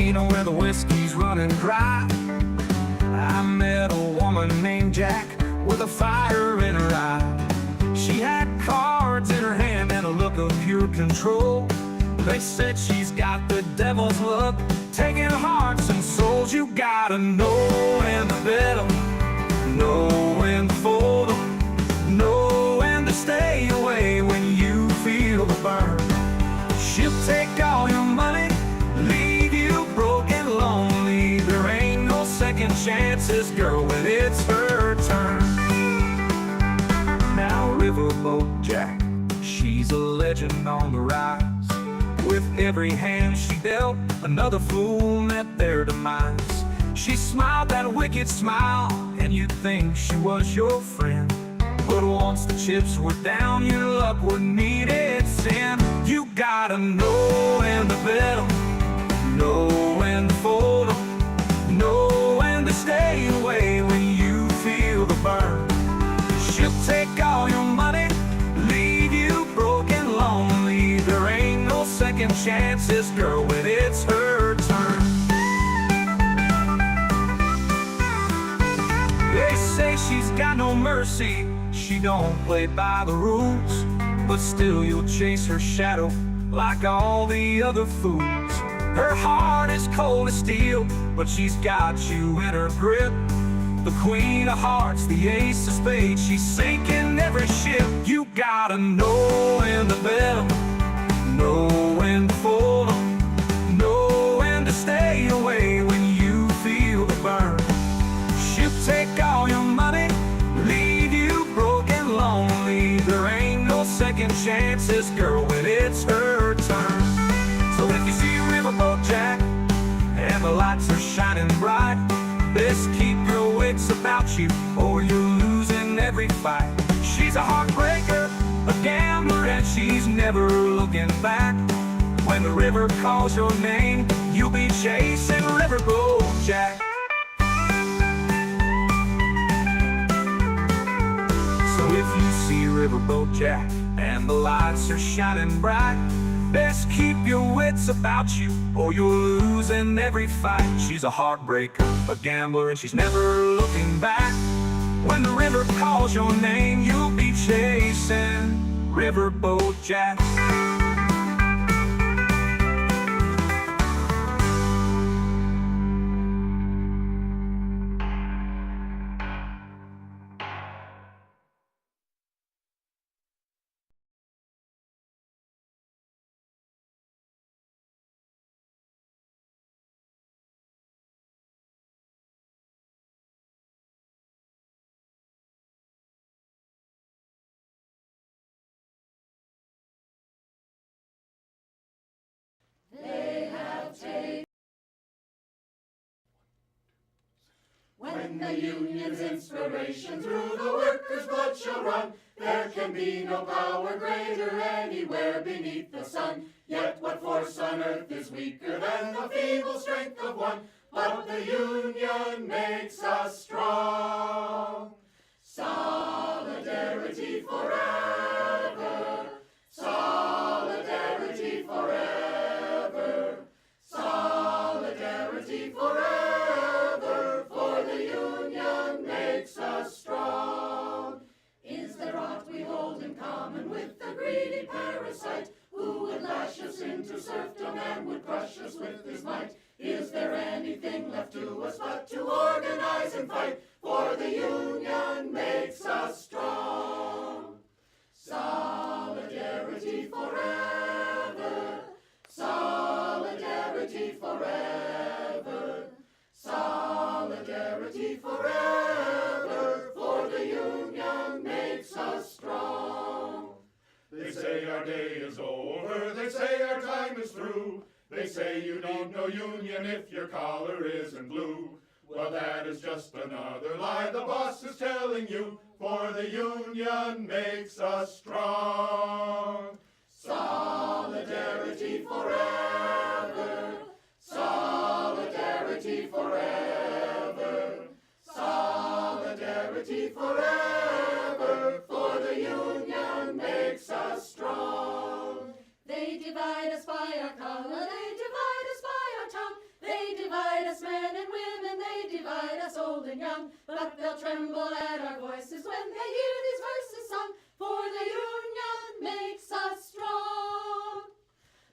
casino where the whiskey's running dry, I met a woman named Jack with a fire in her eye. She had cards in her hand and a look of pure control. They said she's got the devil's look, taking hearts and souls. You gotta know when to bet 'em, know when to fold 'em, know when to stay away when you feel the burn. She'll take all your money, leave you broken, lonely. There ain't no second chances, girl, when it's her turn. Now Riverboat Jack, she's a legend on the rise. With every hand she dealt, another fool met their demise. She smiled that wicked smile, and you'd think she was your friend. But once the chips were down, your luck would need its end. You gotta know when to bet 'em, know when to fold 'em, know when to stay away when you feel the burn. She'll take all your money, leave you broken, lonely. There ain't no second chances, girl, when it's her turn. They say she's got no mercy, she don't play by the rules, but still you'll chase her shadow like all the other fools. Her heart is cold as steel, but she's got you in her grip. The queen of hearts, the ace of spades, she's sinking every ship. You gotta know when to bet 'em, know when to fold 'em, know when to stay away when you feel the burn. She'll take all your money, leave you broken, lonely. There ain't no second chances, girl, when it's her turn. So if you see Riverboat Jack and the lights are shining bright, best keep your wits about you or you're losing every fight. She's a heartbreaker, a gambler, and she's never looking back. When the river calls your name, you'll be chasing Riverboat Jack. So if you see Riverboat Jack and the lights are shining bright, best keep your wits about you or you're losing every fight. She's a heartbreaker, a gambler, and she's never looking back. When the river calls your name, you'll be chasing Riverboat Jack. When the union's inspiration through the workers' blood shall run, there can be no power greater anywhere beneath the sun. Yet what force on earth is weaker than the feeble strength of one? But the union makes us strong. Solidarity forever, solidarity forever, solidarity forever, for the union makes us strong. Is there aught we hold in common with the greedy parasite, who would lash us into serfdom and would crush us with his might? Is there anything left to us but to organize and fight? For the union makes us strong. Solidarity forever, solidarity forever, solidarity forever, for the union makes us strong. They say our day is over, they say our time is through. They say you need no union if your collar isn't blue. Well, that is just another lie the boss is telling you, for the union makes us strong. Solidarity forever, solidarity forever, solidarity forever, for the union makes us strong. They divide us by our color, they divide us by our tongue, they divide us men and women, they divide us old and young, but they'll tremble at our voices when they hear these verses sung, for the union makes us strong.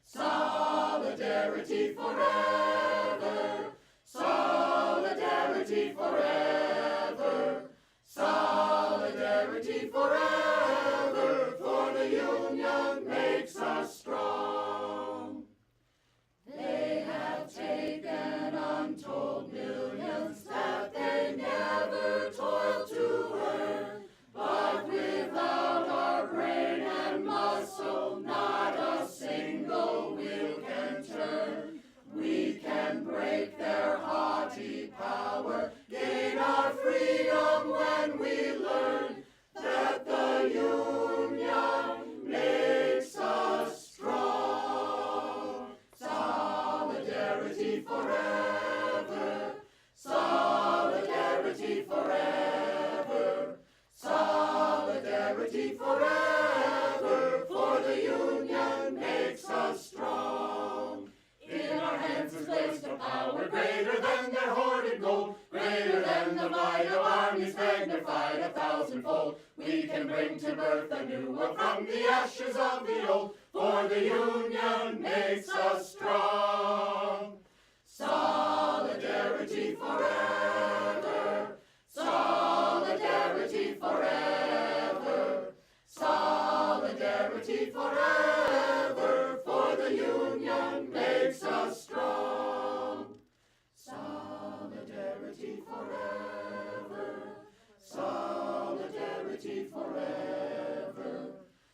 Solidarity forever, solidarity forever, solidarity forever, for the union makes us strong. They have taken untold millions that they never toiled to earn, but without our brain and muscle, not a single wheel can turn. We can break their haughty power, gain our freedom when we learn that the union makes us strong. Solidarity forever, solidarity forever, solidarity forever, for the union makes us strong. In our hands is placed a power greater than their hoarded gold, greater than the might of armies magnified 1,000-fold. We can bring to birth a new world from the ashes of the old, for the union makes us strong. Solidarity forever, solidarity forever, solidarity forever, for the union makes us strong. Solidarity forever, solidarity forever,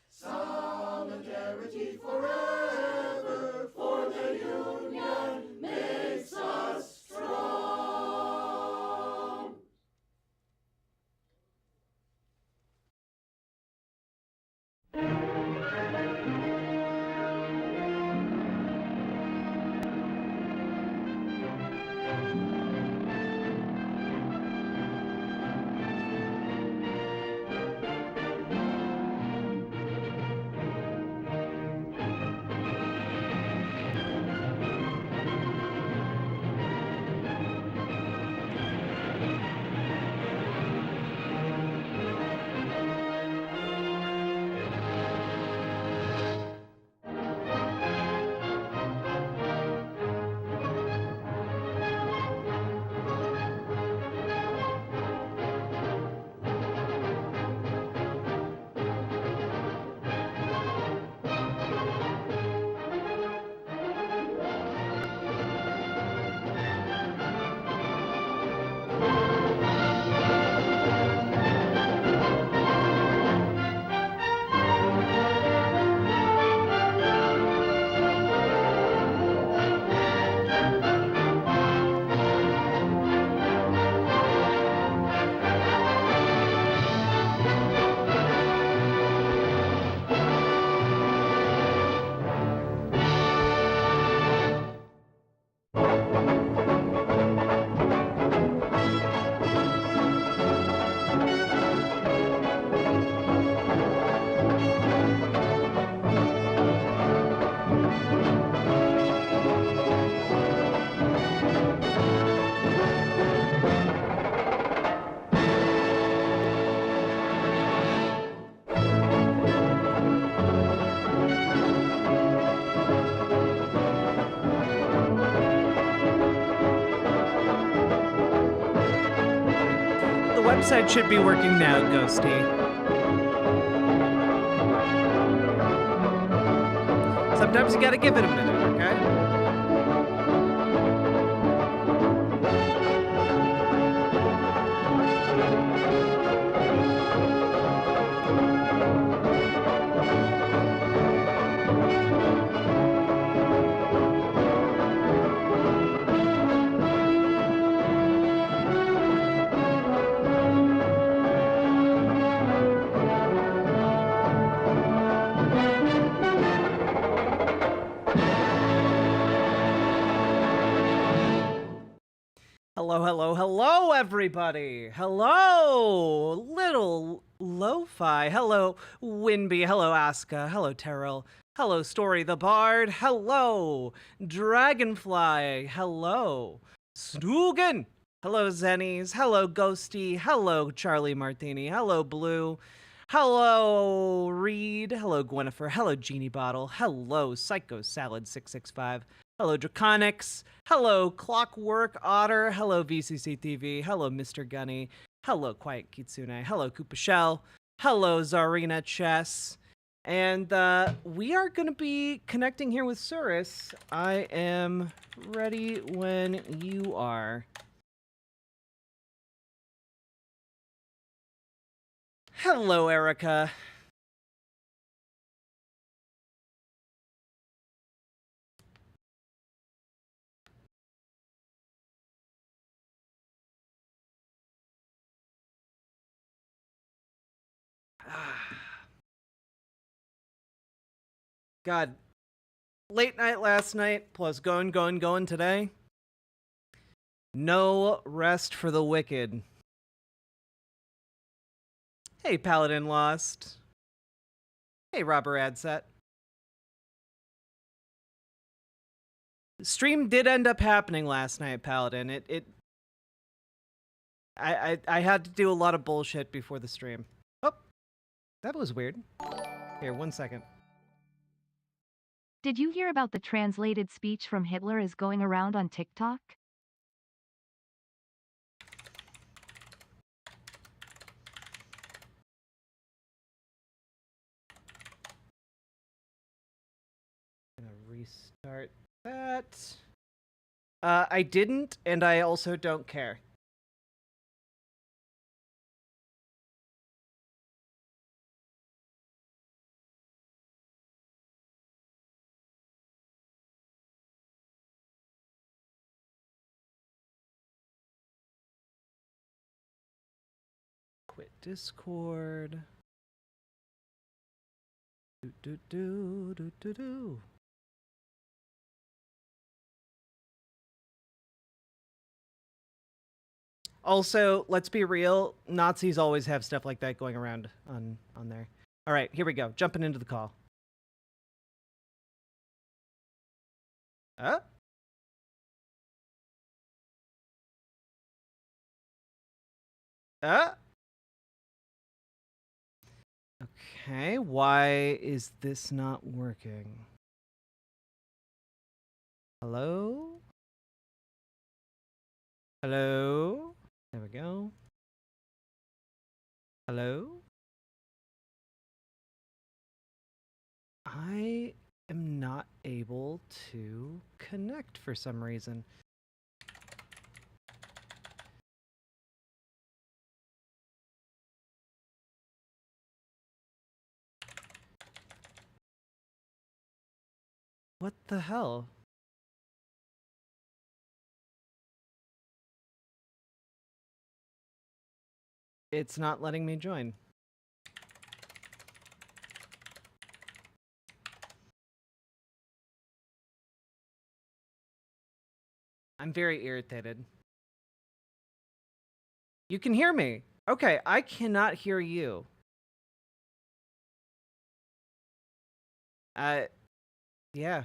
solidarity forever, for the union makes us strong. Website should be working now, Ghosty. Sometimes you gotta give it a minute, okay? Hello, everybody. Hello, little Lo-Fi. Hello, Winby. Hello, Aska. Hello, Terrell. Hello, Story the Bard. Hello, Dragonfly. Hello, Snoogan. Hello, Zennies. Hello, Ghosty. Hello, Charlie Martini. Hello, Blue. Hello, Reed. Hello, Gwenifer. Hello, Genie Bottle. Hello, Psycho Salad 665. Hello, Draconics. Hello, Clockwork Otter. Hello, VCC TV. Hello, Mr. Gunny. Hello, Quiet Kitsune. Hello, Koopa Shell. Hello, Zarina Chess. And we are going to be connecting here with Suris. I am ready when you are. Hello, Erica. God, late night last night, plus going today. No rest for the wicked. Hey, Paladin Lost. Hey, Robber Adset. Stream did end up happening last night, Paladin. I had to do a lot of bullshit before the stream. Oh, that was weird. Here, 1 second. Did you hear about the translated speech from Hitler is going around on TikTok? I'm gonna restart that. I didn't, and I also don't care. Quit Discord. Do. Also, let's be real, Nazis always have stuff like that going around on there. All right, here we go. Jumping into the call. Okay, why is this not working? Hello? Hello? There we go. Hello? I am not able to connect for some reason. What the hell? It's not letting me join. I'm very irritated. You can hear me. Okay, I cannot hear you. Yeah.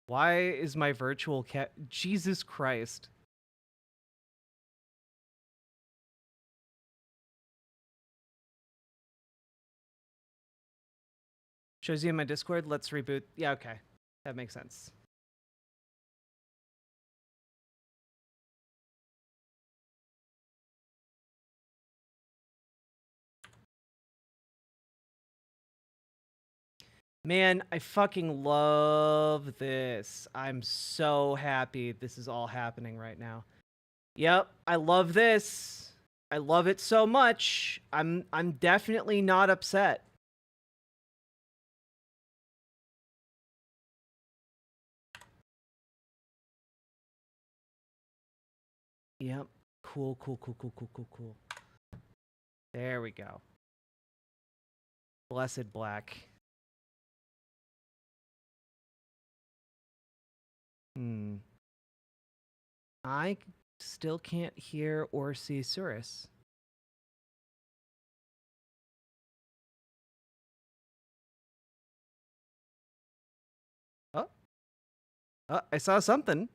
Why is my virtual cat... Jesus Christ. Shows you in my Discord. Let's reboot. Yeah, okay. That makes sense. Man, I fucking love this. I'm so happy this is all happening right now. Yep, I love this. I love it so much. I'm definitely not upset. Yep. Cool. There we go. Blessed Black. I still can't hear or see Suris. I saw something.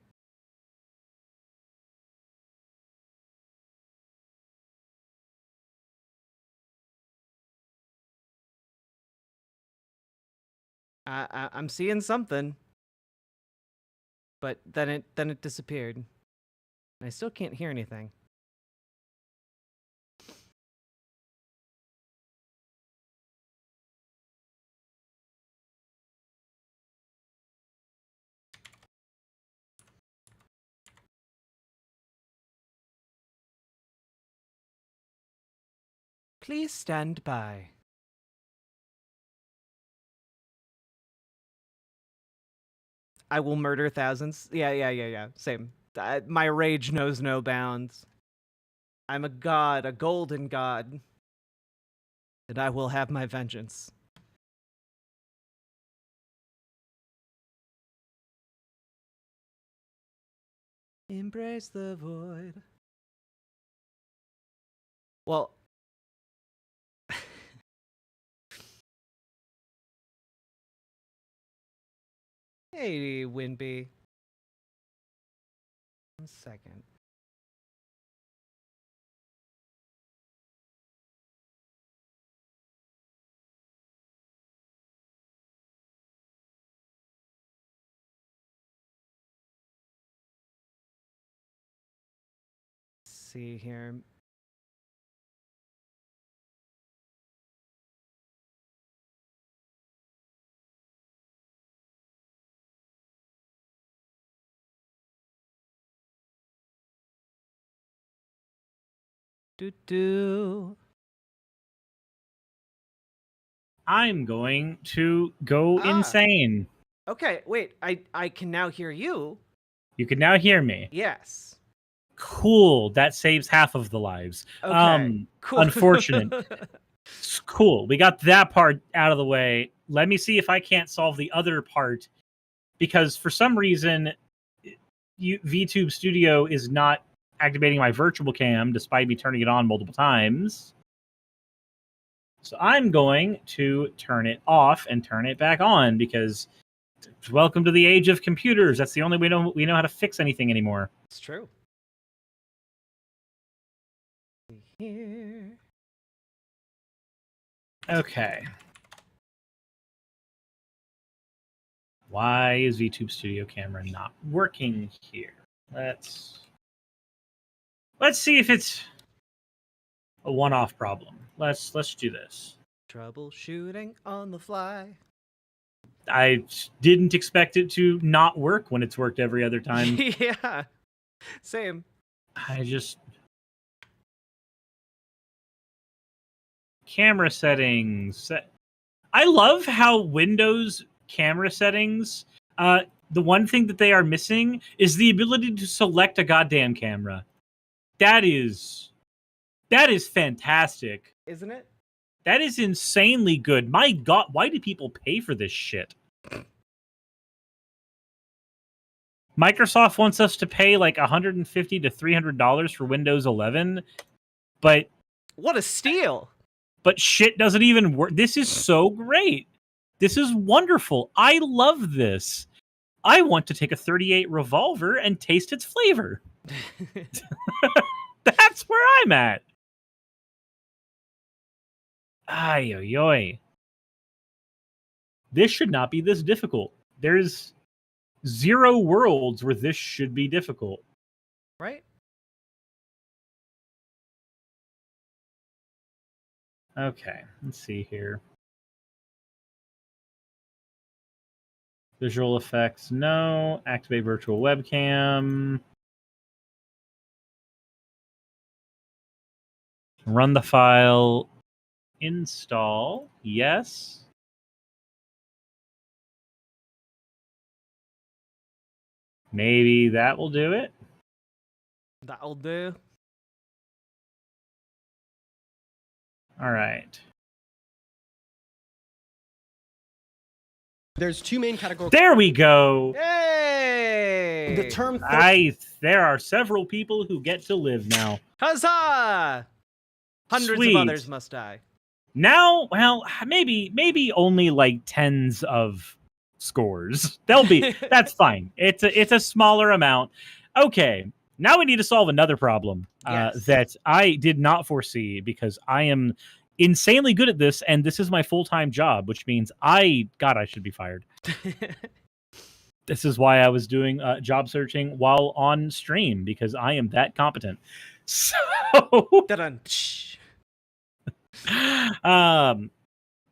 I'm seeing something. But then it disappeared. I still can't hear anything. Please stand by. I will murder thousands. Yeah. Same. My rage knows no bounds. I'm a god, a golden god. And I will have my vengeance. Embrace the void. Well, hey, Winby. 1 second. Let's see here. Do. I'm going to go insane. Okay, wait. I can now hear you. You can now hear me. Yes. Cool. That saves half of the lives. Okay. Cool. Unfortunate. Cool. We got that part out of the way. Let me see if I can't solve the other part, because for some reason, VTube Studio is not activating my virtual cam despite me turning it on multiple times. So I'm going to turn it off and turn it back on, because welcome to the age of computers. That's the only way we know how to fix anything anymore. It's true. Here. Okay. Why is VTube Studio Camera not working here? Let's see if it's a one-off problem. Let's do this. Troubleshooting on the fly. I didn't expect it to not work when it's worked every other time. Yeah. Same. Camera settings. I love how Windows camera settings, the one thing that they are missing is the ability to select a goddamn camera. That is fantastic. Isn't it? That is insanely good. My God, why do people pay for this shit? Microsoft wants us to pay like $150 to $300 for Windows 11, but what a steal! But shit doesn't even work. This is so great. This is wonderful. I love this. I want to take a 38 revolver and taste its flavor. That's where I'm at. Ay, oy, oy. This should not be this difficult. There's 0 worlds where this should be difficult. Right? Okay, let's see here. Visual effects, no. Activate virtual webcam. Run the file. Install, yes. Maybe that will do it. That'll do. All right. There's 2 main categories. There we go. Yay! The term there are several people who get to live now. Huzzah! Hundreds Sweet. of others must die. Now, well, maybe only like tens of scores. That's fine. It's a smaller amount. Okay, now we need to solve another problem Yes. that I did not foresee because I am insanely good at this, and this is my full-time job, which means I should be fired. This is why I was doing job searching while on stream, because I am that competent. So, Dun-dun.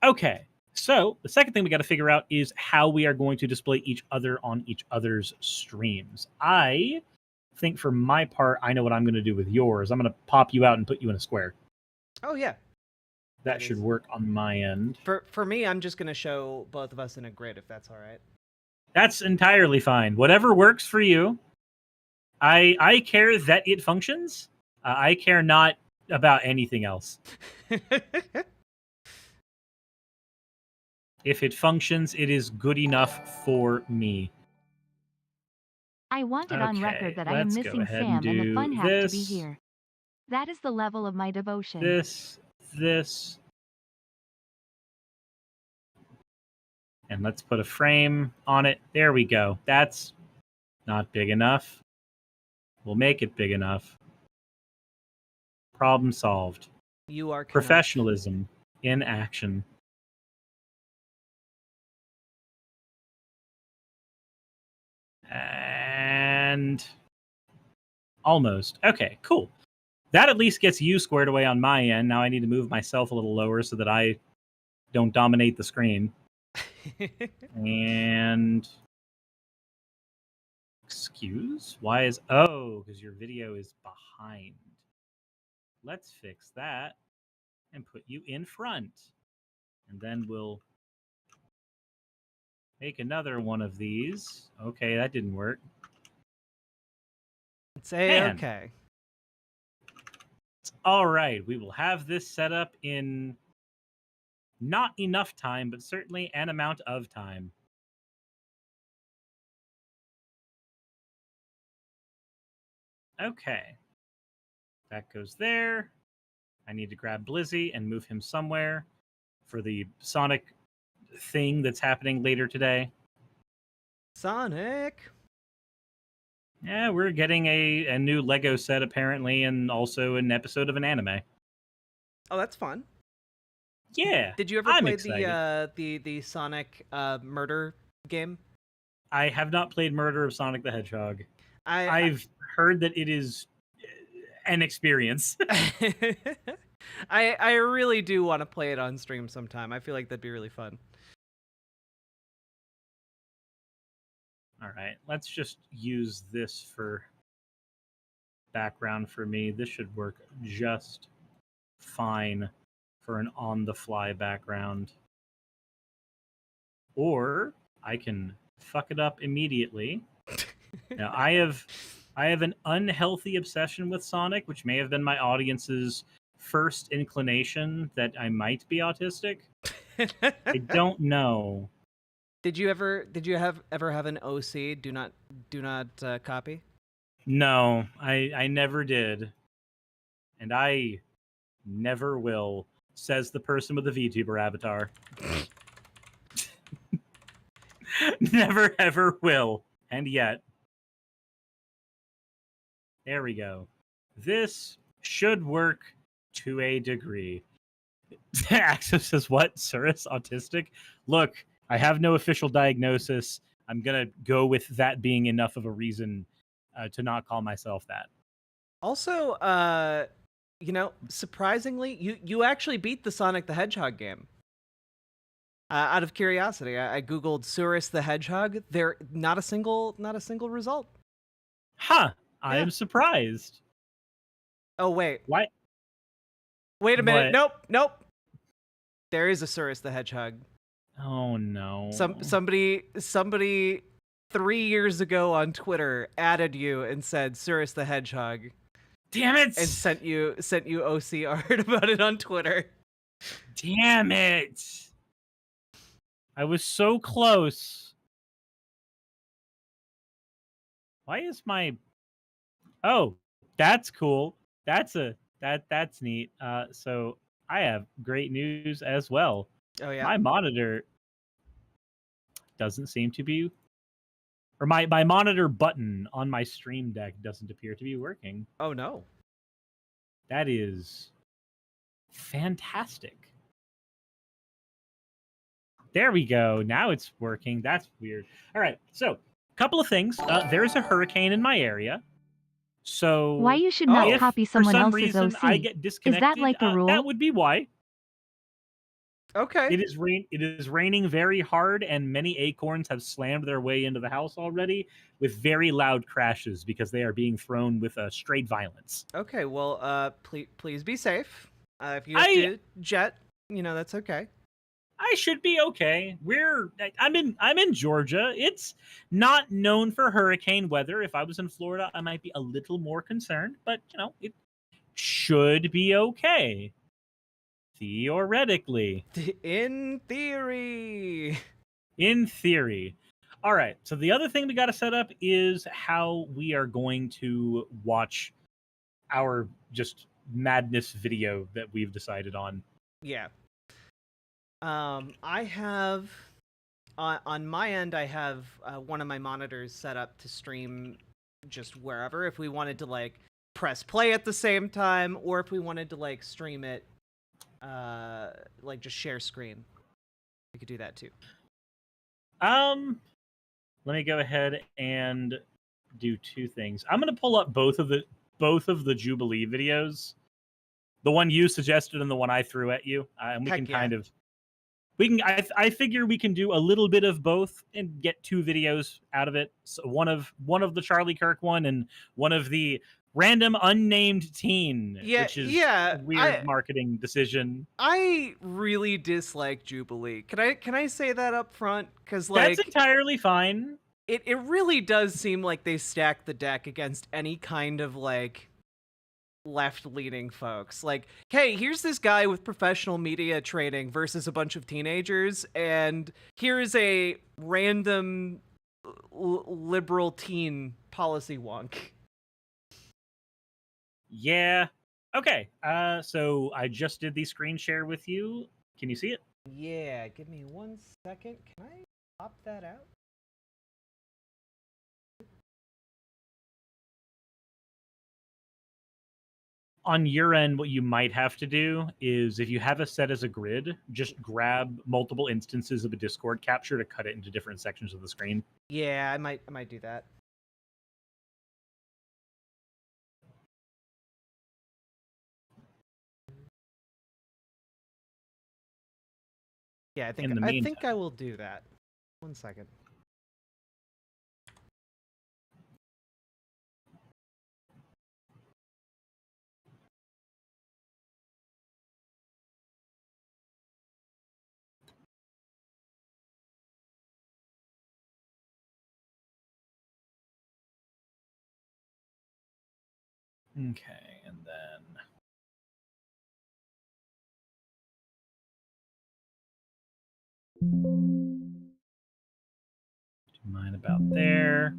okay. So the second thing we got to figure out is how we are going to display each other on each other's streams. I think for my part, I know what I'm going to do with yours. I'm going to pop you out and put you in a square. Oh yeah. That should work on my end. For me, I'm just gonna show both of us in a grid, if that's all right. That's entirely fine. Whatever works for you. I care that it functions. I care not about anything else. If it functions, it is good enough for me. I want it on record that I am missing Sam and the fun have to be here. That is the level of my devotion. This. And let's put a frame on it. There we go. That's not big enough. We'll make it big enough. Problem solved. You are correct. Professionalism in action. And almost. Okay, cool. That at least gets you squared away on my end. Now I need to move myself a little lower so that I don't dominate the screen. And excuse? Why is because your video is behind. Let's fix that and put you in front. And then we'll make another one of these. Okay, that didn't work. Say okay. All right, we will have this set up in not enough time, but certainly an amount of time. Okay. That goes there. I need to grab Blizzy and move him somewhere for the Sonic thing that's happening later today. Sonic! Yeah, we're getting a new Lego set apparently, and also an episode of an anime. Oh, that's fun. Yeah. Did you ever play the Sonic murder game? I have not played Murder of Sonic the Hedgehog. I've heard that it is an experience. I really do want to play it on stream sometime. I feel like that'd be really fun. All right, let's just use this for background for me. This should work just fine for an on-the-fly background. Or I can fuck it up immediately. Now, I have an unhealthy obsession with Sonic, which may have been my audience's first inclination that I might be autistic. I don't know. Did you ever have an OC? Do not copy. No, I never did, and I never will. Says the person with the VTuber avatar. Never ever will, and yet. There we go. This should work to a degree. Axel says, what? Suris autistic? Look, I have no official diagnosis. I'm going to go with that being enough of a reason to not call myself that. Also, surprisingly, you actually beat the Sonic the Hedgehog game. Out of curiosity, I googled Suris the Hedgehog. There not a single result. Huh. I am surprised. Oh wait. What? Wait a minute. Nope. There is a Suris the Hedgehog. Oh no. Somebody 3 years ago on Twitter added you and said Suris the Hedgehog. Damn it! And sent you OC art about it on Twitter. Damn it! I was so close. Why is my... Oh, that's cool. That's neat. So I have great news as well. Oh yeah. My monitor doesn't seem to be, or my monitor button on my Stream Deck doesn't appear to be working. Oh no. That is fantastic. There we go. Now it's working. That's weird. All right. So, a couple of things. There's a hurricane in my area. So why you should not copy someone for some else's reason OC? I get disconnected, is that like a rule? That would be why. Okay. It is raining very hard, and many acorns have slammed their way into the house already with very loud crashes because they are being thrown with straight violence. Okay. Well, please be safe. If you have to jet, that's okay. I should be okay. I'm in Georgia. It's not known for hurricane weather. If I was in Florida, I might be a little more concerned, but it should be okay. Theoretically. In theory. In theory. All right. So the other thing we got to set up is how we are going to watch our just madness video that we've decided on. Yeah. I have on my end, I have one of my monitors set up to stream just wherever. If we wanted to press play at the same time, or if we wanted to stream it, just share screen, we could do that too. Let me go ahead and do two things. I'm going to pull up both of the Jubilee videos, the one you suggested and the one I threw at you, and we can kind of. I figure we can do a little bit of both and get two videos out of it. So one of the Charlie Kirk one and one of the random unnamed teen, which is a weird marketing decision. I really dislike Jubilee. Can I say that up front? Because that's entirely fine. It really does seem like they stack the deck against any kind of left-leaning folks. Hey, here's this guy with professional media training versus a bunch of teenagers, and here's a random liberal teen policy wonk. Yeah. Okay. So I just did the screen share with you. Can you see it? Yeah. Give me 1 second. Can I pop that out? On your end, what you might have to do is, if you have it set as a grid, just grab multiple instances of a Discord capture to cut it into different sections of the screen. Yeah, I might do that. Yeah, I think I will do that. 1 second. Okay, and then do mine about there.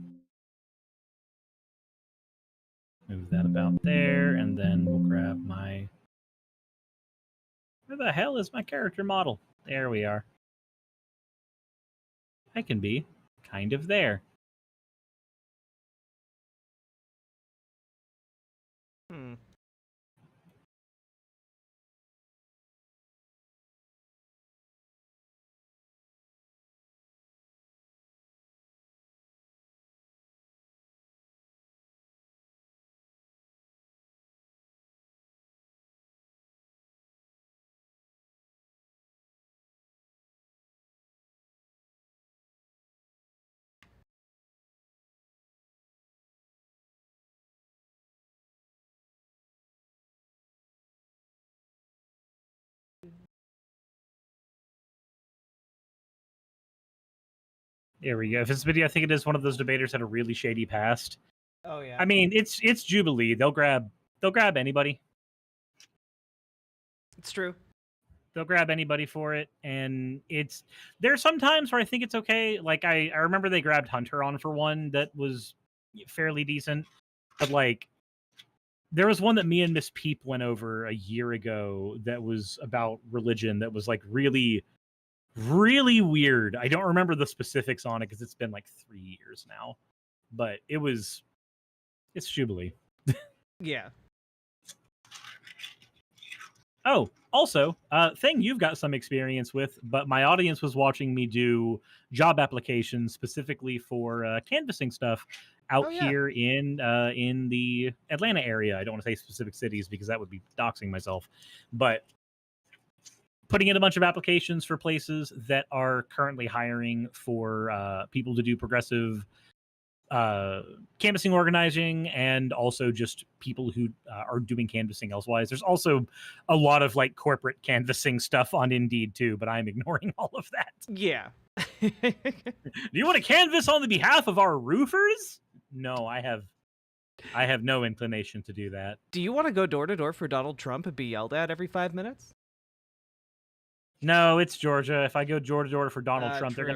Move that about there, and then we'll grab my... Where the hell is my character model? There we are. I can be kind of there. There we go. If it's video, I think it is one of those debaters had a really shady past. Oh yeah. I mean, it's Jubilee. They'll grab anybody. It's true. They'll grab anybody for it, and there's some times where I think it's okay. I remember they grabbed Hunter on for one that was fairly decent, but there was one that me and Miss Peep went over a year ago that was about religion that was really, Really weird. I don't remember the specifics on it because it's been like 3 years now, but it's Jubilee. Yeah. Oh, also, thing you've got some experience with, but my audience was watching me do job applications specifically for canvassing stuff out here in the Atlanta area. I don't want to say specific cities because that would be doxing myself, but putting in a bunch of applications for places that are currently hiring for people to do progressive canvassing, organizing, and also just people who are doing canvassing elsewise. There's also a lot of like corporate canvassing stuff on Indeed too, but I'm ignoring all of that. Yeah. Do you want to canvass on the behalf of our roofers? No, I have no inclination to do that. Do you want to go door to door for Donald Trump and be yelled at every 5 minutes? No, it's Georgia. If I go door to door for Donald Trump, True. they're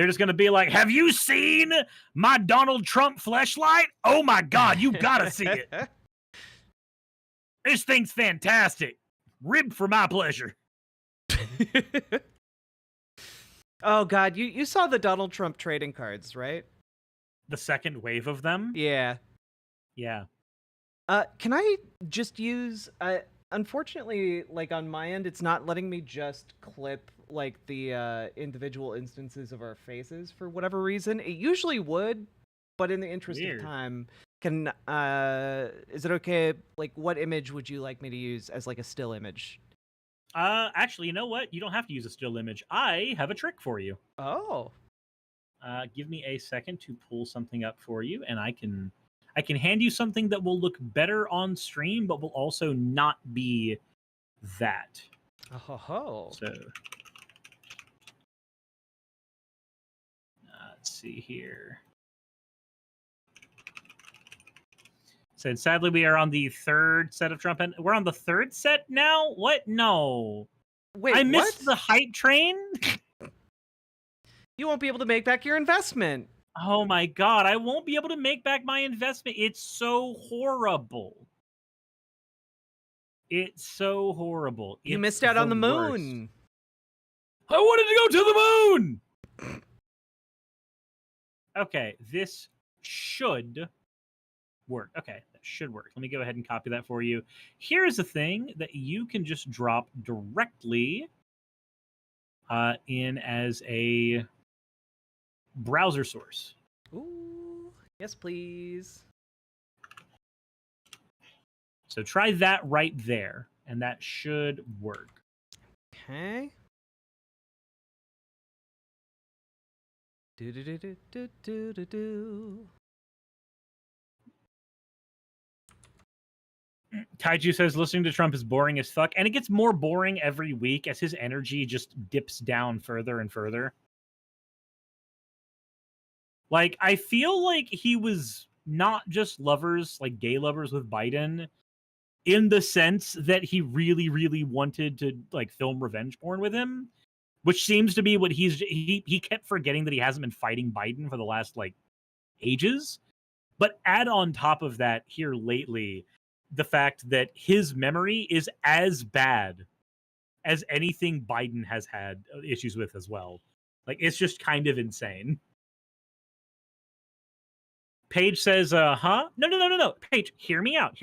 just gonna be like, "Have you seen my Donald Trump fleshlight? Oh my God, you gotta see it. This thing's fantastic. Rib for my pleasure." Oh God, you saw the Donald Trump trading cards, right? The second wave of them? Yeah. Yeah. Can I just use unfortunately, like on my end, it's not letting me just clip like the individual instances of our faces for whatever reason. It usually would, but in the interest of time, is it okay? Like, what image would you like me to use as like a still image? Actually, you know what? You don't have to use a still image. I have a trick for you. Oh. Give me a second to pull something up for you, and I can hand you something that will look better on stream, but will also not be that. Oh. So, let's see here. Said, sadly, we are on the third set of Trump, and we're on the third set now? What? No. Wait, I missed the hype train? You won't be able to make back your investment. Oh my God, I won't be able to make back my investment. It's so horrible. It's so horrible. You missed out on the moon. I wanted to go to the moon! Okay, this should work. Okay, that should work. Let me go ahead and copy that for you. Here's a thing that you can just drop directly in as a browser source. Ooh, yes, please. So try that right there, and that should work. Okay. Do. Kaiju says listening to Trump is boring as fuck, and it gets more boring every week as his energy just dips down further and further. Like, I feel like he was not just lovers, like gay lovers with Biden, in the sense that he really, really wanted to like film revenge porn with him, which seems to be what he kept forgetting that he hasn't been fighting Biden for the last like ages. But add on top of that here lately, the fact that his memory is as bad as anything Biden has had issues with as well. Like, it's just kind of insane. Paige says, huh? No. Paige, hear me out.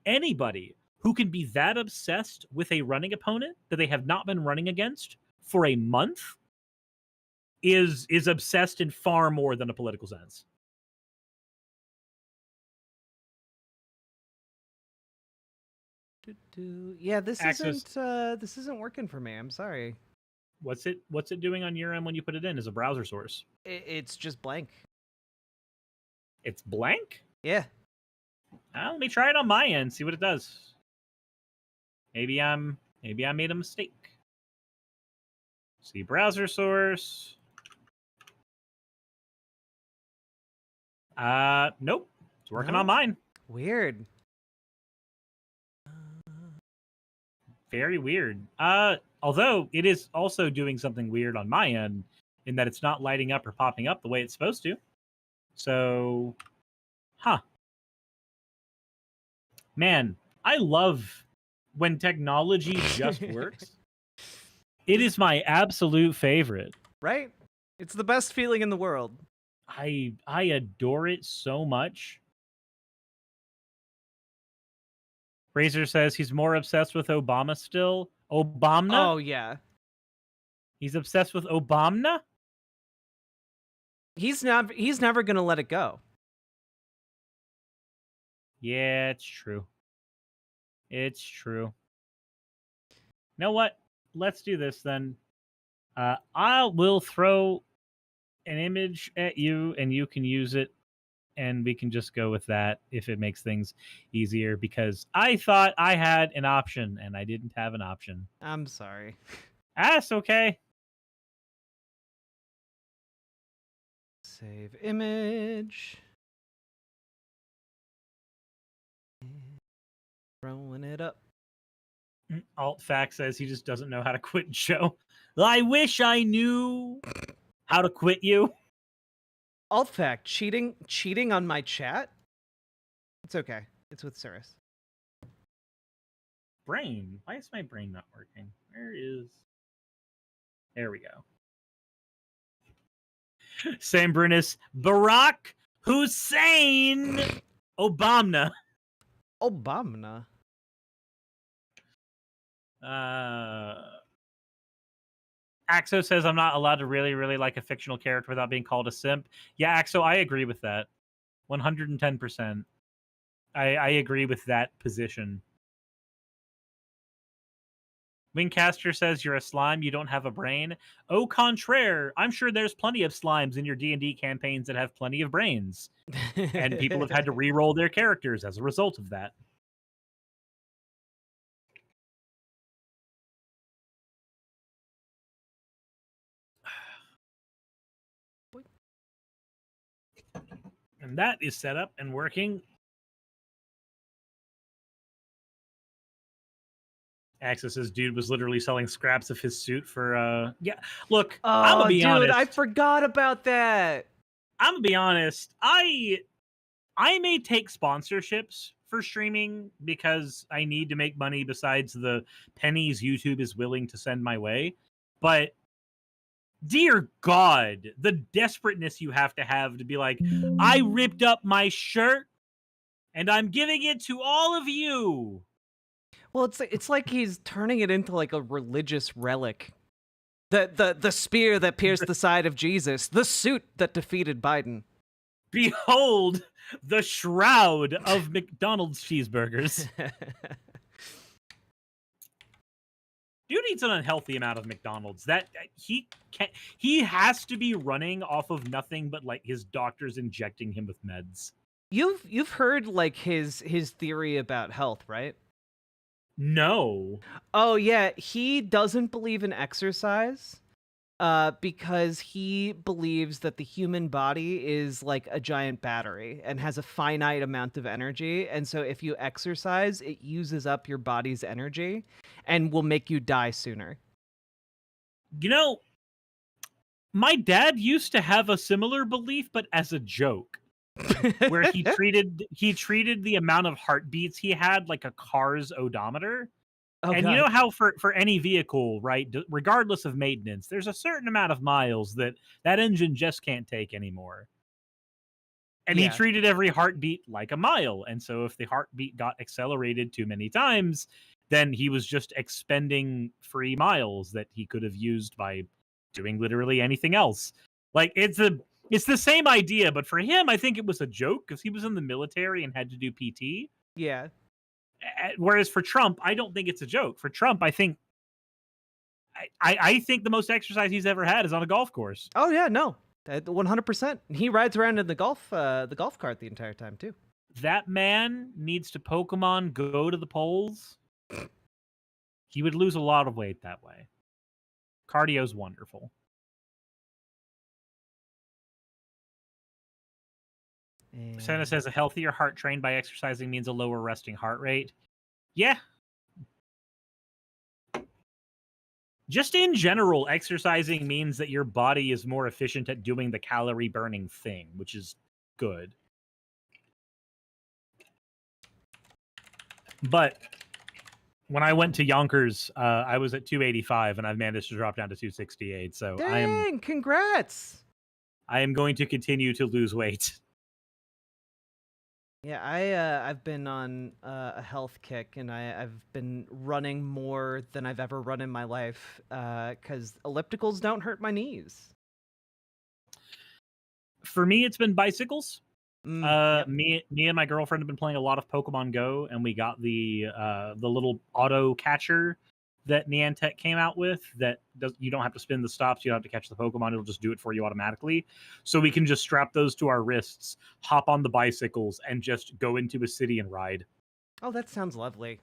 Anybody who can be that obsessed with a running opponent that they have not been running against for a month is obsessed in far more than a political sense. Yeah, this isn't working for me. I'm sorry. What's it doing on your end when you put it in as a browser source? It's just blank. It's blank? Yeah. Let me try it on my end, see what it does. Maybe I made a mistake. See browser source. Nope. It's working on mine. Weird. Very weird. Although it is also doing something weird on my end in that it's not lighting up or popping up the way it's supposed to. So, Man, I love when technology just works. It is my absolute favorite. Right? It's the best feeling in the world. I adore it so much. Razor says he's more obsessed with Obama still. Obama? Oh, yeah. He's obsessed with Obama? He's never going to let it go. Yeah, it's true. It's true. You know what? Let's do this then. I will throw an image at you and you can use it, and we can just go with that if it makes things easier, because I thought I had an option and I didn't have an option. I'm sorry. That's okay. Save image. Throwing it up. Alt Fact says he just doesn't know how to quit show. I wish I knew how to quit you. Alt Fact, cheating on my chat? It's okay. It's with Suris. Brain. Why is my brain not working? Where is... There we go. Sam Brunis. Barack Hussein Obama. Obama. Axo says I'm not allowed to really like a fictional character without being called a simp. Yeah, Axo, I agree with that. 110%. I agree with that position. Wingcaster says you're a slime, you don't have a brain. Au contraire, I'm sure there's plenty of slimes in your D&D campaigns that have plenty of brains. And people have had to re-roll their characters as a result of that. And that is set up and working. Axis' dude was literally selling scraps of his suit for yeah. Look, I'm gonna be honest. I forgot about that. I'm gonna be honest. I may take sponsorships for streaming because I need to make money besides the pennies YouTube is willing to send my way. But dear God, the desperateness you have to be like, I ripped up my shirt and I'm giving it to all of you. Well, it's like he's turning it into like a religious relic. The spear that pierced the side of Jesus, the suit that defeated Biden. Behold the shroud of McDonald's cheeseburgers. Dude eats an unhealthy amount of McDonald's. That he has to be running off of nothing but like his doctors injecting him with meds. You've heard like his theory about health, right? No. Oh yeah, he doesn't believe in exercise because he believes that the human body is like a giant battery and has a finite amount of energy, and so if you exercise, it uses up your body's energy and will make you die sooner. You know, my dad used to have a similar belief, but as a joke. Where he treated the amount of heartbeats he had like a car's odometer. Oh, and God. You know how for any vehicle, right, regardless of maintenance, there's a certain amount of miles that engine just can't take anymore. And he treated every heartbeat like a mile. And so if the heartbeat got accelerated too many times, then he was just expending free miles that he could have used by doing literally anything else. Like, it's the same idea, but for him, I think it was a joke because he was in the military and had to do PT. Yeah. Whereas for Trump, I don't think it's a joke. For Trump, I think the most exercise he's ever had is on a golf course. Oh yeah, no, 100%. He rides around in the golf cart the entire time too. That man needs to Pokemon go to the polls. He would lose a lot of weight that way. Cardio's wonderful. Santa says a healthier heart trained by exercising means a lower resting heart rate. Yeah. Just in general, exercising means that your body is more efficient at doing the calorie burning thing, which is good. But when I went to Yonkers, I was at 285, and I've managed to drop down to 268. So Dang, congrats! I am going to continue to lose weight. Yeah, I've been on a health kick, and I've been running more than I've ever run in my life, because ellipticals don't hurt my knees. For me, it's been bicycles. Yep. Me and my girlfriend have been playing a lot of Pokemon Go, and we got the little auto catcher that Niantic came out with that you don't have to spin the stops, you don't have to catch the Pokemon, it'll just do it for you automatically. So we can just strap those to our wrists, hop on the bicycles, and just go into a city and ride. Oh, that sounds lovely.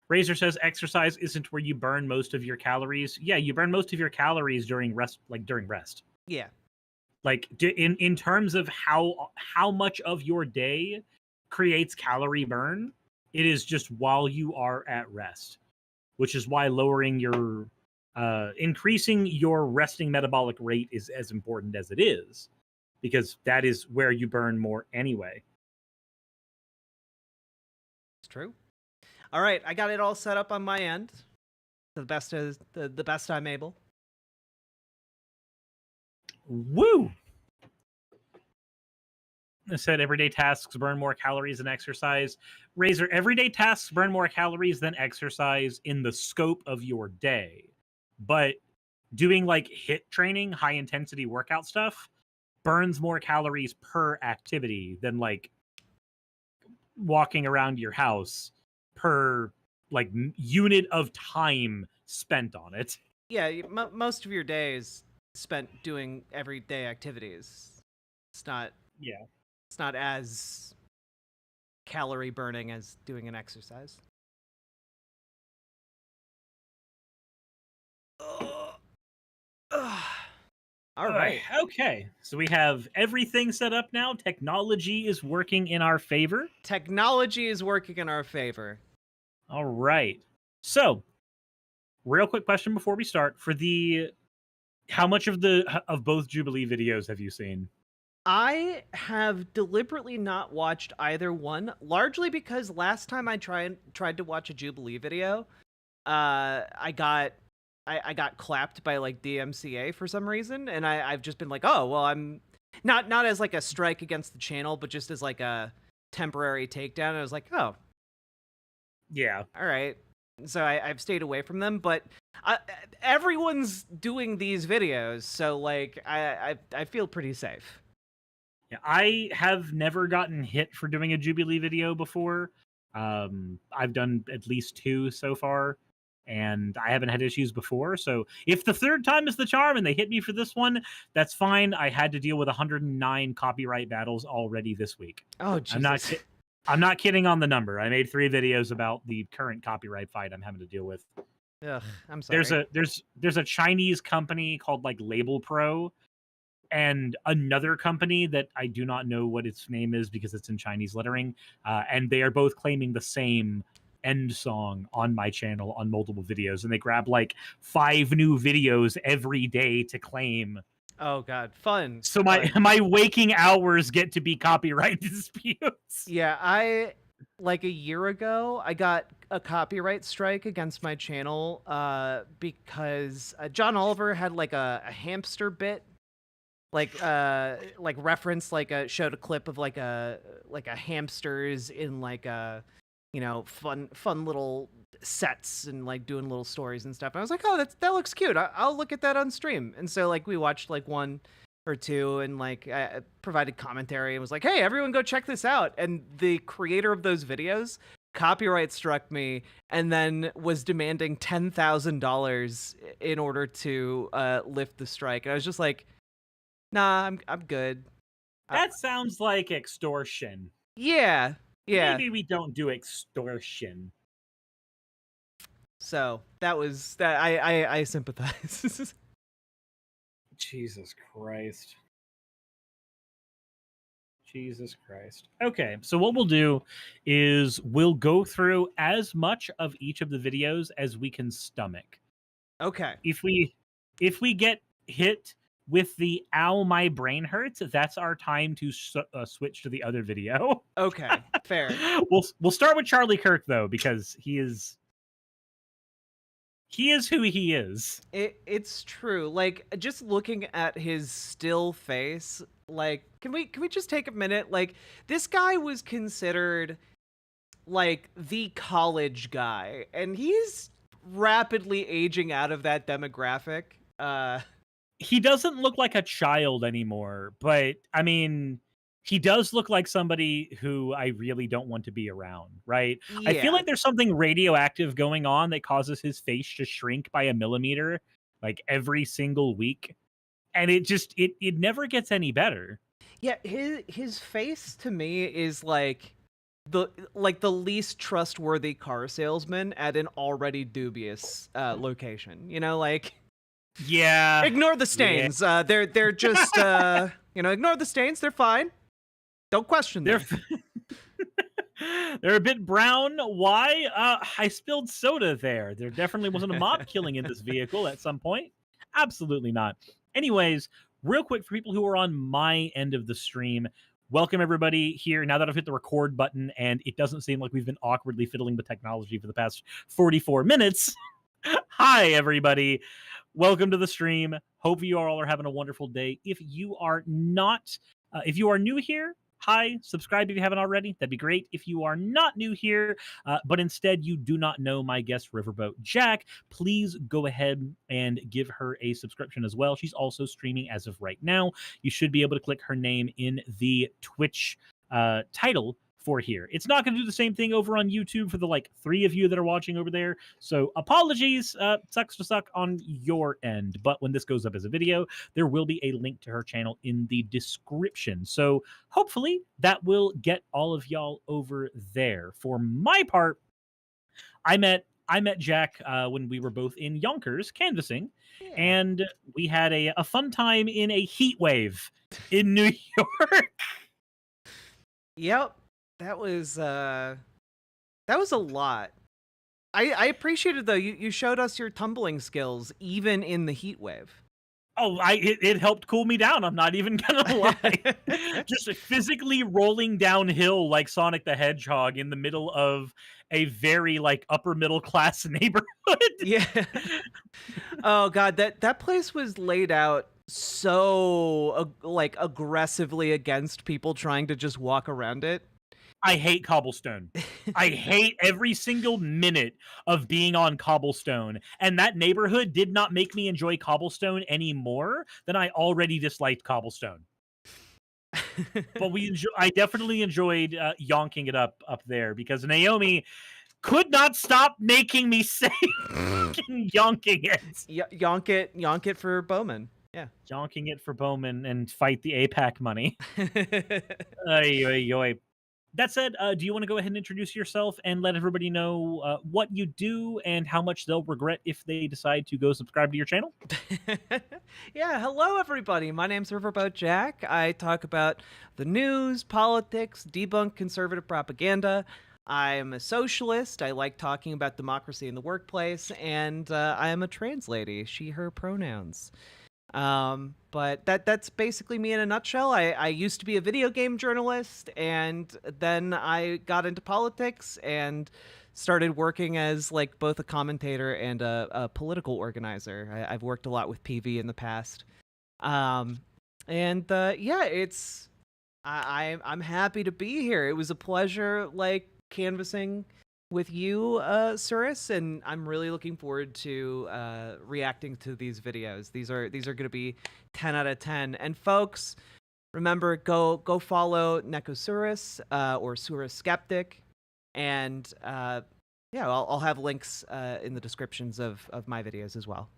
Razor says exercise isn't where you burn most of your calories. Yeah, you burn most of your calories during rest, during rest. Yeah. Like in terms of how much of your day creates calorie burn, it is just while you are at rest, which is why lowering your increasing your resting metabolic rate is as important as it is, because that is where you burn more anyway. It's true. All right, I got it all set up on my end. The best I'm able. Woo! I said everyday tasks burn more calories than exercise. Razor, everyday tasks burn more calories than exercise in the scope of your day. But doing like HIIT training, high intensity workout stuff, burns more calories per activity than like walking around your house per like unit of time spent on it. Yeah, most of your day is spent doing everyday activities. It's not as calorie burning as doing an exercise. All right. Okay. So we have everything set up now. Technology is working in our favor. Technology is working in our favor. All right. So, real quick question before we start: how much of both Jubilee videos have you seen? I have deliberately not watched either one, largely because last time I tried to watch a Jubilee video, I got clapped by like DMCA for some reason, and I've just been like, oh well, I'm not as like a strike against the channel, but just as like a temporary takedown. And I was like, oh, yeah, all right. So I've stayed away from them, but everyone's doing these videos, so like I feel pretty safe. Yeah, I have never gotten hit for doing a Jubilee video before. I've done at least 2 so far, and I haven't had issues before. So if the third time is the charm and they hit me for this one, that's fine. I had to deal with 109 copyright battles already this week. Oh, Jesus. I'm not kidding on the number. I made 3 videos about the current copyright fight I'm having to deal with. Ugh, I'm sorry. There's a Chinese company called like Label Pro, and another company that I do not know what its name is because it's in Chinese lettering, and they are both claiming the same end song on my channel on multiple videos, and they grab like 5 new videos every day to claim. Oh god, fun. So my waking hours get to be copyright disputes. Yeah, like a year ago, I got a copyright strike against my channel because John Oliver had like a hamster bit, like reference, like showed a clip of like a hamsters in like a, you know, fun little sets and like doing little stories and stuff. And I was like, oh, that looks cute. I'll look at that on stream. And so like we watched like 1 or 2 and like I provided commentary and was like, hey, everyone go check this out. And the creator of those videos copyright struck me and then was demanding $10,000 in order to lift the strike. And I was just like, nah, I'm good. That sounds like extortion. Yeah. Maybe we don't do extortion. So that was that. I sympathize. Jesus Christ. Jesus Christ. Okay, so what we'll do is we'll go through as much of each of the videos as we can stomach. Okay. If we get hit with the "ow, my brain hurts," that's our time to switch to the other video. Okay, fair. We'll start with Charlie Kirk though, because he is who he is. It's true. Like, just looking at his still face, like, can we just take a minute? Like, this guy was considered like the college guy, and he's rapidly aging out of that demographic. He doesn't look like a child anymore, but I mean, he does look like somebody who I really don't want to be around, right? I feel Yeah. like there's something radioactive going on that causes his face to shrink by a millimeter like every single week. And it just it never gets any better. Yeah, his face to me is like the least trustworthy car salesman at an already dubious location. You know, like, yeah. Ignore the stains. Yeah. They're just ignore the stains. They're fine. Don't question them. They're a bit brown. Why? I spilled soda there. There definitely wasn't a mob killing in this vehicle at some point. Absolutely not. Anyways, real quick for people who are on my end of the stream, welcome everybody here. Now that I've hit the record button and it doesn't seem like we've been awkwardly fiddling with technology for the past 44 minutes. Hi, everybody. Welcome to the stream. Hope you all are having a wonderful day. If you are not, if you are new here, hi, subscribe if you haven't already. That'd be great. If you are not new here, but instead you do not know my guest, Riverboat Jack, please go ahead and give her a subscription as well. She's also streaming as of right now. You should be able to click her name in the Twitch title for here. It's not going to do the same thing over on YouTube for the like 3 of you that are watching over there. So apologies, sucks to suck on your end. But when this goes up as a video, there will be a link to her channel in the description. So hopefully that will get all of y'all over there. For my part, I met Jack when we were both in Yonkers canvassing, and we had a fun time in a heat wave in New York. Yep. That was a lot. I appreciated though you showed us your tumbling skills even in the heat wave. Oh, it helped cool me down. I'm not even gonna lie. Just physically rolling downhill like Sonic the Hedgehog in the middle of a very like upper middle class neighborhood. Yeah. Oh god, that place was laid out so like aggressively against people trying to just walk around it. I hate cobblestone. I hate every single minute of being on cobblestone. And that neighborhood did not make me enjoy cobblestone any more than I already disliked cobblestone. But I definitely enjoyed yonking it up there because Naomi could not stop making me say yonking it. Yonk it for Bowman. Yeah. Yonking it for Bowman and fight the APAC money. Oy, oy, oy. That said, do you want to go ahead and introduce yourself and let everybody know what you do and how much they'll regret if they decide to go subscribe to your channel? Yeah, hello everybody. My name's Riverboat Jack. I talk about the news, politics, debunk conservative propaganda. I'm a socialist. I like talking about democracy in the workplace, and I am a trans lady. She, her pronouns. But that's basically me in a nutshell. I used to be a video game journalist, and then I got into politics and started working as like both a commentator and a political organizer. I've worked a lot with PV in the past. Yeah, I'm happy to be here. It was a pleasure like canvassing with you, Suris, and I'm really looking forward to reacting to these videos. These are going to be 10 out of 10. And folks, remember, go follow Suris or Suris Skeptic, and yeah, I'll have links in the descriptions of my videos as well.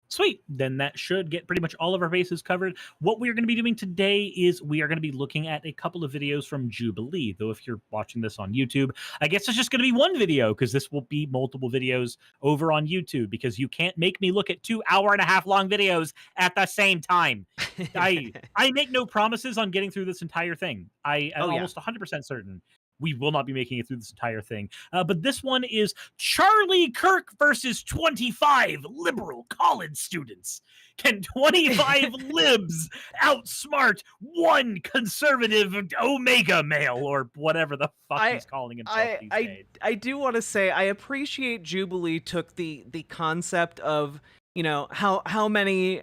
Sweet. Then that should get pretty much all of our bases covered. What we're going to be doing today is we are going to be looking at a couple of videos from Jubilee, though if you're watching this on YouTube, I guess it's just going to be one video because this will be multiple videos over on YouTube because you can't make me look at 2 hour-and-a-half long videos at the same time. I make no promises on getting through this entire thing. I'm almost 100% certain we will not be making it through this entire thing. But this one is Charlie Kirk versus 25 liberal college students. Can 25 libs outsmart one conservative omega male, or whatever the fuck he's calling himself these days? I do want to say I appreciate Jubilee took the concept of, you know, how many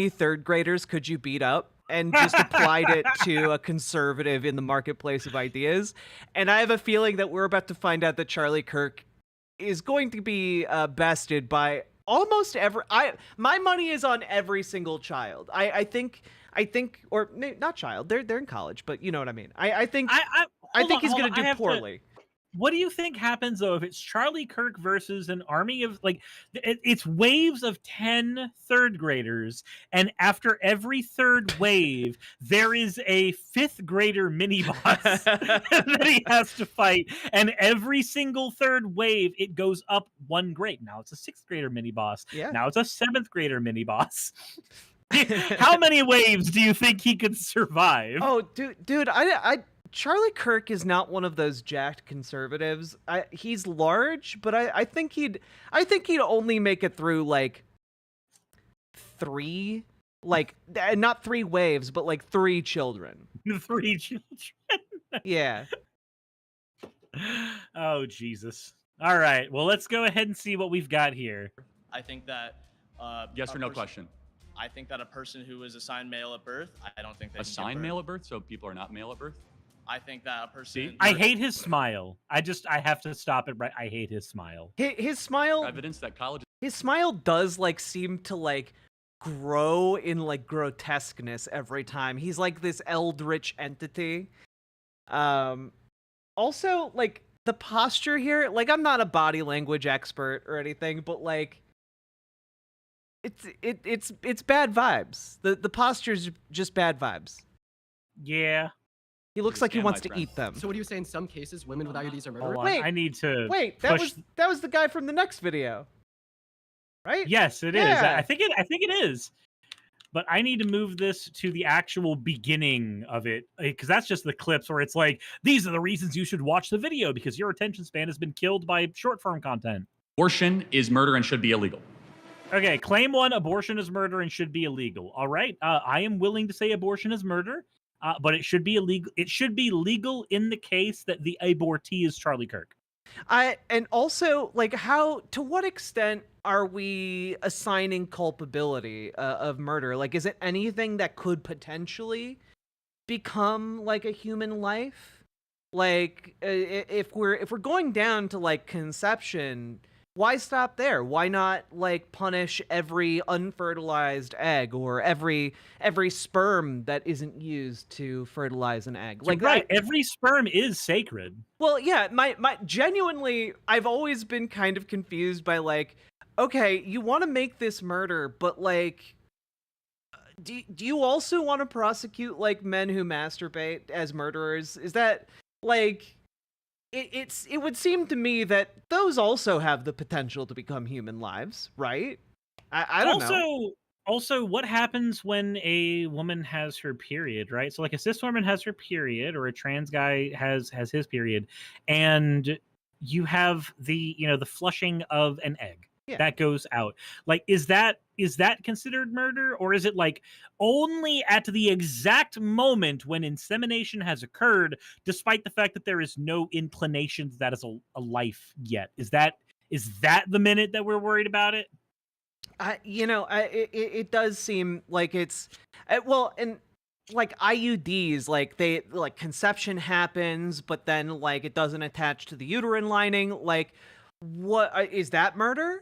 third graders could you beat up, and just applied it to a conservative in the marketplace of ideas. And I have a feeling that we're about to find out that Charlie Kirk is going to be bested by almost my money is on every single child. I think, or not child, they're in college, but you know what I mean. I think he's going to do poorly. What do you think happens, though, if it's Charlie Kirk versus an army of, like, it's waves of 10 third graders, and after every third wave, there is a 5th grader mini-boss that he has to fight, and every single third wave, it goes up 1 grade. Now it's a 6th grader mini-boss. Yeah. Now it's a 7th grader mini-boss. How many waves do you think he could survive? Oh, dude, Charlie Kirk is not one of those jacked conservatives. He's large, but I think he'd only make it through like 3, like not 3 waves, but like 3 children. 3 children. Yeah. Oh, Jesus. All right. Well, let's go ahead and see what we've got here. I think that yes or no question. I think that a person who is assigned male at birth, I don't think they assigned male at birth, so people are not male at birth. I think that a person. See? I hate his smile. I have to stop it. Right. I hate his smile. His smile. Evidence that college. His smile does like seem to like grow in like grotesqueness every time. He's like this eldritch entity. Also, like the posture here. Like, I'm not a body language expert or anything, but like, it's bad vibes. The posture's just bad vibes. Yeah. He looks like he wants to eat them. So what do you say in some cases women with IUDs are murderers? Wait, I need to that was the guy from the next video, right? Yes, it is. I think it is. But I need to move this to the actual beginning of it, because that's just the clips where it's like, these are the reasons you should watch the video because your attention span has been killed by short form content. Abortion is murder and should be illegal. Okay, claim 1, abortion is murder and should be illegal. All right, I am willing to say abortion is murder. But it should be illegal. It should be legal in the case that the abortee is Charlie Kirk. And also, like, to what extent are we assigning culpability of murder? Like, is it anything that could potentially become like a human life? Like, if we're going down to like conception, why stop there? Why not like punish every unfertilized egg or every sperm that isn't used to fertilize an egg? Like, right, every sperm is sacred. Well, yeah, my genuinely, I've always been kind of confused by like, okay, you want to make this murder, but like, do you also want to prosecute like men who masturbate as murderers? Is that like? It would seem to me that those also have the potential to become human lives, right? I don't know. Also, what happens when a woman has her period, right? So like a cis woman has her period, or a trans guy has his period, and you have the flushing of an egg that goes out. Like, is that considered murder, or is it like only at the exact moment when insemination has occurred, despite the fact that there is no inclination that is a life yet? Is that the minute that we're worried about it? It does seem like it's and like IUDs, like they like conception happens, but then like it doesn't attach to the uterine lining. Like, what is that murder?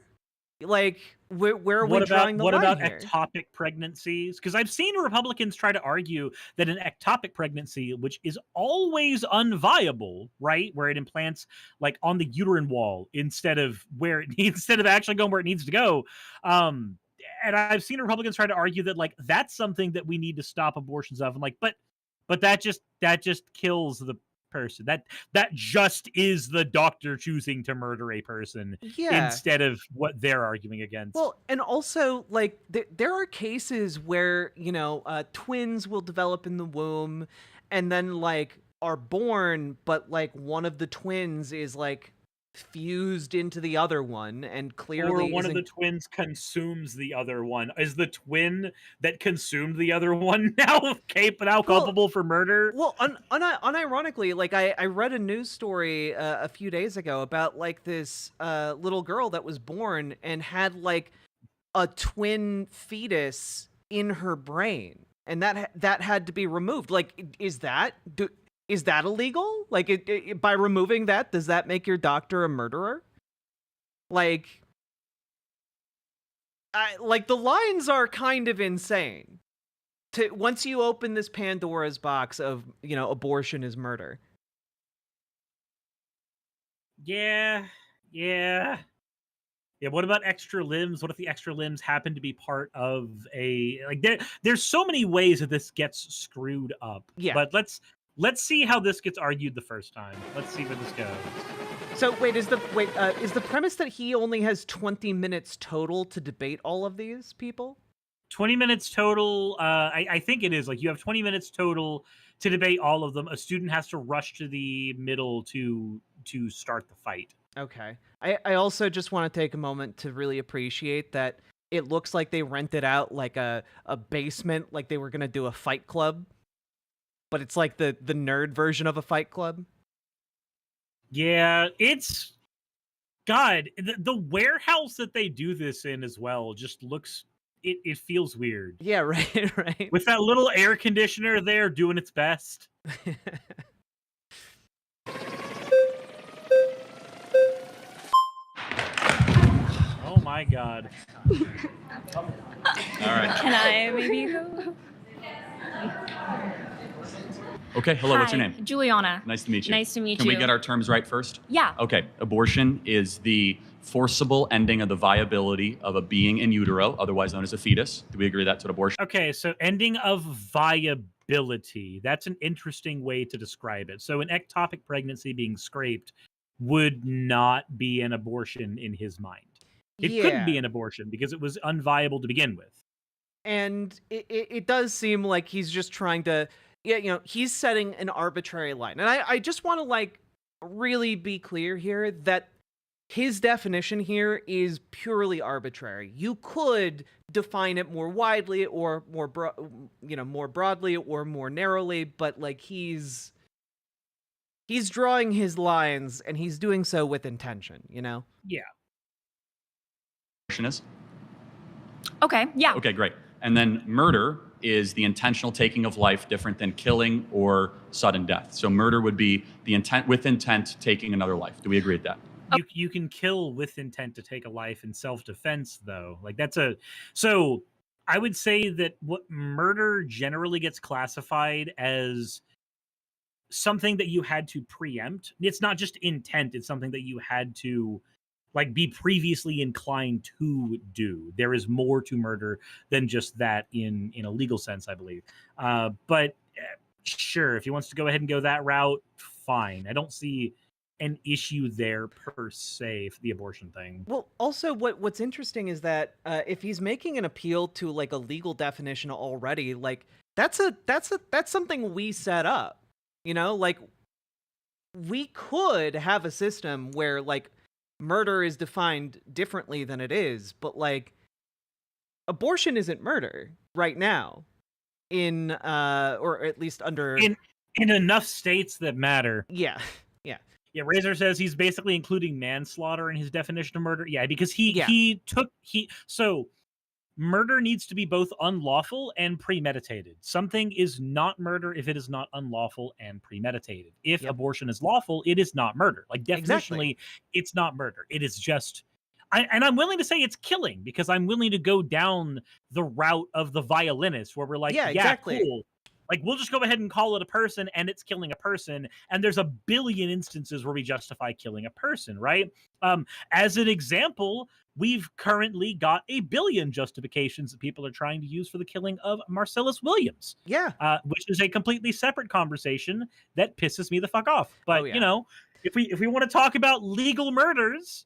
Like, where are we drawing the line here? What about ectopic pregnancies? Because I've seen Republicans try to argue that an ectopic pregnancy, which is always unviable, right, where it implants like on the uterine wall instead of actually going where it needs to go. And I've seen Republicans try to argue that like that's something that we need to stop abortions of. I'm like, but that just kills the person. That just is the doctor choosing to murder a person instead of what they're arguing against. Well, and also like there are cases where twins will develop in the womb, and then like are born, but like one of the twins is like fused into the other one, and clearly or one of the twins consumes the other one. Is the twin that consumed the other one now culpable for murder? Well, unironically, like I read a news story a few days ago about like this little girl that was born and had like a twin fetus in her brain, and that had to be removed. Like, is that illegal? Like, by removing that, does that make your doctor a murderer? Like, the lines are kind of insane. Once you open this Pandora's box of, abortion is murder. Yeah. What about extra limbs? What if the extra limbs happen to be part of there's so many ways that this gets screwed up. Yeah. But let's see how this gets argued the first time. Let's see where this goes. So wait, is the premise that he only has 20 minutes total to debate all of these people? 20 minutes total. I think it is. Like, you have 20 minutes total to debate all of them. A student has to rush to the middle to start the fight. Okay. I also just want to take a moment to really appreciate that it looks like they rented out like a basement, like they were going to do a fight club, but it's like the nerd version of a fight club. Yeah, it's... God, the warehouse that they do this in as well just looks... It feels weird. Yeah, right. With that little air conditioner there doing its best. Oh my God. All right. Can I maybe go? Okay, hello, what's your Hi, name? Juliana. Nice to meet you. Nice to meet Can you. we get our terms right first? Yeah. Okay, abortion is the forcible ending of the viability of a being in utero, otherwise known as a fetus. Do we agree that's what abortion is? Okay, so ending of viability. That's an interesting way to describe it. So an ectopic pregnancy being scraped would not be an abortion in his mind. It couldn't be an abortion because it was unviable to begin with. And it does seem like he's just trying to, he's setting an arbitrary line. And I just want to like really be clear here that his definition here is purely arbitrary. You could define it more widely or more broadly or more narrowly, but like he's drawing his lines and he's doing so with intention, Yeah. Abortion is? Okay, yeah. Okay, great. And then murder is the intentional taking of life, different than killing or sudden death. So murder would be the intent taking another life. Do we agree with that? You can kill with intent to take a life in self-defense, though. Like, so I would say that what murder generally gets classified as something that you had to preempt. It's not just intent, it's something that you had to like be previously inclined to do. There is more to murder than just that in a legal sense, I believe. But sure, if he wants to go ahead and go that route, fine. I don't see an issue there per se for the abortion thing. Well, also what's interesting is that if he's making an appeal to like a legal definition already, like that's something we set up. Like we could have a system where like murder is defined differently than it is, but like abortion isn't murder right now in or at least under in enough states that matter. Yeah. Yeah, Razor says he's basically including manslaughter in his definition of murder. Yeah, because so murder needs to be both unlawful and premeditated. Something is not murder if it is not unlawful and premeditated. If abortion is lawful, it is not murder. Like definitionally, it's not murder. It is just and I'm willing to say it's killing because I'm willing to go down the route of the violinist where we're like, cool. Like, we'll just go ahead and call it a person, and it's killing a person. And there's a billion instances where we justify killing a person, right? As an example, we've currently got a billion justifications that people are trying to use for the killing of Marcellus Williams. Yeah. Which is a completely separate conversation that pisses me the fuck off. But, if we want to talk about legal murders,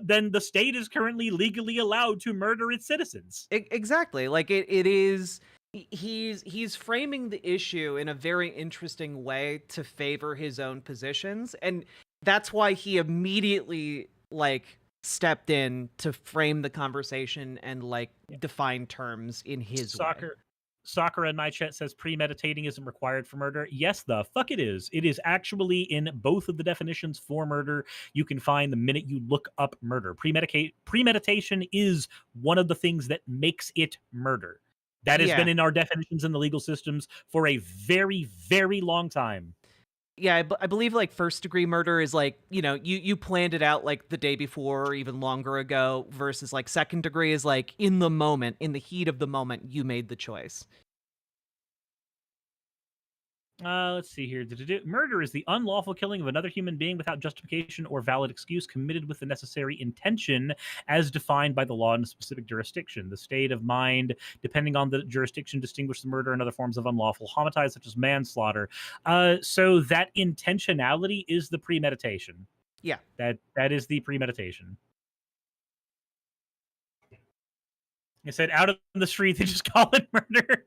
then the state is currently legally allowed to murder its citizens. Exactly. Like, it is... he's framing the issue in a very interesting way to favor his own positions, and that's why he immediately like stepped in to frame the conversation and like define terms in his way. Soccer in my chat says premeditating isn't required for murder. Yes, the fuck it is. It is actually in both of the definitions for murder. You can find the minute you look up murder. Premeditation is one of the things that makes it murder. That has been in our definitions in the legal systems for a very, very long time. Yeah, I believe like first degree murder is like, you know, you planned it out like the day before or even longer ago, versus like second degree is like in the moment, in the heat of the moment, you made the choice. Let's see here. Murder is the unlawful killing of another human being without justification or valid excuse, committed with the necessary intention as defined by the law in a specific jurisdiction. The state of mind, depending on the jurisdiction, distinguish the murder and other forms of unlawful homicide, such as manslaughter. So that intentionality is the premeditation. Yeah. That is the premeditation. I said out of the street, they just call it murder.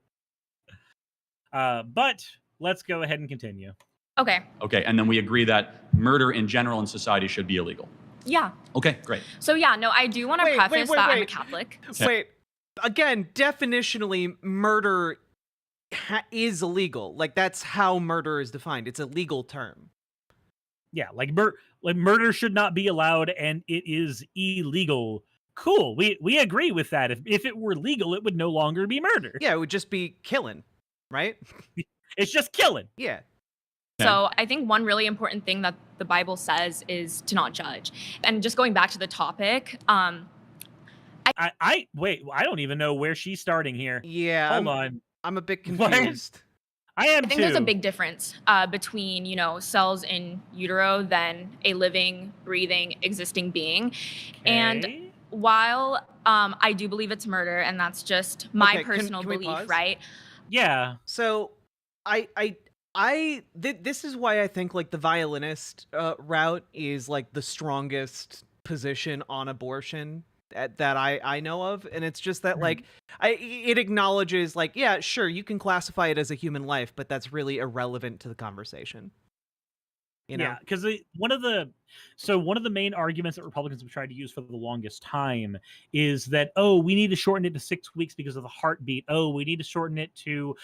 But let's go ahead and continue. Okay. Okay, and then we agree that murder in general in society should be illegal. Yeah. Okay, great. So yeah, no, I do want to preface that I'm a Catholic. Wait, again, definitionally, murder is illegal. Like that's how murder is defined. It's a legal term. Yeah, like murder should not be allowed, and it is illegal. Cool, we agree with that. If it were legal, it would no longer be murder. Yeah, it would just be killing, right? It's just killing. Yeah. So I think one really important thing that the Bible says is to not judge. And just going back to the topic, wait, I don't even know where she's starting here. Yeah. Hold on. I'm a bit confused. I am too. I think there's a big difference between, cells in utero than a living, breathing, existing being. Okay. And while I do believe it's murder, and that's just my personal belief, right? Yeah. So this is why I think like the violinist route is like the strongest position on abortion that I know of, and it's just that like it acknowledges like, yeah, sure, you can classify it as a human life, but that's really irrelevant to the conversation. You know? Yeah, because one of the main arguments that Republicans have tried to use for the longest time is that, we need to shorten it to 6 weeks because of the heartbeat. We need to shorten it to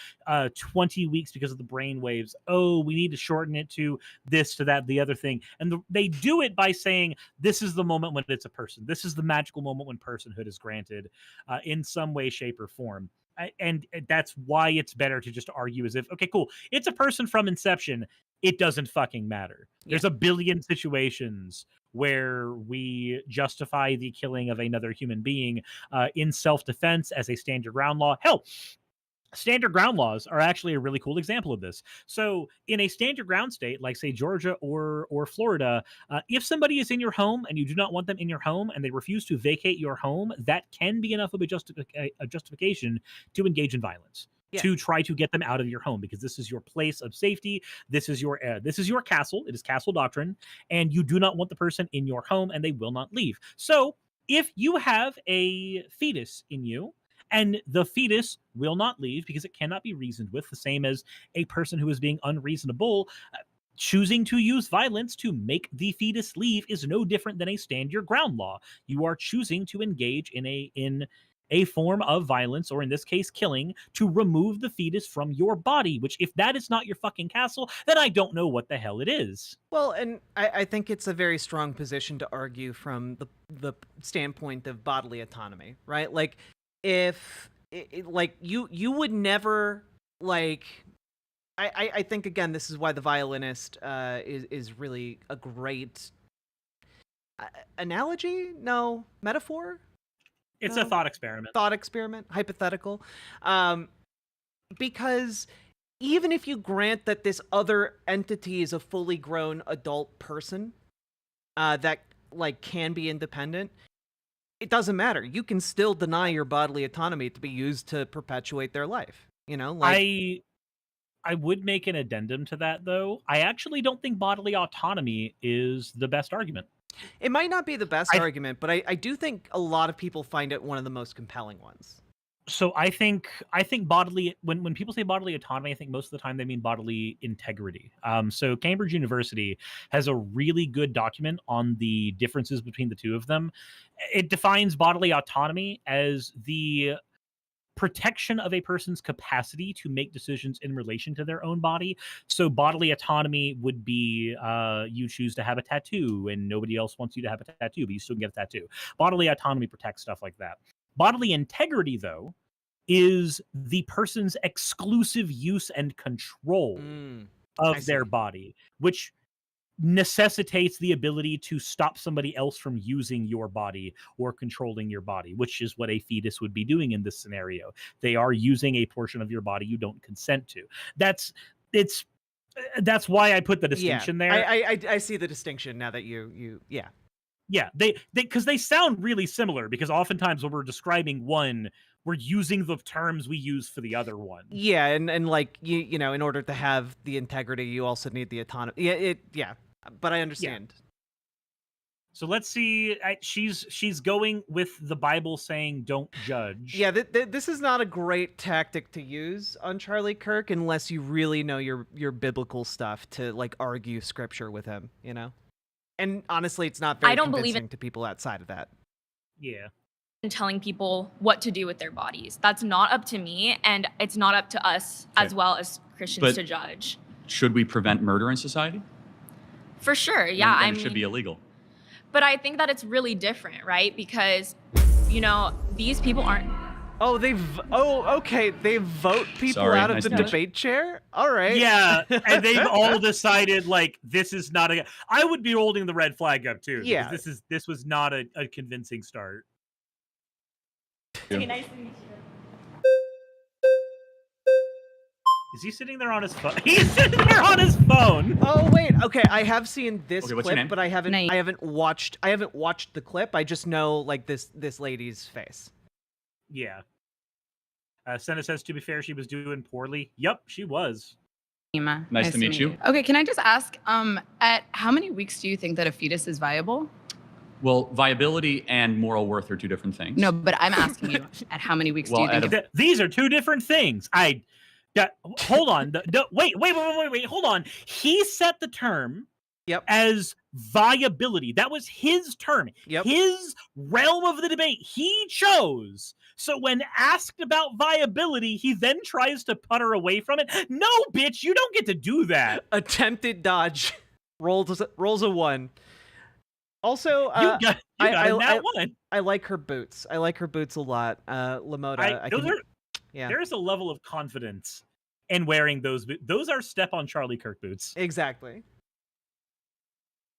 20 weeks because of the brain waves. We need to shorten it to this, to that, the other thing. And they do it by saying, this is the moment when it's a person. This is the magical moment when personhood is granted in some way, shape, or form. And that's why it's better to just argue as if, okay, cool, it's a person from inception. It doesn't fucking matter. There's a billion situations where we justify the killing of another human being in self-defense as a stand your ground law. Hell, standard ground laws are actually a really cool example of this. So in a stand your ground state, like say Georgia or Florida, if somebody is in your home and you do not want them in your home and they refuse to vacate your home, that can be enough of a justification to engage in violence. Yeah. To try to get them out of your home, because this is your place of safety. This is your castle. It is castle doctrine, and you do not want the person in your home, and they will not leave. So if you have a fetus in you, and the fetus will not leave because it cannot be reasoned with, the same as a person who is being unreasonable, choosing to use violence to make the fetus leave is no different than a stand your ground law. You are choosing to engage in a form of violence, or in this case, killing, to remove the fetus from your body, which if that is not your fucking castle, then I don't know what the hell it is. Well, and I think it's a very strong position to argue from the standpoint of bodily autonomy, right? Like, if, like, you would never, like... I think, again, this is why the violinist is really a great analogy? No, metaphor? It's a thought experiment. Thought experiment, hypothetical. Because even if you grant that this other entity is a fully grown adult person that like can be independent, it doesn't matter. You can still deny your bodily autonomy to be used to perpetuate their life. You know, like I would make an addendum to that, though. I actually don't think bodily autonomy is the best argument. It might not be the best argument, but I do think a lot of people find it one of the most compelling ones. So I think bodily, when people say bodily autonomy, I think most of the time they mean bodily integrity. So Cambridge University has a really good document on the differences between the two of them. It defines bodily autonomy as the protection of a person's capacity to make decisions in relation to their own body. So bodily autonomy would be you choose to have a tattoo and nobody else wants you to have a tattoo, but you still can get a tattoo. Bodily autonomy protects stuff like that. Bodily integrity, though, is the person's exclusive use and control of their body, which necessitates the ability to stop somebody else from using your body or controlling your body, which is what a fetus would be doing in this scenario. They are using a portion of your body you don't consent to. That's why I put the distinction there. I see the distinction now that you they because they sound really similar, because oftentimes when we're describing one, we're using the terms we use for the other one. Yeah, and like you know, in order to have the integrity, you also need the autonomy. But I understand. Yeah. So let's see. She's going with the Bible saying, "Don't judge." Yeah, this is not a great tactic to use on Charlie Kirk unless you really know your biblical stuff to like argue scripture with him. You know, and honestly, it's not very convincing to people outside of that. Yeah. And telling people what to do with their bodies. That's not up to me, and it's not up to us as well as Christians to judge. Should we prevent murder in society? For sure, yeah. And it should be illegal. But I think that it's really different, right? Because, you know, these people aren't. Okay. They vote people out of the debate chair? All right. Yeah, and they've all decided, like, this is not a... I would be holding the red flag up, too. Yeah. This was not a convincing start. Okay, nice to meet you. Is he sitting there on his phone? He's sitting there on his phone. Oh wait, okay. I have seen this what's your name? clip, but I haven't watched the clip. I just know like this lady's face. Yeah. Senna says, to be fair, she was doing poorly. Yep, she was. Nice to meet you. Okay, can I just ask, at how many weeks do you think that a fetus is viable? Well, viability and moral worth are two different things. No, but I'm asking you, at how many weeks do you think? These are two different things. Hold on. Wait. Hold on. He set the term as viability. That was his term. His realm of the debate. He chose. So when asked about viability, he then tries to putter away from it. No, bitch, you don't get to do that. Attempted dodge. Rolls a 1. Also, you got that one. I like her boots. I like her boots a lot. Lamota. There's a level of confidence in wearing those boots. Those are step on Charlie Kirk boots. Exactly.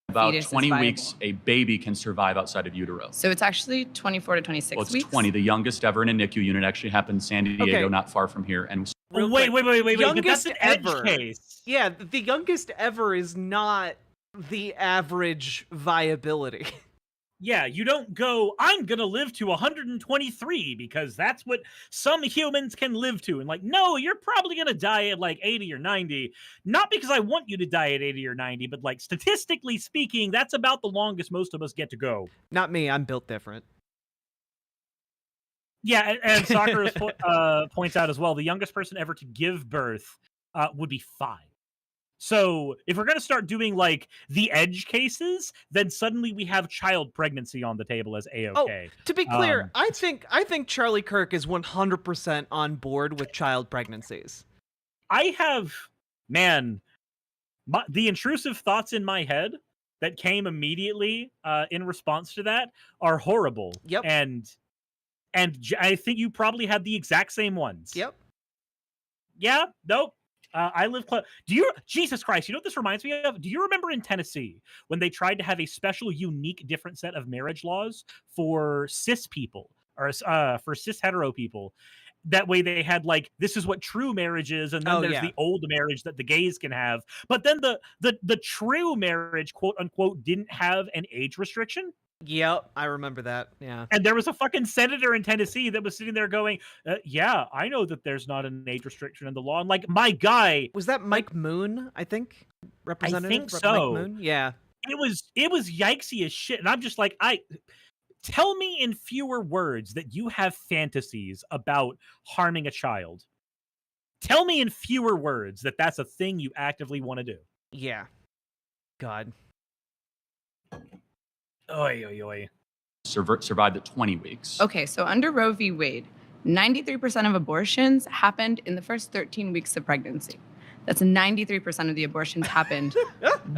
About 20 weeks, a baby can survive outside of utero. So it's actually 24 to 26 weeks? Weeks? 20. The youngest ever in a NICU unit actually happened in San Diego, not far from here. And wait. But that's an edge case. Yeah, the youngest ever is not the average viability. Yeah, you don't go, I'm going to live to 123 because that's what some humans can live to. And like, no, you're probably going to die at like 80 or 90. Not because I want you to die at 80 or 90, but like statistically speaking, that's about the longest most of us get to go. Not me. I'm built different. Yeah, and Sakura points out as well, the youngest person ever to give birth would be 5. So if we're going to start doing like the edge cases, then suddenly we have child pregnancy on the table as A-okay. Oh, to be clear, I think Charlie Kirk is 100% on board with child pregnancies. I have, the intrusive thoughts in my head that came immediately in response to that are horrible. Yep. And I think you probably had the exact same ones. Yep. Yeah, nope. I live close. Jesus Christ, you know what this reminds me of? Do you remember in Tennessee when they tried to have a special, unique, different set of marriage laws for cis people or for cis hetero people? That way they had like, this is what true marriage is, and then there's the old marriage that the gays can have. But then the true marriage, quote unquote, didn't have an age restriction. Yep, I remember that. Yeah. And there was a fucking senator in Tennessee that was sitting there going, yeah, I know that there's not an age restriction in the law. And like, my guy... Was that Mike Moon, I think? Representative? I think so. Mike Moon? Yeah. It was yikesy as shit. And I'm just like, tell me in fewer words that you have fantasies about harming a child. Tell me in fewer words that that's a thing you actively want to do. Yeah. God. Oy, oy, oy. Survived at 20 weeks. Okay, so under Roe v. Wade, 93% of abortions happened in the first 13 weeks of pregnancy. That's 93% of the abortions happened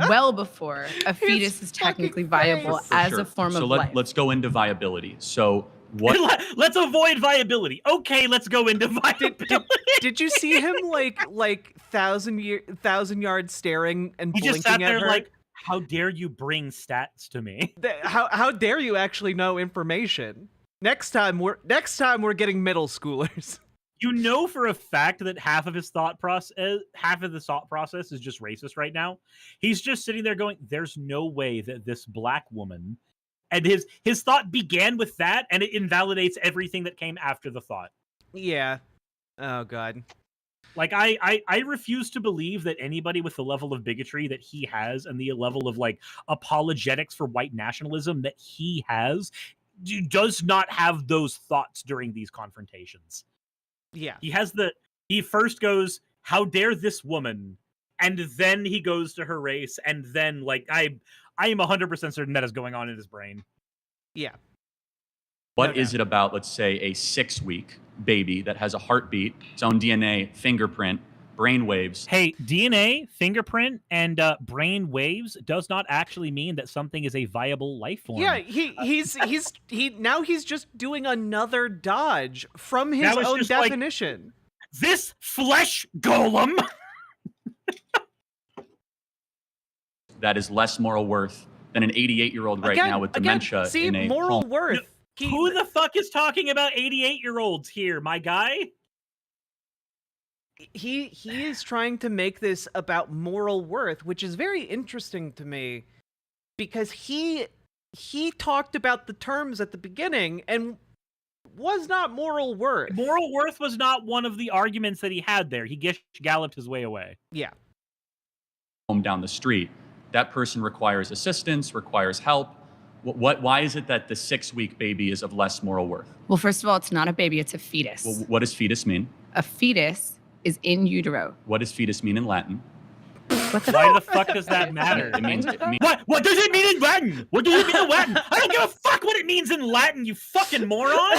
well before a fetus is technically viable as a form of life. Let's go into viability. So what? Let's avoid viability. Okay, let's go into viability. Did you see him like thousand yard staring and he blinking just sat at there her? like, how dare you bring stats to me? How dare you actually know information? Next time we're getting middle schoolers. You know for a fact that half of the thought process is just racist right now. He's just sitting there going, "There's no way that this black woman," and his thought began with that, and it invalidates everything that came after the thought. Yeah. Oh God. Like I refuse to believe that anybody with the level of bigotry that he has and the level of like apologetics for white nationalism that he has does not have those thoughts during these confrontations. Yeah. He first goes, "How dare this woman?" And then he goes to her race, and then like I am 100% certain that is going on in his brain. Yeah. What is it about, let's say, a 6-week baby that has a heartbeat, its own DNA, fingerprint, brain waves? Hey, DNA, fingerprint, and brain waves does not actually mean that something is a viable life form. Yeah, he's just doing another dodge from his own definition. Like, this flesh golem that is less moral worth than an 88-year-old right now with dementia in a moral home. worth. Who the fuck is talking about 88-year-olds here, my guy? He is trying to make this about moral worth, which is very interesting to me, because he talked about the terms at the beginning and was not moral worth. Moral worth was not one of the arguments that he had there. He galloped his way away. Yeah. Home down the street. That person requires assistance, requires help. Why is it that the 6-week baby is of less moral worth? Well, first of all, it's not a baby, it's a fetus. Well, what does fetus mean? A fetus is in utero. What does fetus mean in Latin? Why the fuck does that matter? It means what does it mean in Latin? What does it mean in Latin? I don't give a fuck what it means in Latin, you fucking moron!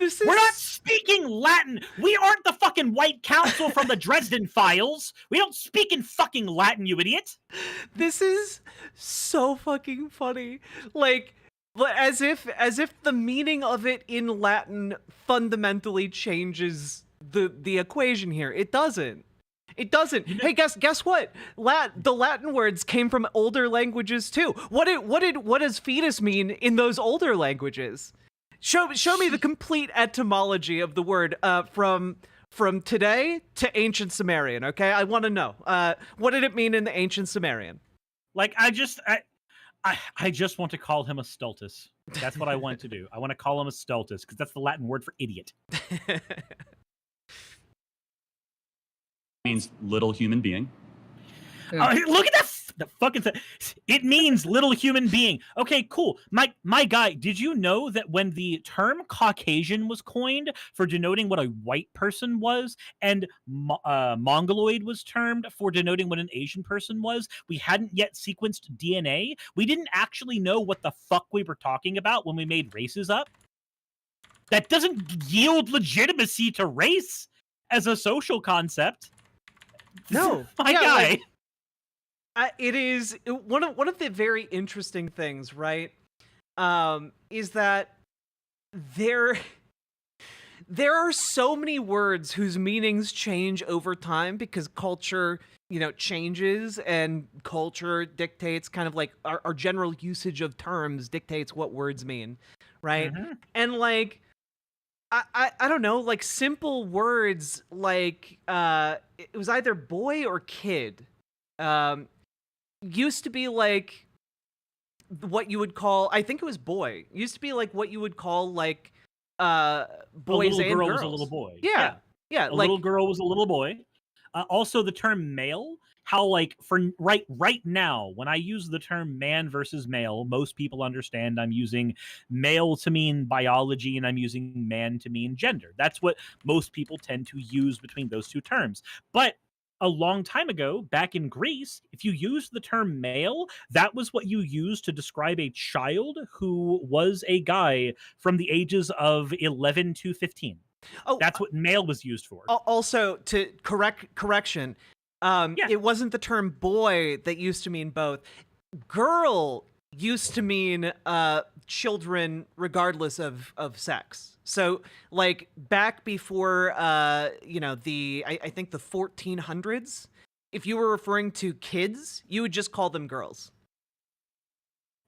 We're not speaking Latin. We aren't the fucking White Council from the Dresden Files. We don't speak in fucking Latin, you idiot. This is so fucking funny. Like, as if the meaning of it in Latin fundamentally changes the equation here. It doesn't. It doesn't. Hey, guess what? The Latin words came from older languages too. What does fetus mean in those older languages? Show me the complete etymology of the word from today to ancient Sumerian, okay? I want to know. What did it mean in the ancient Sumerian? Like, I just want to call him a stultus. That's what I want to do. I want to call him a stultus because that's the Latin word for idiot. Means little human being. Look at that. The fucking it means little human being. Okay, cool. My guy, did you know that when the term Caucasian was coined for denoting what a white person was, and Mongoloid was termed for denoting what an Asian person was, we hadn't yet sequenced DNA? We didn't actually know what the fuck we were talking about when we made races up? That doesn't yield legitimacy to race as a social concept. No, my guy. Like, it is one of the very interesting things, right? Is that there are so many words whose meanings change over time because culture, changes, and culture dictates kind of like our general usage of terms dictates what words mean, right? Mm-hmm. And like, I don't know, like simple words like it was either boy or kid. Used to be like what you would call, I think it was boy. Used to be like what you would call like boys and girls. Was a little boy. Yeah. A little girl was a little boy. Also, the term male how like for right now, when I use the term man versus male, most people understand I'm using male to mean biology and I'm using man to mean gender. That's what most people tend to use between those two terms. But a long time ago, back in Greece, if you used the term male, that was what you used to describe a child who was a guy from the ages of 11 to 15. Oh, that's what male was used for. Also, to correction, it wasn't the term boy that used to mean both. Girl used to mean children regardless of sex. So like back before I think the 1400s, if you were referring to kids, you would just call them girls.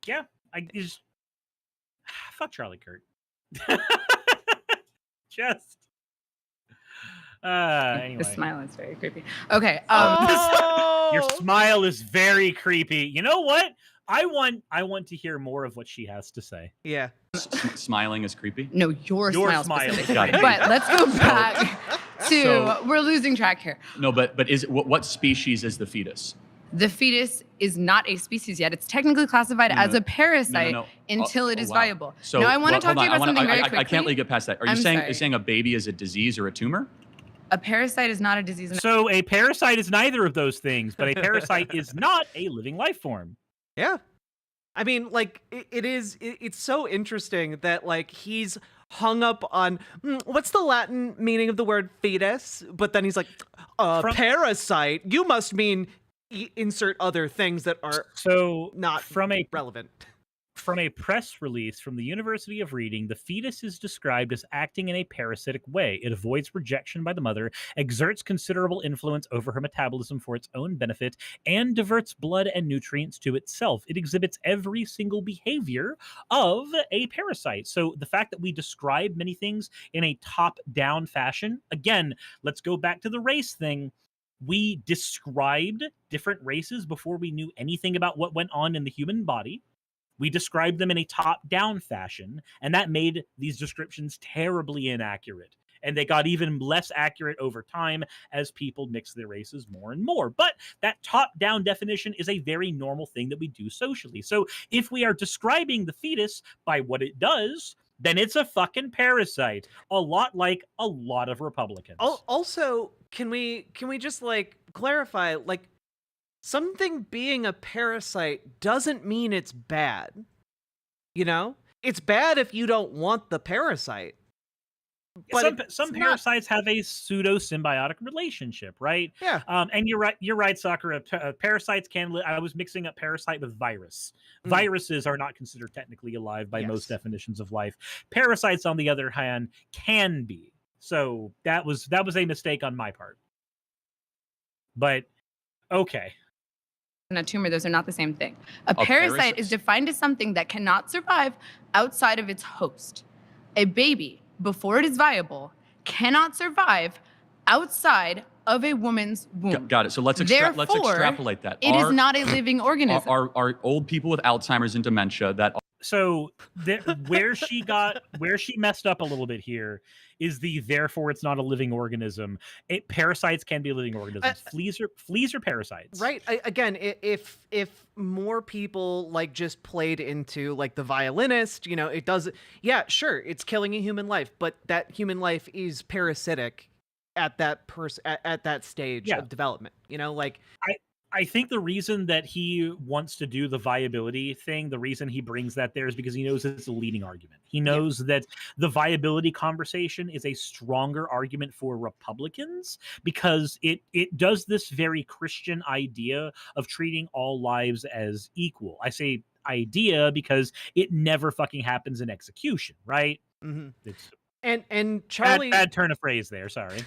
Yeah, I just fuck Charlie Kirk. Just anyway. The smile is very creepy. Okay. Your smile is very creepy. You know what? I want to hear more of what she has to say. Yeah. Smiling is creepy? No, your smile smile. specifically. But let's go back to we're losing track here. No, but is what species is the fetus? The fetus is not a species yet. It's technically classified as a parasite until it is viable. So, now I want to talk to you about something very quickly. I can't let you get past that. Are you saying a baby is a disease or a tumor? A parasite is not a disease. So a parasite is neither of those things, but a parasite is not a living life form. Yeah. I mean, like, it's so interesting that, like, he's hung up on, what's the Latin meaning of the word fetus? But then he's like, parasite, you must mean insert other things that are not relevant. From a press release from the University of Reading, the fetus is described as acting in a parasitic way. It avoids rejection by the mother, exerts considerable influence over her metabolism for its own benefit, and diverts blood and nutrients to itself. It exhibits every single behavior of a parasite. So the fact that we describe many things in a top-down fashion, again, let's go back to the race thing. We described different races before we knew anything about what went on in the human body. We described them in a top-down fashion, and that made these descriptions terribly inaccurate. And they got even less accurate over time as people mix their races more and more. But that top-down definition is a very normal thing that we do socially. So if we are describing the fetus by what it does, then it's a fucking parasite. A lot like a lot of Republicans. Also, can we just, like, clarify, like, something being a parasite doesn't mean it's bad. You know? It's bad if you don't want the parasite. But some parasites have a pseudo-symbiotic relationship, right? Yeah. And you're right, Sakura. Parasites can I was mixing up parasite with virus. Viruses are not considered technically alive by most definitions of life. Parasites, on the other hand, can be. So that was a mistake on my part. But okay. And a tumor, those are not the same thing. A parasite is defined as something that cannot survive outside of its host. A baby, before it is viable, cannot survive outside of a woman's womb. Got it. So let's extrapolate that. It is not a living organism. Are old people with Alzheimer's and dementia that... So where she messed up a little bit here is therefore it's not a living organism. Parasites can be living organisms. Fleas are parasites. Right. Again, if more people like just played into like the violinist, you know, it does. Yeah, sure, it's killing a human life, but that human life is parasitic at that at that stage of development. You know, like I think the reason that he wants to do the viability thing, the reason he brings that there is because he knows it's a leading argument. He knows that the viability conversation is a stronger argument for Republicans because it does this very Christian idea of treating all lives as equal. I say idea because it never fucking happens in execution, right? Mm-hmm. And Charlie... Bad turn of phrase there, sorry.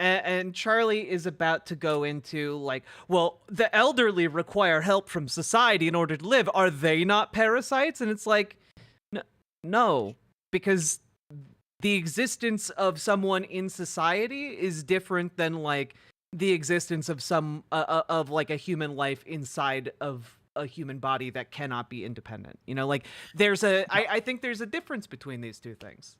And Charlie is about to go into like, well, the elderly require help from society in order to live. Are they not parasites? And it's like, no, because the existence of someone in society is different than like the existence of of like a human life inside of a human body that cannot be independent. You know, like I think there's a difference between these two things.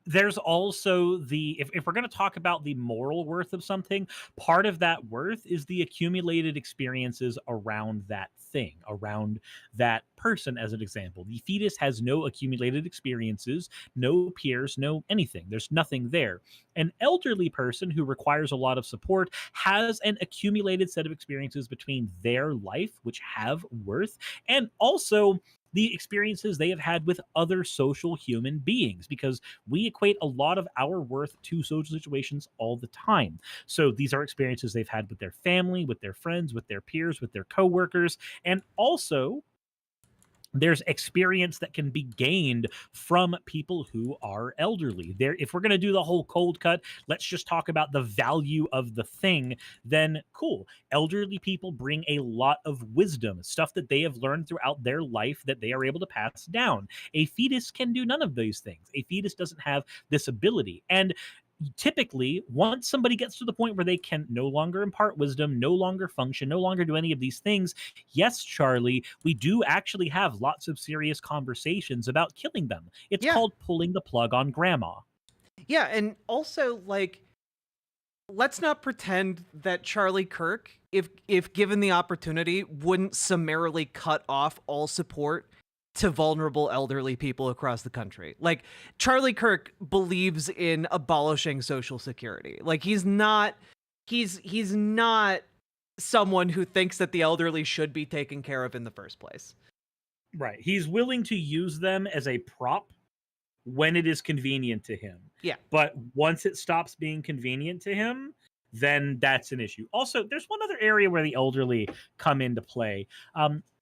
there's also if we're going to talk about the moral worth of something, part of that worth is the accumulated experiences around that thing, around that person. As an example, the fetus has no accumulated experiences, no peers, no anything. There's nothing there. An elderly person who requires a lot of support has an accumulated set of experiences between their life, which have worth, and also the experiences they have had with other social human beings, because we equate a lot of our worth to social situations all the time. So these are experiences they've had with their family, with their friends, with their peers, with their coworkers, and also there's experience that can be gained from people who are elderly. If we're going to do the whole cold cut, let's just talk about the value of the thing, then cool. Elderly people bring a lot of wisdom, stuff that they have learned throughout their life that they are able to pass down. A fetus can do none of those things. A fetus doesn't have this ability. And typically, once somebody gets to the point where they can no longer impart wisdom, no longer function, no longer do any of these things, yes, Charlie, we do actually have lots of serious conversations about killing them. It's called pulling the plug on grandma. Yeah, and also, like, let's not pretend that Charlie Kirk, if given the opportunity, wouldn't summarily cut off all support to vulnerable elderly people across the country. Like, Charlie Kirk believes in abolishing Social Security. Like, he's not someone who thinks that the elderly should be taken care of in the first place. Right. He's willing to use them as a prop when it is convenient to him. Yeah. But once it stops being convenient to him, then that's an issue. Also, there's one other area where the elderly come into play.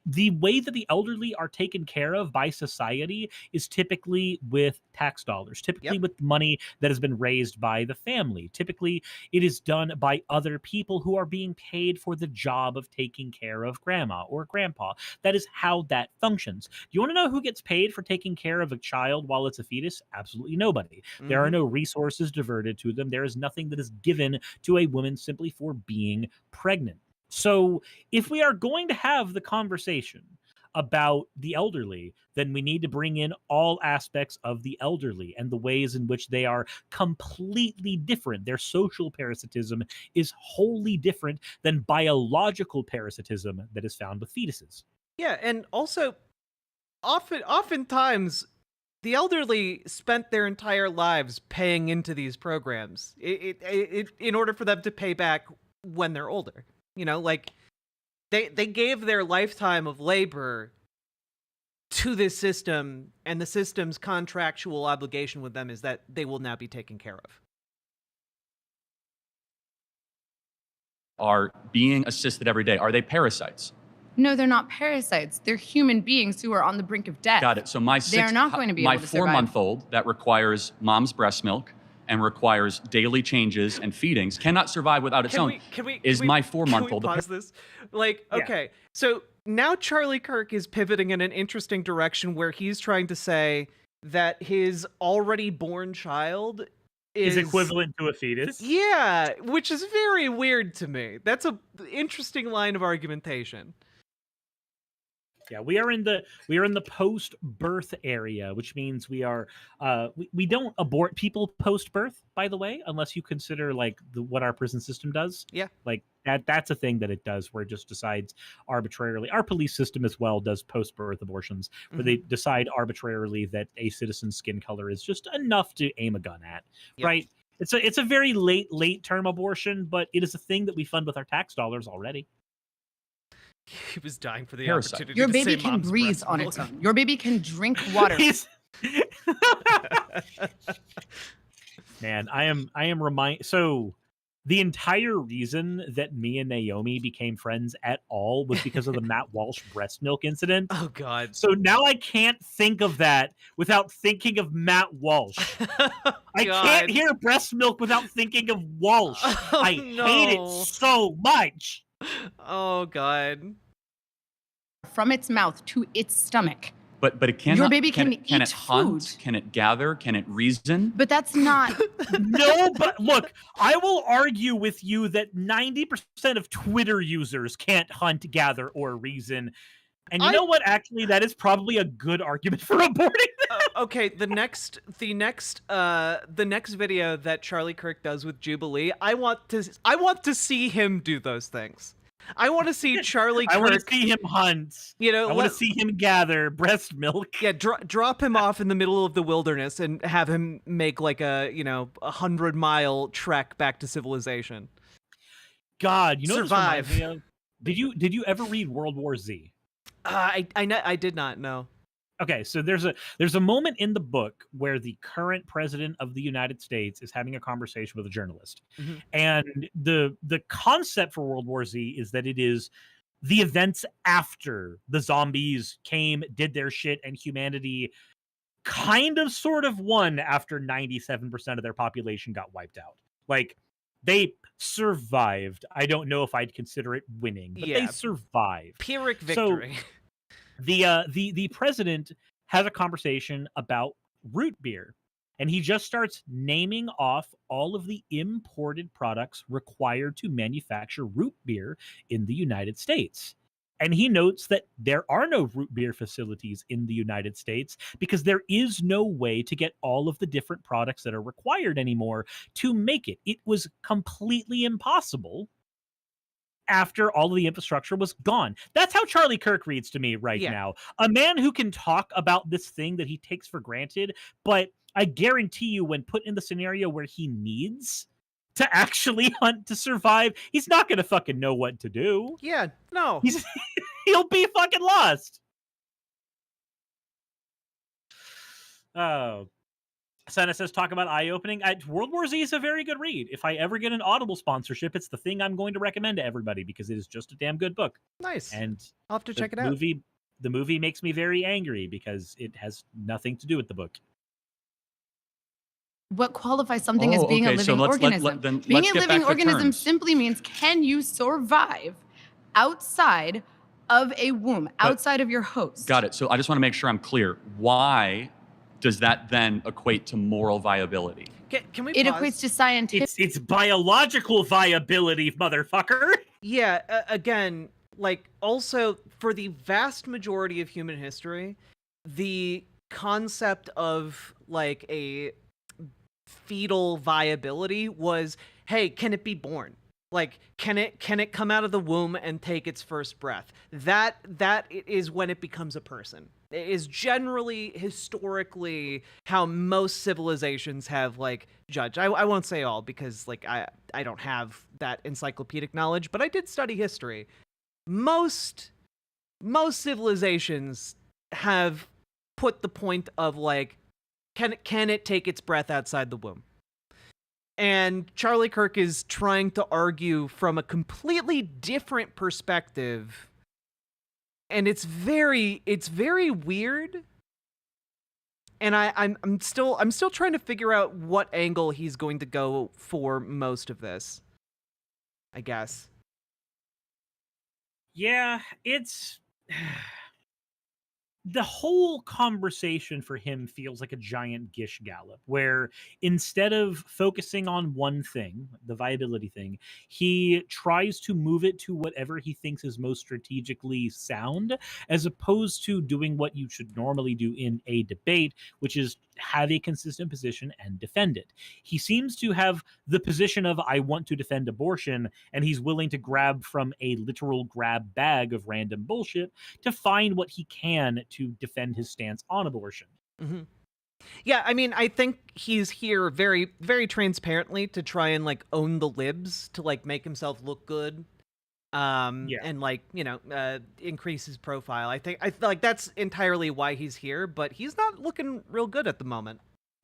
The way that the elderly are taken care of by society is typically with tax dollars, typically with money that has been raised by the family. Typically, it is done by other people who are being paid for the job of taking care of grandma or grandpa. That is how that functions. Do you want to know who gets paid for taking care of a child while it's a fetus? Absolutely nobody. Mm-hmm. There are no resources diverted to them. There is nothing that is given to a woman simply for being pregnant. So if we are going to have the conversation about the elderly, then we need to bring in all aspects of the elderly and the ways in which they are completely different. Their social parasitism is wholly different than biological parasitism that is found with fetuses. Yeah, and also, oftentimes, the elderly spent their entire lives paying into these programs in order for them to pay back when they're older. You know, like, they gave their lifetime of labor to this system, and the system's contractual obligation with them is that they will now be taken care of. Are being assisted every day. Are they parasites? No, they're not parasites. They're human beings who are on the brink of death. Got it. So my they're not going to be able to survive. My 4-month-old that requires mom's breast milk and requires daily changes and feedings cannot survive without its own. My 4-month-old. Can we pause this? Like, okay, so now Charlie Kirk is pivoting in an interesting direction where he's trying to say that his already born child is equivalent to a fetus. Yeah, which is very weird to me. That's an interesting line of argumentation. Yeah, we are in the post-birth area, which means we are we don't abort people post-birth, by the way, unless you consider like what our prison system does. Yeah, like that's a thing that it does, where it just decides arbitrarily. Our police system as well does post-birth abortions, where they decide arbitrarily that a citizen's skin color is just enough to aim a gun at. Yep. Right? It's a very late term abortion, but it is a thing that we fund with our tax dollars already. He was dying for the opportunity. Your to baby say can mom's breathe breast on milk. its own. Your baby can drink water. Man, I am reminded. So the entire reason that me and Naomi became friends at all was because of the Matt Walsh breast milk incident. Oh God! So now I can't think of that without thinking of Matt Walsh. I can't hear breast milk without thinking of Walsh. I hate it so much. Oh God! From its mouth to its stomach. But it cannot. Your baby can it eat hunt? food. Can it gather? Can it reason? But that's not. No, but look, I will argue with you that 90% of Twitter users can't hunt, gather, or reason. And you know what? Actually, that is probably a good argument for aborting them. okay, the next video that Charlie Kirk does with Jubilee, I want to see him do those things. I want to see Charlie Kirk. I want to see him hunt. You know, I want to see him gather breast milk. Yeah, drop him off in the middle of the wilderness and have him make like a 100-mile trek back to civilization. God, you know, survive. This reminds me of? Did you ever read World War Z? I did not know. Okay, so there's a moment in the book where the current president of the United States is having a conversation with a journalist. Mm-hmm. And the concept for World War Z is that it is the events after the zombies came, did their shit, and humanity kind of sort of won after 97% of their population got wiped out. Like, they survived. I don't know if I'd consider it winning, but they survived. Pyrrhic victory. So, the president has a conversation about root beer, and he just starts naming off all of the imported products required to manufacture root beer in the United States. And he notes that there are no root beer facilities in the United States because there is no way to get all of the different products that are required anymore to make it. It was completely impossible after all of the infrastructure was gone. That's how Charlie Kirk reads to me right now. A man who can talk about this thing that he takes for granted, but I guarantee you when put in the scenario where he needs to actually hunt to survive, he's not going to fucking know what to do. Yeah, no. He'll be fucking lost. Oh. Senna says, talk about eye-opening. World War Z is a very good read. If I ever get an Audible sponsorship, it's the thing I'm going to recommend to everybody because it is just a damn good book. Nice. And I'll have to check it out. The movie makes me very angry because it has nothing to do with the book. What qualifies something as being a living organism? Being a living organism simply means, can you survive outside of a womb, outside of your host? Got it. So I just want to make sure I'm clear. Why does that then equate to moral viability? Can we It pause? equates to scientific. It's biological viability, motherfucker. Yeah, again, like, also, for the vast majority of human history, the concept of, like, a fetal viability was, hey, can it be born? Like, can it come out of the womb and take its first breath? That is when it becomes a person. It is generally, historically, how most civilizations have, like, judged. I won't say all because, like, I don't have that encyclopedic knowledge, but I did study history. Most civilizations have put the point of, like, can it take its breath outside the womb? And Charlie Kirk is trying to argue from a completely different perspective. And it's very weird. And I'm still trying to figure out what angle he's going to go for most of this, I guess. Yeah, it's the whole conversation for him feels like a giant gish gallop, where instead of focusing on one thing, the viability thing, he tries to move it to whatever he thinks is most strategically sound, as opposed to doing what you should normally do in a debate, which is have a consistent position and defend it. He seems to have the position of, I want to defend abortion, and he's willing to grab from a literal grab bag of random bullshit to find what he can to defend his stance on abortion. Mm-hmm. Yeah, I mean, I think he's here very, very transparently to try and, like, own the libs, to, like, make himself look good. And, like, increase his profile. I feel like that's entirely why he's here, but he's not looking real good at the moment.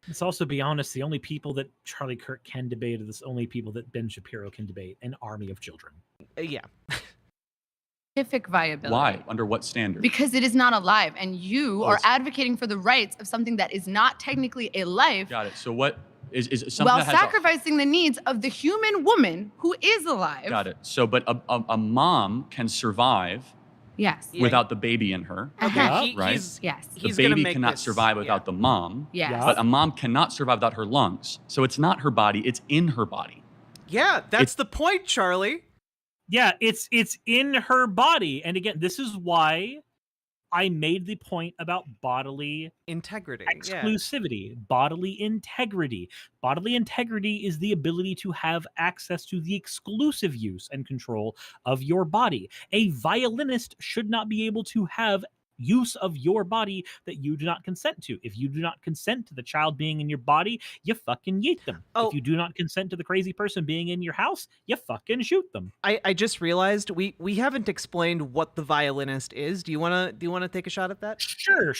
Let's also be honest, the only people that Charlie Kirk can debate are the only people that Ben Shapiro can debate, an army of children. Yeah. Scientific viability. Why? Under what standard? Because it is not alive, and you are advocating for the rights of something that is not technically a life. Got it. So what is something while that has sacrificing the needs of the human woman who is alive. Got it. So, but a mom can survive. Yes. Without the baby in her. Okay. Right? Yes. The baby cannot survive without the mom. Yes. But a mom cannot survive without her lungs. So it's not her body, it's in her body. Yeah, that's the point, Charlie. Yeah, it's in her body. And again, this is why I made the point about bodily integrity, exclusivity, bodily integrity. Bodily integrity is the ability to have access to the exclusive use and control of your body. A violinist should not be able to have use of your body that you do not consent to. If you do not consent to the child being in your body, you fucking yeet them. If you do not consent to the crazy person being in your house, you fucking shoot them. I just realized we haven't explained what the violinist is. Do you wanna take a shot at that? Sure.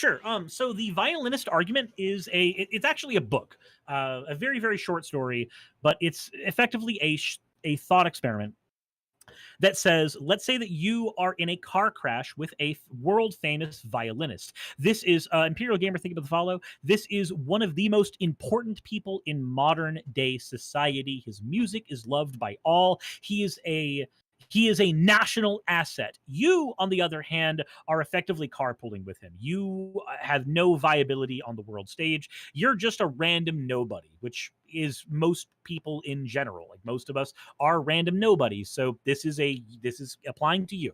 So the violinist argument is it's actually a book, a very, very short story, but it's effectively a thought experiment that says, let's say that you are in a car crash with a world famous violinist. This is Imperial Gamer thinking of the follow. This is one of the most important people in modern day society. His music is loved by all. He is a national asset. You, on the other hand, are effectively carpooling with him. You have no viability on the world stage. You're just a random nobody, which is most people in general. Like most of us are random nobodies. So this is applying to you.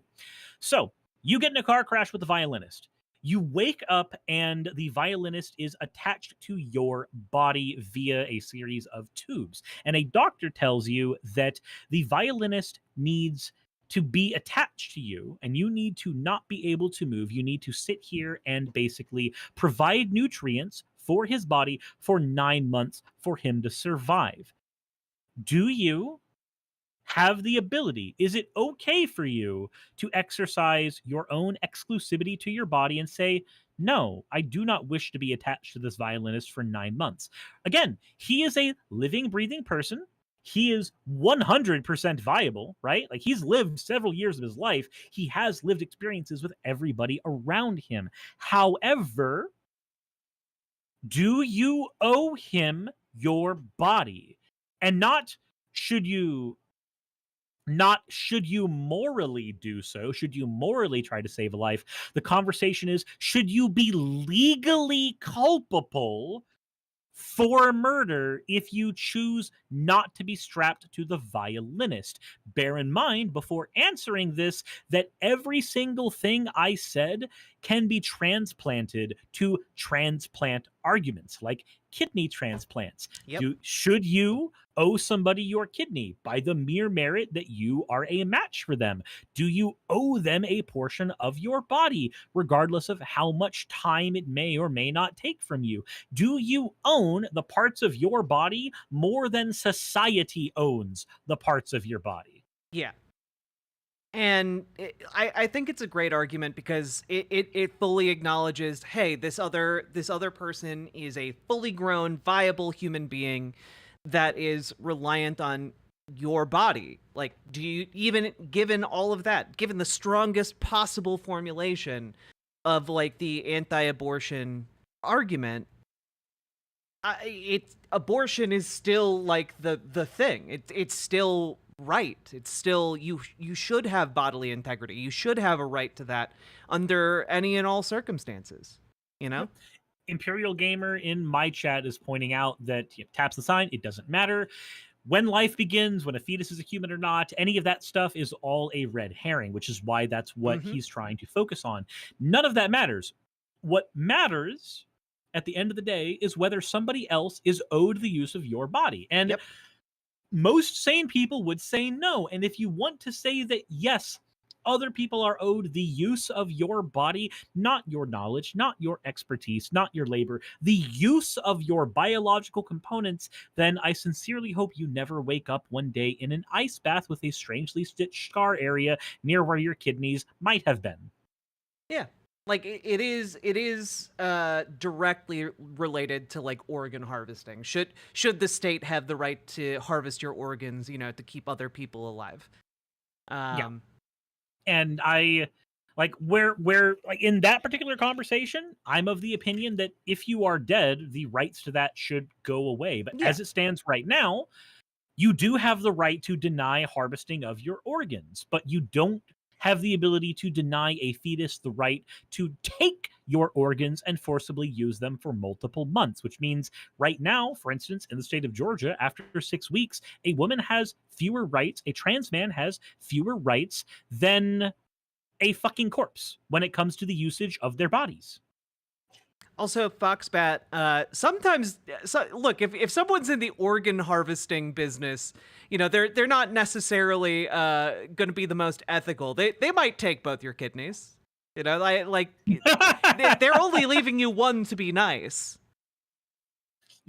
So you get in a car crash with the violinist. You wake up and the violinist is attached to your body via a series of tubes. And a doctor tells you that the violinist needs to be attached to you and you need to not be able to move. You need to sit here and basically provide nutrients for his body for 9 months for him to survive. Do you have the ability? Is it okay for you to exercise your own exclusivity to your body and say, no, I do not wish to be attached to this violinist for 9 months? Again, he is a living, breathing person. He is 100% viable, right? Like he's lived several years of his life. He has lived experiences with everybody around him. However, do you owe him your body? And not should you morally do so, should you morally try to save a life. The conversation is, should you be legally culpable for murder if you choose not to be strapped to the violinist? Bear in mind, before answering this, that every single thing I said can be transplanted to transplant arguments, like kidney transplants. Should you owe somebody your kidney by the mere merit that you are a match for them? Do you owe them a portion of your body, regardless of how much time it may or may not take from you? Do you own the parts of your body more than society owns the parts of your body? Yeah. And I think it's a great argument because it fully acknowledges, hey, this other person is a fully grown, viable human being that is reliant on your body. Like, do you, even given all of that, given the strongest possible formulation of like the anti-abortion argument, abortion is still like the thing. It's still right. It's still, you should have bodily integrity. You should have a right to that under any and all circumstances, you know? Imperial Gamer in my chat is pointing out that taps the sign, it doesn't matter. When life begins, when a fetus is a human or not, any of that stuff is all a red herring, which is why that's what he's trying to focus on. None of that matters. What matters at the end of the day is whether somebody else is owed the use of your body. And most sane people would say no. And if you want to say that, yes, other people are owed the use of your body, not your knowledge, not your expertise, not your labor, the use of your biological components, then I sincerely hope you never wake up one day in an ice bath with a strangely stitched scar area near where your kidneys might have been. Yeah. Like it is directly related to like organ harvesting. Should the state have the right to harvest your organs, you know, to keep other people alive? And I like where like in that particular conversation, I'm of the opinion that if you are dead, the rights to that should go away. But as it stands right now, you do have the right to deny harvesting of your organs, but you don't have the ability to deny a fetus the right to take your organs and forcibly use them for multiple months, which means right now, for instance, in the state of Georgia, after 6 weeks, a woman has fewer rights, a trans man has fewer rights than a fucking corpse when it comes to the usage of their bodies. Also, Foxbat, sometimes, look, if someone's in the organ harvesting business, you know, they're not necessarily going to be the most ethical. They might take both your kidneys. You know, like they're only leaving you one to be nice.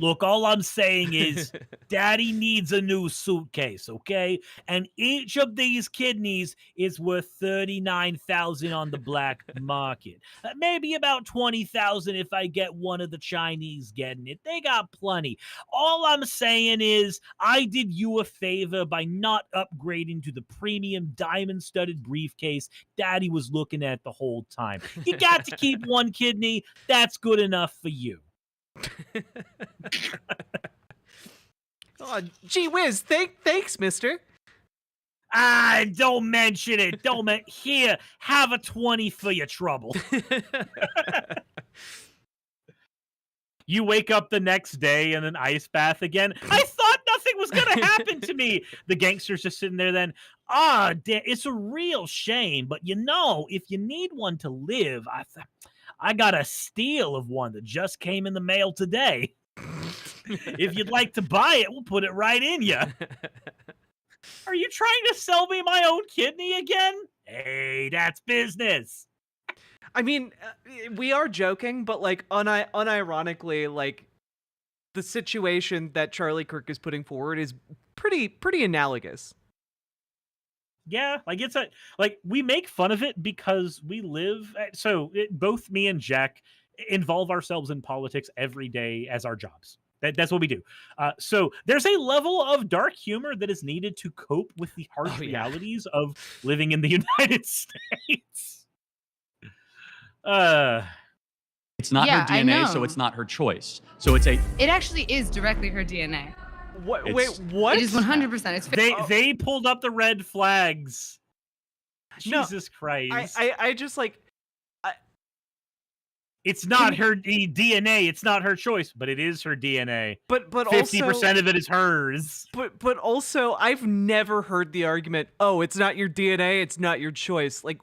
Look, all I'm saying is daddy needs a new suitcase, okay? And each of these kidneys is worth $39,000 on the black market. Maybe about $20,000 if I get one of the Chinese getting it. They got plenty. All I'm saying is I did you a favor by not upgrading to the premium diamond-studded briefcase daddy was looking at the whole time. You got to keep one kidney. That's good enough for you. Oh, gee whiz, thanks, mister. Don't mention it. Here, have a 20 for your trouble. You wake up the next day in an ice bath again. I thought nothing was going to happen to me. The gangster's just sitting there then. It's a real shame. But you know, if you need one to live, I got a steal of one that just came in the mail today. If you'd like to buy it, we'll put it right in you. Are you trying to sell me my own kidney again? Hey, that's business. I mean, we are joking, but like unironically, like the situation that Charlie Kirk is putting forward is pretty analogous. Yeah, like we make fun of it because we live. Both me and Jack involve ourselves in politics every day as our jobs. That's what we do. So there's a level of dark humor that is needed to cope with the harsh realities of living in the United States. It's not her DNA, so it's not her choice. So it actually is directly her DNA. What? Wait, what? It is 100%. It's they pulled up the red flags. Jesus Christ! I just like. It's not her DNA. It's not her choice, but it is her DNA. But 50% of it is hers. But also, I've never heard the argument. Oh, it's not your DNA. It's not your choice. Like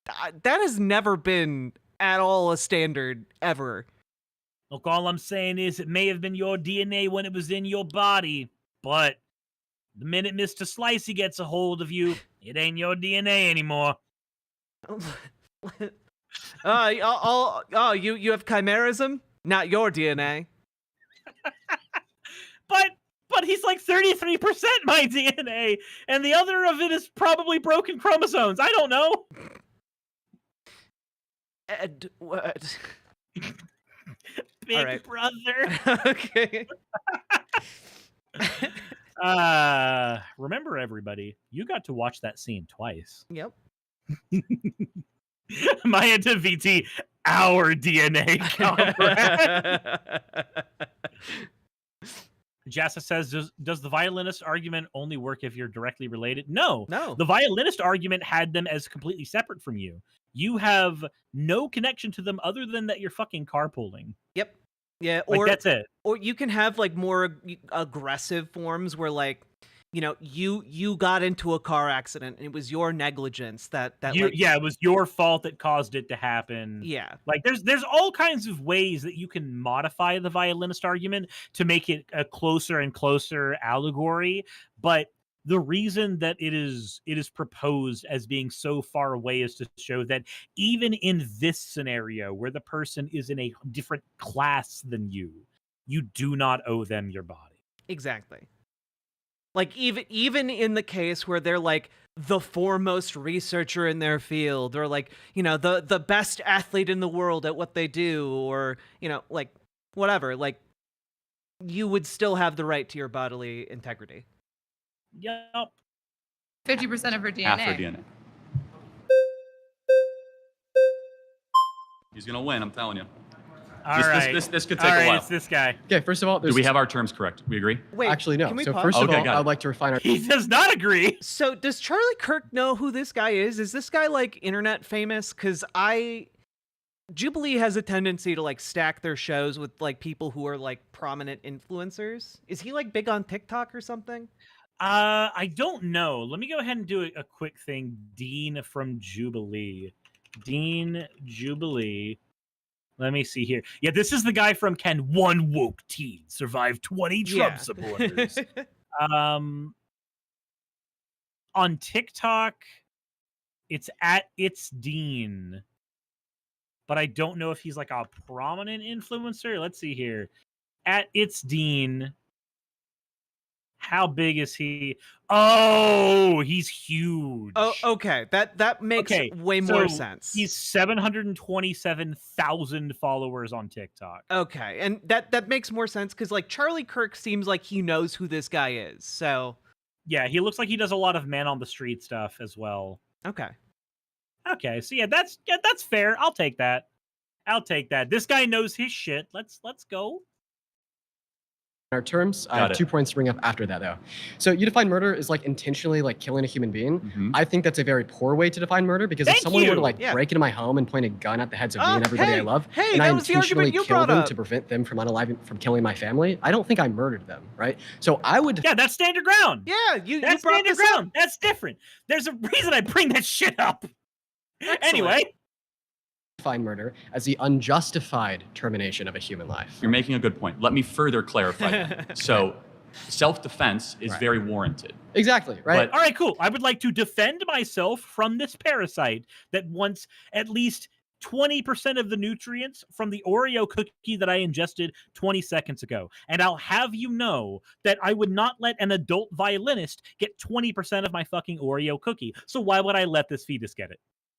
that has never been at all a standard ever. Look, all I'm saying is it may have been your DNA when it was in your body, but the minute Mr. Slicey gets a hold of you, it ain't your DNA anymore. You have chimerism? Not your DNA. But he's like 33% my DNA, and the other of it is probably broken chromosomes. I don't know. Edward. Big brother. Okay. Remember, everybody, you got to watch that scene twice. Yep. Maya to VT, our DNA comrade. Jassa says, does the violinist argument only work if you're directly related? No. The violinist argument had them as completely separate from you. You have no connection to them other than that you're fucking carpooling. Yep. Yeah. Like, that's it. Or you can have like more aggressive forms where like, you know, you got into a car accident and it was your negligence that it was your fault that caused it to happen. Yeah. Like there's all kinds of ways that you can modify the violinist argument to make it a closer and closer allegory, but the reason that it is proposed as being so far away is to show that even in this scenario where the person is in a different class than you do not owe them your body. Exactly. Like even in the case where they're like the foremost researcher in their field, or like, you know, the best athlete in the world at what they do, or, you know, like whatever, like you would still have the right to your bodily integrity. Yep. 50% of her DNA. Half her DNA. He's gonna win, I'm telling you. This could take a while. It's this guy. Okay, first of all, do we have our terms correct? We agree? Wait, actually no. So pause? first of all, got it. I'd like to refine our. He does not agree. So does Charlie Kirk know who this guy is? Is this guy like internet famous? Because Jubilee has a tendency to like stack their shows with like people who are like prominent influencers. Is he like big on TikTok or something? I don't know. Let me go ahead and do a quick thing. Dean from Jubilee. Dean Jubilee. Let me see here. Yeah, this is the guy from Can One Woke Teen Survive 20 Trump supporters? On TikTok, it's at It's Dean. But I don't know if he's like a prominent influencer. Let's see here. At It's Dean. How big is he? Oh, he's huge. Oh, okay. That makes way more sense. He's 727,000 followers on TikTok. Okay, and that makes more sense because like Charlie Kirk seems like he knows who this guy is. So yeah, he looks like he does a lot of man on the street stuff as well. Okay. Okay, so yeah, that's fair. I'll take that. This guy knows his shit. Let's go. Our terms. I have 2 points to bring up after that, though. So you define murder as like intentionally like killing a human being. I think that's a very poor way to define murder because if someone were to like break into my home and point a gun at the heads of me and everybody I love, and I intentionally kill them to prevent them from killing my family, I don't think I murdered them, right? So I would. Yeah, that's standard ground. Yeah, that's standard ground. That's different. There's a reason I bring that shit up. Excellent. Anyway. Define murder as the unjustified termination of a human life. You're making a good point. Let me further clarify that. So, self-defense is very warranted. Exactly, right? But, all right, cool. I would like to defend myself from this parasite that wants at least 20% of the nutrients from the Oreo cookie that I ingested 20 seconds ago. And I'll have you know that I would not let an adult violinist get 20% of my fucking Oreo cookie. So why would I let this fetus get it?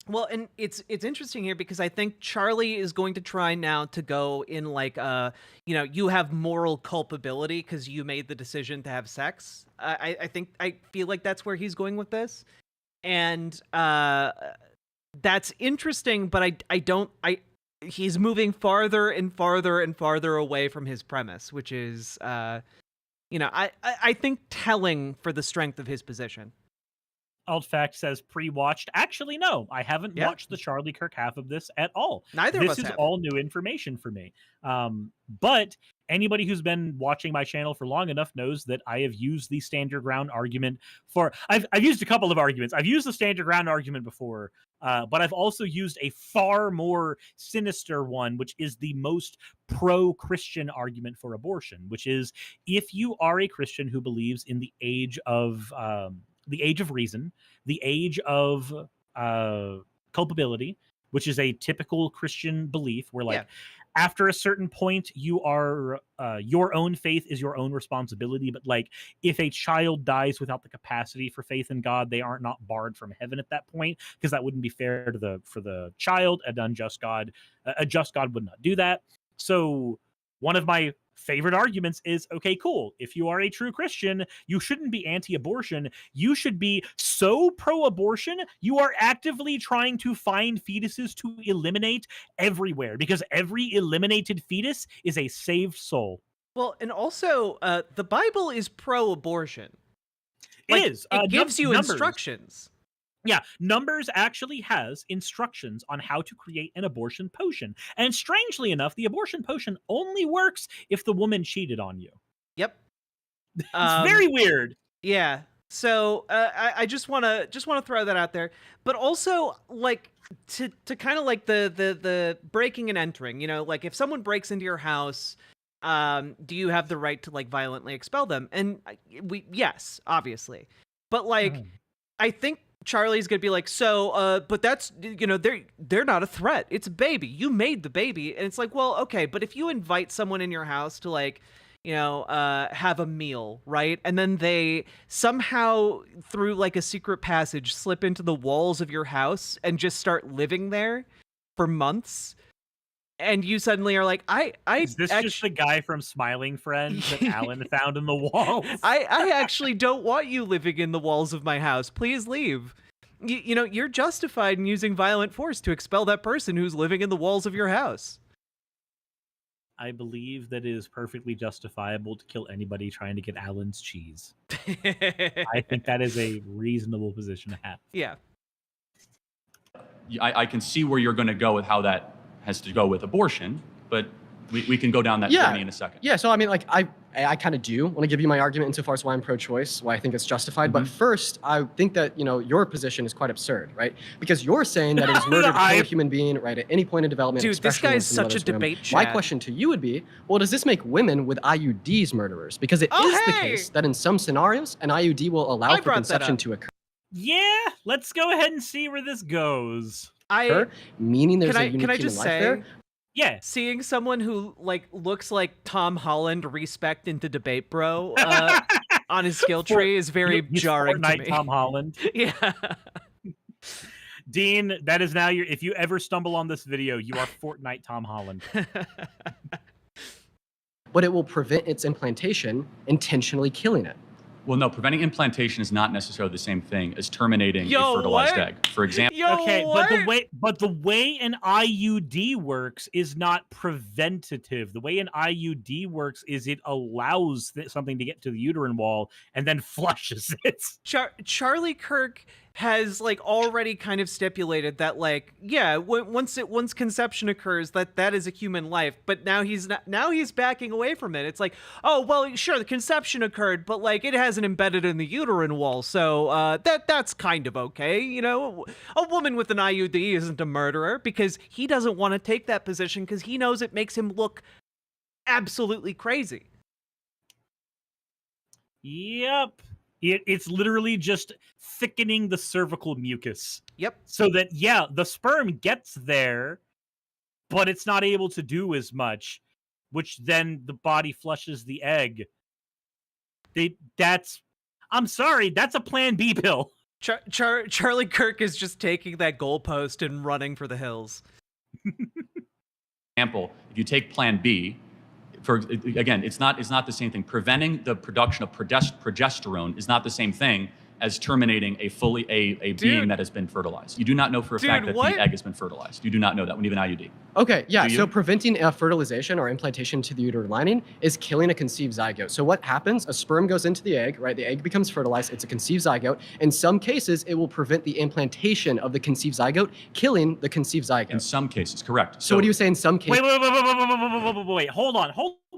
Well, and it's interesting here because I think Charlie is going to try now to go in like you have moral culpability because you made the decision to have sex. I feel like that's where he's going with this, and that's interesting. But he's moving farther and farther and farther away from his premise, which is I think telling for the strength of his position. Altfact says pre-watched. Actually, no, I haven't watched the Charlie Kirk half of this at all. Neither of us have. This is have. all new information for me. But anybody who's been watching my channel for long enough knows that I have used the standard ground argument for. I've used a couple of arguments. I've used the standard ground argument before, but I've also used a far more sinister one, which is the most pro-Christian argument for abortion, which is if you are a Christian who believes in the age of reason, the age of culpability, which is a typical Christian belief where after a certain point, you are your own faith is your own responsibility. But like if a child dies without the capacity for faith in God, they are not barred from heaven at that point because that wouldn't be fair to for the child. A just God would not do that. So one of my favorite arguments is, okay, cool. If you are a true Christian, you shouldn't be anti-abortion. You should be so pro-abortion, you are actively trying to find fetuses to eliminate everywhere because every eliminated fetus is a saved soul. Well, and also, the Bible is pro-abortion. It gives you instructions. Yeah, Numbers actually has instructions on how to create an abortion potion. And strangely enough, the abortion potion only works if the woman cheated on you. Yep. It's very weird. Yeah. So I just want to throw that out there. But also, like, to kind of like the breaking and entering, like if someone breaks into your house, do you have the right to like violently expel them? And yes, obviously. But like, I think Charlie's gonna be like, but that's, they're not a threat. It's a baby. You made the baby. And it's like, well, okay, but if you invite someone in your house to like, have a meal, right? And then they somehow through like a secret passage slip into the walls of your house and just start living there for months. And you suddenly are like, is this just the guy from Smiling Friends that Alan found in the walls? I actually don't want you living in the walls of my house. Please leave. You're justified in using violent force to expel that person who's living in the walls of your house. I believe that it is perfectly justifiable to kill anybody trying to get Alan's cheese. I think that is a reasonable position to have. Yeah. I can see where you're going to go with how that has to go with abortion, but we can go down that journey in a second. Yeah, so I mean, like, I kind of do want to give you my argument insofar as why I'm pro-choice, why I think it's justified. But first, I think that, your position is quite absurd, right? Because you're saying that it is murder to kill a human being, right, at any point in development. Dude, this guy's such a debate My question to you would be, well, does this make women with IUDs murderers? Because it is the case that in some scenarios, an IUD will allow for conception to occur. Yeah, let's go ahead and see where this goes. Meaning there's a unique can I human just life say, there. Yeah, seeing someone who looks like Tom Holland respect into debate bro on his skill tree is very jarring to me. Tom Holland. Yeah. Dean, that is now if you ever stumble on this video, you are Fortnite Tom Holland. But it will prevent its implantation, intentionally killing it. Well, no, preventing implantation is not necessarily the same thing as terminating a fertilized egg. For example, but the way an IUD works is not preventative. The way an IUD works is it allows something to get to the uterine wall and then flushes it. Charlie Kirk has already kind of stipulated that once conception occurs that is a human life, but now he's backing away from it. It's like, oh well, sure, the conception occurred, but it hasn't embedded in the uterine wall, so that's kind of okay. A woman with an IUD isn't a murderer, because he doesn't want to take that position because he knows it makes him look absolutely crazy. Yep. It's literally just thickening the cervical mucus. Yep. So that, the sperm gets there, but it's not able to do as much, which then the body flushes the egg. I'm sorry, that's a Plan B pill. Charlie Kirk is just taking that goalpost and running for the hills. Example, if you take Plan B, again, it's not the same thing. Preventing the production of progesterone is not the same thing as terminating a being that has been fertilized. You do not know for a fact that the egg has been fertilized. You do not know that when you have an IUD. Okay, yeah, so preventing fertilization or implantation to the uterine lining is killing a conceived zygote. So what happens? A sperm goes into the egg, right? The egg becomes fertilized. It's a conceived zygote. In some cases, it will prevent the implantation of the conceived zygote, killing the conceived zygote. In some cases, correct. So what do you say in some cases? Wait, hold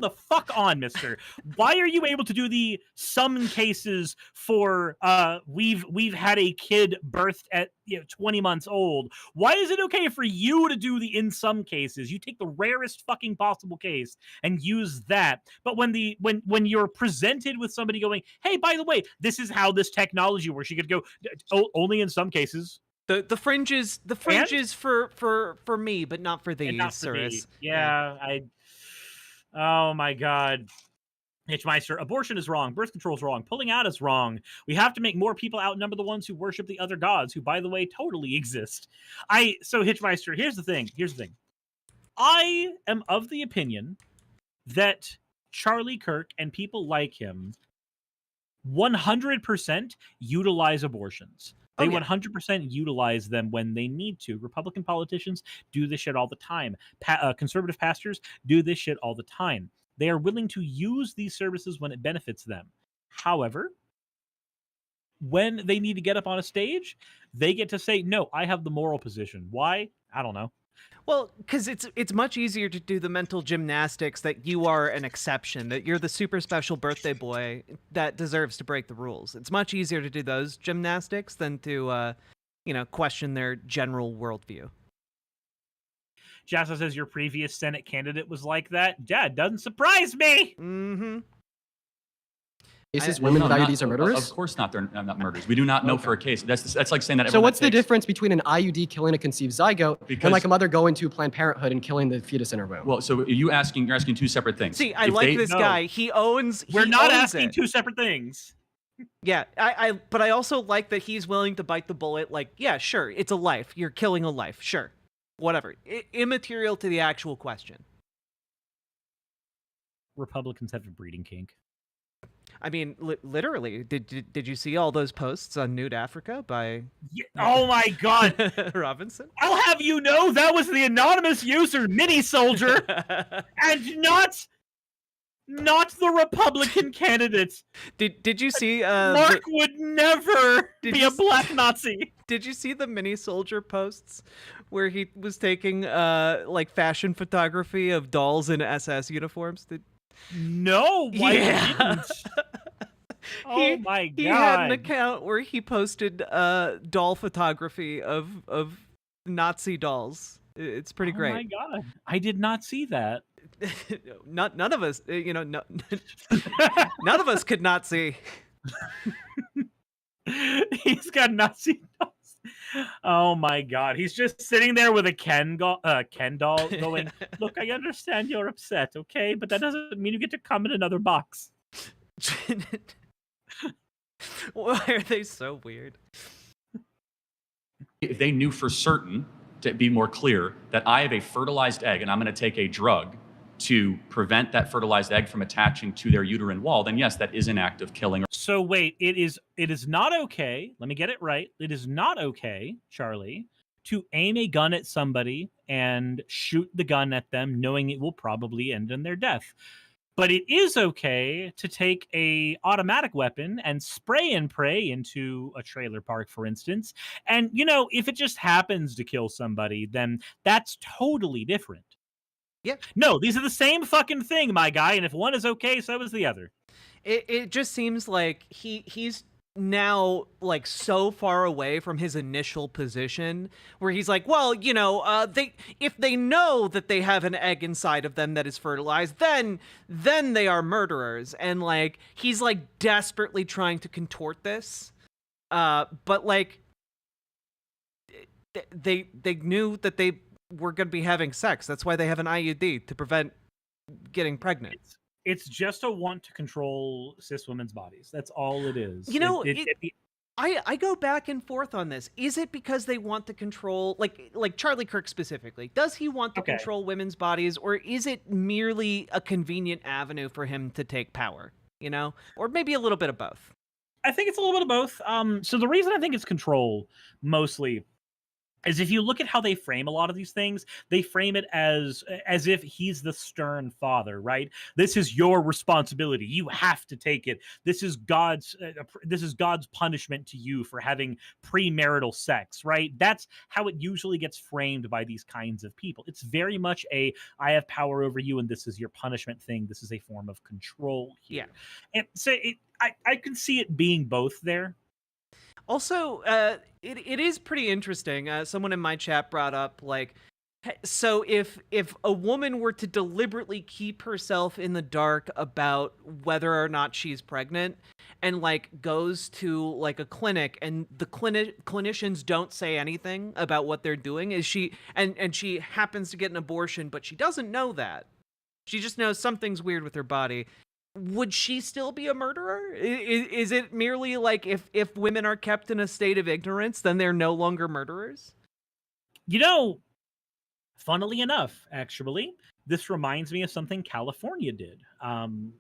the fuck on, mister. Why are you able to do the some cases for we've had a kid birthed at 20 months old? Why is it okay for you to do the in some cases? You take the rarest fucking possible case and use that. But when you're presented with somebody going, hey, by the way, this is how this technology works, you could go, only in some cases. The fringes for me, but not for these. Not for me. Oh my God. Hitchmeister, abortion is wrong. Birth control is wrong. Pulling out is wrong. We have to make more people outnumber the ones who worship the other gods, who, by the way, totally exist. So Hitchmeister, here's the thing. I am of the opinion that Charlie Kirk and people like him 100% utilize abortions. They 100% utilize them when they need to. Republican politicians do this shit all the time. Conservative pastors do this shit all the time. They are willing to use these services when it benefits them. However, when they need to get up on a stage, they get to say, no, I have the moral position. Why? I don't know. Well, because it's much easier to do the mental gymnastics that you are an exception, that you're the super special birthday boy that deserves to break the rules. It's much easier to do those gymnastics than to, question their general worldview. Jassa says your previous Senate candidate was like that. Dad, doesn't surprise me. Mm-hmm. Women with IUDs are murderers? Of course not. They're not murderers. We do not know for a case. That's like saying that. So what's the difference between an IUD killing a conceived zygote and a mother going to Planned Parenthood and killing the fetus in her womb? Well, so you're asking two separate things. See, I like this guy. We're not asking two separate things. Yeah, but I also like that he's willing to bite the bullet. Like, yeah, sure, it's a life. You're killing a life. Sure, whatever. Immaterial to the actual question. Republicans have a breeding kink. I mean, literally, did you see all those posts on Nude Africa by... Oh my God. Robinson? I'll have you know that was the anonymous user, Mini Soldier, and not the Republican candidates. Did you see... Mark would never be a black Nazi. Did you see the Mini Soldier posts where he was taking, fashion photography of dolls in SS uniforms? No, why didn't? Oh my god. He had an account where he posted doll photography of Nazi dolls. It's pretty great. Oh my god. I did not see that. None of us, none of us could not see. He's got Nazi dolls. Oh my god. He's just sitting there with a Ken doll going, "Look, I understand you're upset, okay? But that doesn't mean you get to come in another box." Why are they so weird? If they knew for certain, to be more clear, that I have a fertilized egg and I'm going to take a drug to prevent that fertilized egg from attaching to their uterine wall, then yes, that is an act of killing. So wait, it is not okay. Let me get it right. It is not okay, Charlie, to aim a gun at somebody and shoot the gun at them knowing it will probably end in their death. But it is okay to take a automatic weapon and spray and pray into a trailer park, for instance. And, if it just happens to kill somebody, then that's totally different. Yeah. No, these are the same fucking thing, my guy. And if one is okay, so is the other. It just seems like he's now like so far away from his initial position where he's like, well, if they know that they have an egg inside of them that is fertilized, then they are murderers. And like he's like desperately trying to contort this. But like they knew that they were going to be having sex. That's why they have an IUD, to prevent getting pregnant. It's just a want to control cis women's bodies. That's all it is. I go back and forth on this. Is it because they want to control, like Charlie Kirk specifically? Does he want to control women's bodies, or is it merely a convenient avenue for him to take power? Or maybe a little bit of both. I think it's a little bit of both. So the reason I think it's control mostly is if you look at how they frame a lot of these things, they frame it as if he's the stern father, right? This is your responsibility. You have to take it. This is God's punishment to you for having premarital sex, right? That's how it usually gets framed by these kinds of people. It's very much I have power over you, and this is your punishment thing. This is a form of control here. Yeah. And so I can see it being both there. Also, it is pretty interesting. Someone in my chat brought up, like, so if a woman were to deliberately keep herself in the dark about whether or not she's pregnant, and like goes to like a clinic, and the clinicians don't say anything about what they're doing, is she and she happens to get an abortion, but she doesn't know that. She just knows something's weird with her body. Would she still be a murderer? Is it merely like if women are kept in a state of ignorance, then they're no longer murderers? Funnily enough, actually, this reminds me of something California did.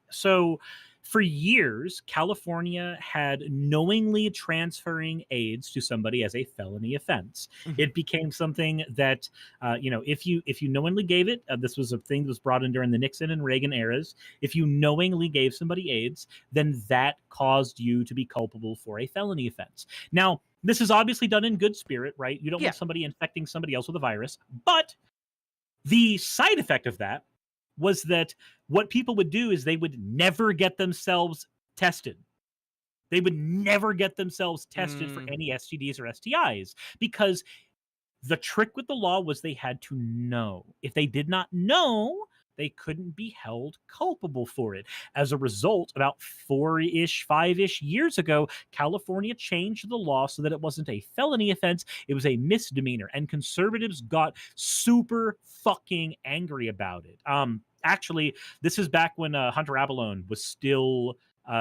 So for years, California had knowingly transferring AIDS to somebody as a felony offense. Mm-hmm. It became something that, if you knowingly gave it, this was a thing that was brought in during the Nixon and Reagan eras. If you knowingly gave somebody AIDS, then that caused you to be culpable for a felony offense. Now, this is obviously done in good spirit, right? You don't want somebody infecting somebody else with a virus, but the side effect of that was that what people would do is they would never get themselves tested. They would never get themselves tested for any STDs or STIs, because the trick with the law was they had to know. If they did not know, they couldn't be held culpable for it. As a result, about 5-ish years ago, California changed the law so that it wasn't a felony offense, it was a misdemeanor, and conservatives got super fucking angry about it. Actually, this is back when Hunter Abalone was still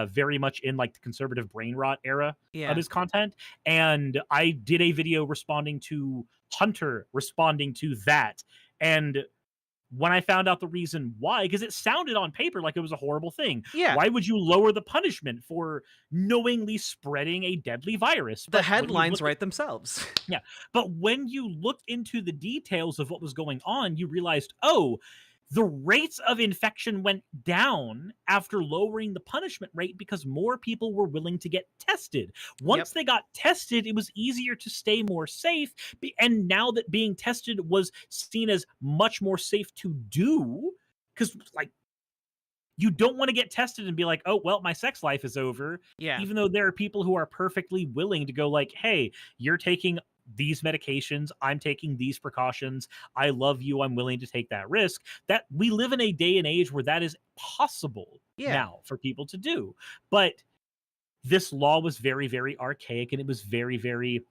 very much in like the conservative brain rot era of his content. And I did a video responding to Hunter responding to that. And when I found out the reason why, because it sounded on paper like it was a horrible thing. Yeah. Why would you lower the punishment for knowingly spreading a deadly virus? The headlines write themselves. Yeah. But when you looked into the details of what was going on, you realized, oh, the rates of infection went down after lowering the punishment rate because more people were willing to get tested. Once they got tested, it was easier to stay more safe. And now that being tested was seen as much more safe to do, because like you don't want to get tested and be like, oh, well, my sex life is over. Yeah. Even though there are people who are perfectly willing to go like, hey, you're taking these medications, I'm taking these precautions, I love you, I'm willing to take that risk. That we live in a day and age where that is possible now for people to do. But this law was very, very archaic, and it was very, very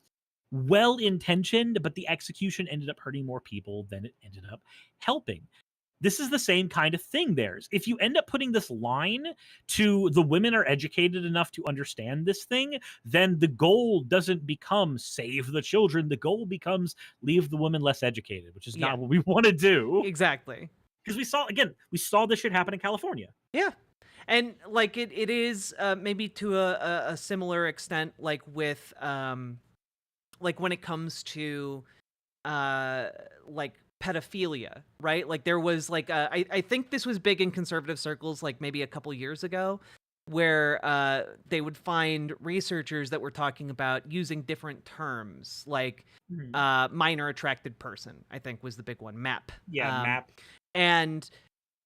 well-intentioned, but the execution ended up hurting more people than it ended up helping. This is the same kind of thing theirs. If you end up putting this line to the women are educated enough to understand this thing, then the goal doesn't become save the children. The goal becomes leave the women less educated, which is not what we want to do. Exactly. Because we saw this shit happen in California. Yeah. And like it is maybe to a similar extent, like with like when it comes to like pedophilia, right? Like there was like I think this was big in conservative circles like maybe a couple years ago, where they would find researchers that were talking about using different terms, like minor attracted person, I think was the big one, MAP. MAP. And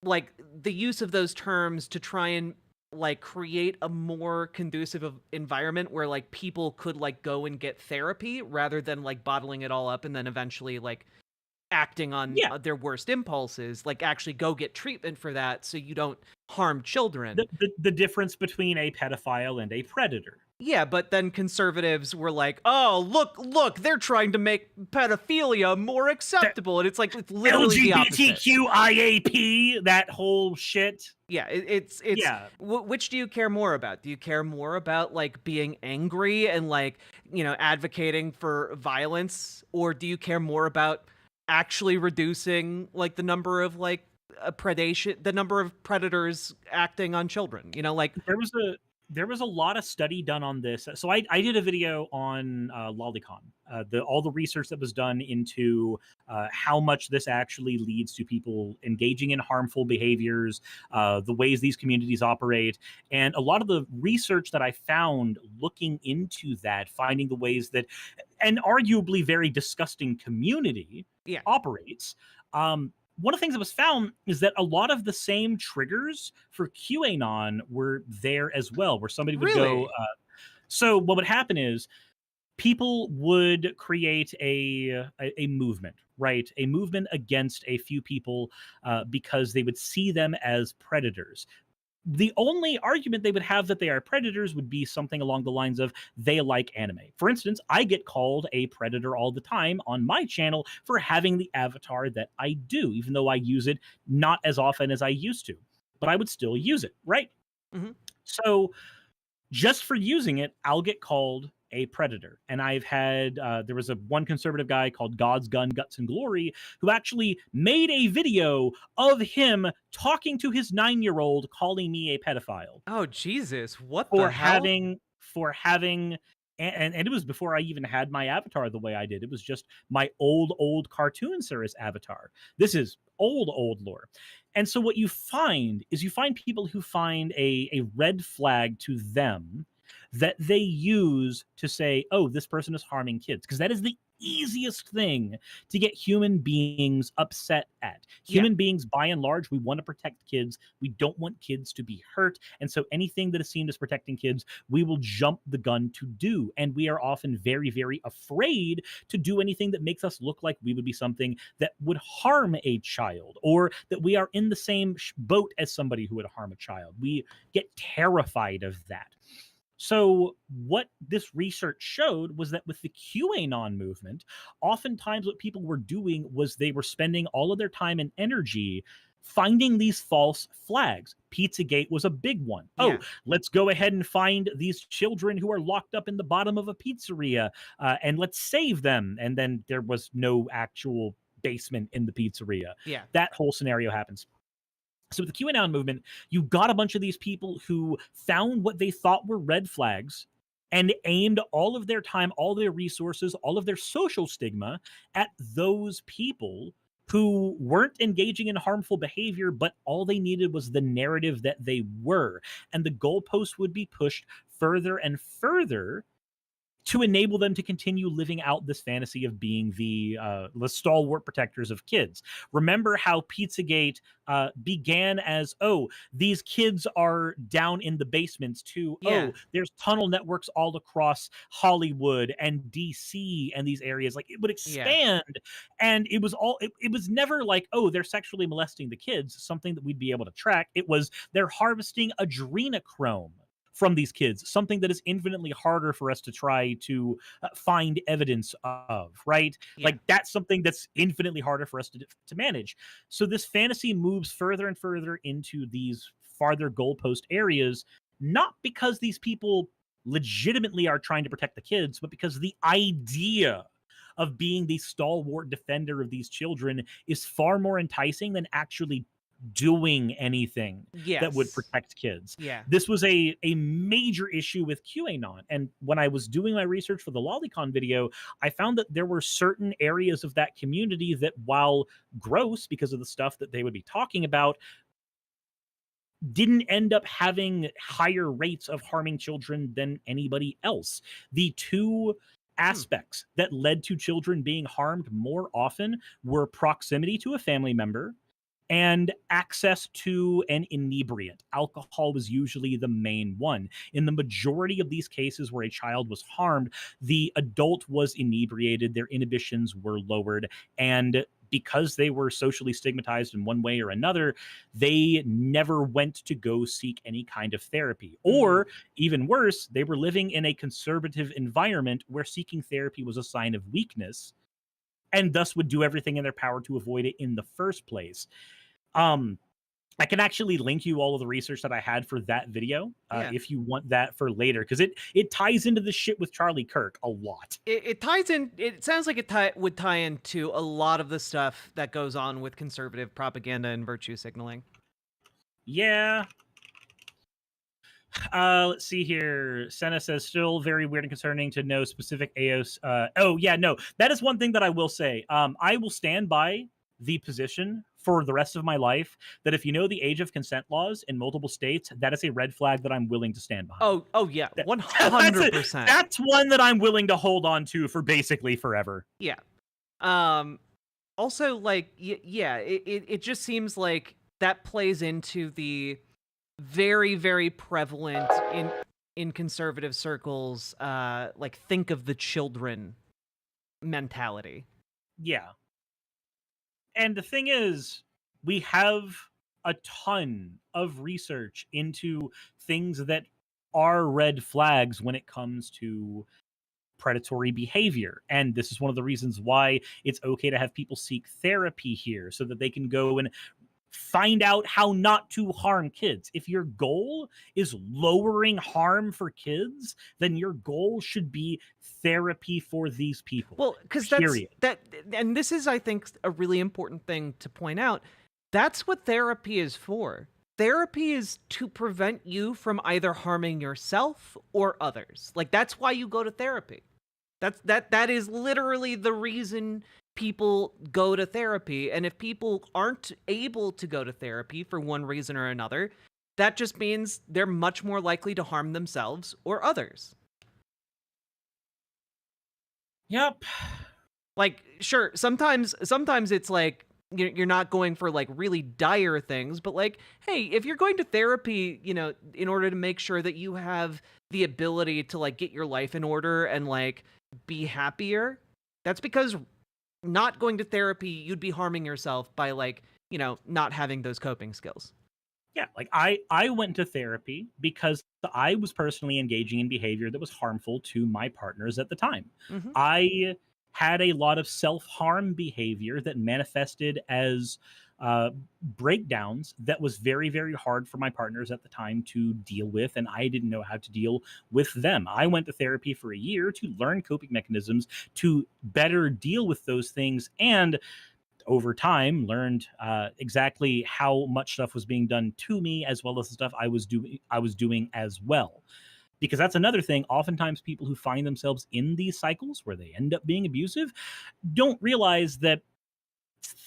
like the use of those terms to try and like create a more conducive environment where like people could like go and get therapy rather than like bottling it all up and then eventually like acting on their worst impulses, like actually go get treatment for that so you don't harm children. The difference between a pedophile and a predator. Yeah, but then conservatives were like, oh, look, they're trying to make pedophilia more acceptable. And it's like, it's literally the opposite. LGBTQIAP, that whole shit. Yeah, it's which do you care more about? Do you care more about like being angry and like, you know, advocating for violence? Or do you care more about actually reducing like the number of like the number of predators acting on children? You know, like there was a lot of study done on this. So I did a video on Lolicon, all the research that was done into how much this actually leads to people engaging in harmful behaviors, the ways these communities operate. And a lot of the research that I found looking into that, finding the ways that an arguably very disgusting community operates, one of the things that was found is that a lot of the same triggers for QAnon were there as well, where somebody would go. So what would happen is people would create a movement, right? A movement against a few people because they would see them as predators. The only argument they would have that they are predators would be something along the lines of they like anime. For instance, I get called a predator all the time on my channel for having the avatar that I do, even though I use it not as often as I used to, but I would still use it, right? Mm-hmm. So just for using it, I'll get called a predator. And I've had, there was one conservative guy called God's Gun, Guts, and Glory who actually made a video of him talking to his 9-year-old, calling me a pedophile. Oh, Jesus. What the hell? For having, and it was before I even had my avatar the way I did. It was just my old cartoon Suris avatar. This is old lore. And so what you find is you find people who find a red flag to them that they use to say, oh, this person is harming kids. Because that is the easiest thing to get human beings upset at. Human beings, by and large, we want to protect kids. We don't want kids to be hurt. And so anything that is seen as protecting kids, we will jump the gun to do. And we are often very, very afraid to do anything that makes us look like we would be something that would harm a child, or that we are in the same boat as somebody who would harm a child. We get terrified of that. So what this research showed was that with the QAnon movement, oftentimes what people were doing was they were spending all of their time and energy finding these false flags. Pizzagate was a big one. Oh, let's go ahead and find these children who are locked up in the bottom of a pizzeria and let's save them. And then there was no actual basement in the pizzeria. Yeah. That whole scenario happens. So with the QAnon movement, you got a bunch of these people who found what they thought were red flags and aimed all of their time, all their resources, all of their social stigma at those people who weren't engaging in harmful behavior, but all they needed was the narrative that they were. And the goalpost would be pushed further and further to enable them to continue living out this fantasy of being the stalwart protectors of kids. Remember how Pizzagate began as, oh, these kids are down in the basements too. Yeah. Oh, there's tunnel networks all across Hollywood and DC and these areas. Like, it would expand. Yeah. And it was all, it was never like, oh, they're sexually molesting the kids, something that we'd be able to track. It was, they're harvesting adrenochrome from these kids, something that is infinitely harder for us to try to find evidence of, right? Yeah. Like, that's something that's infinitely harder for us to manage. So this fantasy moves further and further into these farther goalpost areas, not because these people legitimately are trying to protect the kids, but because the idea of being the stalwart defender of these children is far more enticing than actually doing anything that would protect kids. Yeah. This was a major issue with QAnon. And when I was doing my research for the Lolicon video, I found that there were certain areas of that community that, while gross because of the stuff that they would be talking about, didn't end up having higher rates of harming children than anybody else. The two aspects that led to children being harmed more often were proximity to a family member and access to an inebriant. Alcohol was usually the main one. In the majority of these cases where a child was harmed, the adult was inebriated, their inhibitions were lowered, and because they were socially stigmatized in one way or another, they never went to go seek any kind of therapy. Or, even worse, they were living in a conservative environment where seeking therapy was a sign of weakness, and thus would do everything in their power to avoid it in the first place. I can actually link you all of the research that I had for that video if you want that for later, because it ties into the shit with Charlie Kirk a lot. It ties in. It sounds like it would tie into a lot of the stuff that goes on with conservative propaganda and virtue signaling. Yeah. Let's see here. Senna says, still very weird and concerning to know specific AOS. Oh, yeah, no. That is one thing that I will say. I will stand by the position for the rest of my life that if you know the age of consent laws in multiple states, that is a red flag that I'm willing to stand behind. Oh yeah, 100%. That's one that I'm willing to hold on to for basically forever. Yeah. Also, like, yeah, it just seems like that plays into the very, very prevalent in conservative circles, like, think of the children mentality. Yeah. And the thing is, we have a ton of research into things that are red flags when it comes to predatory behavior. And this is one of the reasons why it's okay to have people seek therapy here, so that they can go and find out how not to harm kids. If your goal is lowering harm for kids, then your goal should be therapy for these people. Well, because and this is, I think, a really important thing to point out. That's what therapy is for. Therapy is to prevent you from either harming yourself or others. Like, that's why you go to therapy. That is literally the reason people go to therapy. And if people aren't able to go to therapy for one reason or another, that just means they're much more likely to harm themselves or others. Yep. Like, sure, sometimes it's like you're not going for like really dire things, but like, hey, if you're going to therapy, you know, in order to make sure that you have the ability to like get your life in order and like be happier, that's because not going to therapy, you'd be harming yourself by, like, you know, not having those coping skills. Yeah, like I went to therapy because I was personally engaging in behavior that was harmful to my partners at the time. Mm-hmm. I had a lot of self-harm behavior that manifested as breakdowns that was very, very hard for my partners at the time to deal with, and I didn't know how to deal with them. I went to therapy for a year to learn coping mechanisms to better deal with those things, and over time learned exactly how much stuff was being done to me, as well as the stuff I was doing as well. Because that's another thing. Oftentimes people who find themselves in these cycles where they end up being abusive don't realize that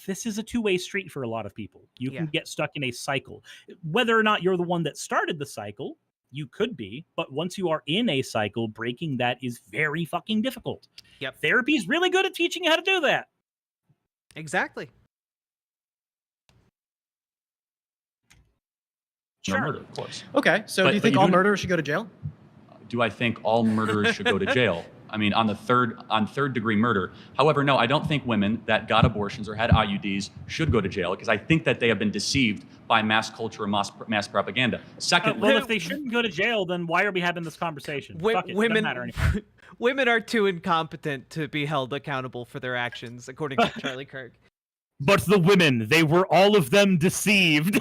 this is a two-way street for a lot of people. You can get stuck in a cycle. Whether or not you're the one that started the cycle, You could be, but once you are in a cycle, breaking that is very fucking difficult. Yep. Therapy is really good at teaching you how to do that. Exactly. Sure. Murder, of course. Okay, so do you think all murderers should go to jail? Do I think all murderers should go to jail? I mean, on third degree murder. However, no, I don't think women that got abortions or had IUDs should go to jail because I think that they have been deceived by mass culture and mass propaganda. Secondly, well, if they shouldn't go to jail, then why are we having this conversation? Fuck it, doesn't matter anymore. Women are too incompetent to be held accountable for their actions, according to Charlie Kirk. But the women, they were all of them deceived.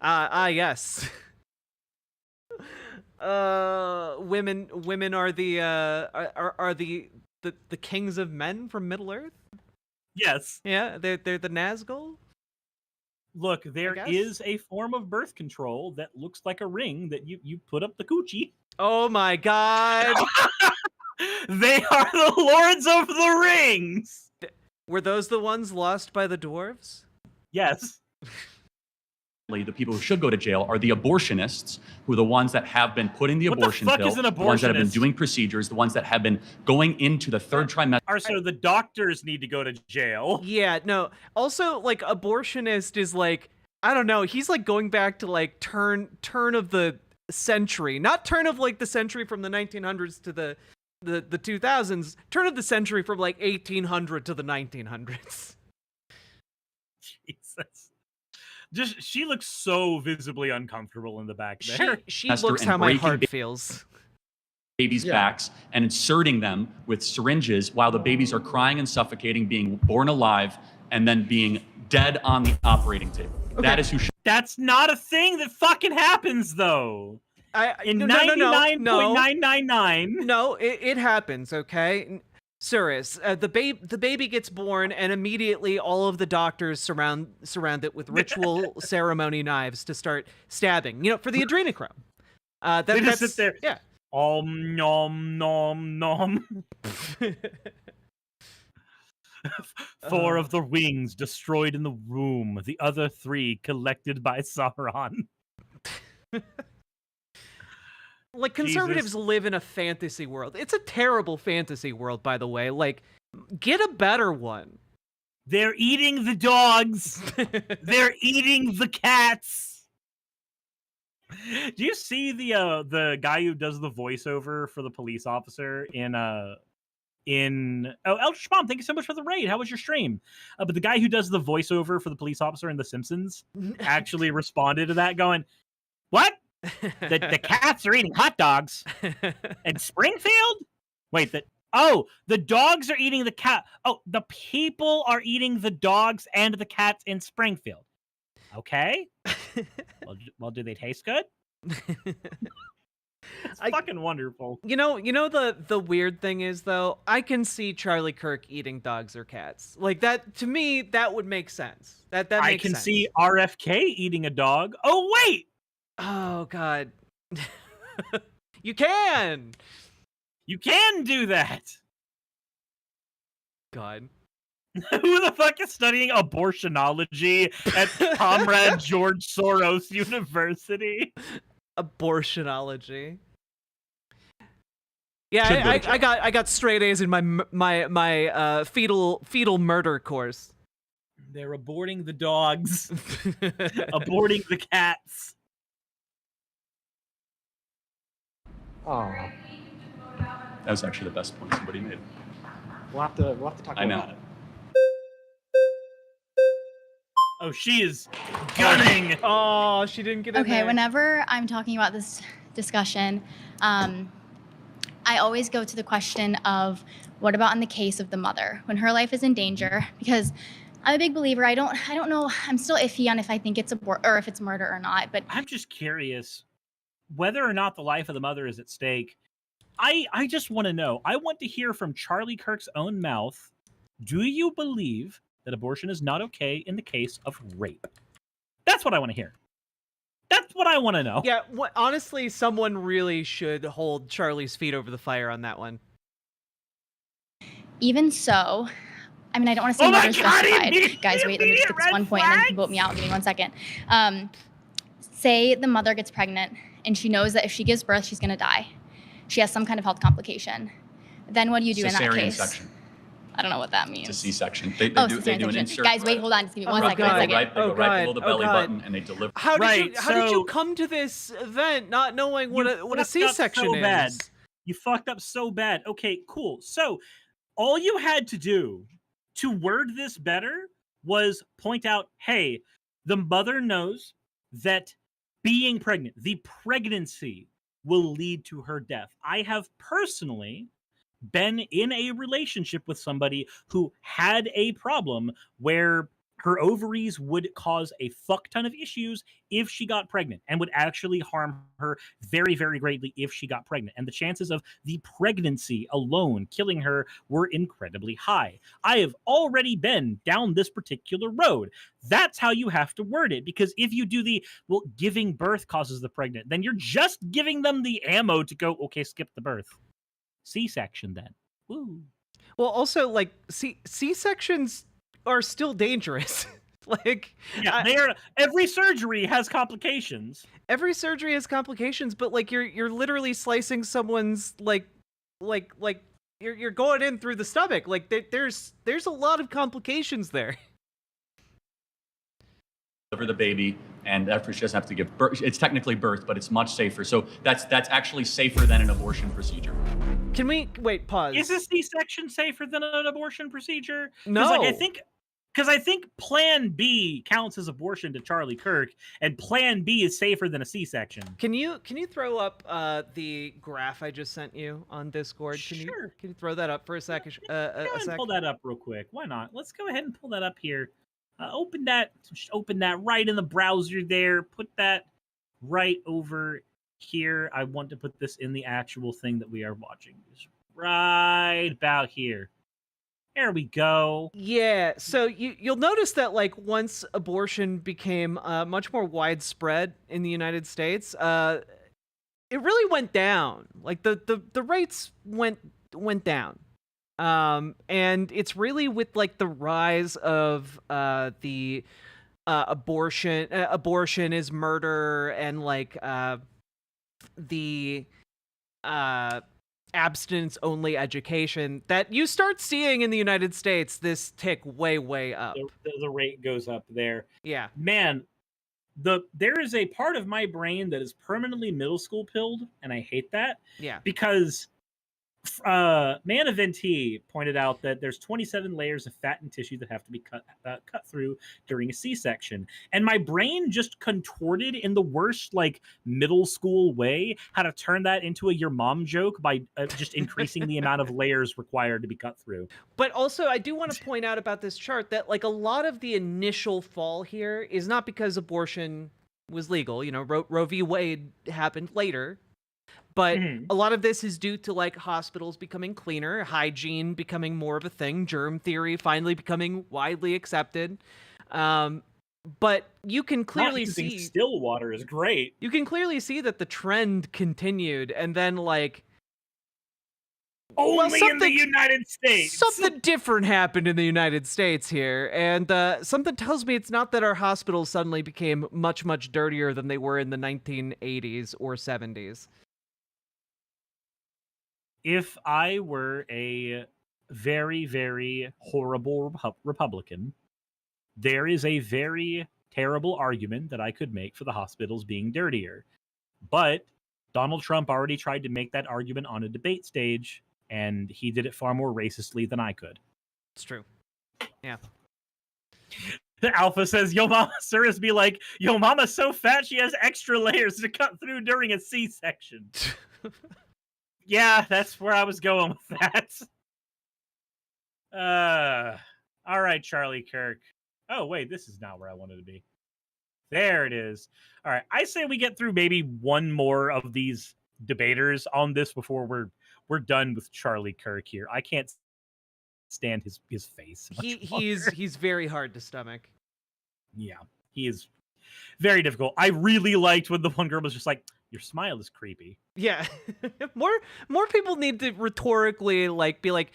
Yes. Women are the kings of men from Middle Earth. Yes. Yeah, they're the Nazgul. Look, there is a form of birth control that looks like a ring that you put up the coochie. Oh my god. They are the lords of the rings. Were those the ones lost by the dwarves? Yes. The people who should go to jail are the abortionists, who are the ones that have been putting the abortion pill, the ones that have been doing procedures, the ones that have been going into the third trimester. So the doctors need to go to jail. Yeah, no. Also, like, abortionist is like, I don't know, he's like going back to like turn of the century, not turn of like the century from the 1900s to the 2000s, turn of the century from like 1800 to the 1900s. Jesus. She looks so visibly uncomfortable in the back there. She looks how my heart feels. Babies' backs and inserting them with syringes while the babies are crying and suffocating, being born alive, and then being dead on the operating table. Okay. That is who. That's not a thing that fucking happens, though. In 99.999. No, it happens. Okay. Suris, the baby gets born, and immediately all of the doctors surround it with ritual ceremony knives to start stabbing. You know, for the adrenochrome. They just sit there. Yeah. Nom nom nom. 4 of the wings destroyed in the womb. The other 3 collected by Sauron. Like, conservatives live in a fantasy world. It's a terrible fantasy world, by the way. Like, get a better one. They're eating the dogs. They're eating the cats. Do you see the guy who does the voiceover for the police officer in Eldritch Mom, thank you so much for the raid. How was your stream? But the guy who does the voiceover for the police officer in The Simpsons actually responded to that going, what? The cats are eating hot dogs in Springfield? Wait, the dogs are eating the cat. Oh, the people are eating the dogs and the cats in Springfield. Okay. Well, do they taste good? It's fucking wonderful. You know the weird thing is, though, I can see Charlie Kirk eating dogs or cats. Like, that, to me, that would make sense. That makes sense. I can see RFK eating a dog. Oh, wait! Oh, God. You can! You can do that! God. Who the fuck is studying abortionology at Comrade George Soros University? Abortionology. Yeah, I got straight A's in my fetal murder course. They're aborting the dogs, aborting the cats. Oh, that was actually the best point somebody made. We'll have to talk about it. Oh, she is gunning. Oh, she didn't get in there. Okay, whenever I'm talking about this discussion, I always go to the question of what about in the case of the mother when her life is in danger? Because I'm a big believer. I don't know. I'm still iffy on if I think it's or if it's murder or not. But I'm just curious whether or not the life of the mother is at stake. I just want to know. I want to hear from Charlie Kirk's own mouth. Do you believe that abortion is not okay in the case of rape? That's what I want to hear. That's what I want to know. Yeah, honestly, someone really should hold Charlie's feet over the fire on that one. Even so, I mean, I don't want to say murder specified. Guys, wait, let me just get this one point and then you can vote me out. Give me 1 second. say the mother gets pregnant and she knows that if she gives birth, she's going to die. She has some kind of health complication. Then what do you do in that Cesarean case? section. I don't know what that means. It's a C-section. They do an insert. Guys, wait, hold on. Just give me one second. They go right below the belly button and they deliver. How did you come to this event not knowing what a C-section is? Bad. You fucked up so bad. Okay, cool. So all you had to do to word this better was point out, hey, the mother knows that being pregnant, the pregnancy will lead to her death. I have personally been in a relationship with somebody who had a problem where her ovaries would cause a fuck ton of issues if she got pregnant and would actually harm her very, very greatly if she got pregnant. And the chances of the pregnancy alone killing her were incredibly high. I have already been down this particular road. That's how you have to word it, because if you do giving birth causes the pregnant, then you're just giving them the ammo to go, okay, skip the birth. C-section then. Woo. Well, also, like, C-sections are still dangerous. Every surgery has complications. Every surgery has complications, but like you're literally slicing someone's you're going in through the stomach. Like there's a lot of complications there. Deliver the baby, and after she doesn't have to give birth. It's technically birth, but it's much safer. So that's actually safer than an abortion procedure. Can we wait? Pause. Is a C-section safer than an abortion procedure? No, I think Plan B counts as abortion to Charlie Kirk, and Plan B is safer than a C-section. Can you throw up the graph I just sent you on Discord? Sure. Can you throw that up for a second? Go ahead and pull that up real quick. Why not? Let's go ahead and pull that up here. Open that right in the browser there. Put that right over here. I want to put this in the actual thing that we are watching. Just right about here. There we go. Yeah, so you'll notice that like once abortion became much more widespread in the United States, it really went down. Like the rates went down. And it's really with like the rise of the abortion is murder, and like the abstinence only education that you start seeing in the United States this tick way up. The rate goes up there. Yeah, man, there is a part of my brain that is permanently middle school pilled, and I hate that. Yeah, because Man of NT pointed out that there's 27 layers of fat and tissue that have to be cut through during a C-section, and my brain just contorted in the worst like middle school way how to turn that into a your mom joke by just increasing the amount of layers required to be cut through. But also, I do want to point out about this chart that like a lot of the initial fall here is not because abortion was legal. You know, Roe v. Wade happened later. But a lot of this is due to like hospitals becoming cleaner, hygiene becoming more of a thing, germ theory finally becoming widely accepted. But you can clearly see still water is great. You can clearly see that the trend continued, and then like only in the United States. Something different happened in the United States here, and something tells me it's not that our hospitals suddenly became much dirtier than they were in the 1980s or 70s. If I were a very, very horrible Republican, there is a very terrible argument that I could make for the hospitals being dirtier. But Donald Trump already tried to make that argument on a debate stage, and he did it far more racistly than I could. It's true. Yeah. The Alpha says, yo, mama, Suris be like, yo, mama's so fat she has extra layers to cut through during a C-section. Yeah, that's where I was going with that. All right, Charlie Kirk. Oh, wait, this is not where I wanted to be. There it is. All right, I say we get through maybe one more of these debaters on this before we're done with Charlie Kirk here. I can't stand his face. He's very hard to stomach. Yeah, he is very difficult. I really liked when the one girl was just like, your smile is creepy. Yeah. more people need to rhetorically like be like,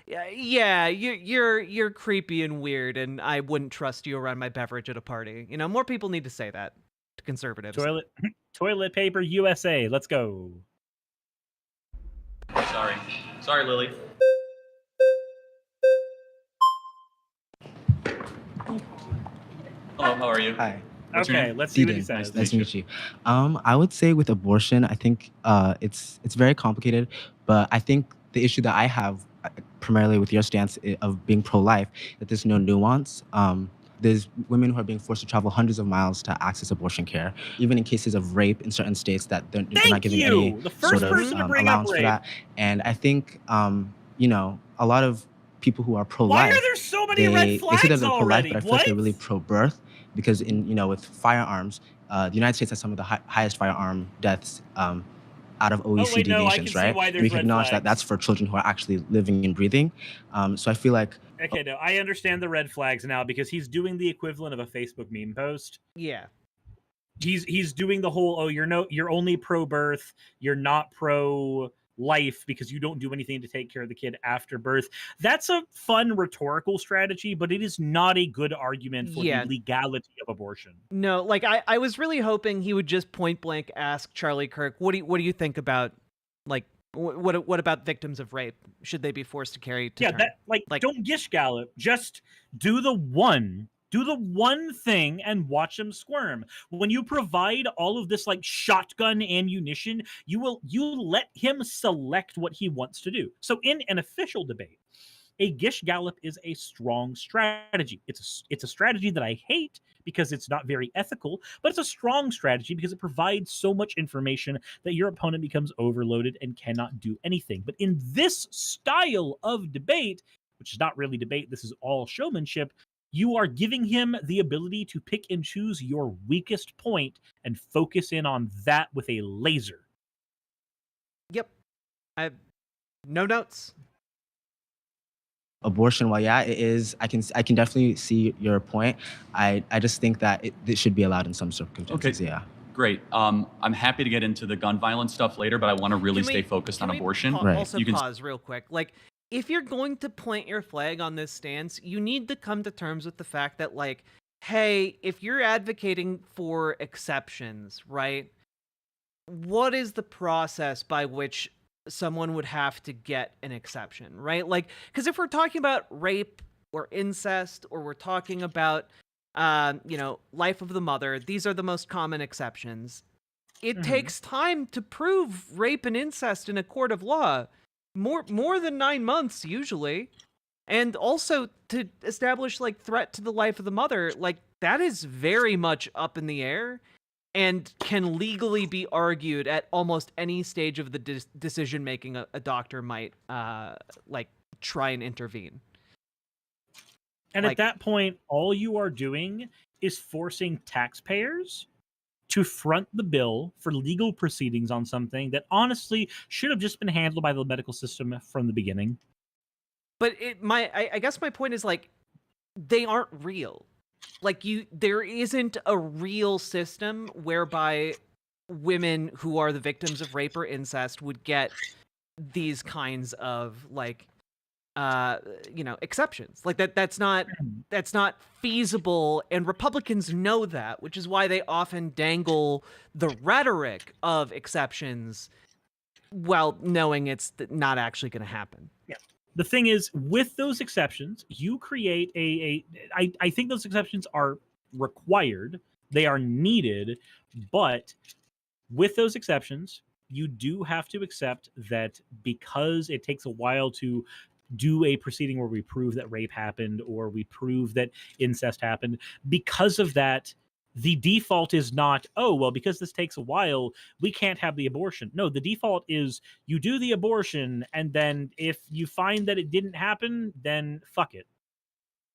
yeah, you're creepy and weird, and I wouldn't trust you around my beverage at a party. You know, more people need to say that. to conservatives. Toilet paper USA. Let's go. Sorry, Lily. Hello, how are you? Hi. What's your Okay, name? let's see what he says. Nice to meet you. I would say with abortion, I think it's very complicated, but I think the issue that I have primarily with your stance of being pro-life, that there's no nuance. There's women who are being forced to travel hundreds of miles to access abortion care, even in cases of rape in certain states that they're not giving any sort of allowance for that. And I think, you know, a lot of people who are pro-life, why are there so many red flags they say that they're pro-life, already? but I feel like they're really pro-birth, because in, you know, with firearms, the United States has some of the highest firearm deaths out of OECD nations, right? And we can acknowledge that that's for children who are actually living and breathing. So I feel like... Okay, no, I understand the red flags now because he's doing the equivalent of a Facebook meme post. Yeah. He's doing the whole, oh, you're only pro-birth, you're not pro-life because you don't do anything to take care of the kid after birth. That's a fun rhetorical strategy, but it is not a good argument for the legality of abortion. No, like I was really hoping he would just point blank ask Charlie Kirk, what do you think about, like, what about victims of rape? Should they be forced to carry to term? That don't gish gallop. Just do the one thing and watch them squirm. When you provide all of this like shotgun ammunition, you let him select what he wants to do. So in an official debate, a gish gallop is a strong strategy. It's a strategy that I hate because it's not very ethical, but it's a strong strategy because it provides so much information that your opponent becomes overloaded and cannot do anything. But in this style of debate, which is not really debate, this is all showmanship, you are giving him the ability to pick and choose your weakest point and focus in on that with a laser. Yep. I have no notes. Abortion, well, yeah, it is. I can definitely see your point. I just think that it should be allowed in some circumstances. Okay. Yeah. Great. I'm happy to get into the gun violence stuff later, but I want to really stay focused on abortion. Also, pause real quick. Like, if you're going to plant your flag on this stance, you need to come to terms with the fact that, like, hey, if you're advocating for exceptions, right? What is the process by which someone would have to get an exception, right? Like, because if we're talking about rape or incest, or we're talking about, life of the mother, these are the most common exceptions. It takes time to prove rape and incest in a court of law, more than 9 months usually, and also to establish like threat to the life of the mother, like that is very much up in the air. And can legally be argued at almost any stage of the decision making. A doctor might try and intervene. And at that point, all you are doing is forcing taxpayers to front the bill for legal proceedings on something that honestly should have just been handled by the medical system from the beginning. But I guess my point is, like, they aren't real. Like, there isn't a real system whereby women who are the victims of rape or incest would get these kinds of, like, exceptions. Like, that's not feasible, and Republicans know that, which is why they often dangle the rhetoric of exceptions while knowing it's not actually going to happen. Yeah. The thing is, with those exceptions, you create I think those exceptions are required. They are needed. But with those exceptions, you do have to accept that because it takes a while to do a proceeding where we prove that rape happened or we prove that incest happened, because of that, the default is not, oh, well, because this takes a while, we can't have the abortion. No, the default is you do the abortion, and then if you find that it didn't happen, then fuck it.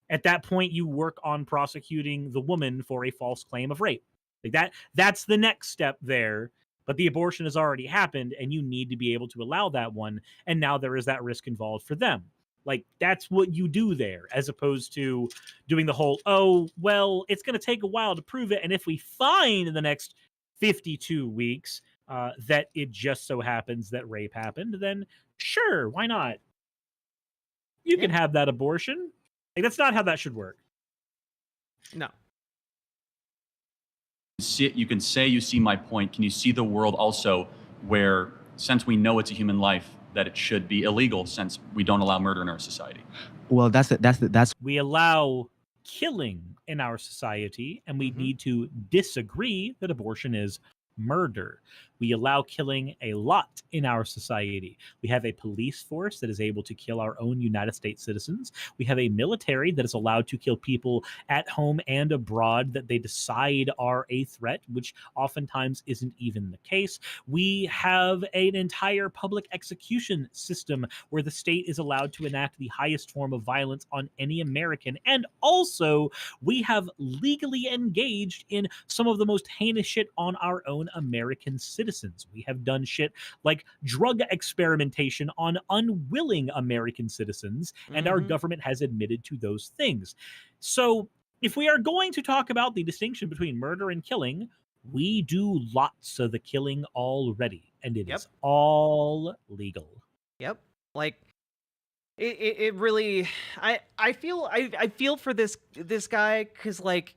At that point, you work on prosecuting the woman for a false claim of rape. Like that's the next step there. But the abortion has already happened, and you need to be able to allow that one. And now there is that risk involved for them. Like, that's what you do there, as opposed to doing the whole, oh, well, it's going to take a while to prove it. And if we find in the next 52 weeks that it just so happens that rape happened, then sure, why not? You can have that abortion. Like, that's not how that should work. No. see it, you can say you see my point. Can you see the world also where, since we know it's a human life, that it should be illegal since we don't allow murder in our society? Well, that's we allow killing in our society, and we need to disagree that abortion is murder. We allow killing a lot in our society. We have a police force that is able to kill our own United States citizens. We have a military that is allowed to kill people at home and abroad that they decide are a threat, which oftentimes isn't even the case. We have an entire public execution system where the state is allowed to enact the highest form of violence on any American. And also, we have legally engaged in some of the most heinous shit on our own American citizens. We have done shit like drug experimentation on unwilling American citizens, and our government has admitted to those things. So if we are going to talk about the distinction between murder and killing, we do lots of the killing already, and it is all legal. Yep. Like, it really, I feel for this guy, because, like,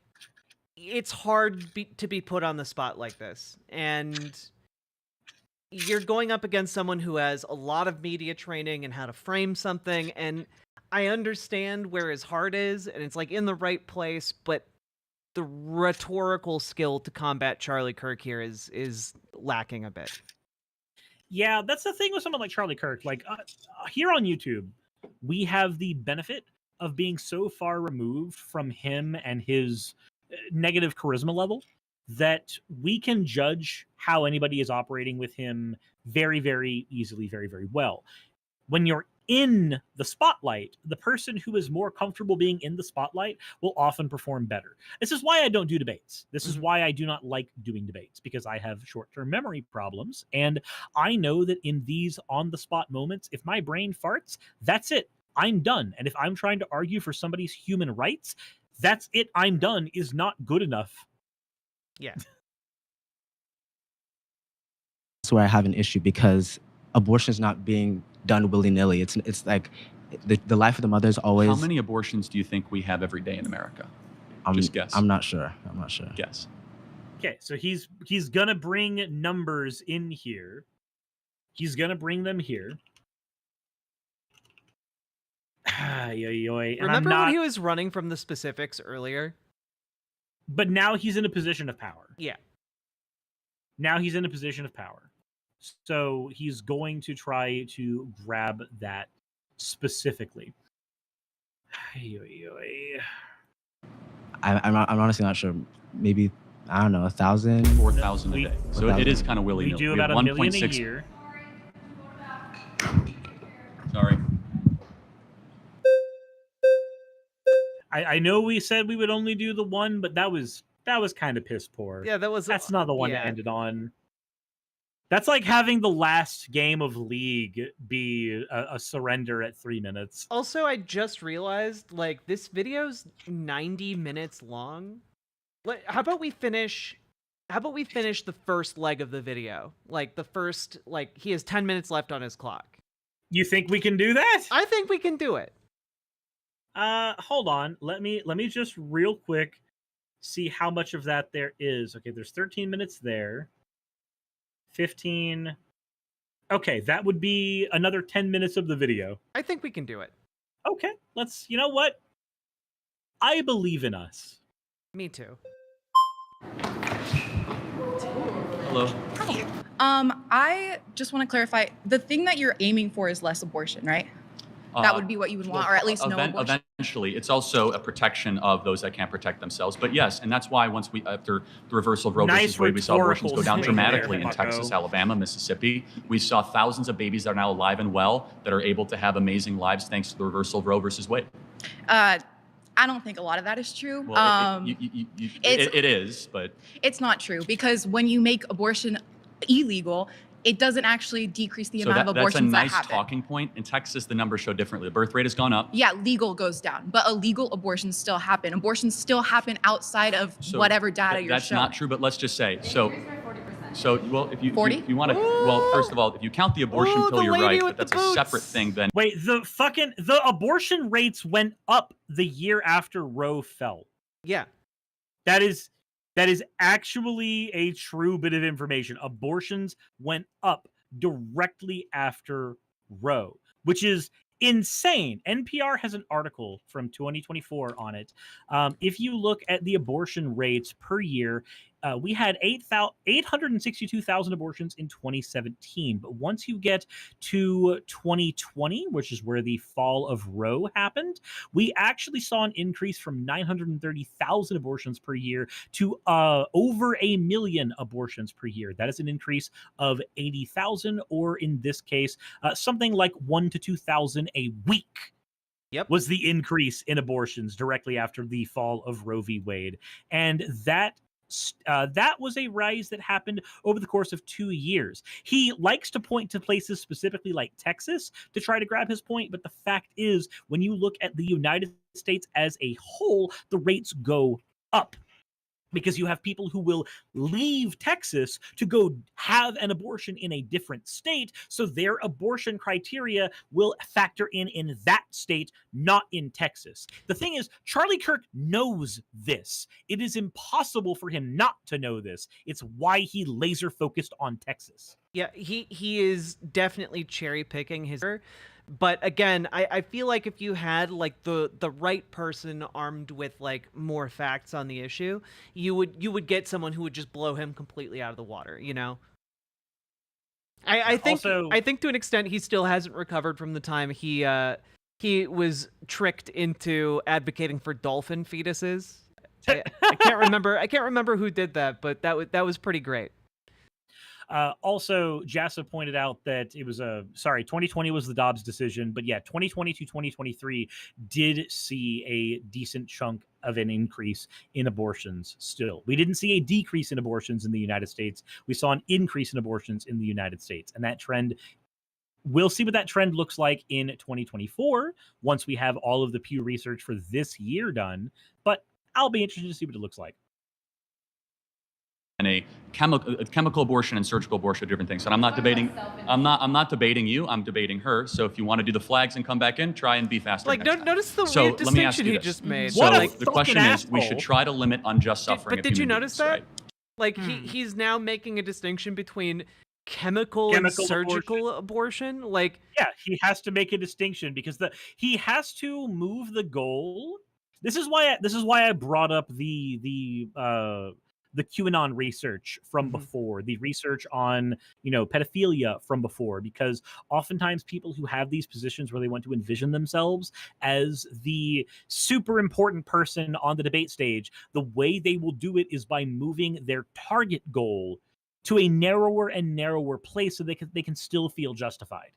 it's hard to be put on the spot like this, and you're going up against someone who has a lot of media training and how to frame something, and I understand where his heart is, and it's like in the right place, but the rhetorical skill to combat Charlie Kirk here is lacking a bit. Yeah, that's the thing with someone like Charlie Kirk. Like, here on YouTube, we have the benefit of being so far removed from him and his negative charisma level that we can judge how anybody is operating with him very, very easily, very, very well. When you're in the spotlight, the person who is more comfortable being in the spotlight will often perform better. This is why I don't do debates. This is why I do not like doing debates, because I have short-term memory problems, and I know that in these on-the-spot moments, if my brain farts, that's it. I'm done. And if I'm trying to argue for somebody's human rights, that's it, I'm done, is not good enough. Yeah. That's where I have an issue, because abortion is not being done willy-nilly. It's like the life of the mother is always... How many abortions do you think we have every day in America? Just guess. I'm not sure. Guess. Okay, so he's gonna bring numbers in here. He's gonna bring them here. Remember when he was running from the specifics earlier? But now he's in a position of power. Yeah. Now he's in a position of power. So he's going to try to grab that specifically. I'm honestly not sure. Maybe, I don't know, 1,000? 4,000 a day. So it is kind of willy-nilly. We do about 1 million a year. Sorry. I know we said we would only do the one, but that was kind of piss poor. Yeah, that's not the one to end it on. That's like having the last game of League be a surrender at 3 minutes. Also, I just realized, like, this video's 90 minutes long. How about we finish the first leg of the video? Like, the first, like, he has 10 minutes left on his clock. You think we can do that? I think we can do it. Hold on. Let me just real quick see how much of that there is. Okay, there's 13 minutes there. 15. Okay, that would be another 10 minutes of the video. I think we can do it. Okay, you know what? I believe in us. Me too. Hello. Hi. I just want to clarify, the thing that you're aiming for is less abortion, right? That would be what you would want, or at least no abortion. Eventually, it's also a protection of those that can't protect themselves. But yes, and that's why after the reversal of Roe versus Wade, we saw abortions go down dramatically in Texas, Alabama, Mississippi. We saw thousands of babies that are now alive and well that are able to have amazing lives thanks to the reversal of Roe versus Wade. I don't think a lot of that is true. Well, it is, but it's not true, because when you make abortion illegal, it doesn't actually decrease the amount of abortions that happen. That's a nice talking point. In Texas, the numbers show differently. The birth rate has gone up. Yeah, legal goes down, but illegal abortions still happen. Abortions still happen outside of whatever data you're showing. That's not true, but let's just say, well, if you 40? If you want to, well, first of all, if you count the abortion pill, you're right, but that's a separate thing then. Wait, the abortion rates went up the year after Roe fell. Yeah. That is That is actually a true bit of information. Abortions went up directly after Roe, which is insane. NPR has an article from 2024 on it. If you look at the abortion rates per year, we had 862,000 abortions in 2017. But once you get to 2020, which is where the fall of Roe happened, we actually saw an increase from 930,000 abortions per year to over 1 million abortions per year. That is an increase of 80,000, or in this case, something like 1,000 to 2,000 a week. Yep. Was the increase in abortions directly after the fall of Roe v. Wade. And that was a rise that happened over the course of 2 years. He likes to point to places specifically like Texas to try to grab his point, but the fact is, when you look at the United States as a whole, the rates go up. Because you have people who will leave Texas to go have an abortion in a different state, so their abortion criteria will factor in that state, not in Texas. The thing is, Charlie Kirk knows this. It is impossible for him not to know this. It's why he laser focused on Texas. Yeah, he is definitely cherry picking his. But again, I feel like if you had like the right person armed with like more facts on the issue, you would get someone who would just blow him completely out of the water, you know? I think to an extent he still hasn't recovered from the time he was tricked into advocating for dolphin fetuses. I can't remember who did that, but that was pretty great. Also, Jassa pointed out that it was 2020 was the Dobbs decision, but yeah, 2020 to 2023 did see a decent chunk of an increase in abortions still. We didn't see a decrease in abortions in the United States. We saw an increase in abortions in the United States. And that trend, we'll see what that trend looks like in 2024 once we have all of the Pew research for this year done. But I'll be interested to see what it looks like. And a chemical abortion and surgical abortion are different things. And I'm not debating. I'm not debating you. I'm debating her. So if you want to do the flags and come back in, try and be faster. Like, notice the weird distinction he just made. So the question is, we should try to limit unjust suffering. But did you notice that? Right? Like he's now making a distinction between chemical and surgical abortion. Like, yeah, he has to make a distinction because he has to move the goal. This is why I brought up the QAnon research from before, the research on, pedophilia from before, because oftentimes people who have these positions where they want to envision themselves as the super important person on the debate stage, the way they will do it is by moving their target goal to a narrower and narrower place so they can still feel justified.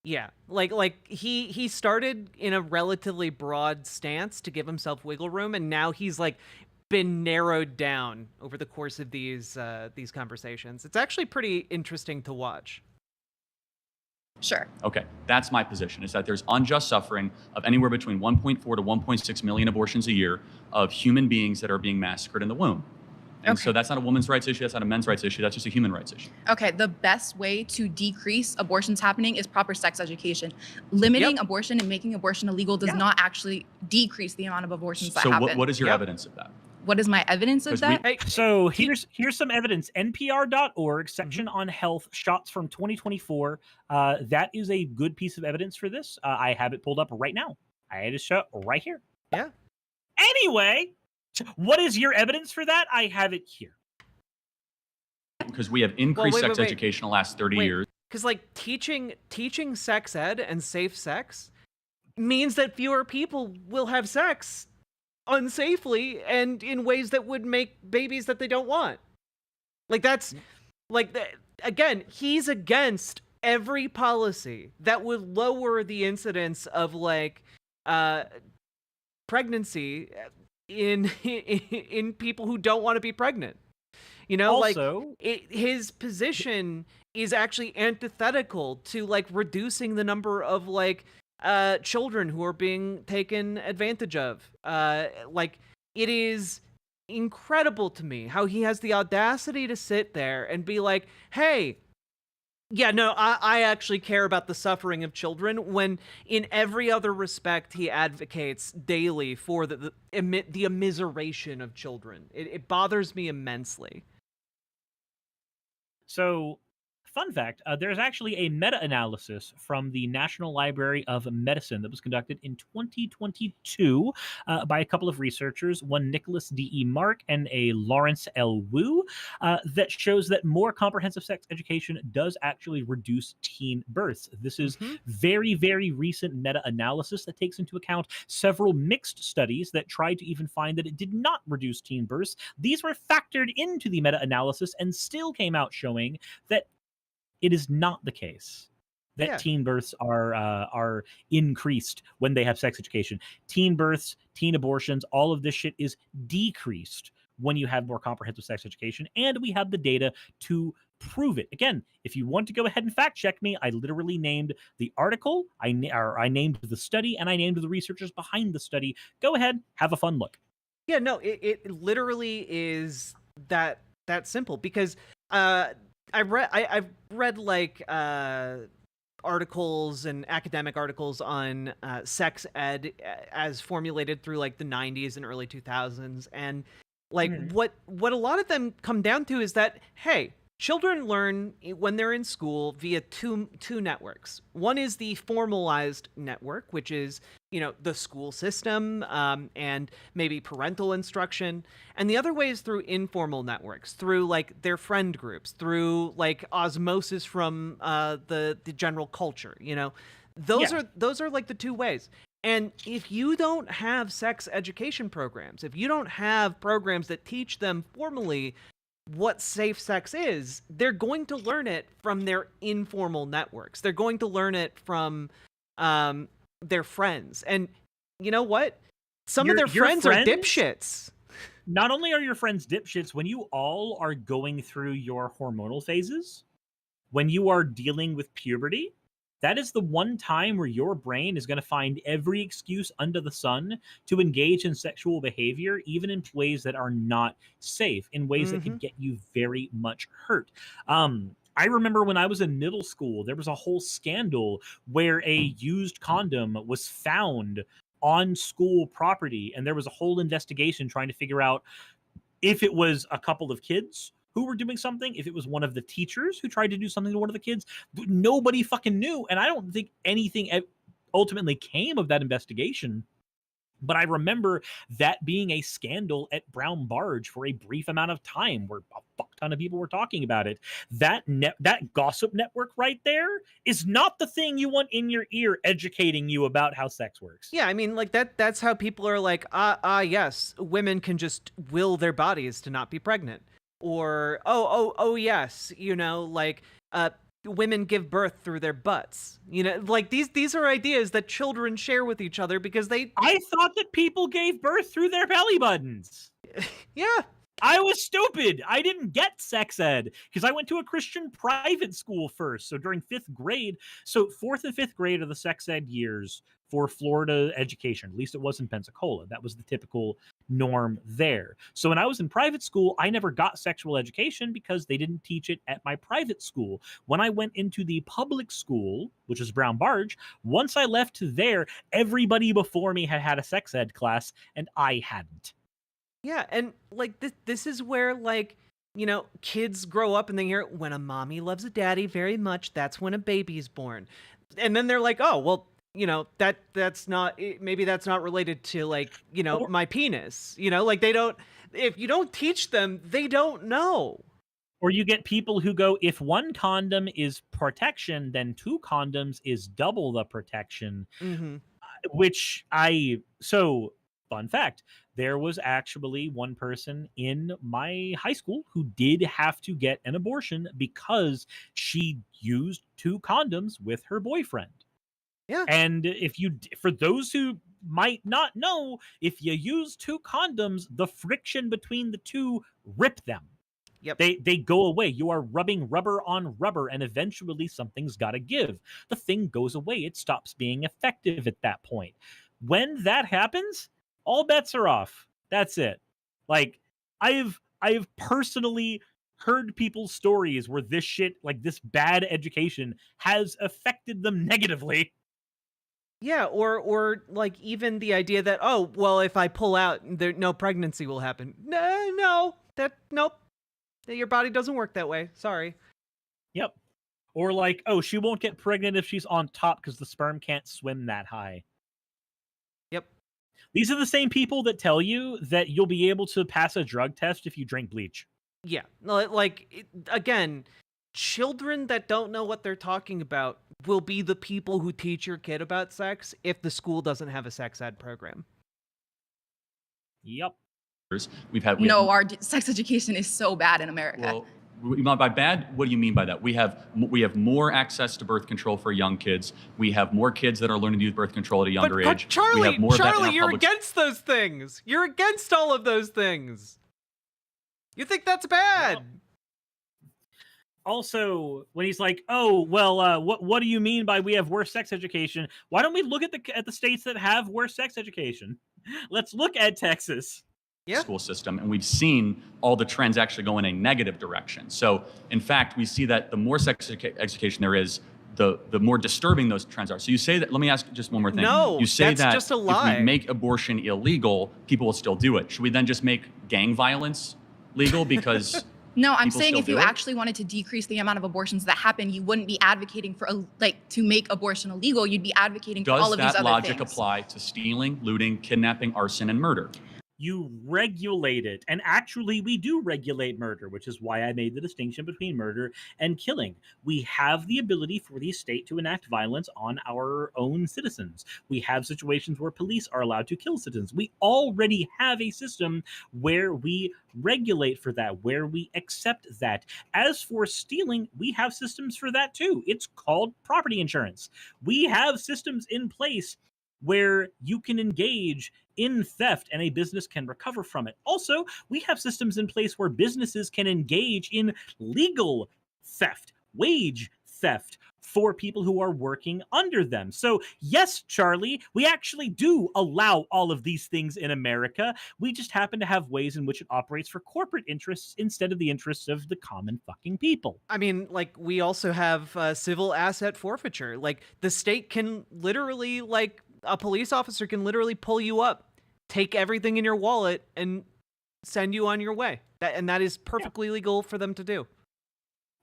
Yeah, like he started in a relatively broad stance to give himself wiggle room, and now he's like been narrowed down over the course of these conversations. It's actually pretty interesting to watch. Sure. Okay, that's my position, is that there's unjust suffering of anywhere between 1.4 to 1.6 million abortions a year of human beings that are being massacred in the womb. And so that's not a women's rights issue, that's not a men's rights issue, that's just a human rights issue. Okay, the best way to decrease abortions happening is proper sex education. Limiting abortion and making abortion illegal does not actually decrease the amount of abortions that happen. So what is your evidence of that? What is my evidence of that? So here's some evidence. NPR.org section on health, shots from 2024. That is a good piece of evidence for this. I have it pulled up right now. I had it show right here. Yeah. Anyway, what is your evidence for that? I have it here. Because we have increased sex education in the last 30 years. Because like teaching sex ed and safe sex means that fewer people will have sex unsafely and in ways that would make babies that they don't want. Like that's like again, he's against every policy that would lower the incidence of like pregnancy in people who don't want to be pregnant. Also, his position is actually antithetical to like reducing the number of like children who are being taken advantage of. Like, it is incredible to me how he has the audacity to sit there and be like, hey, Yeah, no, I actually care about the suffering of children when in every other respect he advocates daily for the immiseration of children. It bothers me immensely. So, fun fact, there's actually a meta-analysis from the National Library of Medicine that was conducted in 2022 by a couple of researchers, one Nicholas D.E. Mark and a Lawrence L. Wu, that shows that more comprehensive sex education does actually reduce teen births. This is very, very recent meta-analysis that takes into account several mixed studies that tried to even find that it did not reduce teen births. These were factored into the meta-analysis and still came out showing that it is not the case that teen births are increased when they have sex education. Teen births, teen abortions, all of this shit is decreased when you have more comprehensive sex education, and we have the data to prove it. Again, if you want to go ahead and fact check me, I literally named the article, I named the study, and I named the researchers behind the study. Go ahead, have a fun look. Yeah, no, it literally is that simple, because I've read like articles and academic articles on sex ed as formulated through like the 90s and early 2000s, and like what a lot of them come down to is that, hey, children learn when they're in school via two networks. One is the formalized network, which is, you know, the school system and maybe parental instruction. And the other way is through informal networks, through like their friend groups, through like osmosis from the general culture. You know, those are like the two ways. And if you don't have sex education programs, if you don't have programs that teach them formally what safe sex is, they're going to learn it from their informal networks. They're going to learn it from their friends. And you know what? Some of their friends are dipshits. Not only are your friends dipshits, when you all are going through your hormonal phases, when you are dealing with puberty, that is the one time where your brain is going to find every excuse under the sun to engage in sexual behavior, even in ways that are not safe, in ways that could get you very much hurt. I remember when I was in middle school, there was a whole scandal where a used condom was found on school property, and there was a whole investigation trying to figure out if it was a couple of kids who were doing something, if it was one of the teachers who tried to do something to one of the kids. Nobody fucking knew, and I don't think anything ultimately came of that investigation. But I remember that being a scandal at Brown Barge for a brief amount of time, where a fuck ton of people were talking about it. That gossip network right there is not the thing you want in your ear educating you about how sex works. Yeah, I mean, like that's how people are like, yes, women can just will their bodies to not be pregnant. Or, oh, yes, you know, like, women give birth through their butts. You know, like these are ideas that children share with each other because they... I thought that people gave birth through their belly buttons. Yeah. I was stupid. I didn't get sex ed because I went to a Christian private school first. So during 5th grade, so 4th and 5th grade are the sex ed years for Florida education. At least it was in Pensacola. That was the typical norm there. So when I was in private school, I never got sexual education because they didn't teach it at my private school. When I went into the public school, which is Brown Barge, once I left there, everybody before me had had a sex ed class and I hadn't. Yeah, and like this is where, like, you know, kids grow up and they hear, when a mommy loves a daddy very much, that's when a baby's born. And then they're like, oh, well, you know, that's not, maybe that's not related to, like, you know, my penis. You know, like, they don't, if you don't teach them, they don't know. Or you get people who go, if one condom is protection, then 2 condoms is double the protection. So fun fact, there was actually one person in my high school who did have to get an abortion because she used 2 condoms with her boyfriend. Yeah. And for those who might not know, if you use 2 condoms, the friction between the 2 rip them. Yep. They go away. You are rubbing rubber on rubber, and eventually something's got to give. The thing goes away. It stops being effective at that point. When that happens, all bets are off. That's it. Like, I've personally heard people's stories where this shit, like this bad education, has affected them negatively. Yeah, or like even the idea that, oh, well, if I pull out, no pregnancy will happen. Nope. Your body doesn't work that way. Sorry. Yep. Or like, oh, she won't get pregnant if she's on top because the sperm can't swim that high. Yep. These are the same people that tell you that you'll be able to pass a drug test if you drink bleach. Yeah. Like, again, children that don't know what they're talking about will be the people who teach your kid about sex if the school doesn't have a sex ed program. Yep. Our sex education is so bad in America. Well, by bad, what do you mean by that? We have more access to birth control for young kids. We have more kids that are learning to use birth control at a younger age. Charlie, you're against those things. You're against all of those things. You think that's bad? Well, also, when he's like, "Oh, well, what do you mean by we have worse sex education?" Why don't we look at the states that have worse sex education? Let's look at Texas. School system, and we've seen all the trends actually go in a negative direction. So, in fact, we see that the more sex education there is, the more disturbing those trends are. So you say that. Let me ask just one more thing. No, you say that's that just a lie. If we make abortion illegal, people will still do it. Should we then just make gang violence legal because? No, I'm saying if you actually wanted to decrease the amount of abortions that happen, you wouldn't be advocating for to make abortion illegal. You'd be advocating for all of these other things. Does that logic apply to stealing, looting, kidnapping, arson, and murder? You regulate it. And actually, we do regulate murder, which is why I made the distinction between murder and killing. We have the ability for the state to enact violence on our own citizens. We have situations where police are allowed to kill citizens. We already have a system where we regulate for that, where we accept that. As for stealing, we have systems for that too. It's called property insurance. We have systems in place where you can engage in theft and a business can recover from it. Also, we have systems in place where businesses can engage in legal theft, wage theft for people who are working under them. So yes, Charlie, we actually do allow all of these things in America. We just happen to have ways in which it operates for corporate interests instead of the interests of the common fucking people. I mean, like, we also have civil asset forfeiture. Like, the state can literally, like, a police officer can literally pull you up, take everything in your wallet, and send you on your way. That is perfectly legal for them to do.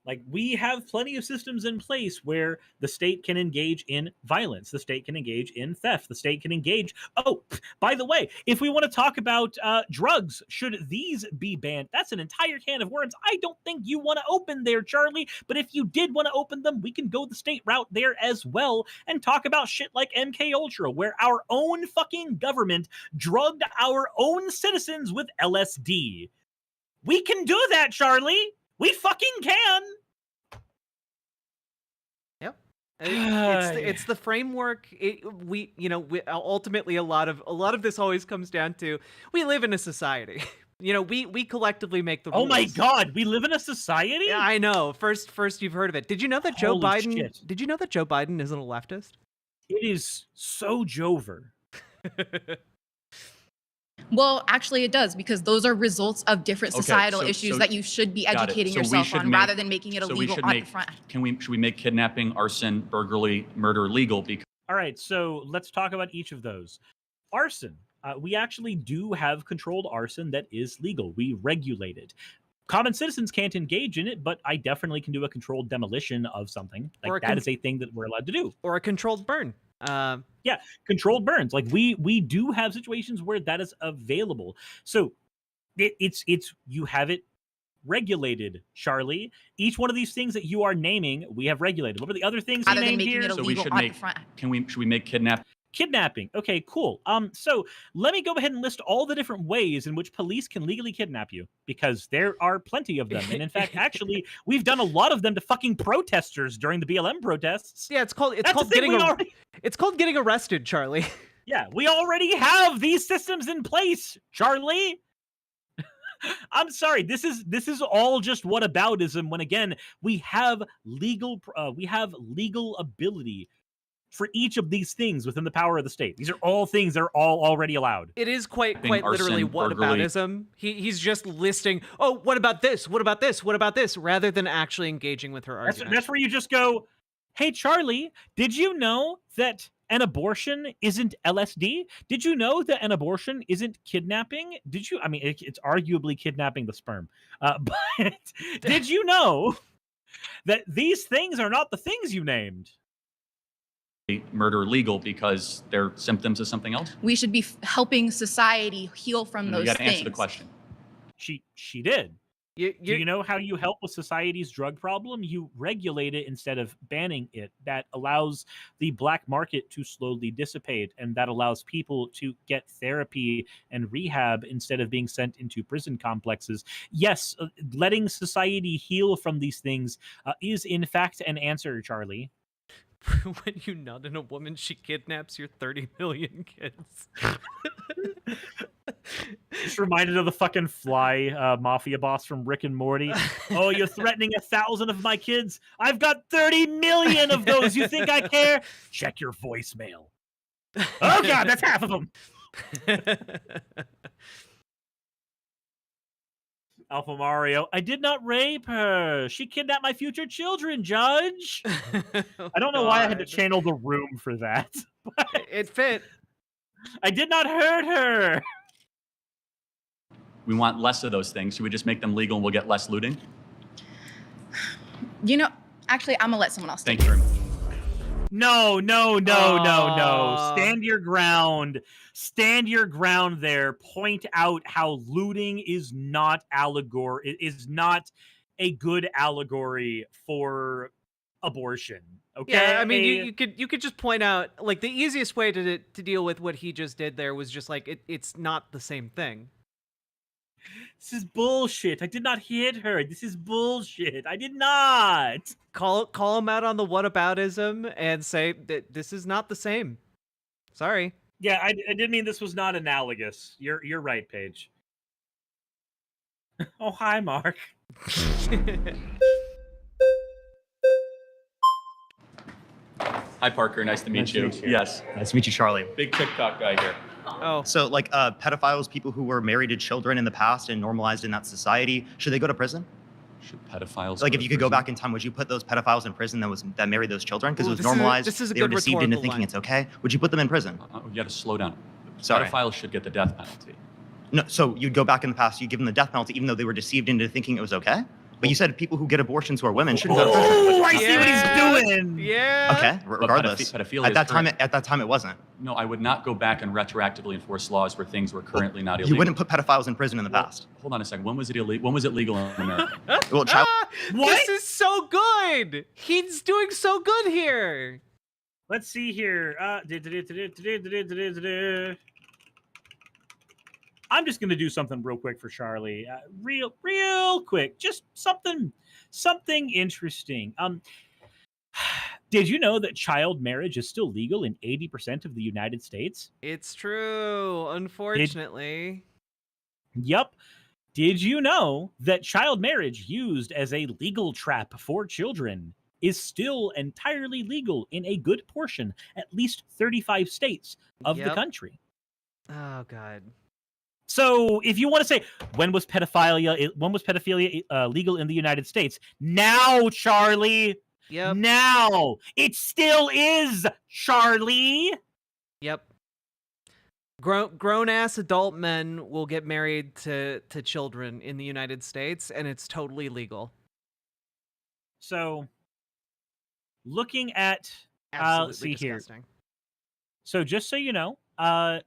Like, we have plenty of systems in place where the state can engage in violence. The state can engage in theft. The state can engage... Oh, by the way, if we want to talk about drugs, should these be banned? That's an entire can of worms I don't think you want to open there, Charlie. But if you did want to open them, we can go the state route there as well and talk about shit like MKUltra, where our own fucking government drugged our own citizens with LSD. We can do that, Charlie. We fucking can. Yep. It's the framework. Ultimately a lot of this always comes down to, we live in a society. We collectively make the rules. Oh my God, we live in a society? Yeah, I know. First you've heard of it. Did you know that Joe Biden? Shit. Did you know that Joe Biden isn't a leftist? It is so Jover. Well, actually it does, because those are results of different societal issues that you should be educating yourself on rather than making it illegal on the front. Should we make kidnapping, arson, burglary, murder legal? All right, so let's talk about each of those. Arson. We actually do have controlled arson that is legal. We regulate it. Common citizens can't engage in it, but I definitely can do a controlled demolition of something. Like, that is a thing that we're allowed to do. Or a controlled burn. Yeah, controlled burns. Like, we do have situations where that is available. So it's you have it regulated, Charlie. Each one of these things that you are naming, we have regulated. What are the other things you named here? So should we make Kidnapping. Okay, cool. So let me go ahead and list all the different ways in which police can legally kidnap you, because there are plenty of them. And in fact, actually, we've done a lot of them to fucking protesters during the BLM protests. Yeah, it's called getting arrested, Charlie. Yeah, we already have these systems in place, Charlie. I'm sorry. This is all just whataboutism when, again, we have legal ability for each of these things within the power of the state. These are all things that are all already allowed. It is quite literally whataboutism. He's just listing, oh, what about this? What about this? What about this? Rather than actually engaging with her argument. That's where you just go, hey, Charlie, did you know that an abortion isn't LSD? Did you know that an abortion isn't kidnapping? Did you? I mean, it's arguably kidnapping the sperm. But did you know that these things are not the things you named? Murder legal because they're symptoms of something else? We should be helping society heal from those things. You got to answer the things. question. She did. Do you know how you help with society's drug problem? You regulate it instead of banning it. That allows the black market to slowly dissipate, and that allows people to get therapy and rehab instead of being sent into prison complexes. Yes, letting society heal from these things is in fact an answer, Charlie. When you nut in a woman, she kidnaps your 30 million kids. Just reminded of the fucking Fly mafia boss from Rick and Morty. Oh, you're threatening 1,000 of my kids? I've got 30 million of those. You think I care? Check your voicemail. Oh God, that's half of them. Alpha Mario, I did not rape her. She kidnapped my future children, Judge. I don't know why I had to channel The Room for that. It fit. I did not hurt her. We want less of those things. Should we just make them legal and we'll get less looting? You know, actually, I'm gonna let someone else. Thank you very much. No. Stand your ground. Stand your ground there. Point out how looting is not allegory. It is not a good allegory for abortion. Okay. Yeah, I mean, you could just point out, like, the easiest way to deal with what he just did there was just like it's not the same thing. This is bullshit. I did not hit her. This is bullshit. I did not. Call him out on the whataboutism and say that this is not the same. Sorry. Yeah, I did mean this was not analogous. You're right, Paige. Oh, hi, Mark. Hi, Parker. Nice to meet you. Yes. Nice to meet you, Charlie. Big TikTok guy here. Oh. So, like, pedophiles, people who were married to children in the past and normalized in that society, should they go to prison? Should pedophiles? Like, if you could go back in time, would you put those pedophiles in prison that married those children because it was normalized? This is a they were good deceived into rhetorical thinking line. it's okay. Would you put them in prison? You got to slow down. Sorry. Pedophiles should get the death penalty. No, so you'd go back in the past, you give them the death penalty, even though they were deceived into thinking it was okay. But you said people who get abortions who are women shouldn't go to prison. Oh, I see what he's doing. Yeah. Okay, regardless. Pedophilia At that time, it wasn't. No, I would not go back and retroactively enforce laws where things were currently not illegal. You wouldn't put pedophiles in prison in the past. Hold on a second. When was it illegal? When was it legal in America? Well, child. This is so good. He's doing so good here. Let's see here. I'm just going to do something real quick for Charlie. Real quick. Just something interesting. Did you know that child marriage is still legal in 80% of the United States? It's true, unfortunately. Yep. Did you know that child marriage used as a legal trap for children is still entirely legal in a good portion, at least 35 states of the country? Oh, God. So if you want to say, when was pedophilia legal in the United States? Now, Charlie. Yep. Now. It still is, Charlie. Yep. Grown-ass adult men will get married to children in the United States, and it's totally legal. So, looking at... Absolutely let's see disgusting. Here. So just so you know,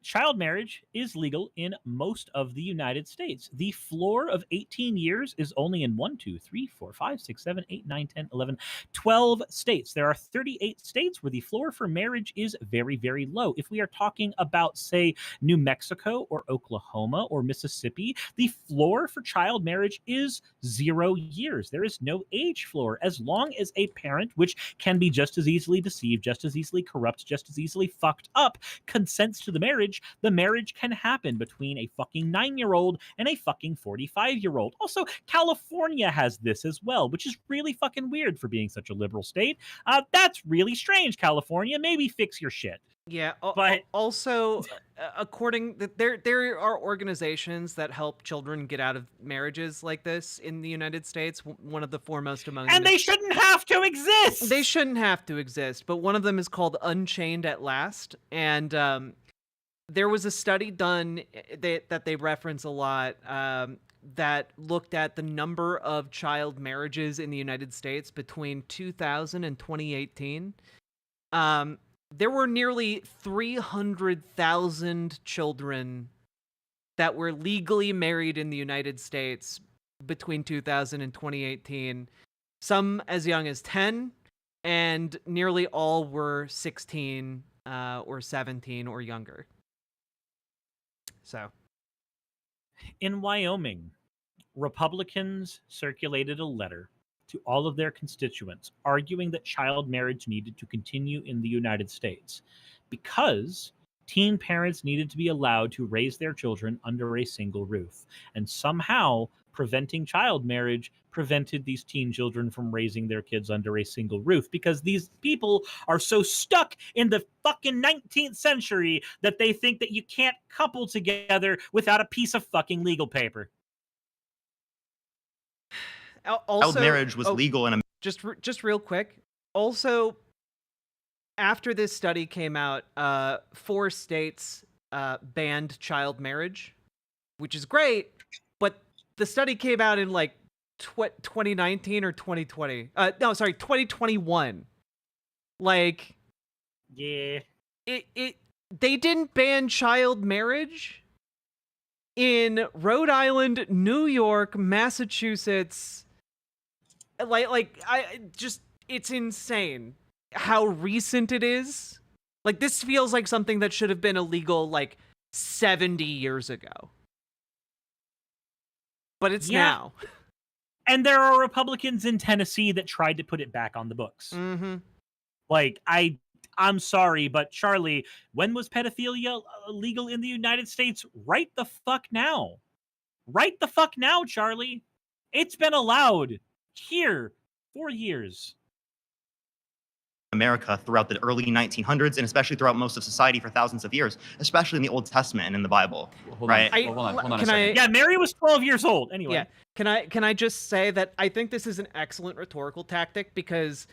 child marriage is legal in most of the United States. The floor of 18 years is only in 1, 2, 3, 4, 5, 6, 7, 8, 9, 10, 11, 12 states. There are 38 states where the floor for marriage is very, very low. If we are talking about, say, New Mexico or Oklahoma or Mississippi, the floor for child marriage is 0 years. There is no age floor. As long as a parent, which can be just as easily deceived, just as easily corrupt, just as easily fucked up, consents consents to the marriage can happen between a fucking 9-year-old and a fucking 45-year-old. Also, California has this as well, which is really fucking weird for being such a liberal state. That's really strange, California. Maybe fix your shit. Yeah, but also, according there are organizations that help children get out of marriages like this in the United States. One of the foremost among them, and they shouldn't have to exist. They shouldn't have to exist, but one of them is called Unchained at Last, and there was a study done that they reference a lot that looked at the number of child marriages in the United States between 2000 and 2018. There were nearly 300,000 children that were legally married in the United States between 2000 and 2018. Some as young as 10, and nearly all were 16 or 17 or younger. So, in Wyoming, Republicans circulated a letter to all of their constituents arguing that child marriage needed to continue in the United States because teen parents needed to be allowed to raise their children under a single roof. And somehow preventing child marriage prevented these teen children from raising their kids under a single roof because these people are so stuck in the fucking 19th century that they think that you can't couple together without a piece of fucking legal paper. Also, child marriage was legal in just real quick. Also, after this study came out, 4 states banned child marriage, which is great. But the study came out in like 2019 or 2020. No, sorry, 2021. Like, yeah, they didn't ban child marriage in Rhode Island, New York, Massachusetts. It's insane how recent it is. Like, this feels like something that should have been illegal like 70 years ago. But it's now. And there are Republicans in Tennessee that tried to put it back on the books. Mm-hmm. Like, I'm sorry, but Charlie, when was pedophilia legal in the United States? Right the fuck now. Right the fuck now, Charlie. It's been allowed here for years. America throughout the early 1900s and especially throughout most of society for thousands of years, especially in the Old Testament and in the Bible. Hold on a second. Yeah, Mary was 12 years old. Anyway. Yeah. Can I just say that I think this is an excellent rhetorical tactic because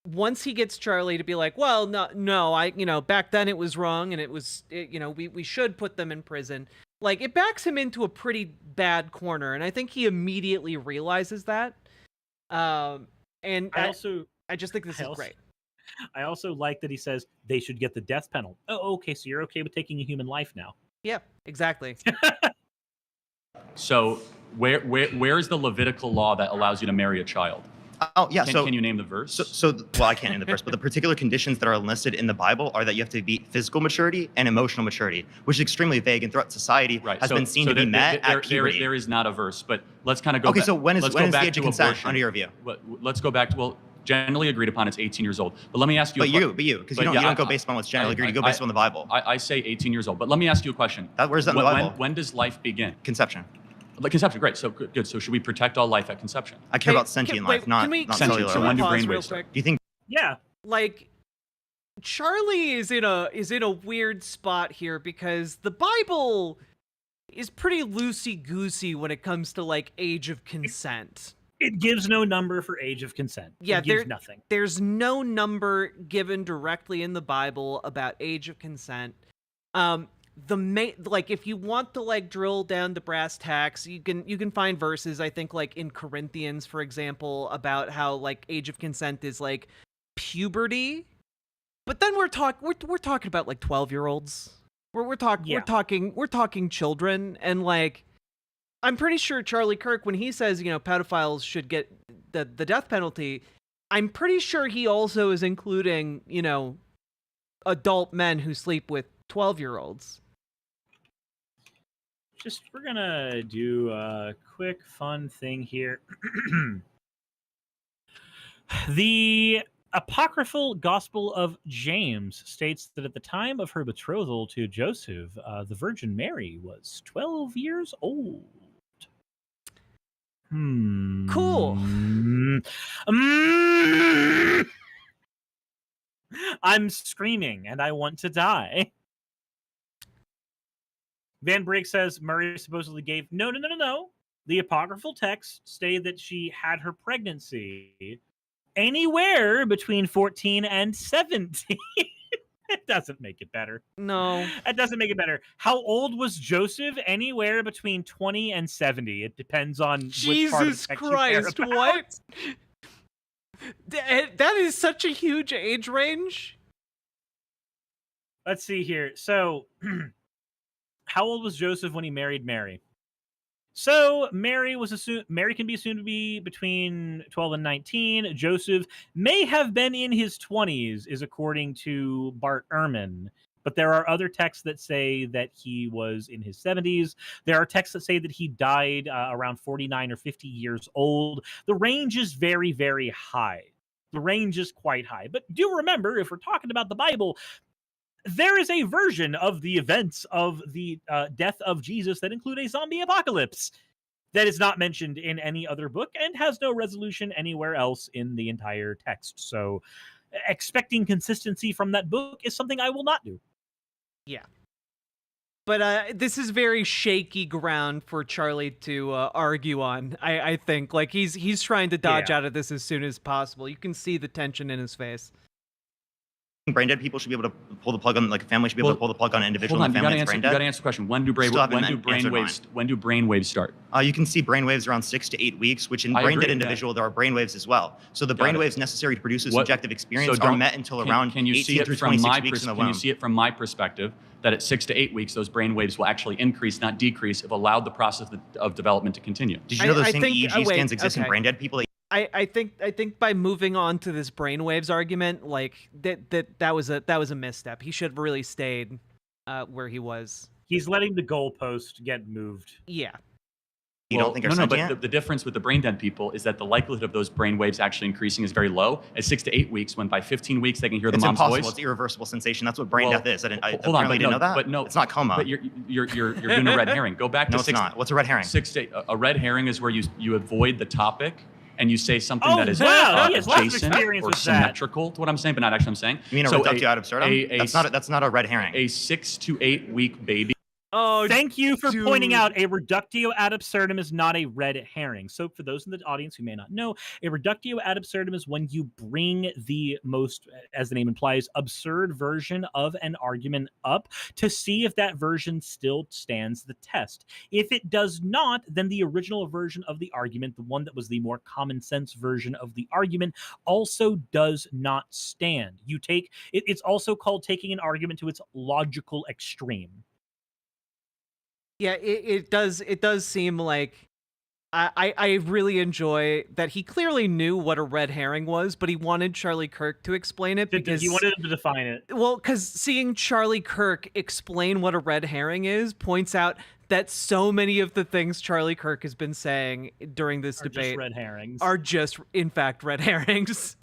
once he gets Charlie to be like, well, no, back then it was wrong and we should put them in prison. Like, it backs him into a pretty bad corner, and I think he immediately realizes that. And I just think this is great. I also like that he says they should get the death penalty. Oh, okay, so you're okay with taking a human life now. Yeah, exactly. So where is the Levitical law that allows you to marry a child? Oh, yeah. Can you name the verse? Well, I can't name the verse, but the particular conditions that are listed in the Bible are that you have to be physical maturity and emotional maturity, which is extremely vague and throughout society has been seen to be met at puberty. There is not a verse, but let's kind of go Okay, back. so when is the age of consent abortion. under your view? Let's go back to, generally agreed upon it's 18 years old. But let me ask you because you don't go based on what's generally agreed, you go based on the Bible. I say 18 years old, but let me ask you a question. Where's that in the Bible? When does life begin? Conception. Conception, great. So good. So should we protect all life at conception? I care about sentient life, not cellular. So when do pause brainwaves real start? Do you think? Yeah. Like, Charlie is in a weird spot here because the Bible is pretty loosey-goosey when it comes to like age of consent. It gives no number for age of consent. Yeah, it gives nothing. There's no number given directly in the Bible about age of consent. If you want to like drill down to brass tacks, you can find verses, I think, like in Corinthians, for example, about how like age of consent is like puberty. But then we're talking about like 12-year-olds. We're talking children, and like I'm pretty sure Charlie Kirk, when he says, pedophiles should get the death penalty, I'm pretty sure he also is including, adult men who sleep with 12-year-olds. We're gonna do a quick fun thing here. The apocryphal Gospel of James states that at the time of her betrothal to Joseph, the Virgin Mary was 12 years old. Cool. I'm screaming and I want to die. Van Brigg says Murray supposedly gave no. The apocryphal texts say that she had her pregnancy anywhere between 14 and 17. It doesn't make it better. No. It doesn't make it better. How old was Joseph? Anywhere between 20 and 70. It depends on which part of the text Christ, you care about. what? That is such a huge age range. Let's see here. So, how old was Joseph when he married Mary? So Mary can be assumed to be between 12 and 19. Joseph may have been in his 20s, is according to Bart Ehrman. But there are other texts that say that he was in his 70s. There are texts that say that he died around 49 or 50 years old. The range is very, very high. The range is quite high. But do remember, if we're talking about the Bible, there is a version of the events of the death of Jesus that include a zombie apocalypse that is not mentioned in any other book and has no resolution anywhere else in the entire text. So expecting consistency from that book is something I will not do. Yeah. But this is very shaky ground for Charlie to argue on, I think. Like, he's trying to dodge out of this as soon as possible. You can see the tension in his face. Brain dead people should be able to pull the plug on, like a family should be able to pull the plug on an individual in the family that's brain dead. You got to answer the question. When do brainwaves start? You can see brainwaves around 6 to 8 weeks, which in brain dead individual there are brainwaves as well. So the brainwaves necessary to produce a subjective experience are met until around 18 through 26 weeks in the womb. Can you see it from my perspective that at 6 to 8 weeks those brainwaves will actually increase, not decrease, if allowed the process of development to continue? Did you know those same EEG scans exist in brain dead people? I think by moving on to this brainwaves argument, like that was a misstep. He should have really stayed where he was. He's letting the goalpost get moved. Yeah. You don't think are but the difference with the brain dead people is that the likelihood of those brain waves actually increasing is very low at 6 to 8 weeks, when by 15 weeks they can hear the mom's impossible. voice. It's irreversible sensation. That's what brain death is. Hold on, didn't know that. But no, it's not coma. But you're doing a red herring. Go back to no, it's not. What's a red herring? A red herring is where you avoid the topic and you say something that is adjacent or symmetrical to what I'm saying, but not actually I'm saying. You mean a reductio ad absurdum? That's not a red herring. A 6 to 8 week baby. Oh, thank you for pointing out a reductio ad absurdum is not a red herring. So for those in the audience who may not know, a reductio ad absurdum is when you bring the most, as the name implies, absurd version of an argument up to see if that version still stands the test. If it does not, then the original version of the argument, the one that was the more common sense version of the argument, also does not stand. You take it's also called taking an argument to its logical extreme. Yeah, it does seem like I really enjoy that he clearly knew what a red herring was, but he wanted Charlie Kirk to explain it because he wanted him to define it. Well, because seeing Charlie Kirk explain what a red herring is points out that so many of the things Charlie Kirk has been saying during this debate are just, in fact, red herrings.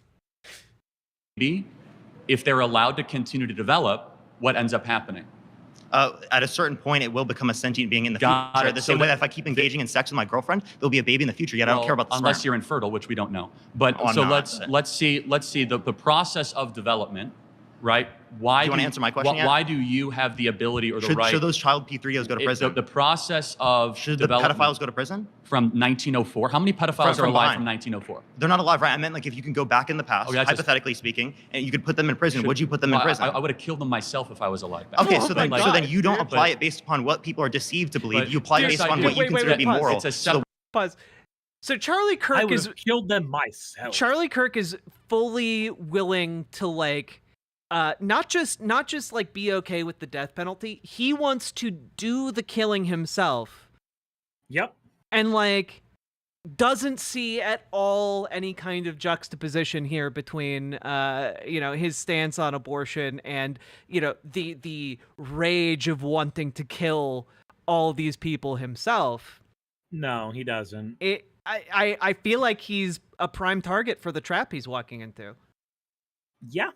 If they're allowed to continue to develop, what ends up happening? At a certain point, it will become a sentient being in the future. The same way that if I keep engaging in sex with my girlfriend, there'll be a baby in the future. Yet I don't care about the sperm. Unless you're infertile, which we don't know. But let's see the process of development, right? Why do you want to answer my question? Why do you have the ability or the right? Should those child P3Os go to prison? The process of should the pedophiles go to prison? From 1904. How many pedophiles are alive from 1904? They're not alive, right? I meant like if you can go back in the past, hypothetically speaking, and you could put them in prison. Would you put them in prison? I would have killed them myself if I was alive. Okay, so then you don't apply it based upon what people are deceived to believe. You apply it based upon what you consider to be moral. Pause. So Charlie Kirk is killed them myself. Charlie Kirk is fully willing to like. Not just like be okay with the death penalty. He wants to do the killing himself. Yep. And like doesn't see at all any kind of juxtaposition here between his stance on abortion and the rage of wanting to kill all these people himself. No, he doesn't. I feel like he's a prime target for the trap he's walking into. Yeah.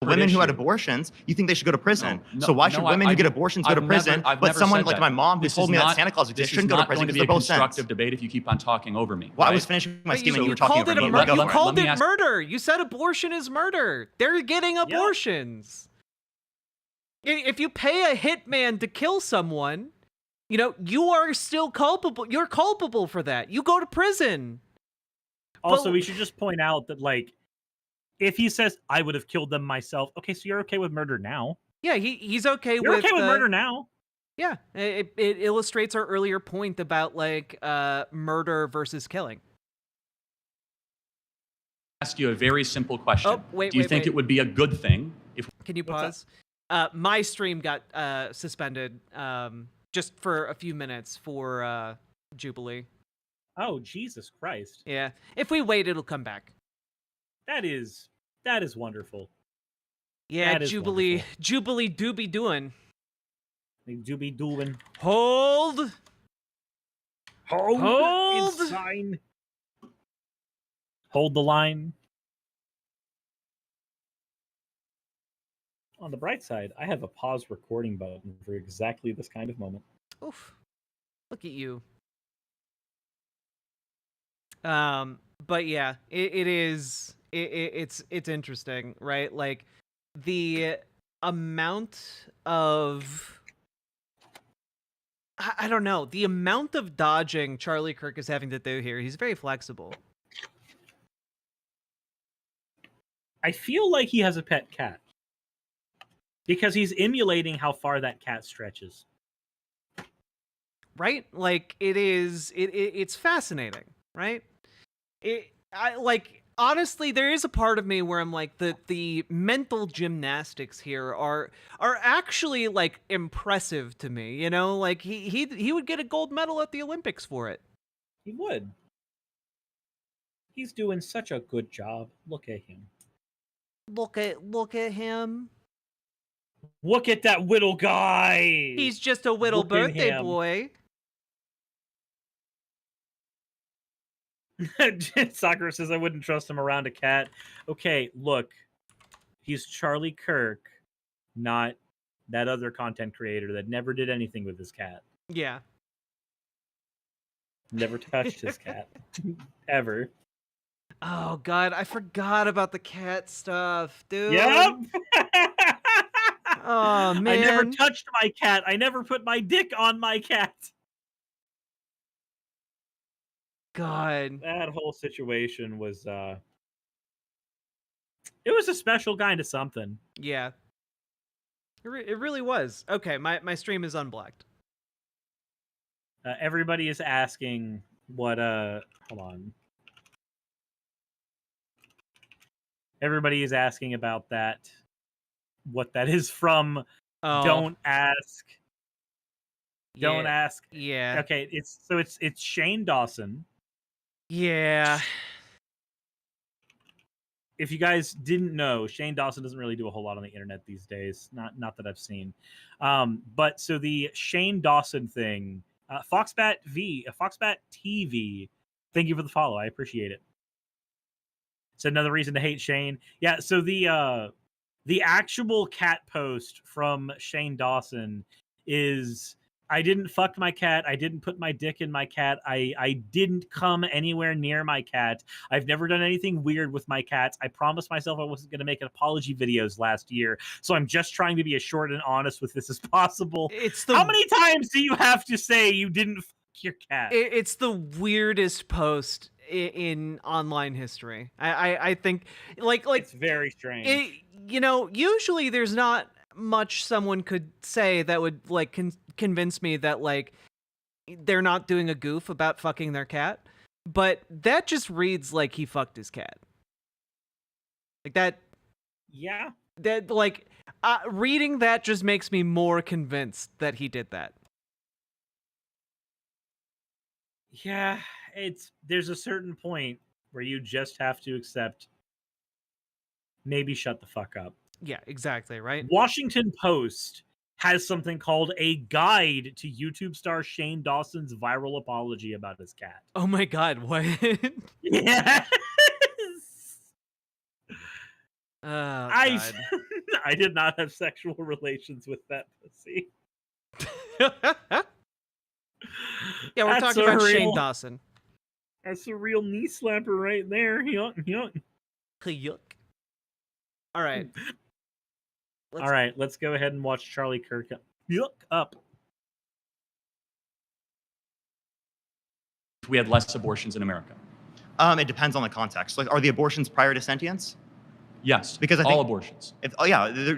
Women who had abortions, you think they should go to prison. No, so why should women who get abortions go to prison, but someone like my mom who told me that Santa Claus exists shouldn't go to prison because they're both This is not going to be a constructive debate if you keep on talking over me. Well, right? I was finishing my scheme and you were called talking over me. You called it murder. You said abortion is murder. They're getting abortions. If you pay a hitman to kill someone, you know, you are still culpable. You're culpable for that. You go to prison. Also, we should just point out that, like, if he says, I would have killed them myself, okay, so you're okay with murder now. Yeah, he's okay You're okay with murder now. Yeah, it illustrates our earlier point about, like, murder versus killing. Ask you a very simple question. Oh, wait, Do you think it would be a good thing if... Can you pause? My stream got suspended just for a few minutes for Jubilee. Oh, Jesus Christ. Yeah, if we wait, it'll come back. That is wonderful. Yeah, Jubilee do be doing. They do be doing. Hold. Sign. Hold the line. On the bright side, I have a pause recording button for exactly this kind of moment. Oof. Look at you. But yeah, it's interesting, right? Like, the amount of, I don't know, the amount of dodging Charlie Kirk is having to do here. He's very flexible. I feel like he has a pet cat because he's emulating how far that cat stretches. Right? Like, it's fascinating, right? Honestly, there is a part of me where I'm like, the mental gymnastics here are actually, like, impressive to me. You know, like, he would get a gold medal at the Olympics for it. He would. He's doing such a good job. Look at him. Look at him. Look at that whittle guy. He's just a whittle birthday boy. Sakura says I wouldn't trust him around a cat. Okay, look. He's Charlie Kirk, not that other content creator that never did anything with his cat. Yeah. Never touched his cat. Ever. Oh, God. I forgot about the cat stuff, dude. Yep. Oh, man. I never touched my cat. I never put my dick on my cat. God. That whole situation was, it was a special kind of something. Yeah. It really was. Okay, my stream is unblocked. Everybody is asking what, hold on. Everybody is asking about that. What that is from. Oh. Don't ask. Don't ask. Yeah. Okay, it's Shane Dawson. Yeah. If you guys didn't know, Shane Dawson doesn't really do a whole lot on the internet these days. Not that I've seen. But so the Shane Dawson thing, Foxbat TV, thank you for the follow. I appreciate it. It's another reason to hate Shane. Yeah, so the actual cat post from Shane Dawson is, I didn't fuck my cat. I didn't put my dick in my cat. I didn't come anywhere near my cat. I've never done anything weird with my cats. I promised myself I wasn't going to make apology videos last year. So I'm just trying to be as short and honest with this as possible. How many times do you have to say you didn't fuck your cat? It's the weirdest post in online history. I think, like it's very strange. Usually there's not much someone could say that would, like, convince me that, like, they're not doing a goof about fucking their cat, but that just reads like he fucked his cat. Like that. Yeah. That, like, reading that just makes me more convinced that he did that. Yeah, there's a certain point where you just have to accept, maybe shut the fuck up. Yeah, exactly, right? Washington Post has something called a guide to YouTube star Shane Dawson's viral apology about his cat. Oh my God, what? Yes! I did not have sexual relations with that pussy. Yeah, we're talking about Shane Dawson. That's a real knee slapper right there. Yuck, yuck. Yuck. All right. All right, let's go ahead and watch Charlie Kirk up. We had less abortions in America. It depends on the context. Like, are the abortions prior to sentience? Yes, because I think all abortions.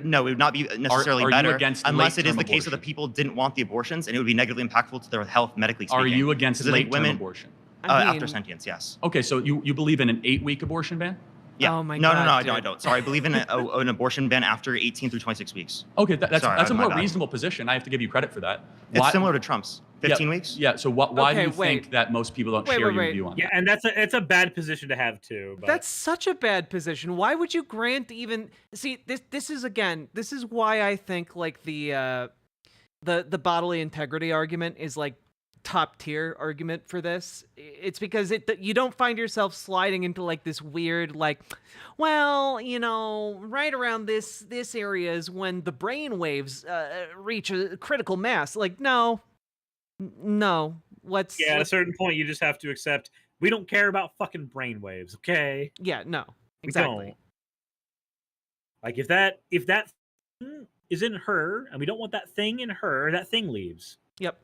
No, it would not be necessarily are better you against unless it is the late-term case that the people didn't want the abortions and it would be negatively impactful to their health medically speaking. Are you against late-term abortion? After sentience, yes. Okay, so you believe in an 8-week abortion ban? Yeah. Oh my no, God, I don't. Sorry, I believe in an abortion ban after 18 through 26 weeks. Okay, that's a more bad. reasonable position. I have to give you credit for that. It's similar to Trump's 15 yeah, weeks. Yeah. So why do you Okay, think that most people don't share your view on Yeah, and it's a bad position to have too. But. That's such a bad position. Why would you grant even? See, this is why I think like the bodily integrity argument is like top tier argument for this. It's because you don't find yourself sliding into like this weird like, well, you know, right around this area is when the brain waves reach a critical mass. Like no. At a certain point you just have to accept we don't care about fucking brainwaves, okay? Yeah, no, exactly. We don't. Like if that thing is in her and we don't want that thing in her, that thing leaves. Yep.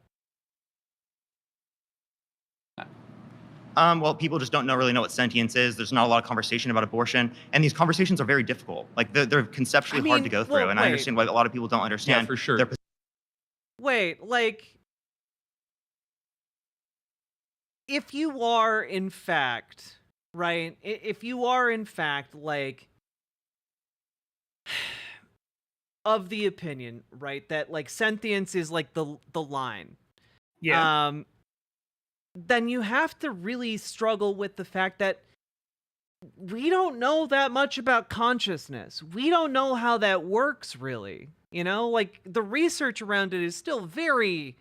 Well, people just don't really know what sentience is. There's not a lot of conversation about abortion, and these conversations are very difficult. Like they're conceptually hard to go through, and I understand why a lot of people don't understand. Yeah, for sure. Wait, like, if you are in fact, right? If you are in fact like of the opinion, right, that like sentience is like the line. Yeah. Then you have to really struggle with the fact that we don't know that much about consciousness. We don't know how that works, really. You know, like the research around it is still very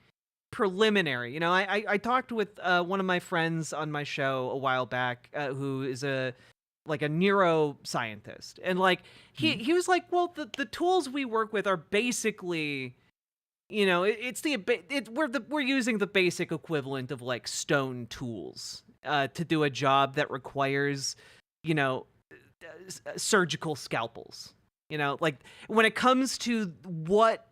preliminary. You know, I talked with one of my friends on my show a while back who is a neuroscientist, and like he was like, well, the tools we work with are basically, you know, we're using the basic equivalent of like stone tools to do a job that requires, you know, surgical scalpels. You know, like when it comes to what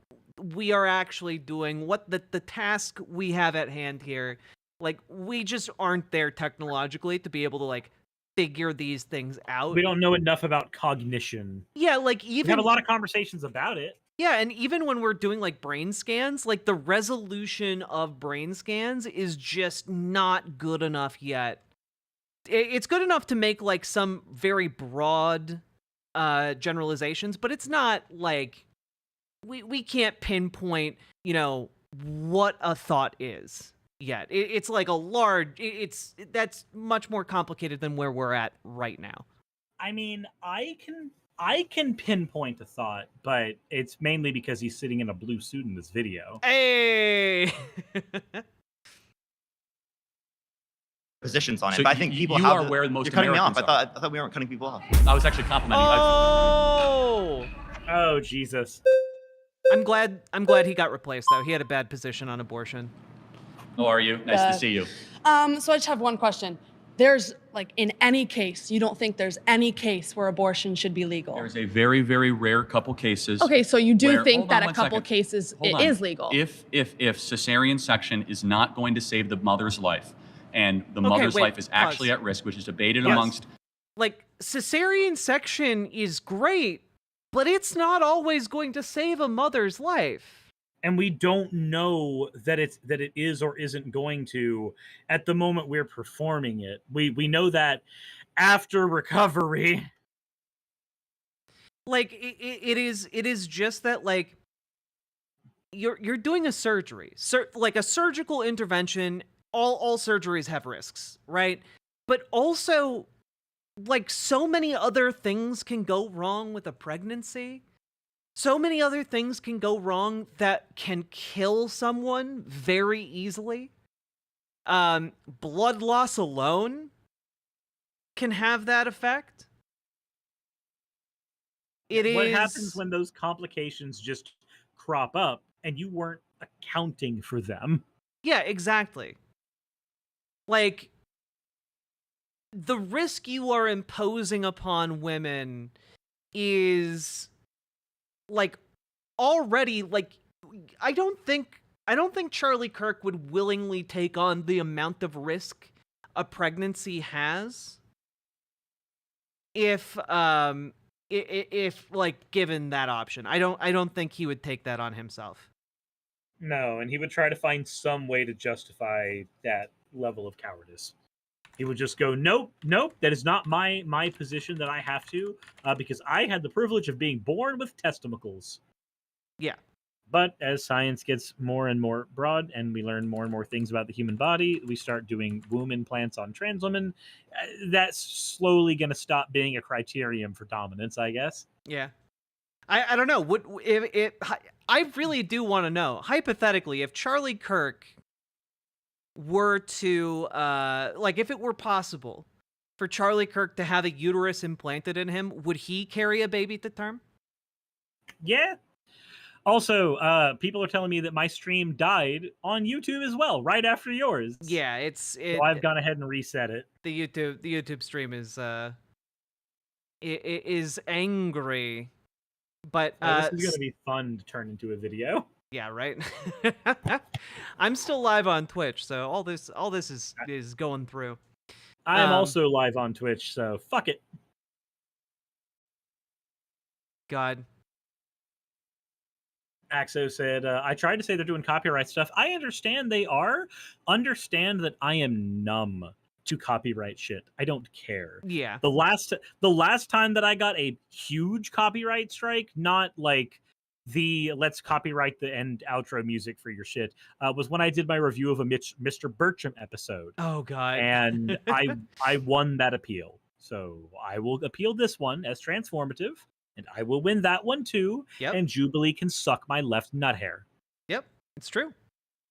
we are actually doing, what the task we have at hand here, like we just aren't there technologically to be able to like figure these things out. We don't know enough about cognition. Yeah, like even we have a lot of conversations about it. Yeah, and even when we're doing like brain scans, like the resolution of brain scans is just not good enough yet. It's good enough to make like some very broad generalizations, but it's not like we can't pinpoint, you know, what a thought is yet. It's like a large, that's much more complicated than where we're at right now. I mean, I can pinpoint a thought, but it's mainly because he's sitting in a blue suit in this video. Hey! Positions on it, so but I think people you have are where most you're cutting Americans me off. I thought we weren't cutting people off. I was actually complimenting you. Oh, Jesus. I'm glad he got replaced though. He had a bad position on abortion. How are you? Nice to see you. So I just have one question. There's like in any case, you don't think there's any case where abortion should be legal? There's a very, very rare couple cases. Okay, so you do think hold that on a couple second. cases Hold it on. is legal? If cesarean section is not going to save the mother's life, and the mother's life is actually at risk, which is debated amongst. Like cesarean section is great, but it's not always going to save a mother's life. And we don't know that it is or isn't going to at the moment we're performing it. We know that after recovery. Like it is just that like you're doing a surgery, like a surgical intervention. All surgeries have risks, right? But also, like so many other things can go wrong with a pregnancy. So many other things can go wrong that can kill someone very easily. Blood loss alone can have that effect. What happens when those complications just crop up and you weren't accounting for them? Yeah, exactly. Like, the risk you are imposing upon women is like already like I don't think Charlie Kirk would willingly take on the amount of risk a pregnancy has if like given that option. I don't think he would take that on himself. No, and he would try to find some way to justify that level of cowardice. He would just go, nope, that is not my position that I have to, because I had the privilege of being born with testicles. Yeah. But as science gets more and more broad and we learn more and more things about the human body, we start doing womb implants on trans women. That's slowly going to stop being a criterion for dominance, I guess. Yeah. I don't know. I really do want to know, hypothetically, if Charlie Kirk were to, like, if it were possible for Charlie Kirk to have a uterus implanted in him, would he carry a baby to term? Yeah. Also, people are telling me that my stream died on YouTube as well, right after yours. Yeah, so I've gone ahead and reset it. The YouTube stream is it is angry, but this is gonna be fun to turn into a video. Yeah, right. I'm still live on Twitch, so all this is going through. I am also live on Twitch, so fuck it. God. Axo said, I tried to say they're doing copyright stuff. I understand they are. Understand that I am numb to copyright shit. I don't care. Yeah. The last time that I got a huge copyright strike, not like the let's copyright the end outro music for your shit, was when I did my review of a Mr. Bertram episode. Oh God. And I won that appeal. So I will appeal this one as transformative. And I will win that one too. Yep. And Jubilee can suck my left nut hair. Yep, it's true.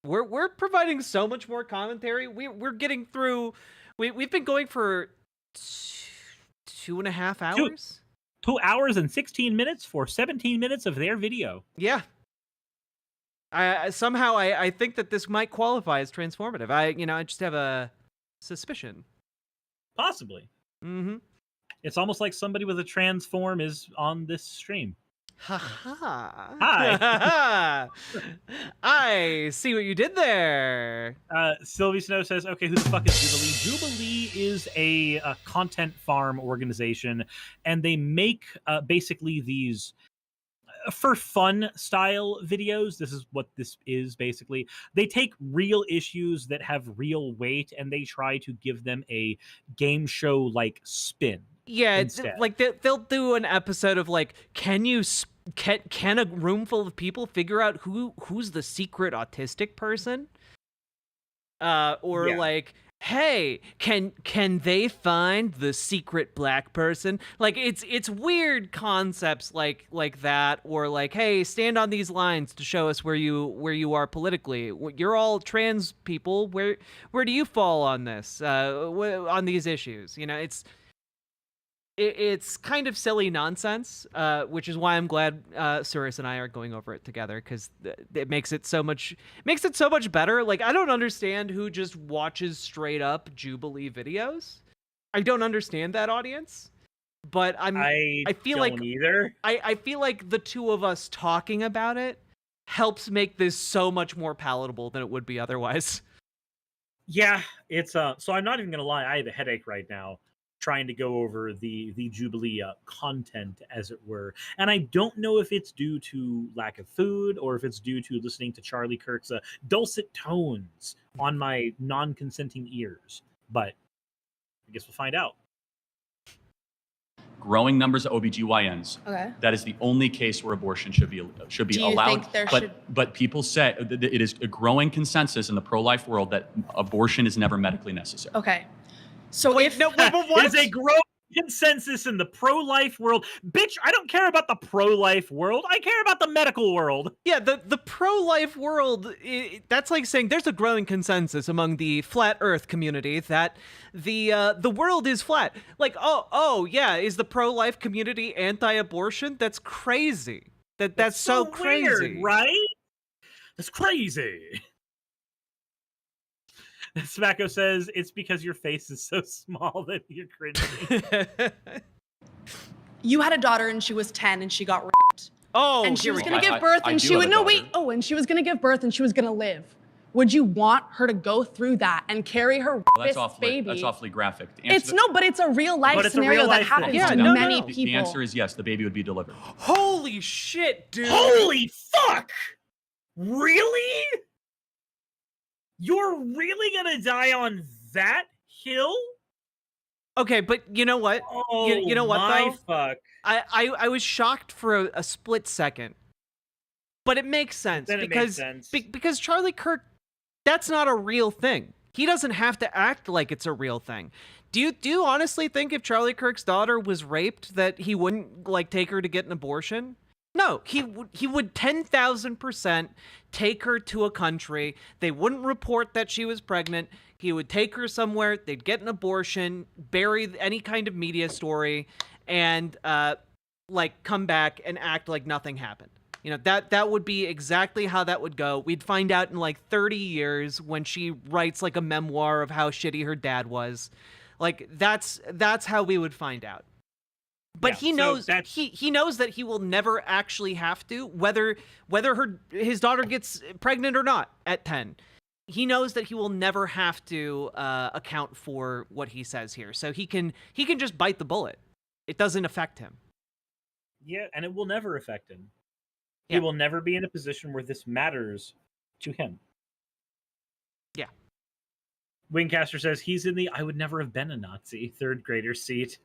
We're providing so much more commentary. We're getting through. We've been going for 2.5 hours. 2 hours and 16 minutes for 17 minutes of their video. Yeah. I think that this might qualify as transformative. I just have a suspicion. Possibly. Mm-hmm. It's almost like somebody with a transform is on this stream. Ha-ha. Hi. I see what you did there. Sylvie Snow says, okay, who the fuck is Jubilee? Jubilee is a content farm organization, and they make basically these for fun style videos. This is what this is basically. They take real issues that have real weight, and they try to give them a game show like spin. Yeah, like they'll do an episode of like, can a room full of people figure out who's the secret autistic person? Like, hey, can they find the secret black person? Like it's weird concepts like that, or like, hey, stand on these lines to show us where you are politically. You're all trans people. Where do you fall on this? On these issues? It's kind of silly nonsense, which is why I'm glad Suris and I are going over it together, because it makes it so much better. Like, I don't understand who just watches straight up Jubilee videos. I don't understand that audience, but I feel like either. I feel like the two of us talking about it helps make this so much more palatable than it would be otherwise. Yeah, it's so I'm not even gonna lie. I have a headache right now, trying to go over the Jubilee content, as it were. And I don't know if it's due to lack of food or if it's due to listening to Charlie Kirk's dulcet tones on my non-consenting ears. But I guess we'll find out. Growing numbers of OBGYNs. Okay. That is the only case where abortion should be Do you allowed. think there But people say it is a growing consensus in the pro-life world that abortion is never medically necessary. Okay. So Wait, what? It's a growing consensus in the pro-life world. Bitch, I don't care about the pro-life world. I care about the medical world. Yeah, the pro-life world, that's like saying there's a growing consensus among the flat earth community that the world is flat. Like, oh yeah, is the pro-life community anti-abortion? That's crazy. That's so crazy. Weird, right? That's crazy. Smacko says it's because your face is so small that you're cringing. You had a daughter and she was 10 and she got raped. Oh, and she was going to give birth and she would and she was going to give birth and she was going to live. Would you want her to go through that and carry her baby? That's awfully graphic. But it's a real life scenario that happens to many people. The answer is yes, the baby would be delivered. Holy shit, dude. Holy fuck! Really? You're really gonna die on that hill? Okay, but you know what? Oh, you know what, my though? Fuck. I was shocked for a split second. But it makes sense because Charlie Kirk, that's not a real thing. He doesn't have to act like it's a real thing. Do you honestly think if Charlie Kirk's daughter was raped that he wouldn't like take her to get an abortion? No, he would 10,000% take her to a country. They wouldn't report that she was pregnant. He would take her somewhere. They'd get an abortion, bury any kind of media story, and like come back and act like nothing happened. You know, that would be exactly how that would go. We'd find out in like 30 years when she writes like a memoir of how shitty her dad was. Like that's how we would find out. But he knows he knows that he will never actually have to, whether his daughter gets pregnant or not at 10. He knows that he will never have to account for what he says here. So he can just bite the bullet. It doesn't affect him. Yeah, and it will never affect him. Yeah. He will never be in a position where this matters to him. Yeah. Wingcaster says he's in the I would never have been a Nazi third grader seat.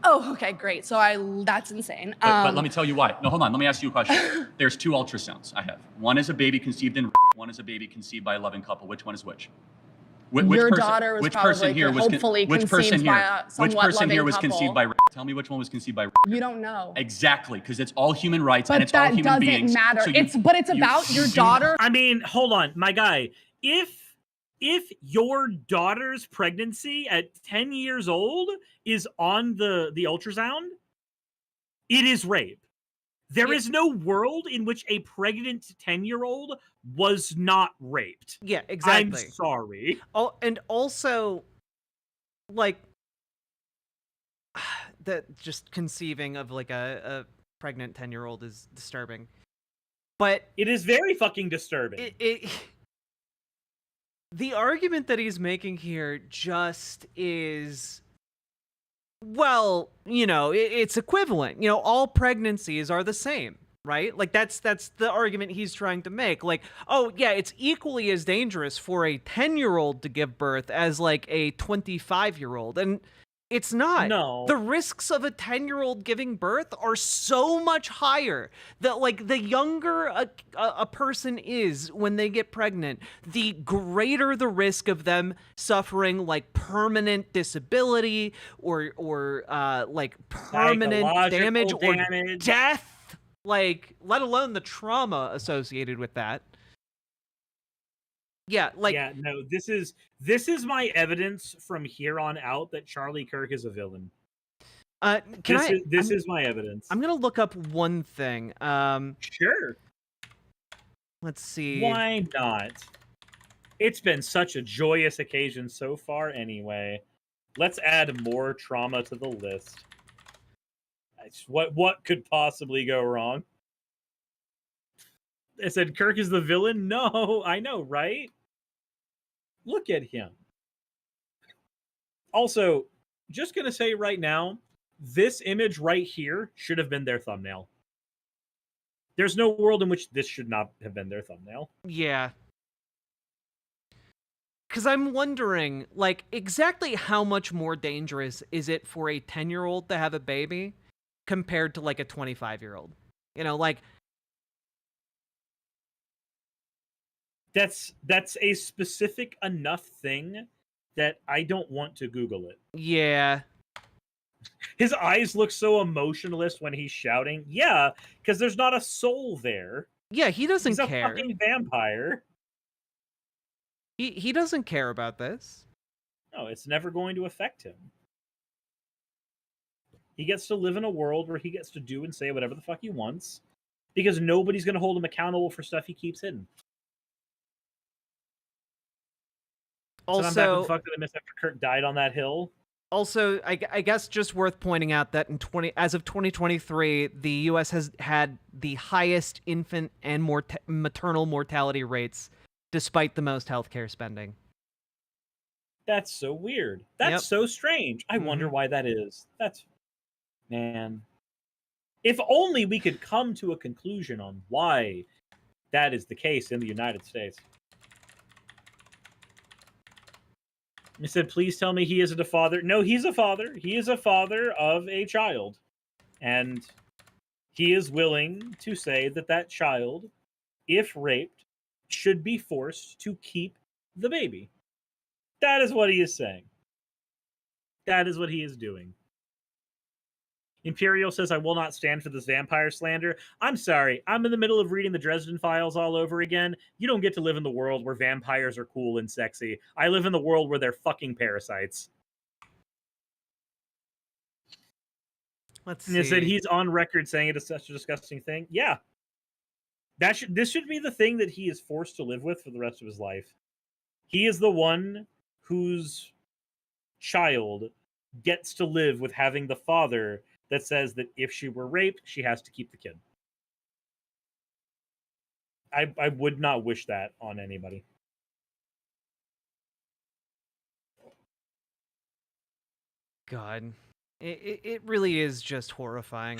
Oh, okay, great. So that's insane. But let me tell you why. No, hold on. Let me ask you a question. There's 2 ultrasounds I have. One is a baby conceived in one is a baby conceived by a loving couple. Which one is which? Your daughter was probably hopefully conceived by a somewhat loving couple. Conceived by Tell me which one was conceived by You don't know. Exactly, because it's all human rights and it's all human beings. But that doesn't matter. It's about your daughter. I mean, hold on, my guy. If your daughter's pregnancy at 10 years old is on the ultrasound, it is rape. There is no world in which a pregnant 10-year-old was not raped. Yeah, exactly. I'm sorry. Oh, and also, like, that just conceiving of like a pregnant 10-year-old is disturbing. But it is very fucking disturbing. The argument that he's making here just is, well, you know, it's equivalent. You know, all pregnancies are the same, right? Like that's the argument he's trying to make. Like, oh yeah, it's equally as dangerous for a 10-year-old to give birth as like a 25-year-old. And it's not. No. The risks of a 10-year-old giving birth are so much higher that, like, the younger a person is when they get pregnant, the greater the risk of them suffering, like, permanent disability or like, permanent damage or death. Like, let alone the trauma associated with that. Yeah, like no, this is my evidence from here on out that Charlie Kirk is a villain. This is my evidence. I'm gonna look up one thing. Sure. Let's see. Why not? It's been such a joyous occasion so far anyway. Let's add more trauma to the list. What could possibly go wrong? I said Kirk is the villain? No, I know, right? Look at him. Also, just going to say right now, this image right here should have been their thumbnail. There's no world in which this should not have been their thumbnail. Yeah. Because I'm wondering, like, exactly how much more dangerous is it for a 10-year-old to have a baby compared to, like, a 25-year-old? You know, like... That's a specific enough thing that I don't want to Google it. Yeah. His eyes look so emotionless when he's shouting. Yeah, because there's not a soul there. Yeah, he doesn't He's care. a fucking vampire. He doesn't care about this. No, it's never going to affect him. He gets to live in a world where he gets to do and say whatever the fuck he wants, because nobody's going to hold him accountable for stuff he keeps hidden. Also, so I'm back with the fuck that I missed after Kurt died on that hill. Also, I guess just worth pointing out that as of 2023, the U.S. has had the highest infant and maternal mortality rates, despite the most healthcare spending. That's so weird. That's so strange. I wonder why that is. Man. If only we could come to a conclusion on why that is the case in the United States. He said, please tell me he isn't a father. No, he's a father. He is a father of a child. And he is willing to say that that child, if raped, should be forced to keep the baby. That is what he is saying. That is what he is doing. Imperial says, I will not stand for this vampire slander. I'm sorry. I'm in the middle of reading the Dresden Files all over again. You don't get to live in the world where vampires are cool and sexy. I live in the world where they're fucking parasites. Let's and see. They said he's on record saying it is such a disgusting thing. Yeah. This should be the thing that he is forced to live with for the rest of his life. He is the one whose child gets to live with having the father that says that if she were raped, she has to keep the kid. I would not wish that on anybody. God, it really is just horrifying.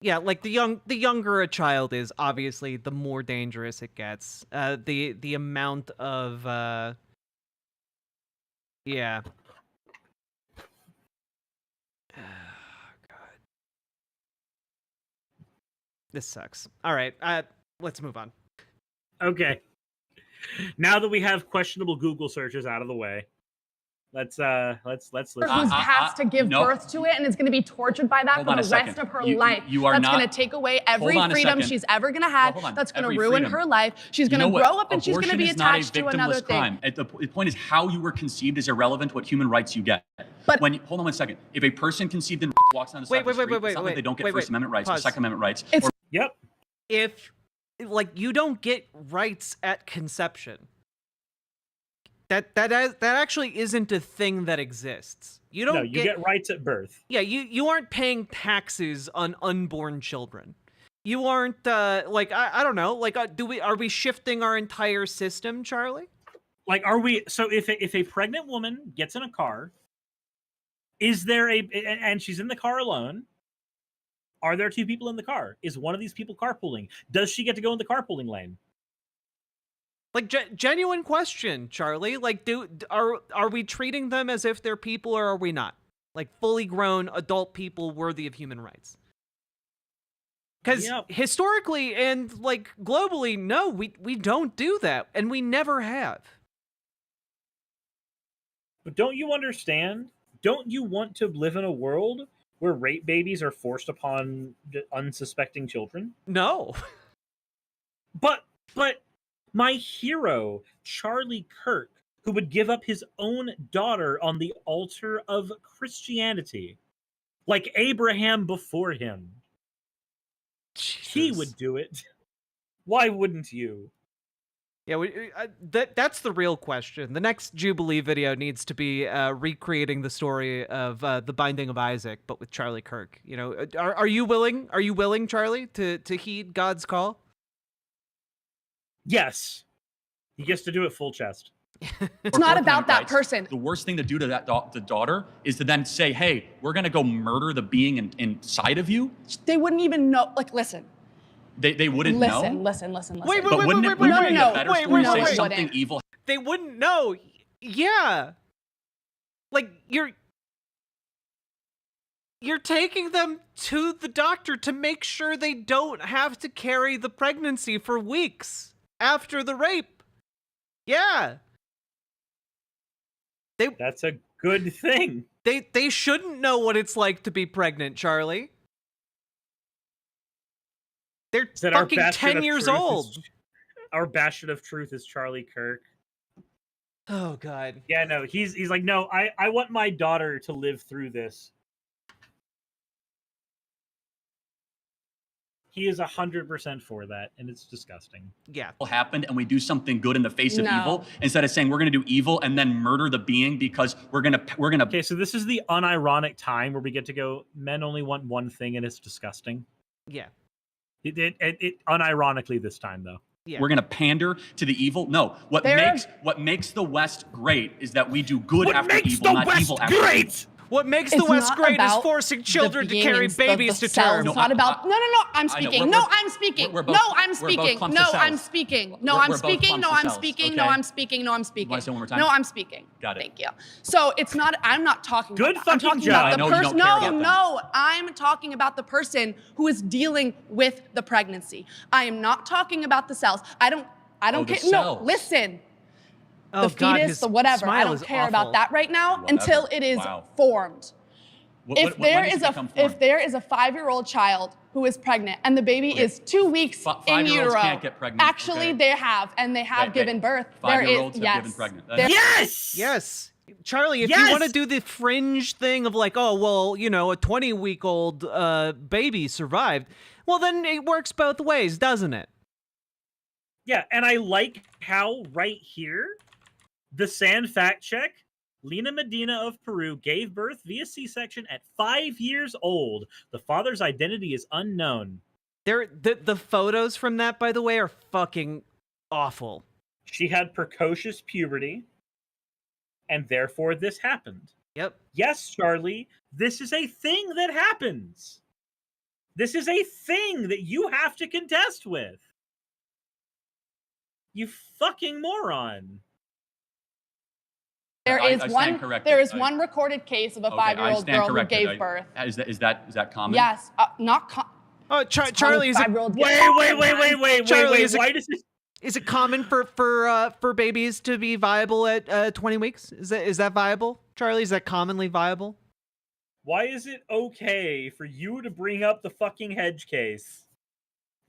Yeah, like the younger a child is, obviously, the more dangerous it gets. The amount of yeah. This sucks. All right, let's move on. Okay. Now that we have questionable Google searches out of the way, let's listen. Who has to give birth to it and is going to be tortured by that for the rest of her life. That's going to take away every freedom she's ever going to have. That's going to ruin her life. She's going to grow up and she's going to be attached to another thing. The point is, how you were conceived is irrelevant. What human rights you get. But hold on one second. If a person conceived in walks down the side of the street, it's not like they don't get First Amendment rights or Second Amendment rights. Yep. If you don't get rights at conception. That actually isn't a thing that exists. You don't. No, you get rights at birth. Yeah, you aren't paying taxes on unborn children. You aren't I don't know. Are we shifting our entire system, Charlie? Are we? So if a pregnant woman gets in a car, is there and she's in the car alone? Are there two people in the car? Is one of these people carpooling? Does she get to go in the carpooling lane? Genuine question, Charlie. Are we treating them as if they're people, or are we not? Fully grown adult people worthy of human rights? Because historically and globally, no, we don't do that, and we never have. But don't you understand? Don't you want to live in a world where rape babies are forced upon unsuspecting children? No. But my hero, Charlie Kirk, who would give up his own daughter on the altar of Christianity, like Abraham before him. Jesus. He would do it. Why wouldn't you? Yeah, that's the real question. The next Jubilee video needs to be recreating the story of the Binding of Isaac, but with Charlie Kirk. You know, are you willing? Are you willing, Charlie, to heed God's call? Yes. He gets to do it full chest. It's not about that person. The worst thing to do to the daughter is to then say, hey, we're going to go murder the being inside of you. They wouldn't even know. Listen. They wouldn't know? Listen. Wait. Something evil. They wouldn't know. Yeah. You're taking them to the doctor to make sure they don't have to carry the pregnancy for weeks after the rape. Yeah. That's a good thing. They shouldn't know what it's like to be pregnant, Charlie. They're fucking 10 years old. Our bastion of truth is Charlie Kirk. Oh God. Yeah, no, he's like, no, I want my daughter to live through this. He is 100% for that, and it's disgusting. Yeah. Happened, and we do something good in the face of evil instead of saying we're going to do evil and then murder the being because we're gonna. Okay, so this is the unironic time where we get to go. Men only want one thing, and it's disgusting. Yeah. It unironically this time though. Yeah. We're gonna pander to the evil. No, what makes the West great is that we do good after evil, not evil after evil. What makes the West great is forcing children to carry babies to term. It's not about. No. I'm speaking. No, I'm speaking. No, I'm speaking. No, I'm speaking. No, I'm speaking. No, I'm speaking. No, I'm speaking. No, I'm speaking. Want to say one more time? No, I'm speaking. Got it. Thank you. So it's not. I'm not talking. Good about that. I'm fucking talking job. about the person. No. I'm talking about the person who is dealing with the pregnancy. I am not talking about the cells. I don't care. No, listen. The fetus, the whatever. I don't care about that right now until it is formed. If there is a 5-year-old child who is pregnant and the baby is 2 weeks in utero, can't get pregnant. Actually they have, and they have given birth. 5-year-olds have given pregnant. Yes. Charlie, if you want to do the fringe thing of like, oh, well, you know, a 20-week-old baby survived, well, then it works both ways, doesn't it? Yeah, and I like how right here, the sand fact check, Lina Medina of Peru gave birth via C-section at 5 years old. The father's identity is unknown. The photos from that, by the way, are fucking awful. She had precocious puberty, and therefore this happened. Yep. Yes, Charlie, this is a thing that happens. This is a thing that you have to contest with. You fucking moron. There is one recorded case of a 5-year-old girl who gave birth. Is that common? Yes, Charlie, is it? Wait. Charlie, why does this? Is it common for babies to be viable at 20 weeks? Is that viable, Charlie? Is that commonly viable? Why is it okay for you to bring up the fucking hedge case,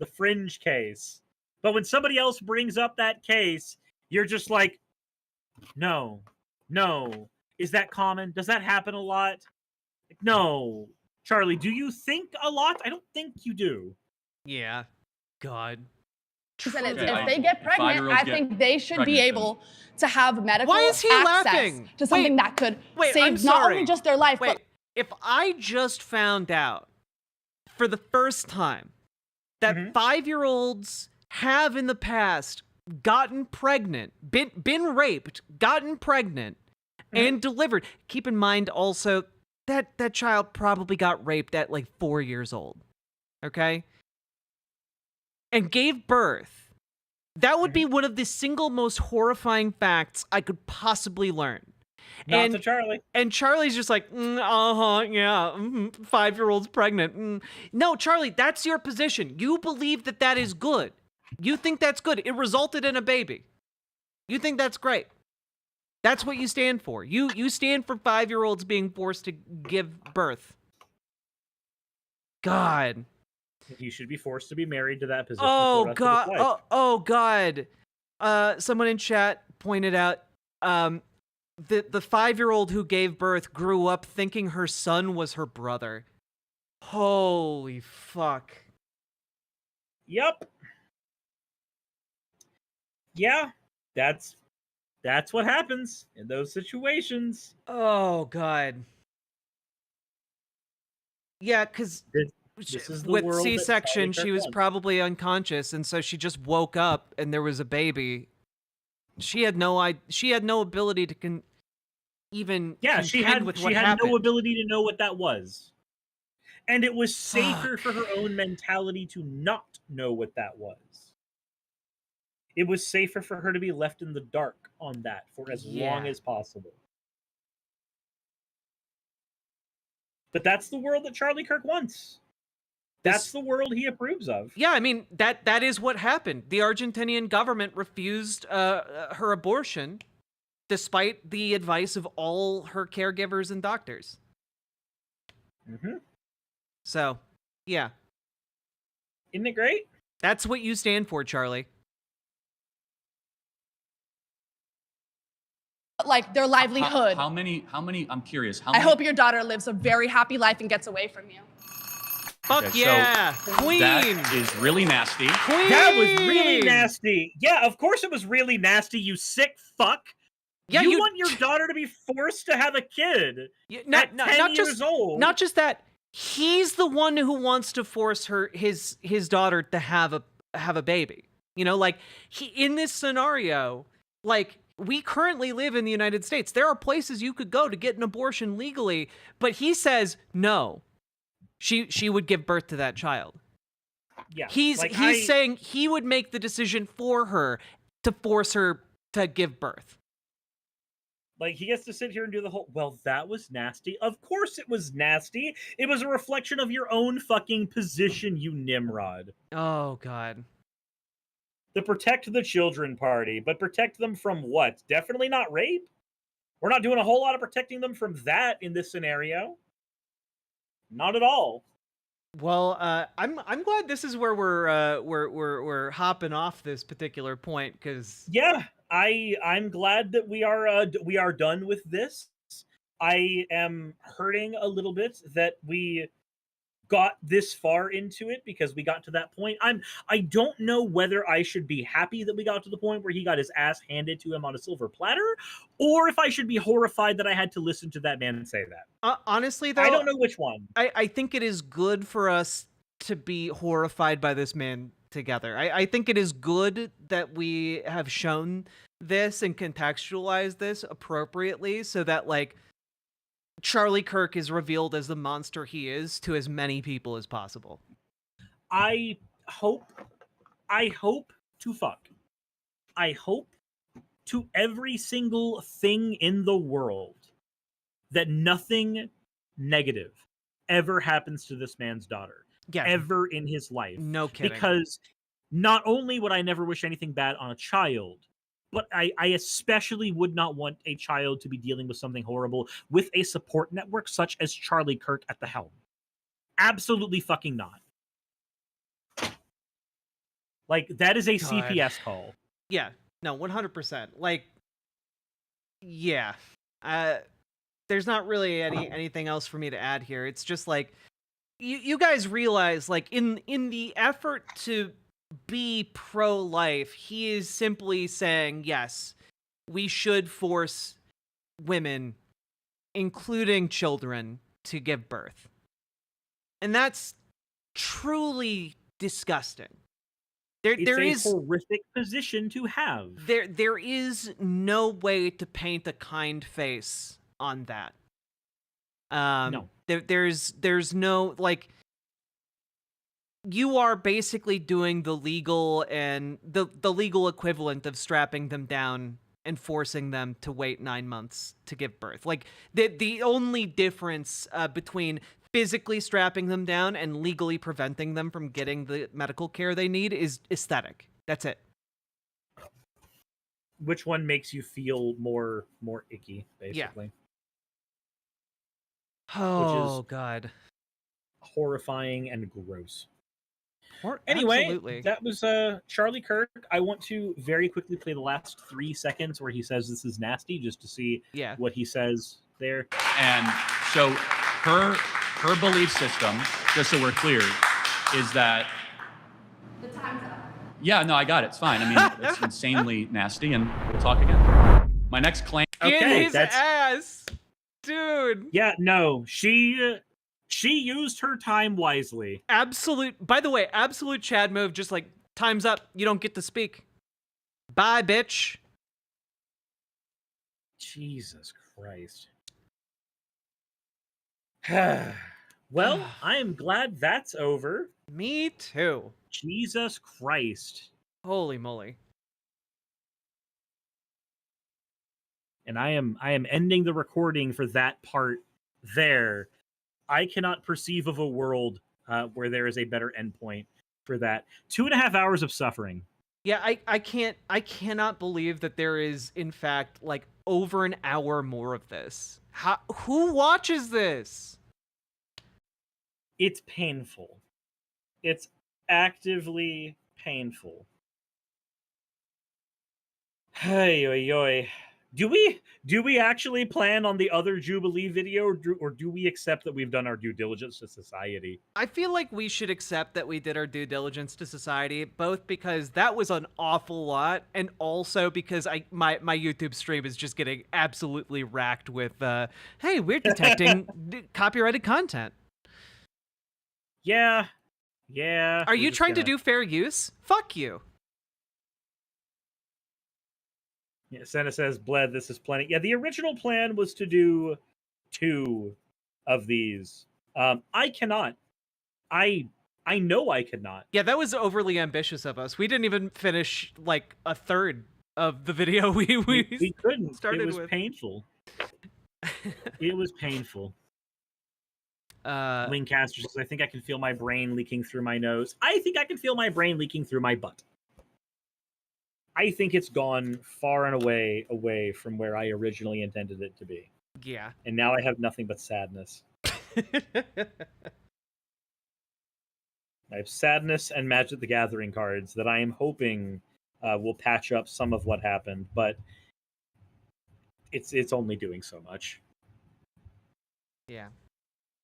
the fringe case, but when somebody else brings up that case, you're just like, no. Is that common? Does that happen a lot? No. Charlie, do you think a lot? I don't think you do. Yeah. God. If they get pregnant, I think they should be able to have medical access to something that could save not only just their life, but... If I just found out for the first time that 5-year-olds have in the past gotten pregnant, been raped, gotten pregnant, and delivered. Keep in mind also that that child probably got raped at like 4 years old. Okay? And gave birth. That would be one of the single most horrifying facts I could possibly learn. Not to Charlie. And Charlie's just like, 5-year-old's pregnant. No, Charlie, that's your position. You believe that is good. You think that's good. It resulted in a baby. You think that's great. That's what you stand for. You stand for 5-year-olds being forced to give birth. God. You should be forced to be married to that position. Oh, God. Oh, God. Someone in chat pointed out the 5-year-old who gave birth grew up thinking her son was her brother. Holy fuck. Yep. Yeah, that's what happens in those situations. Oh, God. Yeah, because with C-section, she was probably unconscious, and so she just woke up, and there was a baby. She had no ability to even she had no ability to know what that was, and it was safer for her own mentality to not know what that was. It was safer for her to be left in the dark on that for as long as possible. But that's the world that Charlie Kirk wants. That's the world he approves of. Yeah, I mean, that is what happened. The Argentinian government refused her abortion despite the advice of all her caregivers and doctors. Mm-hmm. So, yeah. Isn't it great? That's what you stand for, Charlie. Like their livelihood. How many, I'm curious. I hope your daughter lives a very happy life and gets away from you. Fuck okay, yeah! So Queen! That is really nasty. Queen! That was really nasty. Yeah, of course it was really nasty, you sick fuck. Yeah, you want your daughter to be forced to have a kid at 10 years old. Not just that, he's the one who wants to force his daughter to have a baby. You know, like, in this scenario, like, we currently live in the United States. There are places you could go to get an abortion legally, but he says no. She would give birth to that child. Yeah. He's saying he would make the decision for her to force her to give birth. Like, he gets to sit here and do the whole, well, that was nasty. Of course it was nasty. It was a reflection of your own fucking position, you Nimrod. Oh, God. The protect the children party, but protect them from what? Definitely not rape? We're not doing a whole lot of protecting them from that in this scenario. Not at all. Well, I'm glad this is where we're hopping off this particular point, because yeah, I'm glad that we are done with this. I am hurting a little bit that we got this far into it, because we got to that point. I don't know whether I should be happy that we got to the point where he got his ass handed to him on a silver platter, or if I should be horrified that I had to listen to that man say that. Honestly, though, I don't know which one. I think it is good for us to be horrified by this man together. I think it is good that we have shown this and contextualized this appropriately, so that, like, Charlie Kirk is revealed as the monster he is to as many people as possible. I hope to fuck. I hope to every single thing in the world that nothing negative ever happens to this man's daughter. Yeah. Ever in his life. No kidding. Because not only would I never wish anything bad on a child, but I especially would not want a child to be dealing with something horrible with a support network such as Charlie Kirk at the helm. Absolutely fucking not. Like, that is a God. CPS call. Yeah. No, 100%. Like, yeah. There's not really anything else for me to add here. It's just like, you guys realize, like, in the effort to be pro-life, he is simply saying, yes, we should force women, including children, to give birth. And that's truly disgusting. There is a horrific position to have. There is no way to paint a kind face on that. No. There's no, like, you are basically doing the legal and the legal equivalent of strapping them down and forcing them to wait 9 months to give birth. Like, the only difference between physically strapping them down and legally preventing them from getting the medical care they need is aesthetic. That's it. Which one makes you feel more icky, basically? Yeah. Oh, God. Horrifying and gross. Anyway, Absolutely. That was Charlie Kirk. I want to very quickly play the last 3 seconds where he says this is nasty, just to see what he says there. And so her belief system, just so we're clear, is that... The time's up. Yeah, no, I got it. It's fine. I mean, it's insanely nasty, and we'll talk again. My next claim... Okay, his ass! Dude! Yeah, no, she used her time wisely. By the way, absolute Chad move, just like, time's up, you don't get to speak. Bye, bitch. Jesus Christ. Well, I am glad that's over. Me too. Jesus Christ. Holy moly. And I am ending the recording for that part there. I cannot perceive of a world where there is a better endpoint for that. 2.5 hours of suffering. Yeah, I cannot believe that there is, in fact, like, over an hour more of this. Who watches this? It's painful. It's actively painful. Hey, oy, oy. Do we actually plan on the other Jubilee video, or do we accept that we've done our due diligence to society? I feel like we should accept that we did our due diligence to society, both because that was an awful lot, and also because my YouTube stream is just getting absolutely racked with, hey, we're detecting copyrighted content. Yeah. Are you trying to do fair use? Fuck you. Yeah, Senna says, Bled, this is plenty. Yeah, the original plan was to do 2 of these. I cannot. I know I could not. Yeah, that was overly ambitious of us. We didn't even finish like a third of the video we couldn't. Started it was with. Painful. It was painful. Linkcaster says, I think I can feel my brain leaking through my nose. I think I can feel my brain leaking through my butt. I think it's gone far and away from where I originally intended it to be. Yeah. And now I have nothing but sadness. I have sadness and Magic the Gathering cards that I am hoping will patch up some of what happened, but it's only doing so much. Yeah.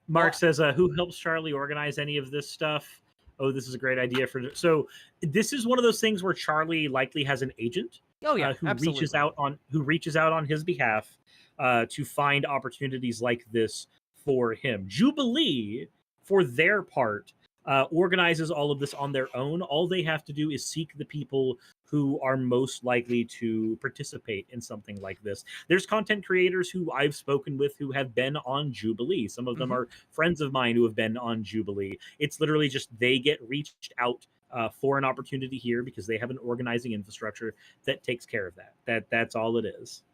Mark says, who helps Charlie organize any of this stuff? Oh, this is a great idea so this is one of those things where Charlie likely has an agent. Oh yeah, who absolutely. reaches out on his behalf to find opportunities like this for him. Jubilee, for their part, organizes all of this on their own. All they have to do is seek the people who are most likely to participate in something like this. There's content creators who I've spoken with who have been on Jubilee. Some of them are friends of mine who have been on Jubilee. It's literally just they get reached out for an opportunity here because they have an organizing infrastructure that takes care of that. That's all it is.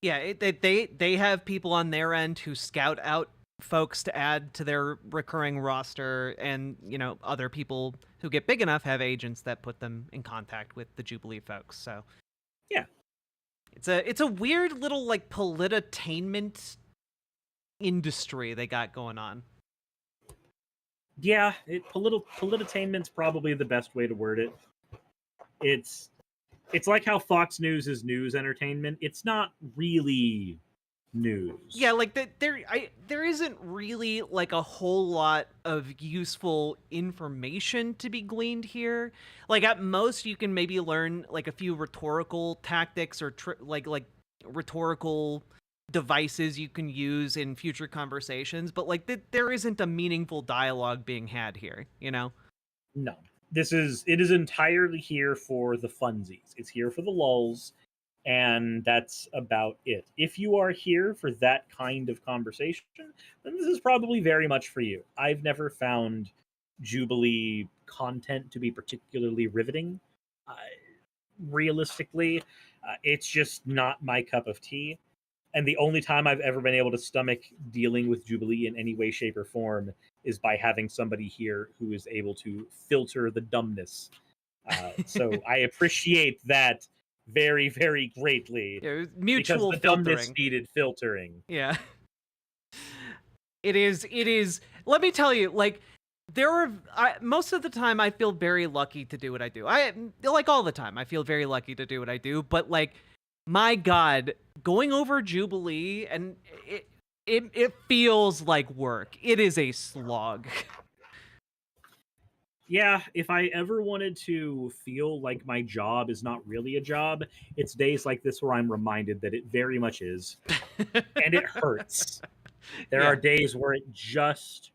Yeah, they have people on their end who scout out folks to add to their recurring roster, and other people who get big enough have agents that put them in contact with the Jubilee folks. So yeah, it's a weird little like politainment industry they got going on. Yeah, politainment's probably the best way to word it. It's like how Fox News is news entertainment. It's not really news. Yeah, like there isn't really like a whole lot of useful information to be gleaned here. Like at most you can maybe learn like a few rhetorical tactics or like rhetorical devices you can use in future conversations, but like there isn't a meaningful dialogue being had here, No. It is entirely here for the funsies. It's here for the lulz. And that's about it. If you are here for that kind of conversation, then this is probably very much for you. I've never found Jubilee content to be particularly riveting. Realistically, it's just not my cup of tea. And the only time I've ever been able to stomach dealing with Jubilee in any way, shape, or form is by having somebody here who is able to filter the dumbness. So I appreciate that very, very greatly. Yeah, mutual because the dumbness needed filtering. Yeah. It is. Let me tell you, like, most of the time I feel very lucky to do what I do. All the time I feel very lucky to do what I do, but like, my God, going over Jubilee and it feels like work. It is a slog. Yeah, if I ever wanted to feel like my job is not really a job, it's days like this where I'm reminded that it very much is. And it hurts. There are days where it just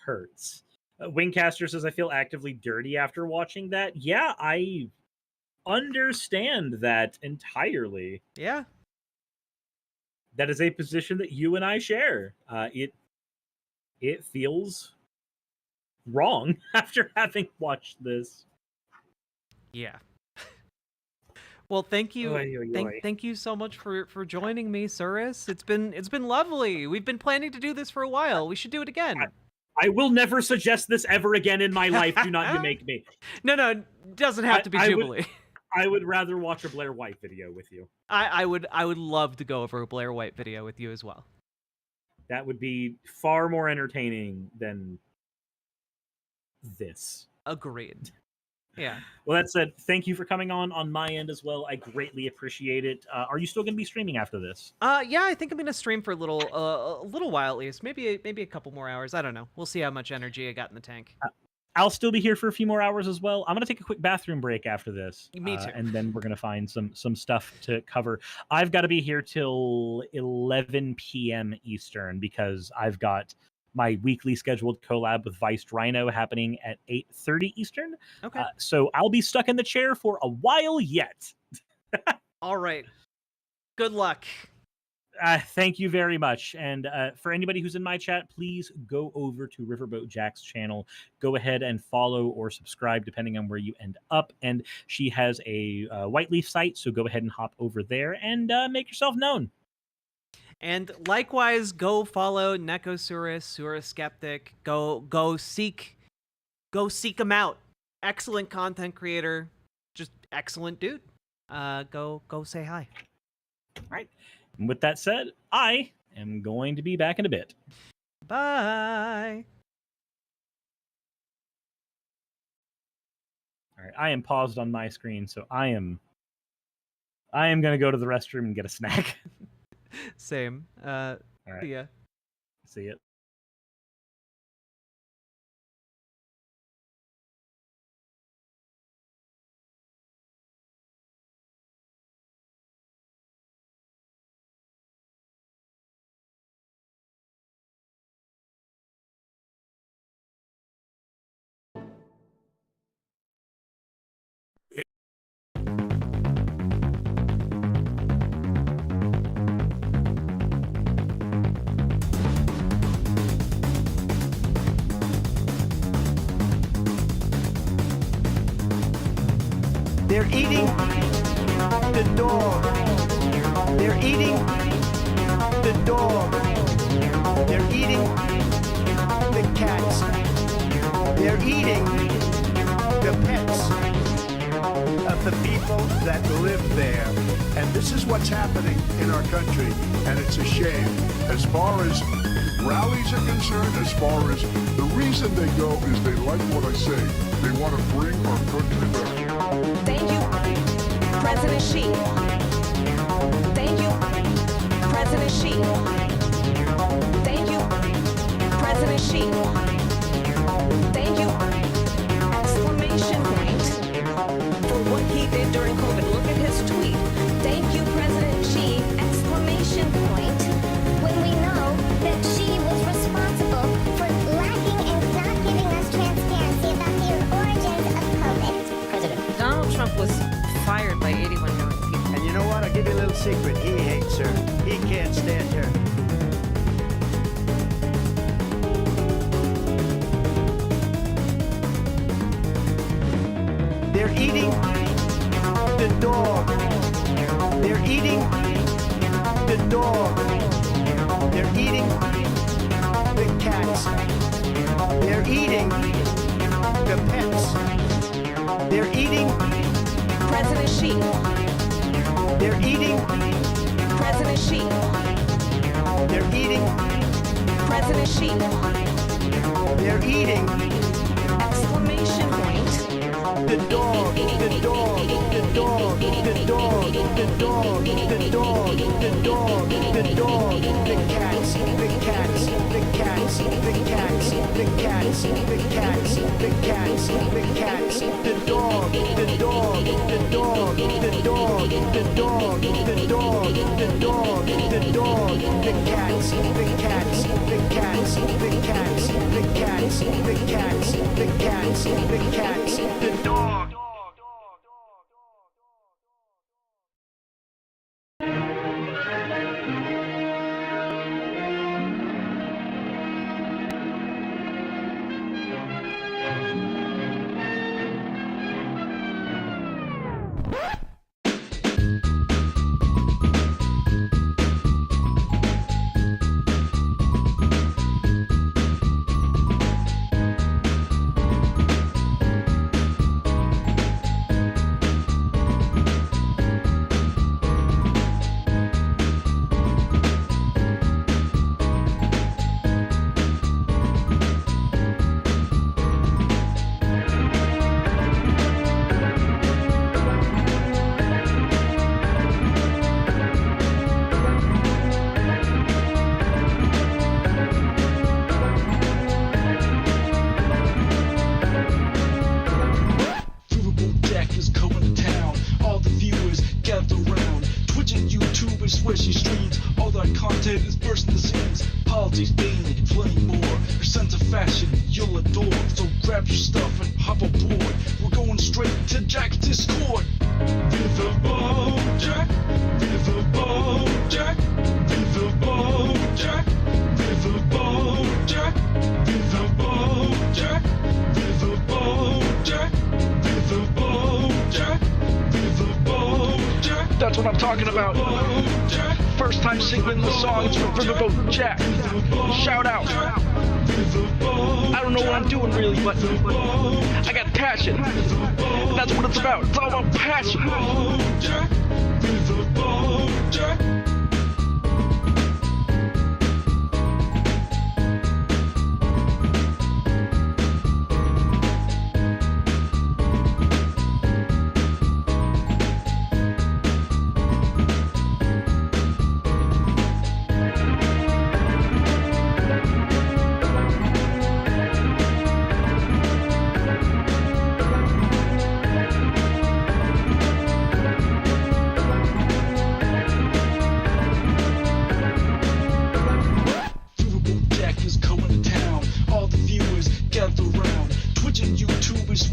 hurts. Wingcaster says, I feel actively dirty after watching that. Yeah, I understand that entirely. Yeah. That is a position that you and I share. It feels wrong after having watched this. Yeah. Well, thank you. Thank you so much for joining me, Suris. It's been lovely. We've been planning to do this for a while. We should do it again. I will never suggest this ever again in my life. Do not you make me. No, it doesn't have to be Jubilee. I would rather watch a Blair White video with you. I would love to go over a Blair White video with you as well. That would be far more entertaining than this. Agreed. Yeah. Well, that said, thank you for coming on my end as well. I greatly appreciate it. Are you still going to be streaming after this? Yeah, I think I'm going to stream for a little while at least. Maybe a couple more hours. I don't know. We'll see how much energy I got in the tank. I'll still be here for a few more hours as well. I'm going to take a quick bathroom break after this. Me too. And then we're going to find some stuff to cover. I've got to be here till 11 p.m. Eastern because I've got my weekly scheduled collab with Viced Rhino happening at 8:30 Eastern. Okay. So I'll be stuck in the chair for a while yet. All right. Good luck. Thank you very much. And for anybody who's in my chat, please go over to Riverboat Jack's channel. Go ahead and follow or subscribe, depending on where you end up. And she has a White Leaf site, so go ahead and hop over there and make yourself known. And likewise, go follow Neko Suris, Suris Skeptic. Go seek him out. Excellent content creator, just excellent dude. Go say hi. All right. And with that said, I am going to be back in a bit. Bye. All right. I am paused on my screen, so I am going to go to the restroom and get a snack. Same. All right. See ya. See ya. They're eating the dog. They're eating the dog. They're eating the cats. They're eating the pets of the people that live there. And this is what's happening in our country, and it's a shame. As far as rallies are concerned, as far as the reason they go is they like what I say. They want to bring our country back. Thank you, President Xi. Thank you, President Xi. Thank you, President Xi. Thank you, exclamation point, for what he did during COVID. Look at his tweet. Thank you, President Xi, exclamation point, when we know that Xi was responsible for lacking and not giving us transparency about the origins of COVID. President Donald Trump was fired by 81 million people. And you know what? I'll give you a little secret. He hates her. He can't stand her. They're eating the dog. They're eating the dog. They're eating the cats. They're eating the pets. They're eating President Xi. They're eating President Xi. They're eating President Xi. They're eating exclamation point. The dog, the dog, the dog, the dog, the dog, the dog, the dog, the dog, the cats, the cats, the cats, the cats, the cats, the cats, the cats, the cats, the dog, the dog, the dog, the dog, the dog, the dog, the dog, the dog, the cats, the cats, the cats, the cats, the cats, the cats, the cats, the cats, the dog. burst in the scenes. Politics, being plenty more. Her sense of fashion, you'll adore. So grab your stuff and hop aboard. We're going straight to Jack's Discord. Viva Bojack, Viva Bojack, Viva Bojack, Viva Bojack, Viva Bojack, Viva Bojack, Viva Bojack, Viva Bojack. That's what I'm talking about. First time singing the songs for Viva Bojack. Shout out. I don't know what I'm doing really, but I got passion. That's what it's about. It's all about passion.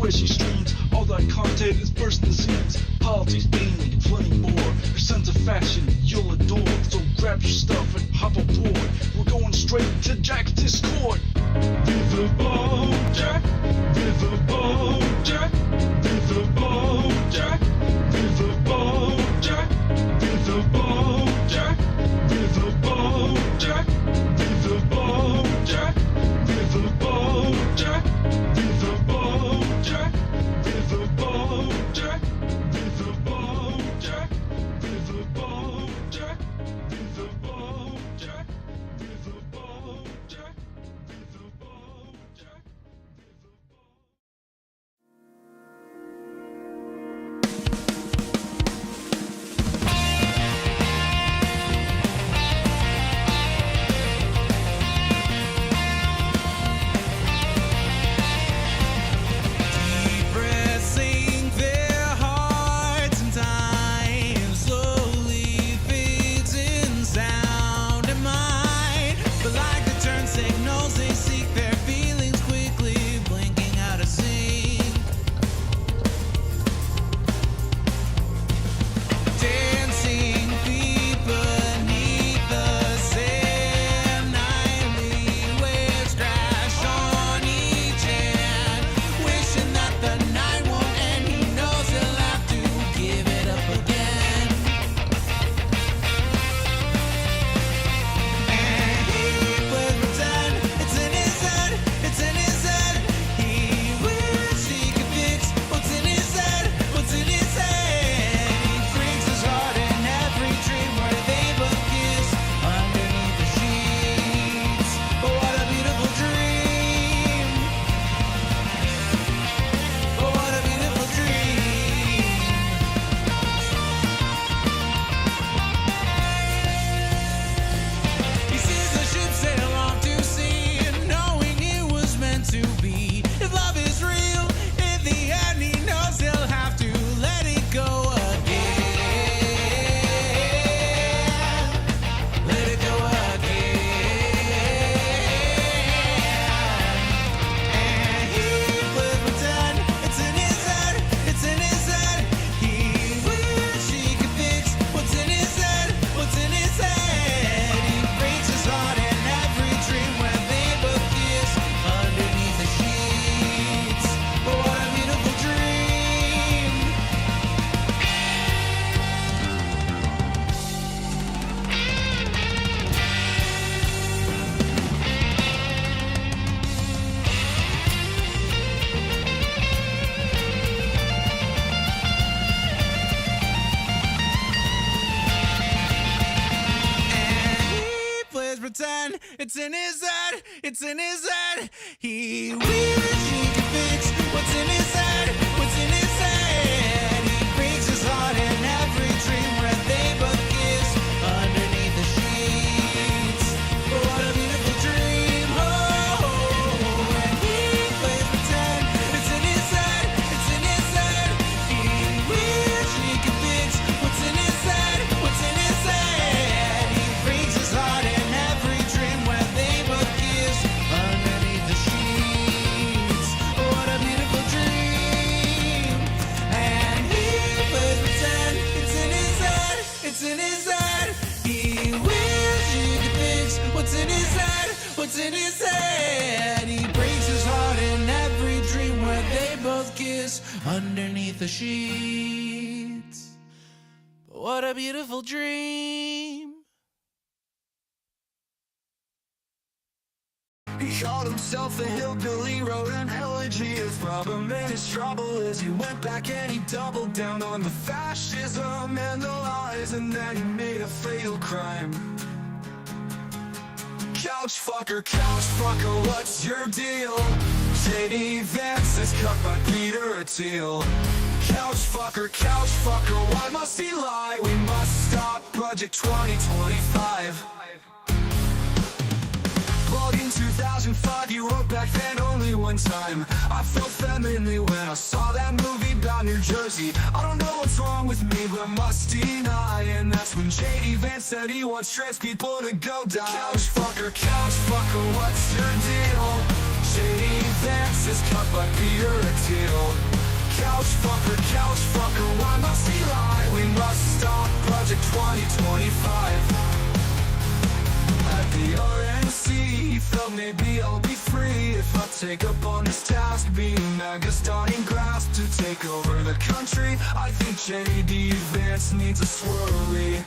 Where she streams, all that content is bursting the scenes. Politics, being plenty more. Her sense of fashion, you'll adore. So grab your stuff and hop aboard. We're going straight to Jack's Discord. Viva Bojack, Viva Bojack, Viva Bojack, Viva Bojack, Viva Bojack, Viva Bojack, Viva Bojack, Viva Bojack, Viva Bojack. Viva Bojack, Viva Bojack, Viva Bojack, Viva Bojack, Viva Bojack, Viva Bojack. pretend it's in his head, it's in his head. He wishes he could fix what's in his head, what's in his head. He breaks his heart in every dream where they both kiss underneath the sheets. Oh, what a beautiful dream. Oh, when he plays pretend, it's in his head, it's in his head. He wishes he could fix what's in his head, what's in his head. He breaks his heart in every What's in his head? What's in his head? He breaks his heart in every dream where they both kiss underneath the sheets. What a beautiful dream. He called himself a hillbilly, wrote an elegy. His problem and his trouble is he went back and he doubled down on the fascism and the lies, and then he made a fatal crime. Couch fucker, what's your deal? J.D. Vance is cut by Peter Thiel. Couch fucker, why must he lie? We must stop Project 2025. Plug in 2005, you wrote back then only one time. I felt femininely when I saw that movie about New Jersey. I don't know what's wrong with me, but I must deny. And that's when J.D. Vance said he wants trans people to go die. Couch fucker, what's your deal? J.D. Vance is cut by Peter Thiel. Couch fucker, why must he lie? We must stop Project 2025. At the RNC, he felt maybe I'll be free if I take up on this task, being MAGA's dying grasp to take over the country. I think J.D. Vance needs a swirly.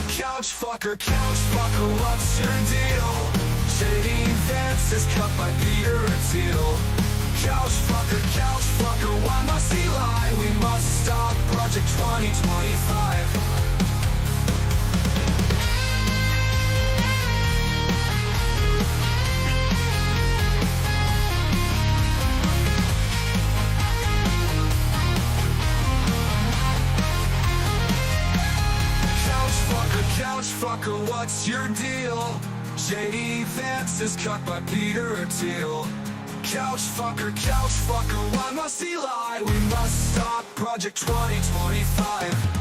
Couch fucker, what's your deal? J.D. Vance is cut by Peter Thiel. Couch fucker, why must he lie? We must stop Project 2025. Couch fucker, what's your deal? J.D. Vance is cut by Peter Thiel. Couch fucker, why must he lie? We must stop Project 2025.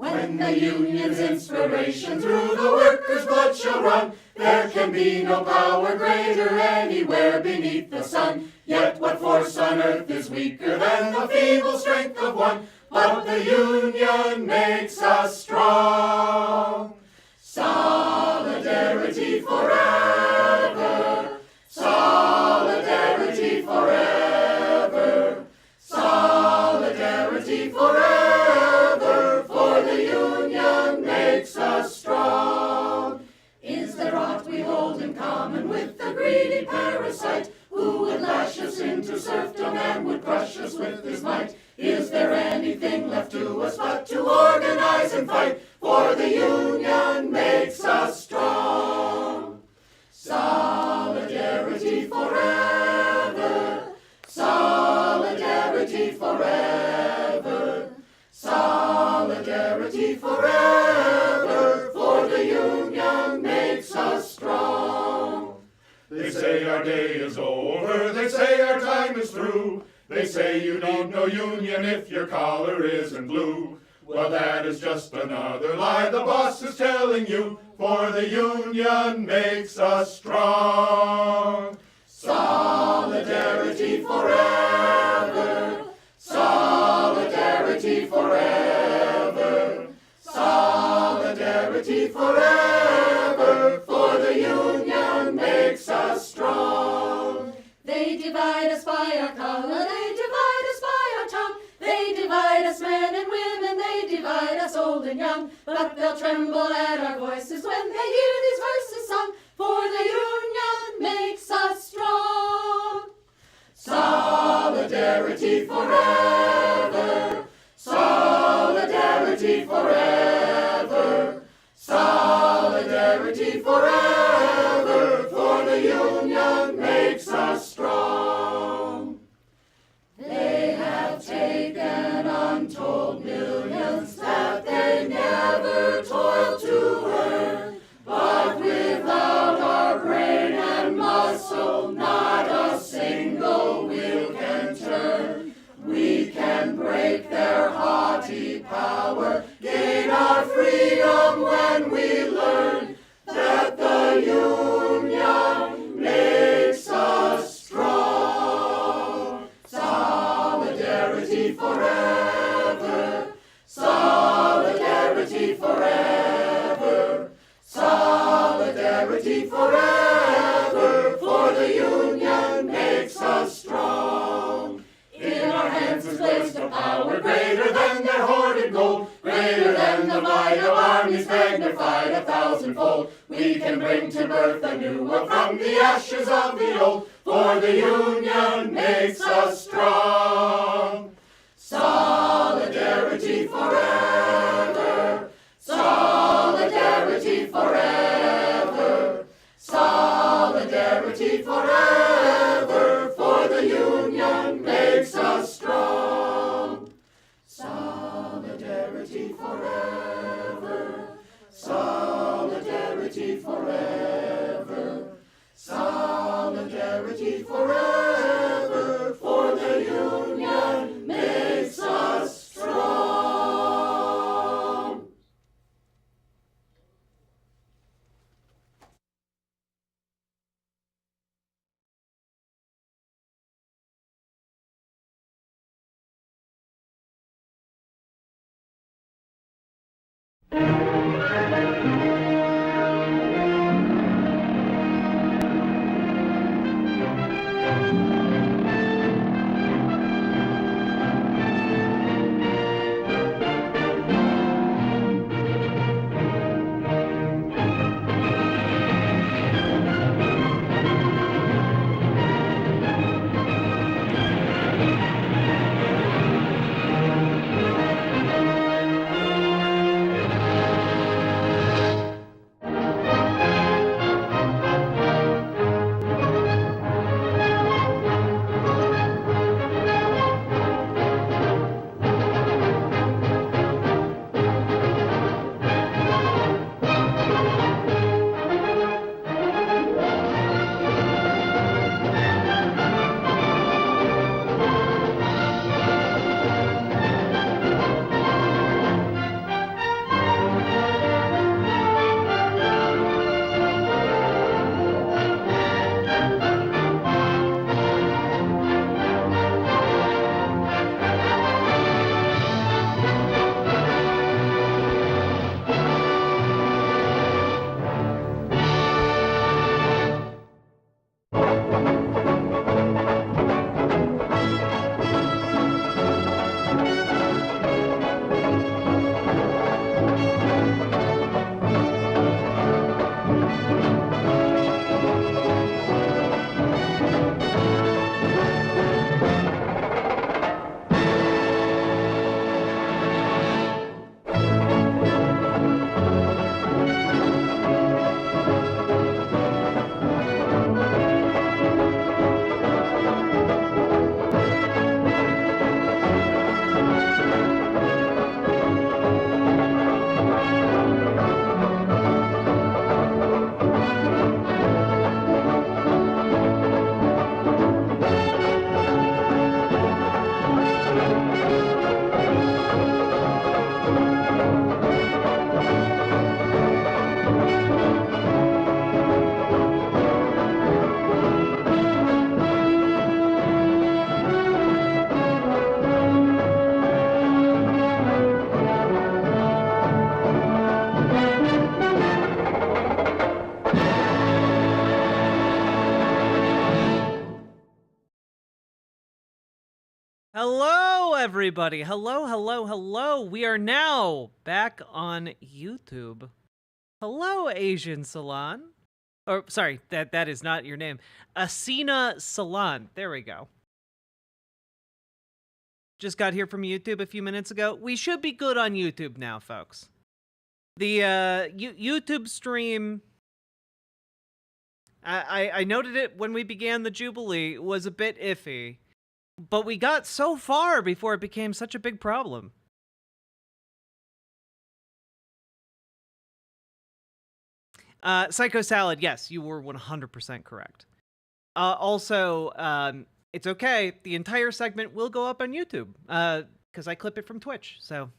When the union's inspiration through the workers' blood shall run, there can be no power greater anywhere beneath the sun. Yet what force on earth is weaker than the feeble strength of one? But the union makes us strong. Solidarity forever. Solidarity forever. Solidarity forever. For the union makes us strong. Is there aught we hold in common with the greedy parasite, who would lash us into serfdom and would crush us with his might? Is there anything left to us but to organize and fight? For the union makes us strong. Solidarity forever. Solidarity forever. Solidarity forever. For the union makes us strong. They say our day is over, they say our time is through. They say you need no union if your collar isn't blue. Well, that is just another lie the boss is telling you, for the union makes us strong. Solidarity forever. Solidarity forever. Solidarity forever. For the union makes us strong. They divide us by our color, they divide us by our tongue. They divide us men and women, they divide us old and young. But they'll tremble at our voices when they hear these verses sung. For the union makes us strong. Solidarity forever. Solidarity forever. Solidarity forever. For the union makes us strong. They have taken untold millions that they never toiled to earn. But without our brain and muscle, not a single wheel can turn. We can break their haughty power, gain our freedom when we learn that the union makes us strong. Solidarity forever. Solidarity forever. Solidarity forever. For the union makes us strong. In our hands is placed a power greater than their hoarded gold, greater than the might of armies magnified 1,000-fold. We can bring to birth a new world from the ashes of the old, for the union makes us strong. Solidarity forever. Solidarity forever. Solidarity forever. For the union makes us strong. Solidarity forever. Solidarity forever. Solidarity forever. For the union makes us strong. Hello, everybody. Hello, hello, hello. We are now back on YouTube. Hello, Asian Salon. Or, sorry, that is not your name. Asina Salon. There we go. Just got here from YouTube a few minutes ago. We should be good on YouTube now, folks. The YouTube stream, I noted it when we began the Jubilee, was a bit iffy. But we got so far before it became such a big problem. Psycho Salad, yes, you were 100% correct. Also, it's okay. The entire segment will go up on YouTube because I clip it from Twitch. So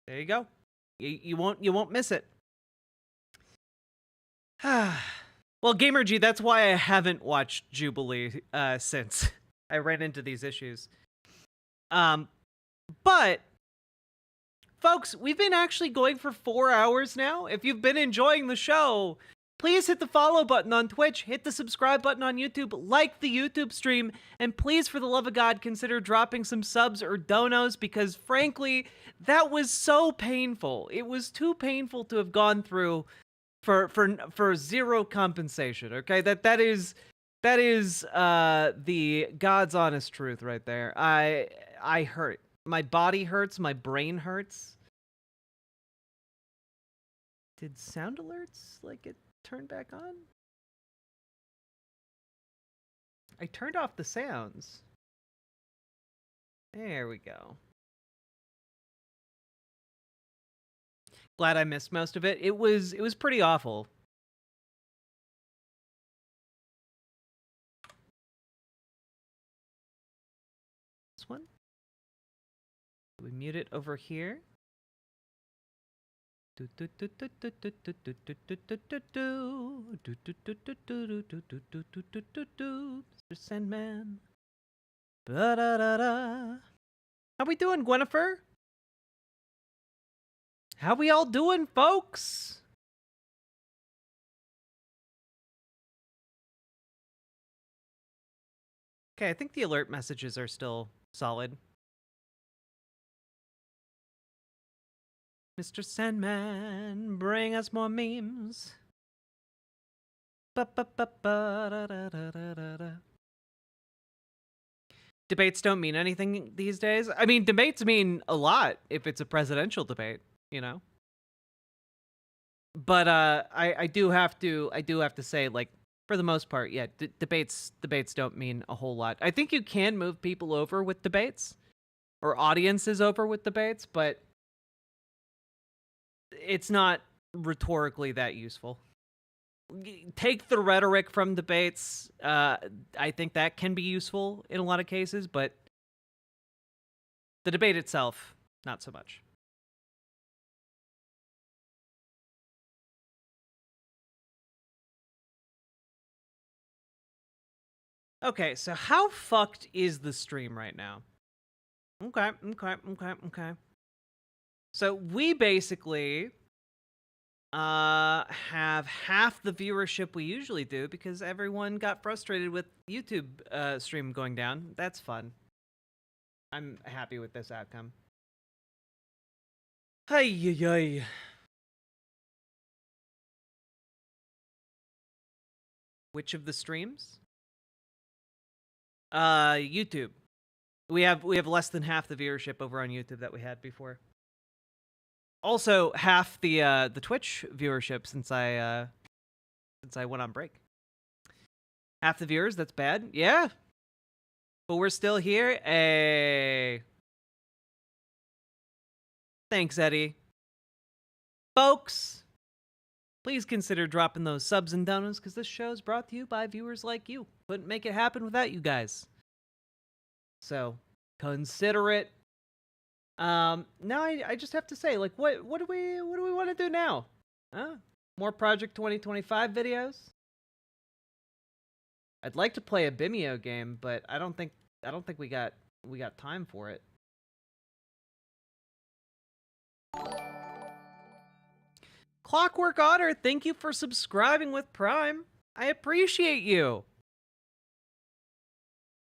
there you go. You won't miss it. Well, GamerG, that's why I haven't watched Jubilee since I ran into these issues. But folks, we've been actually going for 4 hours now. If you've been enjoying the show, please hit the follow button on Twitch, hit the subscribe button on YouTube, like the YouTube stream, and please, for the love of God, consider dropping some subs or donos, because frankly, that was so painful. It was too painful to have gone through for zero compensation. Okay, that is the God's honest truth right there. I hurt. My body hurts. My brain hurts. Did sound alerts get turned back on? I turned off the sounds. There we go. Glad I missed most of it. It was pretty awful. This one. We mute it over here. Mr. Sandman. Ba-da-da-da. How we doing, Gwenifer? How we all doing, folks? Okay, I think the alert messages are still solid. Mr. Sandman, bring us more memes. Ba-ba-ba-ba-da-da-da-da-da. Debates don't mean anything these days. I mean, debates mean a lot if it's a presidential debate, you know. But I do have to say, for the most part, yeah, debates don't mean a whole lot. I think you can move people over with debates, or audiences over with debates, but it's not rhetorically that useful. Take the rhetoric from debates. I think that can be useful in a lot of cases, but the debate itself, not so much. Okay, so how fucked is the stream right now? Okay. So we basically have half the viewership we usually do because everyone got frustrated with YouTube stream going down. That's fun. I'm happy with this outcome. Hey. Which of the streams? YouTube. We have less than half the viewership over on YouTube that we had before. Also, half the Twitch viewership since I went on break. Half the viewers, that's bad. Yeah. But we're still here. Hey. Thanks, Eddie. Folks, please consider dropping those subs and donos because this show is brought to you by viewers like you. Couldn't make it happen without you guys. So, consider it. Now I just have to say, what do we want to do now? More Project 2025 videos? I'd like to play a Vimeo game, but I don't think we got time for it. Clockwork Otter, thank you for subscribing with Prime. I appreciate you.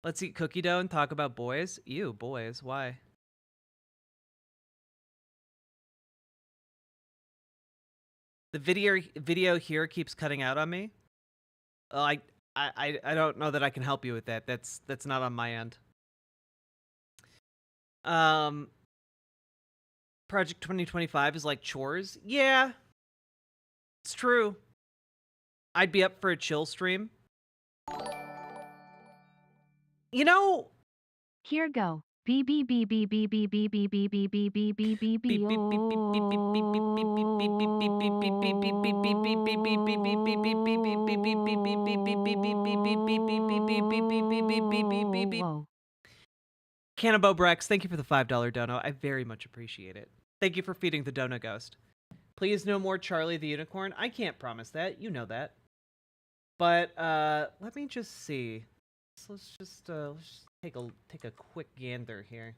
Let's eat cookie dough and talk about boys. Ew, boys. Why? The video here keeps cutting out on me. I don't know that I can help you with that. That's not on my end. Project 2025 is like chores. Yeah. It's true. I'd be up for a chill stream. You know, here go. B B B B B B B B B B B B B B B Cannabo Brex, thank you for the $5 dono. I very much appreciate it. Thank you for feeding the dono ghost. Please no more Charlie the Unicorn. I can't promise that. You know that. But let me just see. So let's just take a quick gander here.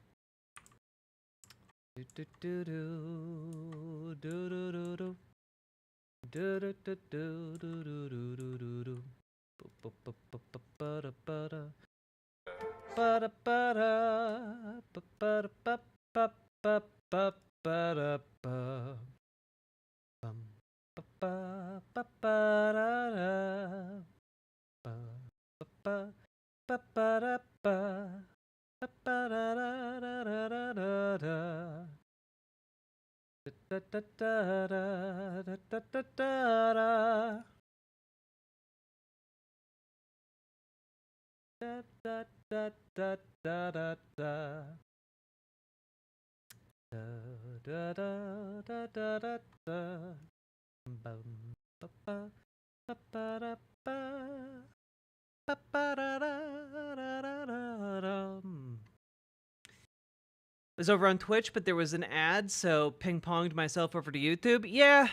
I was over on Twitch, but there was an ad, so ping-ponged myself over to YouTube. Yeah,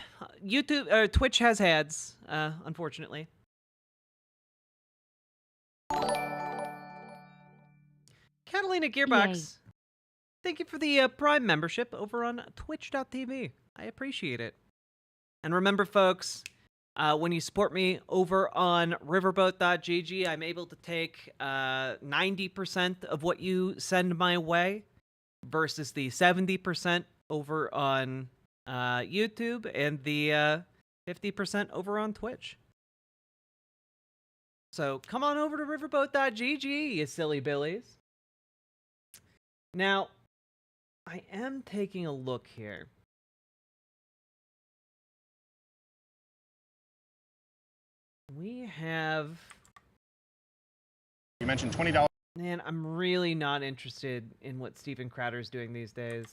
Twitch has ads, unfortunately. Catalina Gearbox, yay. Thank you for the Prime membership over on twitch.tv. I appreciate it. And remember, folks, when you support me over on riverboat.gg, I'm able to take 90% of what you send my way versus the 70% over on YouTube and the 50% over on Twitch. So come on over to riverboat.gg, you silly billies. Now, I am taking a look here. We have... You mentioned $20. Man, I'm really not interested in what Steven Crowder's doing these days.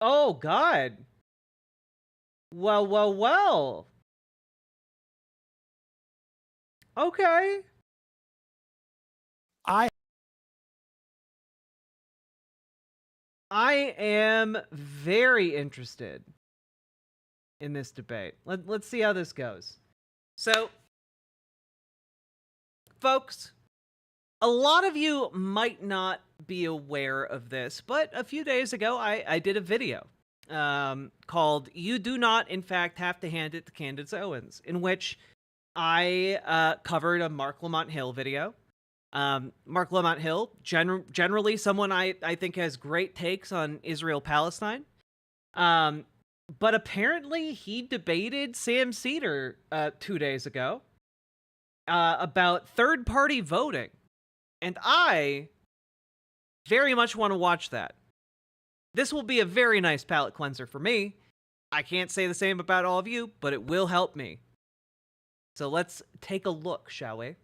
Oh, God. Well. Okay. I am very interested in this debate. Let's see how this goes. So, folks, a lot of you might not be aware of this, but a few days ago, I did a video called You Do Not, in fact, Have to Hand It to Candace Owens, in which I covered a Mark Lamont Hill video. Mark Lamont Hill, generally someone I think has great takes on Israel-Palestine. But apparently he debated Sam Cedar 2 days ago about third-party voting. And I very much want to watch that. This will be a very nice palate cleanser for me. I can't say the same about all of you, but it will help me. So let's take a look, shall we?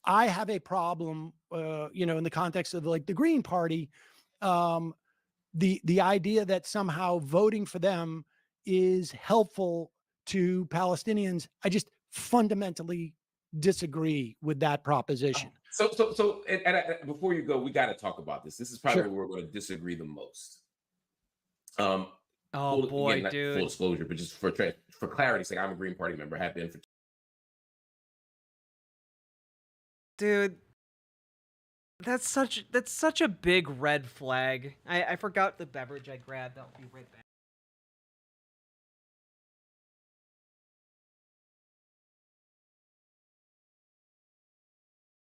I have a problem, in the context of like the Green Party, the idea that somehow voting for them is helpful to Palestinians. I just fundamentally disagree with that proposition. So, before you go, we got to talk about this. This is probably where we're going to disagree the most. Oh boy, again, dude. Full disclosure, but just for clarity's sake, I'm a Green Party member. Have been for Dude, that's such a big red flag. I forgot the beverage I grabbed. I'll be right back.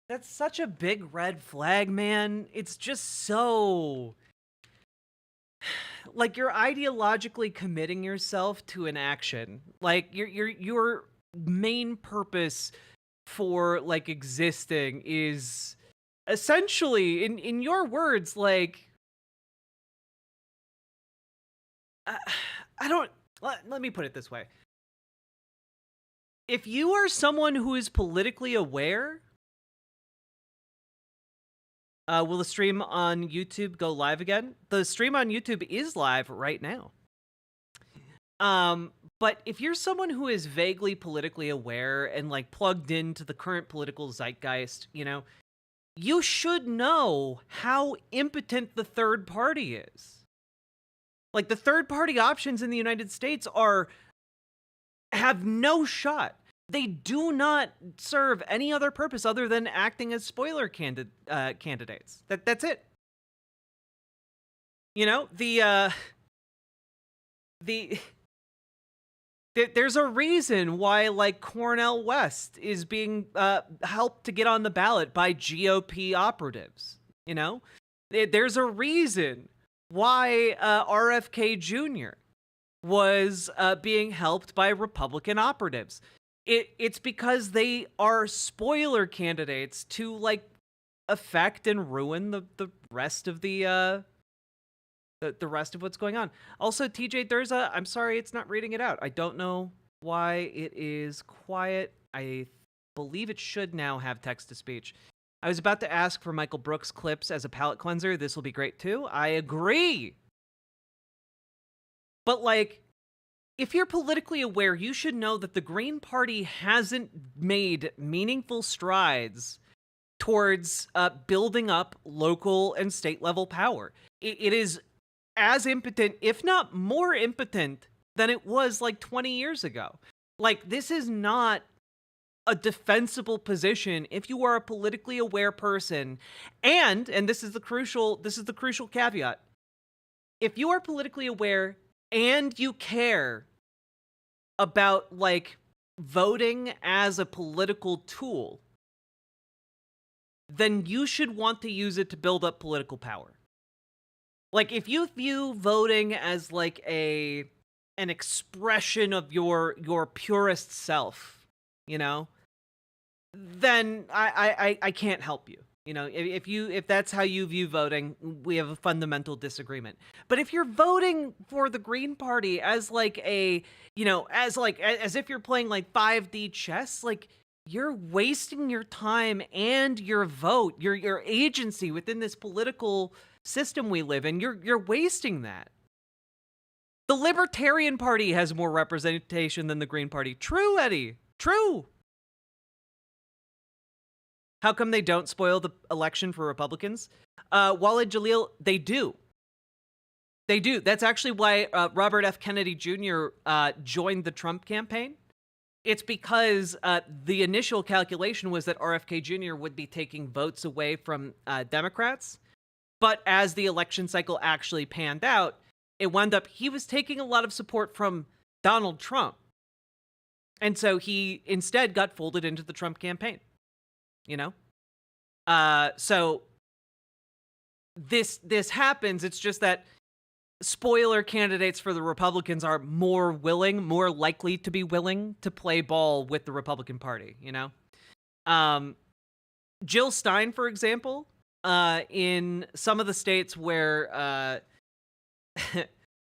That's such a big red flag, man. It's just so like you're ideologically committing yourself to an action. Like your main purpose for like existing is essentially in your words like I don't let me put it this way. If you are someone who is politically aware, will the stream on YouTube go live again? The stream on YouTube is live right now. But if you're someone who is vaguely politically aware and like plugged into the current political zeitgeist, you know, you should know how impotent the third party is. Like the third party options in the United States have no shot. They do not serve any other purpose other than acting as spoiler candidates. That's it. You know, there's a reason why like Cornel West is being helped to get on the ballot by GOP operatives. You know, there's a reason why RFK Jr. was being helped by Republican operatives. It's because they are spoiler candidates to like affect and ruin the rest of the rest of what's going on. Also, TJ Durza, I'm sorry it's not reading it out. I don't know why it is quiet. I believe it should now have text to speech. I was about to ask for Michael Brooks clips as a palate cleanser. This will be great too. I agree. But like, if you're politically aware, you should know that the Green Party hasn't made meaningful strides towards building up local and state level power. It is as impotent, if not more impotent, than it was like 20 years ago. Like, this is not a defensible position if you are a politically aware person. And this is the crucial caveat. If you are politically aware and you care about like voting as a political tool, then you should want to use it to build up political power. Like if you view voting as like an expression of your purest self, you know, then I can't help you. You know, if that's how you view voting, we have a fundamental disagreement. But if you're voting for the Green Party as like a, you know, as if you're playing like 5D chess, like you're wasting your time and your vote, your agency within this political system we live in. You're wasting that. The Libertarian Party has more representation than the Green Party. True, Eddie. True. How come they don't spoil the election for Republicans? Walid Jalil, they do. They do. That's actually why Robert F. Kennedy Jr. Joined the Trump campaign. It's because the initial calculation was that RFK Jr. would be taking votes away from Democrats. But as the election cycle actually panned out, it wound up he was taking a lot of support from Donald Trump. And so he instead got folded into the Trump campaign. You know? So this happens. It's just that spoiler candidates for the Republicans are more likely to be willing to play ball with the Republican Party, you know? Jill Stein, for example, in some of the states where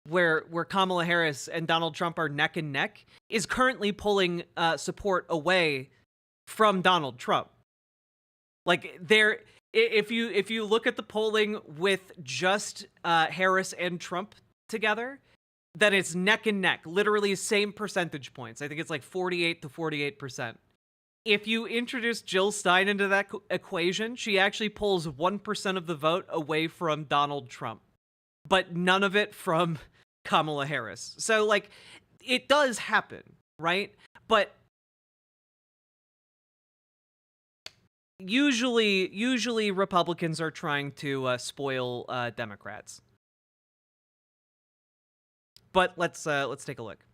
where Kamala Harris and Donald Trump are neck and neck, is currently pulling support away from Donald Trump. Like if you look at the polling with just Harris and Trump together, then it's neck and neck, literally same percentage points. I think it's like 48 to 48%. If you introduce Jill Stein into that equation, she actually pulls 1% of the vote away from Donald Trump, but none of it from Kamala Harris. So like it does happen, right? But Usually Republicans are trying to spoil Democrats. But let's take a look.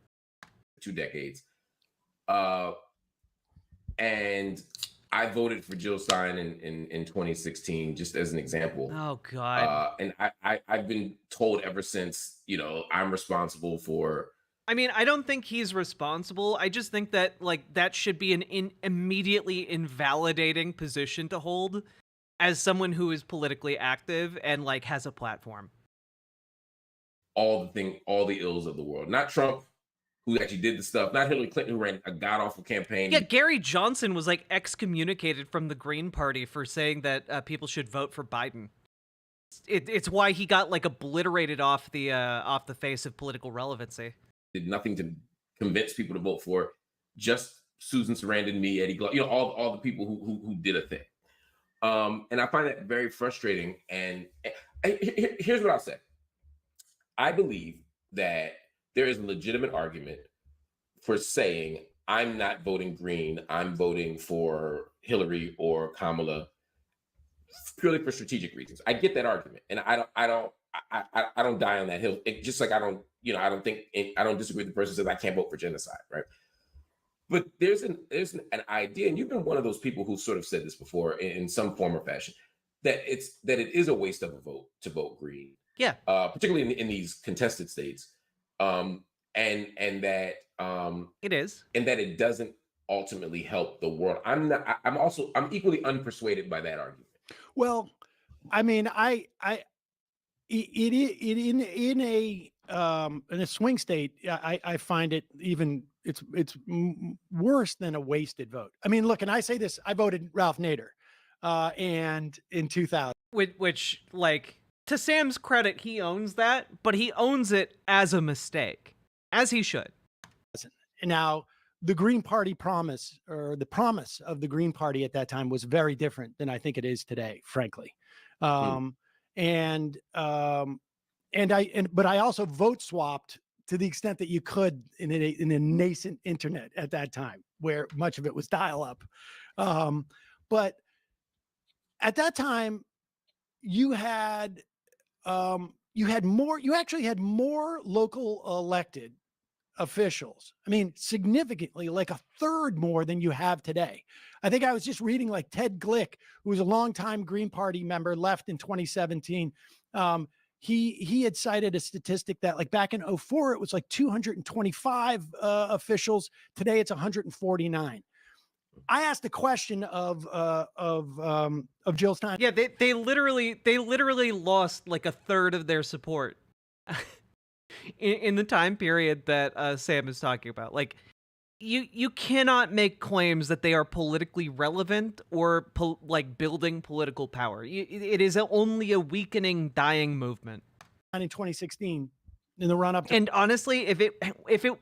2 decades. And I voted for Jill Stein in 2016, just as an example. Oh God. And I've been told ever since, I'm responsible for. I mean, I don't think he's responsible. I just think that that should be an immediately invalidating position to hold as someone who is politically active and has a platform. All the ills of the world, not Trump, who actually did the stuff, not Hillary Clinton, who ran a god-awful campaign. Yeah, Gary Johnson was excommunicated from the Green Party for saying that people should vote for Biden. It's why he got obliterated off the face of political relevancy. Did nothing to convince people to vote for, just Susan Sarandon, me, Eddie Glaude, all the people who did a thing. And I find that very frustrating. And here's what I'll say. I believe that there is a legitimate argument for saying, I'm not voting Green, I'm voting for Hillary or Kamala purely for strategic reasons. I get that argument. And I don't die on that hill. Just like I don't disagree with the person who says I can't vote for genocide, right? But there's an idea, and you've been one of those people who sort of said this before in some form or fashion, that it is a waste of a vote to vote Green. Yeah. Particularly in these contested states. And that it is. And that it doesn't ultimately help the world. I'm equally unpersuaded by that argument. Well, I mean, in a swing state, I find it even it's worse than a wasted vote. I mean, look, and I say this, I voted Ralph Nader, and in 2000, which to Sam's credit, he owns that, but he owns it as a mistake, as he should. Now, the Green Party promise, or the promise of the Green Party at that time, was very different than I think it is today, frankly. But I also vote swapped to the extent that you could in a nascent internet at that time, where much of it was dial-up. But at that time, you actually had more local elected officials. I mean, significantly, like a third more than you have today. I think I was just reading Ted Glick, who was a longtime Green Party member, left in 2017. He had cited a statistic that back in 2004, it was 225 officials. Today it's 149. I asked a question of Jill Stein. Yeah, they literally lost a third of their support in the time period that Sam is talking about. You cannot make claims that they are politically relevant or building political power. It is only a weakening, dying movement. In 2016, in the run up to, and honestly, if it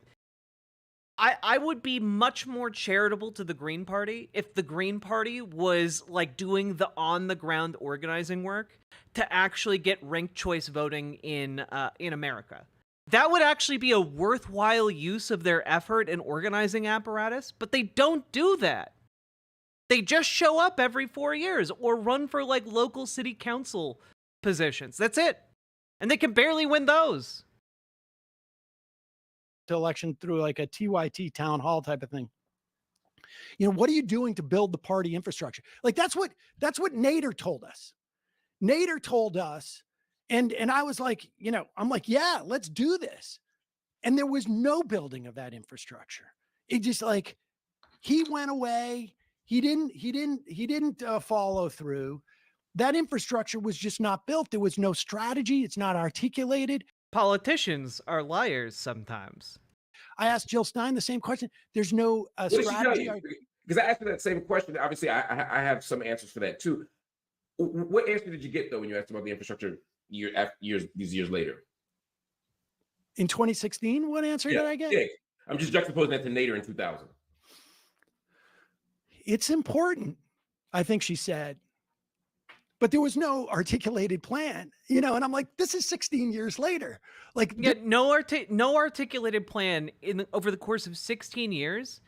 I would be much more charitable to the Green Party if the Green Party was doing the on the ground organizing work to actually get ranked choice voting in America. That would actually be a worthwhile use of their effort and organizing apparatus, but they don't do that. They just show up every 4 years or run for local city council positions. That's it. And they can barely win those. Election through a TYT town hall type of thing. What are you doing to build the party infrastructure? That's what Nader told us. Nader told us, and I was I'm yeah, let's do this. And there was no building of that infrastructure. It just he went away. He didn't follow through. That infrastructure was just not built. There was no strategy. It's not articulated. Politicians are liars sometimes. I asked Jill Stein the same question. There's no strategy. Because I asked her that same question. Obviously, I have some answers for that too. What answer did you get though when you asked about the infrastructure these years later? In 2016, what answer did I get? Yeah. I'm just juxtaposing that to Nader in 2000. It's important, I think she said. But there was no articulated plan, and I'm this is 16 years later. No articulated plan over the course of 16 years.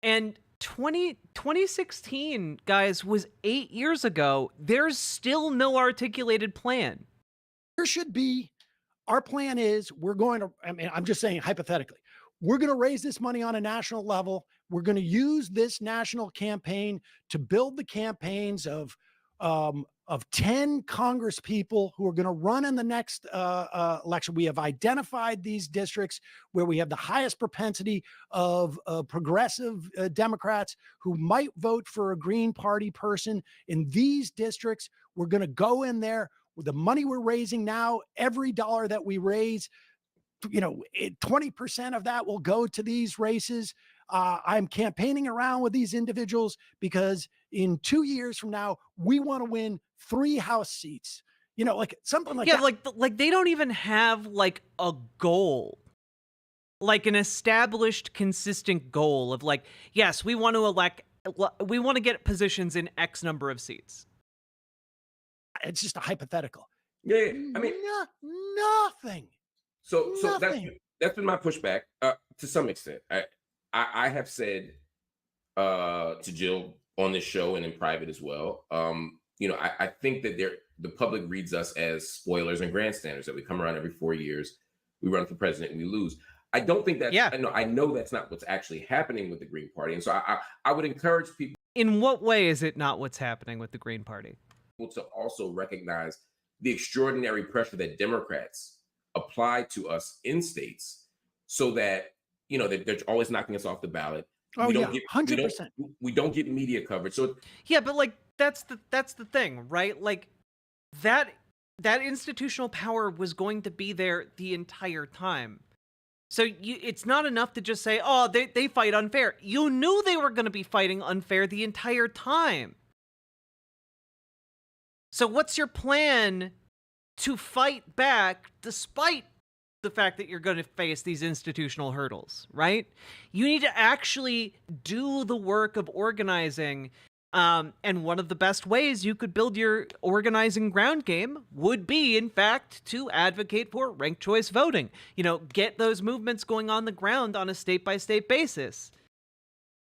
And 2016, guys, was 8 years ago. There's still no articulated plan. There should be. Our plan is we're going to, I mean, I'm just saying hypothetically, we're going to raise this money on a national level. We're going to use this national campaign to build the campaigns of 10 Congress people who are going to run in the next election. We have identified these districts where we have the highest propensity of progressive Democrats who might vote for a Green Party person in these districts. We're going to go in there with the money we're raising now. Every dollar that we raise, 20% of that will go to these races. I'm campaigning around with these individuals because in 2 years from now, we want to win 3 House seats, like something like that. Yeah, like they don't even have like a goal, like an established, consistent goal of like, yes, we want to get positions in X number of seats. It's just a hypothetical. Yeah, I mean, nothing. So that's been my pushback to some extent. I have said to Jill on this show and in private as well. I think that the public reads us as spoilers and grandstanders, that we come around every 4 years, we run for president and we lose. I don't think that. I know that's not what's actually happening with the Green Party, and so I would encourage people. In what way is it not what's happening with the Green Party? To also recognize the extraordinary pressure that Democrats apply to us in states, so that that they're always knocking us off the ballot. Oh, we don't get 100%. We don't get media coverage. So yeah, but like that's the thing, right? Like that institutional power was going to be there the entire time. So it's not enough to just say, oh, they fight unfair. You knew they were going to be fighting unfair the entire time. So what's your plan to fight back despite the fact that you're going to face these institutional hurdles, right? You need to actually do the work of organizing. And one of the best ways you could build your organizing ground game would be, in fact, to advocate for ranked choice voting. Get those movements going on the ground on a state-by-state basis.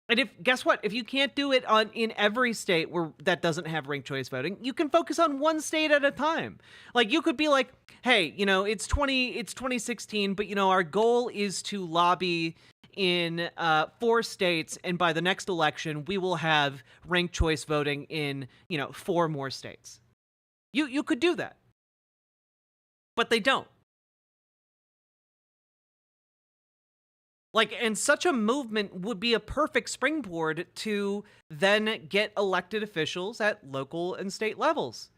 And guess what? If you can't do it in every state where that doesn't have ranked choice voting, you can focus on one state at a time. Like you could be like, hey, it's 2016, but our goal is to lobby in 4 states, and by the next election, we will have ranked choice voting in 4 more states. You could do that, but they don't. And such a movement would be a perfect springboard to then get elected officials at local and state levels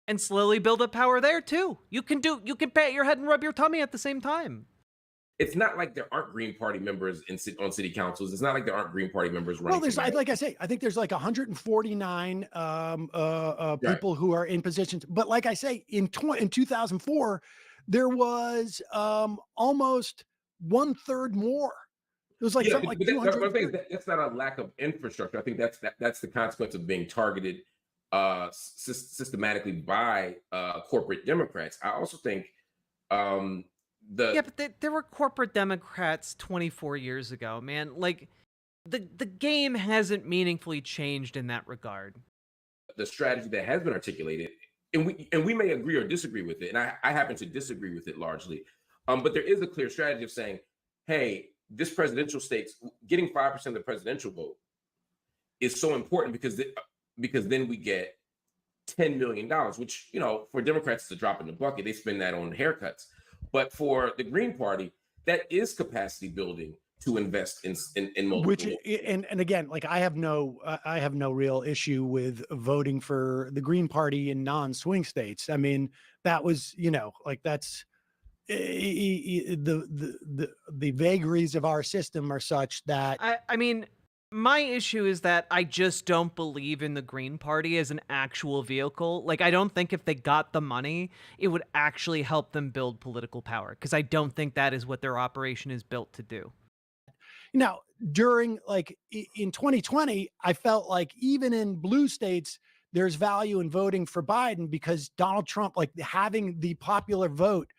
and slowly build up power there too. You can pat your head and rub your tummy at the same time. It's not like there aren't Green Party members on city councils. It's not like there aren't Green Party members running. Well, like I say, I think there's like 149 people who are in positions. But like I say, in 2004, there was almost 1/3 more. It was like something like 200. That's not a lack of infrastructure. I think that's the consequence of being targeted systematically by corporate Democrats. I also think but there were corporate Democrats 24 years ago, man. Like the game hasn't meaningfully changed in that regard. The strategy that has been articulated, and we may agree or disagree with it, and I happen to disagree with it largely. But there is a clear strategy of saying, hey, this presidential states, getting 5% of the presidential vote is so important because then we get $10 million, which, for Democrats is a drop in the bucket. They spend that on haircuts. But for the Green Party, that is capacity building to invest in multiple. And again, like I have no real issue with voting for the Green Party in non-swing states. I mean, that was, that's the vagaries of our system are such that I mean, my issue is that I just don't believe in the Green Party as an actual vehicle. Like, I don't think if they got the money, it would actually help them build political power, because I don't think that is what their operation is built to do. Now, during in 2020, I felt like even in blue states, there's value in voting for Biden because Donald Trump, having the popular vote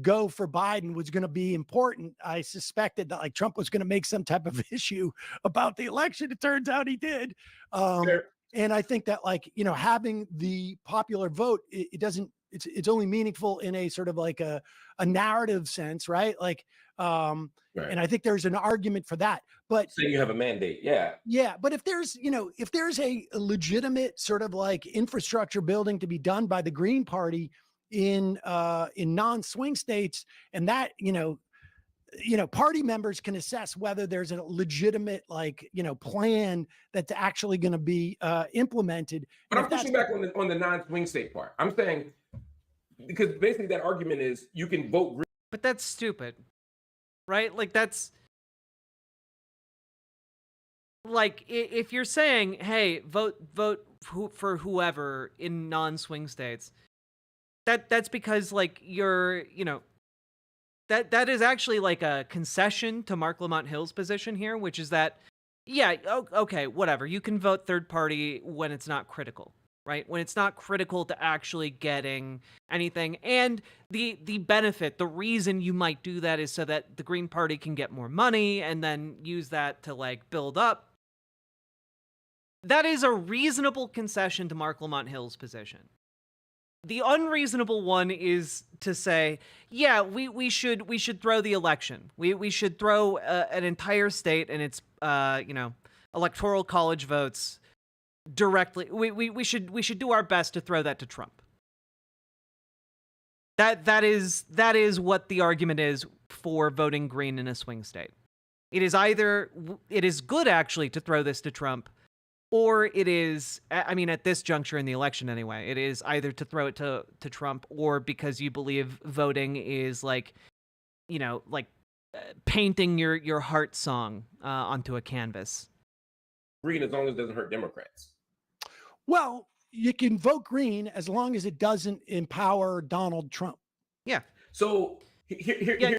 go for Biden was going to be important. I suspected that like Trump was going to make some type of issue about the election. It turns out he did. And I think that like, you know, having the popular vote, it doesn't, it's only meaningful in a sort of like a narrative sense, right? Like, and I think there's an argument for that. But say you have a mandate, yeah. But if there's, you know, if there's a legitimate sort of like infrastructure building to be done by the Green Party in non-swing states, and that, you know, party members can assess whether there's a legitimate, like, you know, plan that's actually going to be implemented. But I'm pushing back on the non-swing state part. I'm saying, because basically that argument is you can vote green. But that's stupid, right? Like that's like if you're saying, hey, vote for whoever in non-swing states, that's because like you're, you know, that is actually like a concession to Mark Lamont Hill's position here, which is that, yeah, okay, whatever, you can vote third party when it's not critical, right? When it's not critical to actually getting anything. And the benefit, the reason you might do that is so that the Green Party can get more money and then use that to like build up. That is a reasonable concession to Mark Lamont Hill's position. The unreasonable one is to say, yeah, we should throw the election. We should throw an entire state and its you know, electoral college votes directly. We should do our best to throw that to Trump. That is what the argument is for voting green in a swing state. It is good actually to throw this to Trump, or it is, I mean, at this juncture in the election anyway, it is either to throw it to Trump, or because you believe voting is like, you know, like painting your heart song onto a canvas. Green as long as it doesn't hurt Democrats. Well, you can vote green as long as it doesn't empower Donald Trump. Yeah. So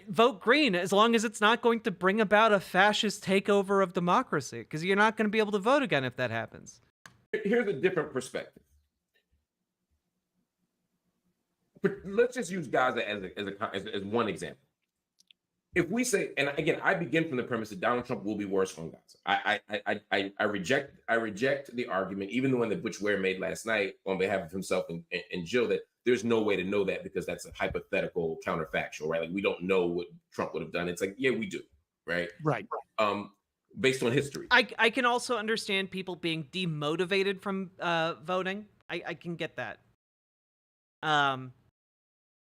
vote green as long as it's not going to bring about a fascist takeover of democracy, because you're not going to be able to vote again if that happens. Here's a different perspective. But let's just use Gaza as one example. If we say, and again, I begin from the premise that Donald Trump will be worse on Gaza. I reject the argument, even the one that Butch Ware made last night on behalf of himself and Jill, that there's no way to know that because that's a hypothetical counterfactual, right? Like we don't know what Trump would have done. It's like, yeah, we do, right? Right. Based on history. I can also understand people being demotivated from voting. I can get that.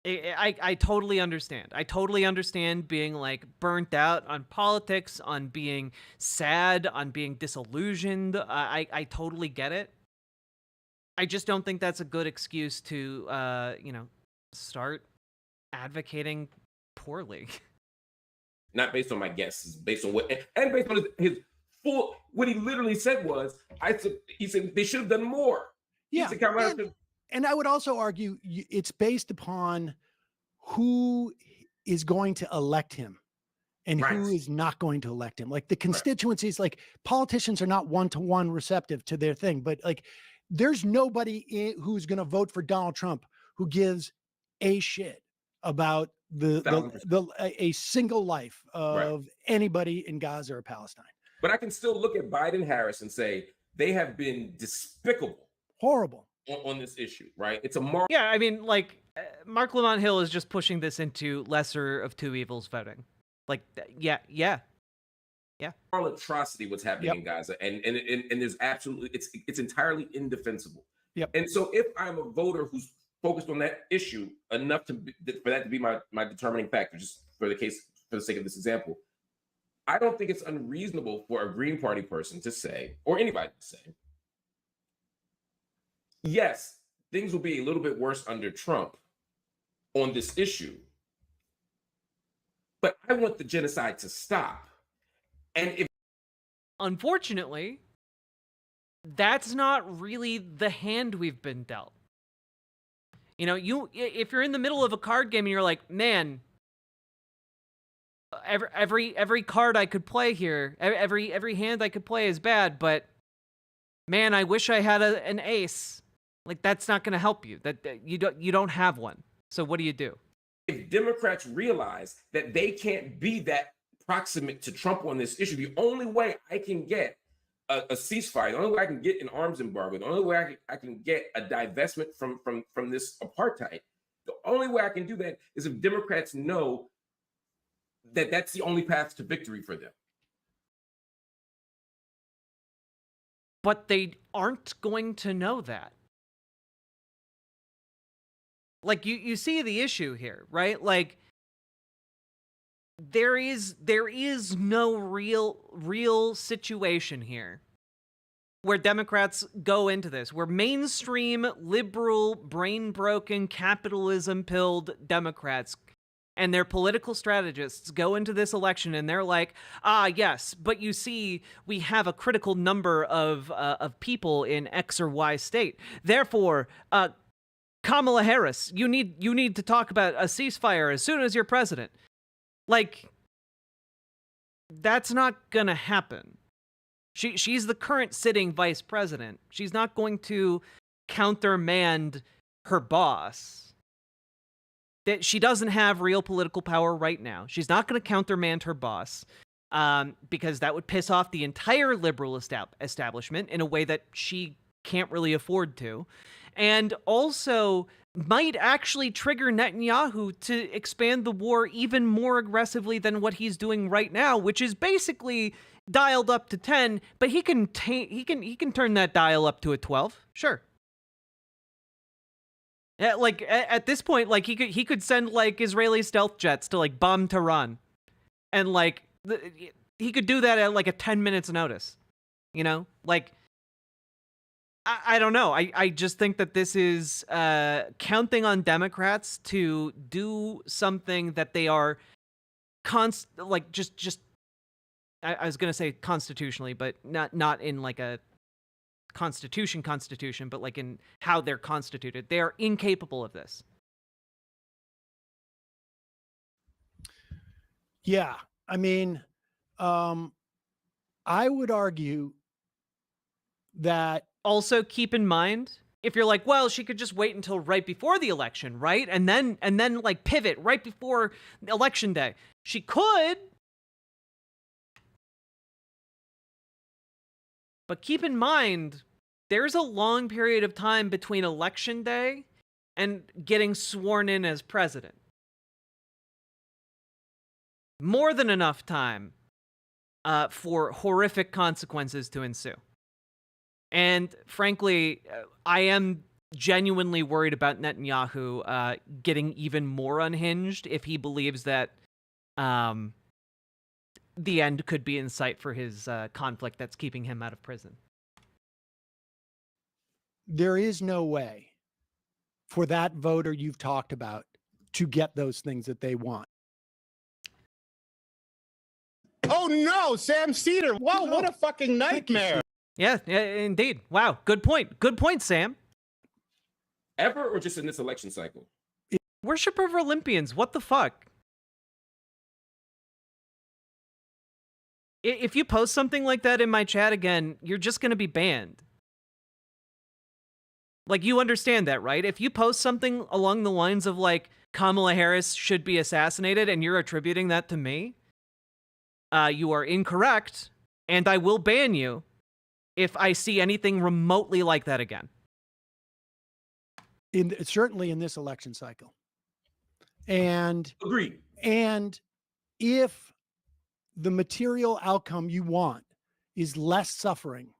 I totally understand. I totally understand being like burnt out on politics, on being sad, on being disillusioned. I totally get it. I just don't think that's a good excuse to, you know, start advocating poorly. Not based on my guesses, based on what, and based on his full, what he literally said was, he said they should have done more. Yeah. And I would also argue it's based upon who is going to elect him and who is not going to elect him. Like the constituencies, like politicians are not one-to-one receptive to their thing, but like there's nobody who's going to vote for Donald Trump who gives a shit about a single life of anybody in Gaza or Palestine. But I can still look at Biden Harris and say they have been despicable, horrible on this issue, right? It's yeah, I mean, like Mark Lamont Hill is just pushing this into lesser of two evils voting. Like, yeah. Moral atrocity what's happening in Gaza, and there's absolutely it's entirely indefensible. Yep. And so if I'm a voter who's focused on that issue enough for that to be my determining factor, just for the sake of this example, I don't think it's unreasonable for a Green Party person to say, or anybody to say, yes, things will be a little bit worse under Trump on this issue, but I want the genocide to stop. And if unfortunately, that's not really the hand we've been dealt. You know, if you're in the middle of a card game and you're like, man, every card I could play here, every hand I could play is bad, but man, I wish I had an ace. Like that's not going to help you. That you don't have one. So what do you do? if Democrats realize that they can't be that proximate to Trump on this issue, the only way I can get a ceasefire, the only way I can get an arms embargo, the only way I can get a divestment from this apartheid, the only way I can do that is if Democrats know that that's the only path to victory for them. But they aren't going to know that. Like, you see the issue here, right? Like, there is no real situation here where Democrats go into this, where mainstream liberal, brain-broken, capitalism-pilled Democrats and their political strategists go into this election and they're like, yes, but you see, we have a critical number of people in X or Y state. Therefore, Kamala Harris, you need to talk about a ceasefire as soon as you're president. Like, that's not gonna happen. She's the current sitting vice president. She's not going to countermand her boss. That she doesn't have real political power right now. She's not going to countermand her boss because that would piss off the entire liberal establishment in a way that she can't really afford to. And also might actually trigger Netanyahu to expand the war even more aggressively than what he's doing right now, which is basically dialed up to 10, but he can turn that dial up to a 12. Sure. Yeah, like at this point, like he could send like Israeli stealth jets to like bomb Tehran, and like he could do that at like a 10 minutes notice, you know. Like I don't know. I just think that this is counting on Democrats to do something that they are like just. I was gonna say constitutionally, but not in like a constitution, but like in how they're constituted. They are incapable of this. Yeah, I mean, I would argue that also keep in mind, if you're like, well, she could just wait until right before the election, right? And then like pivot right before election day. She could. But keep in mind, there's a long period of time between election day and getting sworn in as president. More than enough time for horrific consequences to ensue. And frankly, I am genuinely worried about Netanyahu getting even more unhinged if he believes that the end could be in sight for his conflict that's keeping him out of prison. There is no way for that voter you've talked about to get those things that they want. Oh no, Sam Cedar. Wow, what a fucking nightmare. Yeah, indeed. Wow, good point. Good point, Sam. Ever or just in this election cycle? Worship of Olympians, what the fuck? If you post something like that in my chat again, you're just going to be banned. Like, you understand that, right? If you post something along the lines of, like, Kamala Harris should be assassinated and you're attributing that to me, you are incorrect, and I will ban you if I see anything remotely like that again. Certainly in this election cycle. And agreed. And if the material outcome you want is less suffering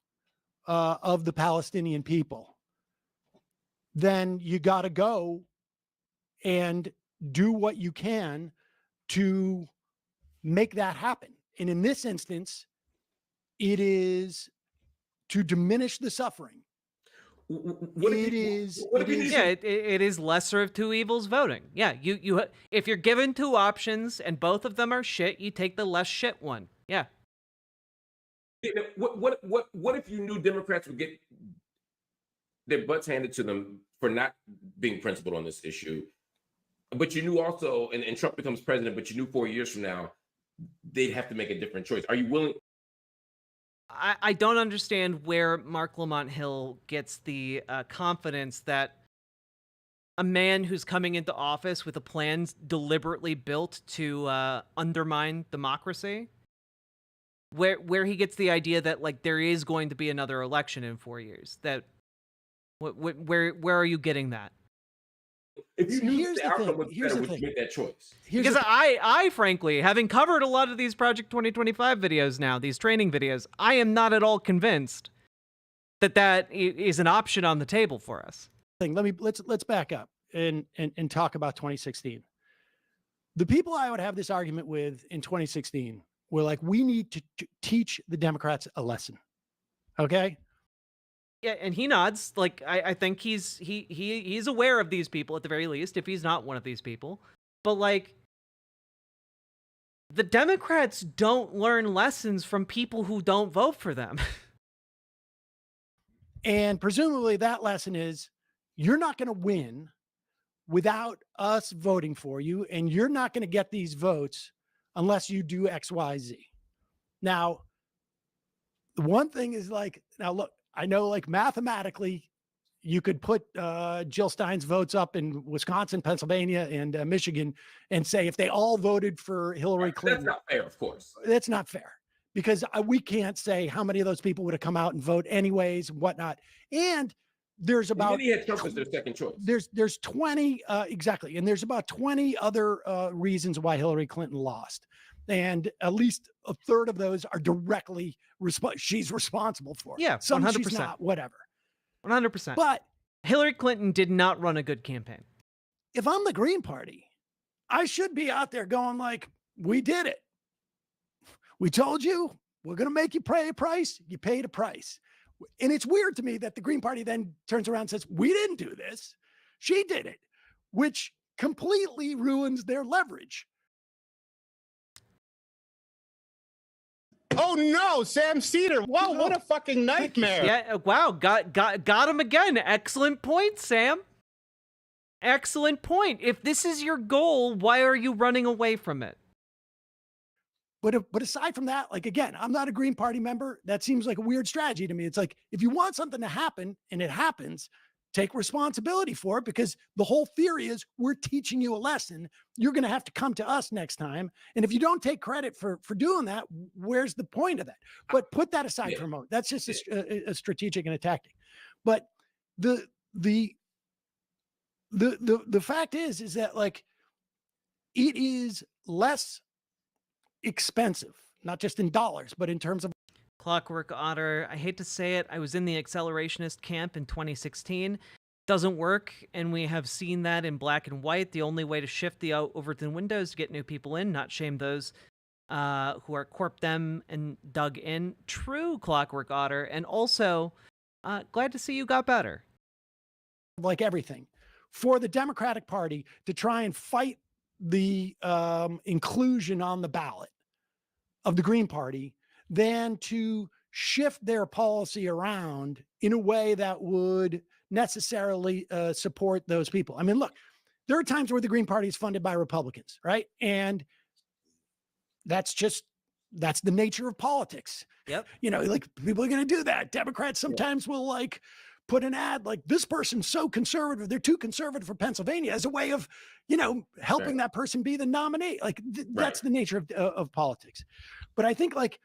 of the Palestinian people, then you got to go and do what you can to make that happen. And in this instance, it is to diminish the suffering. It is lesser of two evils voting. Yeah, you if you're given two options and both of them are shit, you take the less shit one. Yeah. What if you knew Democrats would get their butts handed to them for not being principled on this issue, but you knew also, and Trump becomes president, but you knew 4 years from now they'd have to make a different choice? Are you willing? I don't understand where Mark Lamont Hill gets the confidence that a man who's coming into office with a plan deliberately built to undermine democracy, where he gets the idea that like there is going to be another election in 4 years. That where are you getting that? If you knew the outcome was better, would you make that choice? Because I frankly, having covered a lot of these Project 2025 videos now, these training videos, I am not at all convinced that is an option on the table for us. Let's back up and talk about 2016. The people I would have this argument with in 2016 were like, we need to teach the Democrats a lesson. Okay? Yeah, and he nods. Like I think he's aware of these people at the very least, if he's not one of these people. But like, the Democrats don't learn lessons from people who don't vote for them. And presumably that lesson is, you're not going to win without us voting for you, and you're not going to get these votes unless you do X, Y, Z. Now, the one thing is like, now look, I know like mathematically you could put Jill Stein's votes up in Wisconsin, Pennsylvania, and Michigan and say if they all voted for Hillary Clinton. That's not fair, of course. That's not fair, because we can't say how many of those people would have come out and vote anyways and whatnot. And there's about he had Trump as their second choice. There's 20 exactly, and there's about 20 other reasons why Hillary Clinton lost, and at least a third of those are directly she's responsible for. Yeah, 100%. She's not, whatever. 100%. But Hillary Clinton did not run a good campaign. If I'm the Green Party, I should be out there going like, we did it. We told you we're going to make you pay a price. You paid a price. And it's weird to me that the Green Party then turns around and says, we didn't do this. She did it, which completely ruins their leverage. Oh no, Sam Cedar. Wow, what a fucking nightmare. Yeah, wow, got him again. Excellent point, Sam. Excellent point. If this is your goal, why are you running away from it? But aside from that, like, again, I'm not a Green Party member. That seems like a weird strategy to me. It's like, if you want something to happen and it happens, take responsibility for it, because the whole theory is we're teaching you a lesson. You're going to have to come to us next time. And if you don't take credit for doing that, where's the point of that? But put that aside for a moment. That's just a strategic and a tactic. But the fact is that like, it is less expensive, not just in dollars, but in terms of Clockwork Otter. I hate to say it, I was in the accelerationist camp in 2016. Doesn't work, and we have seen that in black and white. The only way to shift the Overton window is to get new people in, not shame those who are corp them and dug in. True, Clockwork Otter. And also, glad to see you got better. Like everything, for the Democratic Party to try and fight the inclusion on the ballot of the Green Party, than to shift their policy around in a way that would necessarily support those people. I mean, look, there are times where the Green Party is funded by Republicans, right? And that's the nature of politics. Yep. You know, like, people are going to do that. Democrats sometimes will like put an ad like, this person's so conservative, they're too conservative for Pennsylvania, as a way of, you know, helping that person be the nominee. Like that's the nature of politics. But I think like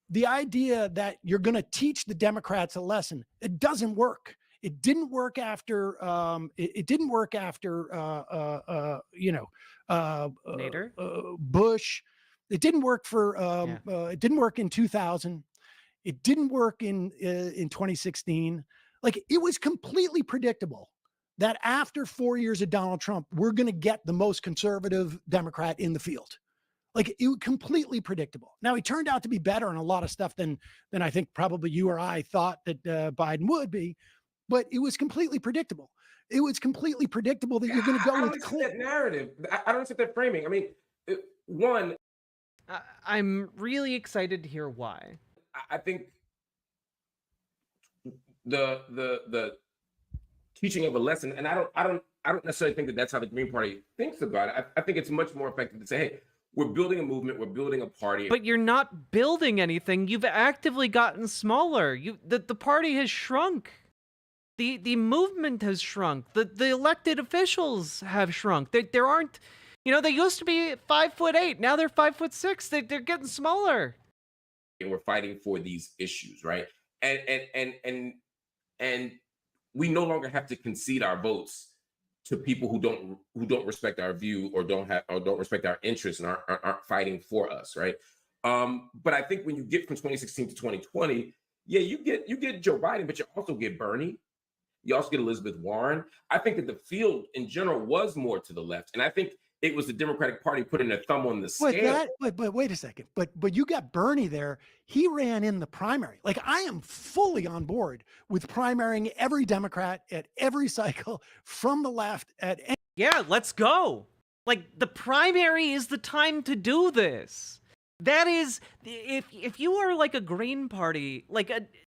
the idea that you're going to teach the Democrats a lesson, it doesn't work. It didn't work after Bush. It didn't work for it didn't work in 2000. It didn't work in 2016. Like, it was completely predictable that after 4 years of Donald Trump, we're going to get the most conservative Democrat in the field. Like, it was completely predictable. Now, he turned out to be better on a lot of stuff than I think probably you or I thought that Biden would be, but it was completely predictable. It was completely predictable that you're going to go with that narrative. I don't accept that framing. I mean, one, I'm really excited to hear why. I think the teaching of a lesson, and I don't necessarily think that that's how the Green Party thinks about it. I think it's much more effective to say, hey, we're building a movement, we're building a party. But you're not building anything. You've actively gotten smaller. The party has shrunk. The movement has shrunk. The elected officials have shrunk. There aren't, they used to be 5'8". Now they're 5'6". They're getting smaller. And we're fighting for these issues, right? And we no longer have to concede our votes to people who don't respect our view or don't respect our interests and aren't fighting for us, right? But I think when you get from 2016 to 2020, yeah, you get Joe Biden, but you also get Bernie. You also get Elizabeth Warren. I think that the field in general was more to the left, and I think it was the Democratic Party putting their thumb on the scale. But wait a second. But you got Bernie there. He ran in the primary. Like, I am fully on board with primarying every Democrat at every cycle from the left at any. Yeah, let's go. Like, the primary is the time to do this. That is, if you are like a Green Party,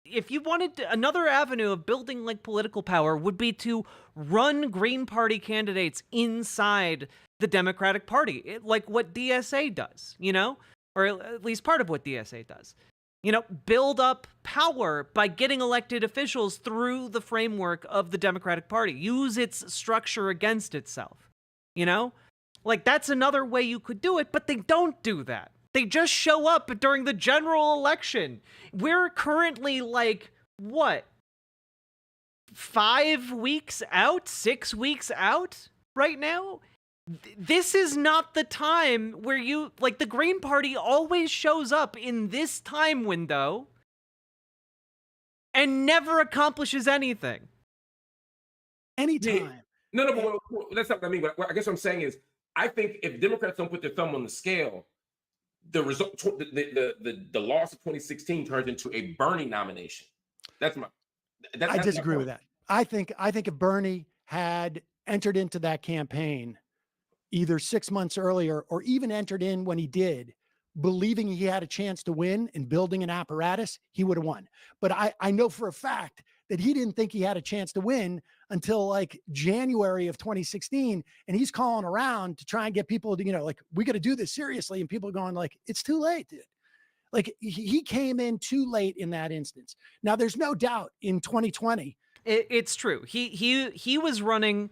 if you wanted another avenue of building like political power would be to run Green Party candidates inside the Democratic Party, like what DSA does, or at least part of what DSA does. Build up power by getting elected officials through the framework of the Democratic Party. Use its structure against itself. Like, that's another way you could do it, but they don't do that. They just show up during the general election. We're currently like, what? 5 weeks out? 6 weeks out right now? This is not the time where the Green Party always shows up in this time window and never accomplishes anything. Anytime. No, but that's not what I mean. But I guess what I'm saying is, I think if Democrats don't put their thumb on the scale, the result, the loss of 2016 turns into a Bernie nomination. I disagree with that. I think if Bernie had entered into that campaign either 6 months earlier or even entered in when he did, believing he had a chance to win and building an apparatus, he would have won. But I know for a fact that he didn't think he had a chance to win until like January of 2016. And he's calling around to try and get people to, we got to do this seriously. And people are going like, it's too late, dude. Like, he came in too late in that instance. Now, there's no doubt in 2020. It's true. He was running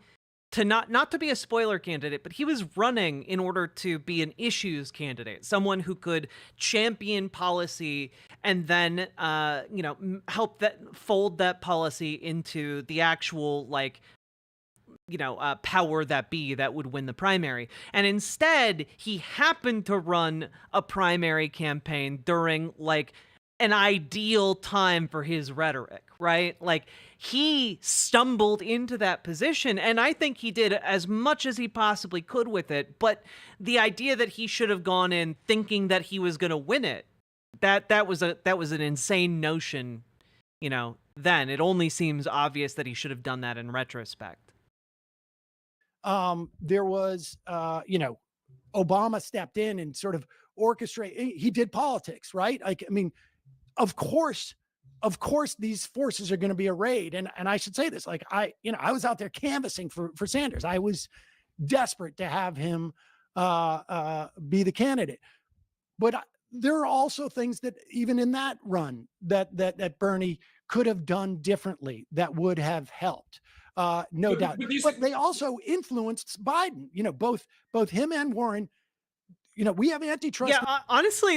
to not to be a spoiler candidate, but he was running in order to be an issues candidate, someone who could champion policy and then, help fold that policy into the actual, power that would win the primary. And instead, he happened to run a primary campaign during, an ideal time for his rhetoric, right? He stumbled into that position, and I think he did as much as he possibly could with it. But the idea that he should have gone in thinking that he was going to win it, that was an insane notion, then. It only seems obvious that he should have done that in retrospect. There was, Obama stepped in and sort of orchestrated. He did politics, right? Of course, these forces are going to be arrayed. And I should say this, I was out there canvassing for Sanders. I was desperate to have him be the candidate. But there are also things that even in that run that Bernie could have done differently that would have helped. No doubt. But they also influenced Biden, both him and Warren. We have antitrust. Yeah, honestly,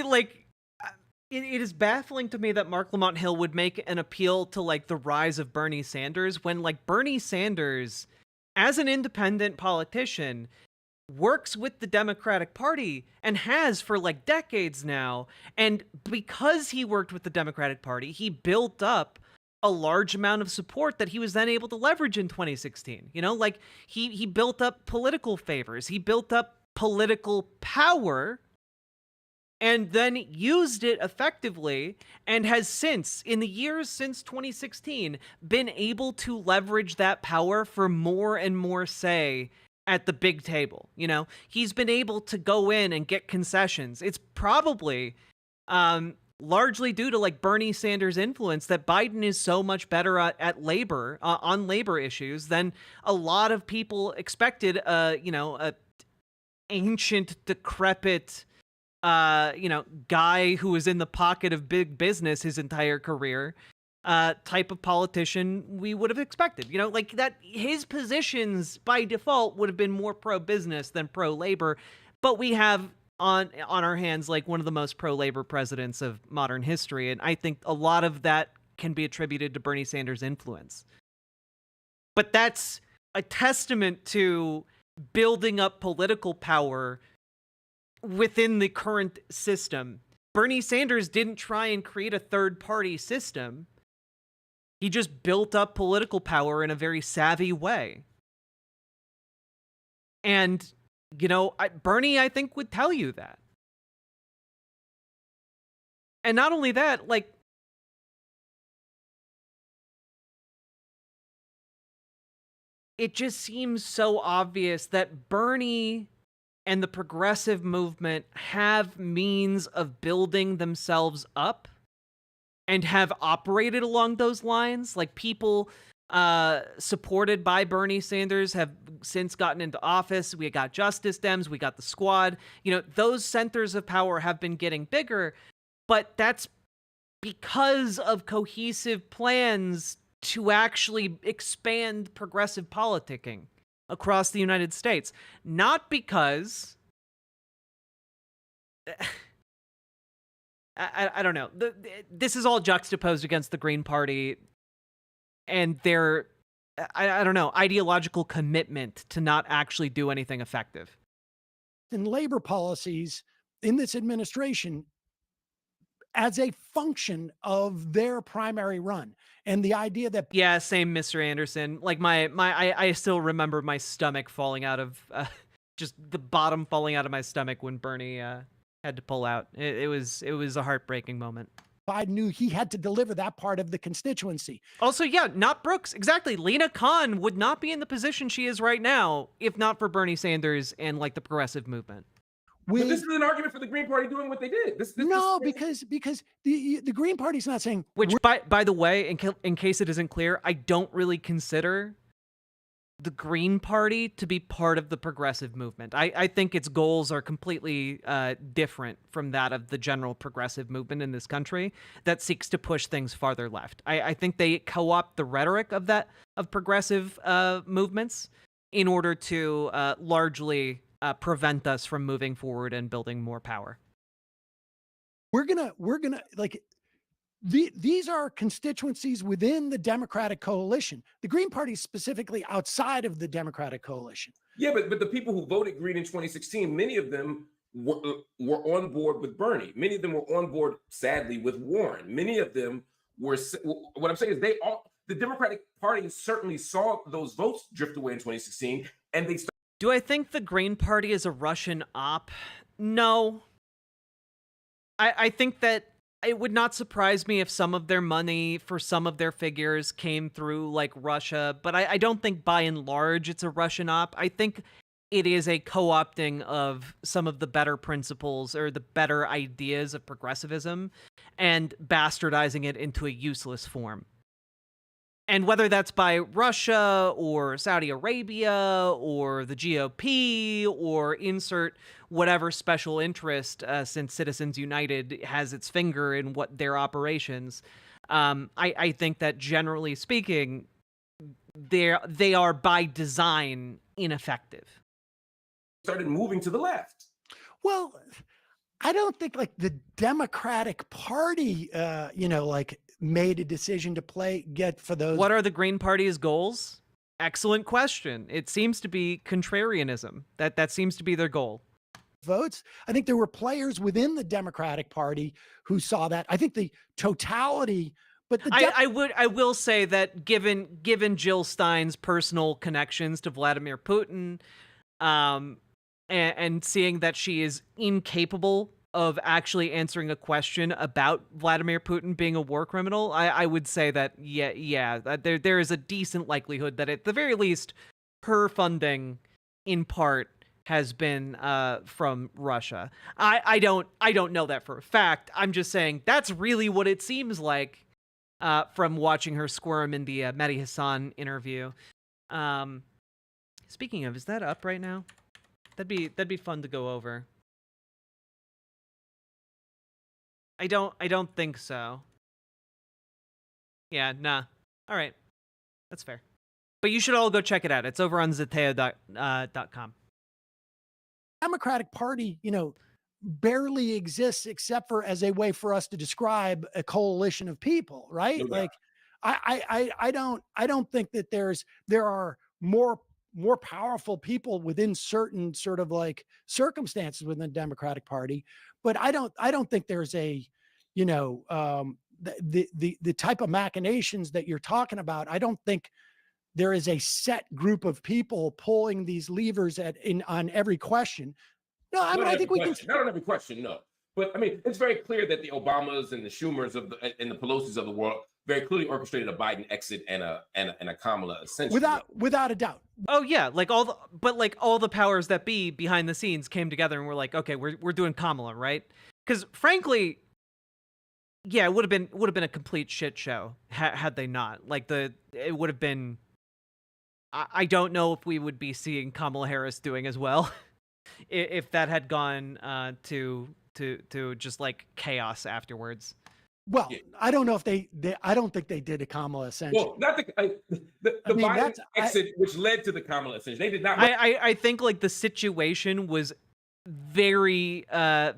it is baffling to me that Mark Lamont Hill would make an appeal to the rise of Bernie Sanders when Bernie Sanders, as an independent politician, works with the Democratic Party and has for decades now. And because he worked with the Democratic Party, he built up a large amount of support that he was then able to leverage in 2016. He built up political favors. He built up political power and then used it effectively, and has since, in the years since 2016, been able to leverage that power for more and more say at the big table. He's been able to go in and get concessions. It's probably largely due to Bernie Sanders' influence that Biden is so much better at labor, on labor issues than a lot of people expected. A ancient, decrepit, guy who was in the pocket of big business his entire career type of politician we would have expected. You know, like that his positions by default would have been more pro-business than pro-labor, but we have on our hands like one of the most pro-labor presidents of modern history, and I think a lot of that can be attributed to Bernie Sanders' influence. But that's a testament to building up political power within the current system. Bernie Sanders didn't try and create a third-party system. He just built up political power in a very savvy way. And, you know, Bernie, I think, would tell you that. And not only that, like, it just seems so obvious that Bernie and the progressive movement have means of building themselves up and have operated along those lines. Like, people supported by Bernie Sanders have since gotten into office. We got Justice Dems, we got the Squad. You know, those centers of power have been getting bigger, but that's because of cohesive plans to actually expand progressive politicking across the United States. Not because... I don't know. This is all juxtaposed against the Green Party and their, I don't know, ideological commitment to not actually do anything effective. And labor policies in this administration as a function of their primary run. And the idea that... Yeah, same, Mr. Anderson. Like, I still remember my stomach falling out of, just the bottom falling out of my stomach when Bernie had to pull out. It was a heartbreaking moment. Biden knew he had to deliver that part of the constituency. Also, yeah, not Brooks. Exactly. Lena Khan would not be in the position she is right now if not for Bernie Sanders and, like, the progressive movement. But this is an argument for the Green Party doing what they did. Because the Green Party's not saying... Which, by the way, in case it isn't clear, I don't really consider the Green Party to be part of the progressive movement. I think its goals are completely different from that of the general progressive movement in this country that seeks to push things farther left. I think they co-opt the rhetoric of progressive movements in order to largely prevent us from moving forward and building more power. We're gonna like... These are constituencies within the Democratic coalition. The Green Party is specifically outside of the Democratic coalition. Yeah, but the people who voted Green in 2016, many of them were on board with Bernie. Many of them were on board, sadly, with Warren. Many of them were... What I'm saying is the Democratic Party certainly saw those votes drift away in 2016, and they... Do I think the Green Party is a Russian op? No. I think that it would not surprise me if some of their money for some of their figures came through, like, Russia, but I don't think by and large it's a Russian op. I think it is a co-opting of some of the better principles or the better ideas of progressivism and bastardizing it into a useless form. And whether that's by Russia or Saudi Arabia or the GOP or insert whatever special interest, since Citizens United has its finger in what their operations, I think that generally speaking, they are by design ineffective. Started moving to the left. Well, I don't think like the Democratic Party, made a decision to get for those. What are the Green Party's goals? Excellent question. It seems to be contrarianism. That seems to be their goal. Votes. I think there were players within the Democratic Party who saw that. I think the totality, but I will say that given Jill Stein's personal connections to Vladimir Putin, and seeing that she is incapable of actually answering a question about Vladimir Putin being a war criminal, I would say that, there is a decent likelihood that at the very least, her funding, in part, has been from Russia. I don't know that for a fact. I'm just saying that's really what it seems like from watching her squirm in the Mehdi Hassan interview. Speaking of, is that up right now? That'd be fun to go over. I don't think so. Yeah, nah. All right. That's fair. But you should all go check it out. It's over on Zeteo.com. Democratic Party, barely exists except for as a way for us to describe a coalition of people, right? No Like, I don't think that there are more powerful people within certain sort of like circumstances within the Democratic Party, but I don't think there's a, the type of machinations that you're talking about. I don't think there is a set group of people pulling these levers on every question. No, I mean, I think we can. Not on every question, no. But I mean, it's very clear that the Obamas and the Schumers and the Pelosi's of the world very clearly orchestrated a Biden exit and a Kamala ascension. Without a doubt. Oh yeah, like all the powers that be behind the scenes came together and were like, okay, we're doing Kamala, right? Because frankly, yeah, it would have been a complete shit show had they not. Like it would have been. I don't know if we would be seeing Kamala Harris doing as well if that had gone to just like chaos afterwards. Well, yeah. I don't know if I don't think they did a Kamala ascension. Well, not the Biden exit, which led to the Kamala ascension. They did not. I think like the situation was very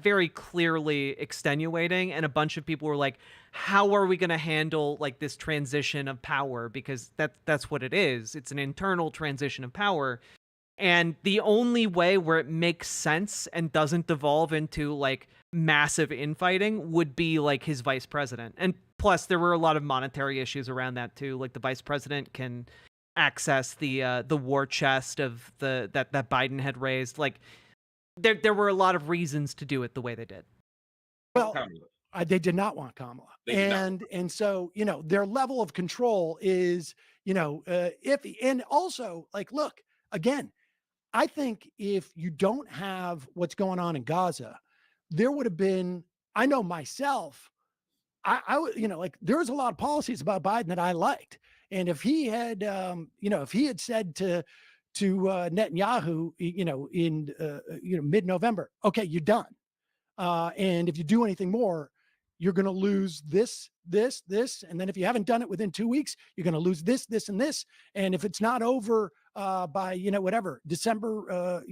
very clearly extenuating, and a bunch of people were like, how are we going to handle like this transition of power, because that's what it is. It's an internal transition of power, and the only way where it makes sense and doesn't devolve into like massive infighting would be like his vice president. And plus there were a lot of monetary issues around that too, like the vice president can access the war chest of that Biden had raised. Like there were a lot of reasons to do it the way they did. Well, they did not want Kamala. And so, their level of control is, iffy. And also, like, look, again, I think if you don't have what's going on in Gaza, there would have been, I know myself, I would, like, there was a lot of policies about Biden that I liked. And if he had, if he had said to Netanyahu, in mid-November, okay, you're done. And if you do anything more, you're going to lose this. And then if you haven't done it within 2 weeks, you're going to lose this, and this. And if it's not over by, December,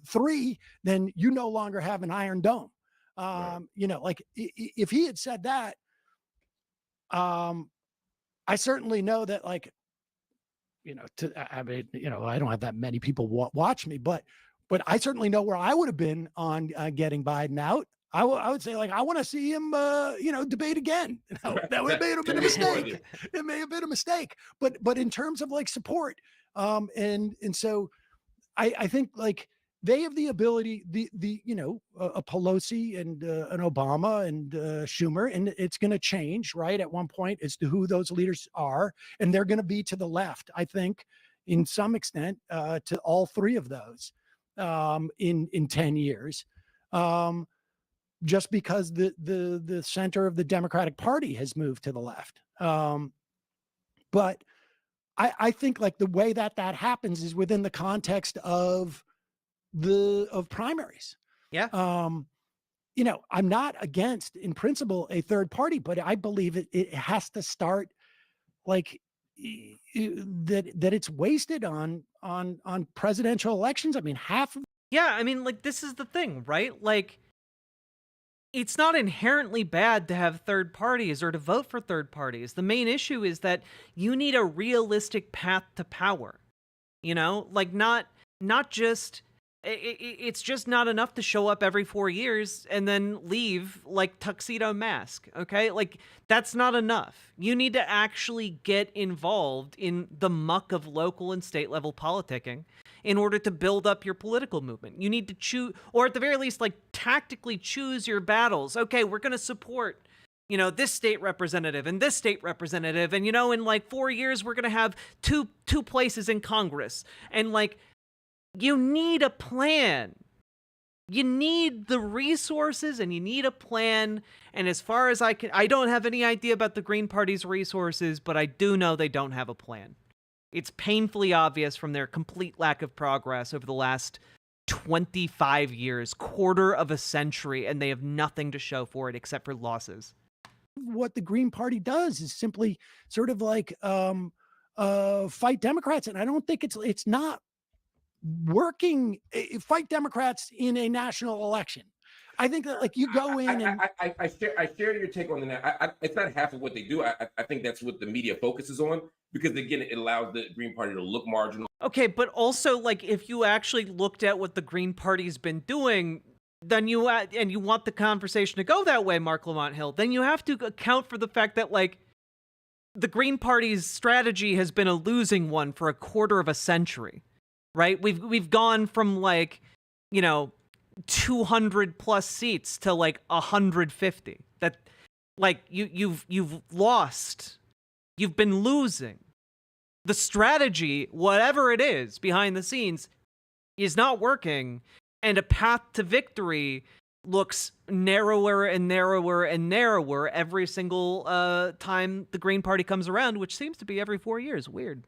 3, then you no longer have an Iron Dome. Right. Like if he had said that, I certainly know that, like, I don't have that many people watch me, but I certainly know where I would have been on getting Biden out. I would say, like, I want to see him, debate again. That may have been a mistake. It may have been a mistake, but in terms of like support, and so I think like they have the ability, a Pelosi and an Obama and Schumer, and it's going to change, right? At one point as to who those leaders are, and they're going to be to the left, I think, in some extent, to all three of those in 10 years. Just because the center of the Democratic Party has moved to the left. But I think like the way that happens is within the context of primaries. Yeah. I'm not against, in principle, a third party, but I believe it has to start like that it's wasted on presidential elections. I mean, like this is the thing, right? Like, it's not inherently bad to have third parties or to vote for third parties. The main issue is that you need a realistic path to power. Like not just, it's just not enough to show up every 4 years and then leave like tuxedo mask. Okay. Like that's not enough. You need to actually get involved in the muck of local and state level politicking in order to build up your political movement. You need to choose, or at the very least, like tactically choose your battles. Okay, we're going to support, this state representative and this state representative. And, in like 4 years, we're going to have two places in Congress. And like, you need a plan. You need the resources and you need a plan. And as far as I don't have any idea about the Green Party's resources, but I do know they don't have a plan. It's painfully obvious from their complete lack of progress over the last 25 years, quarter of a century, and they have nothing to show for it except for losses. what the Green Party does is simply sort of like fight Democrats, and I don't think it's not working. Fight Democrats in a national election. I think that like you go in and I share your take on that. It's not half of what they do. I think that's what the media focuses on, because again, it allows the Green Party to look marginal. Okay, but also like if you actually looked at what the Green Party's been doing, then you want the conversation to go that way, Mark Lamont Hill, then you have to account for the fact that like the Green Party's strategy has been a losing one for a quarter of a century, right? We've gone from like, 200 plus seats to like 150. That like you've lost. You've been losing. The strategy, whatever it is behind the scenes, is not working, and a path to victory looks narrower and narrower and narrower every single time the Green Party comes around, which seems to be every 4 years. Weird.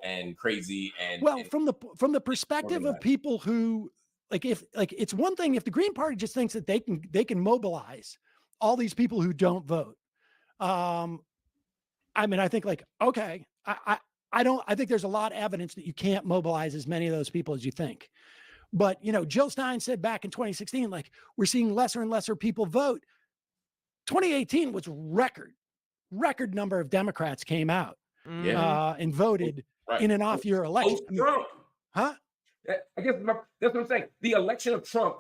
And crazy and from the perspective of people who if it's one thing if the Green Party just thinks that they can mobilize all these people who don't vote. I mean, I think like, okay, I think there's a lot of evidence that you can't mobilize as many of those people as you think. But, Jill Stein said back in 2016, like we're seeing lesser and lesser people vote. 2018 was record number of Democrats came out and voted in an off-year election. Trump. Huh? I guess that's what I'm saying. The election of Trump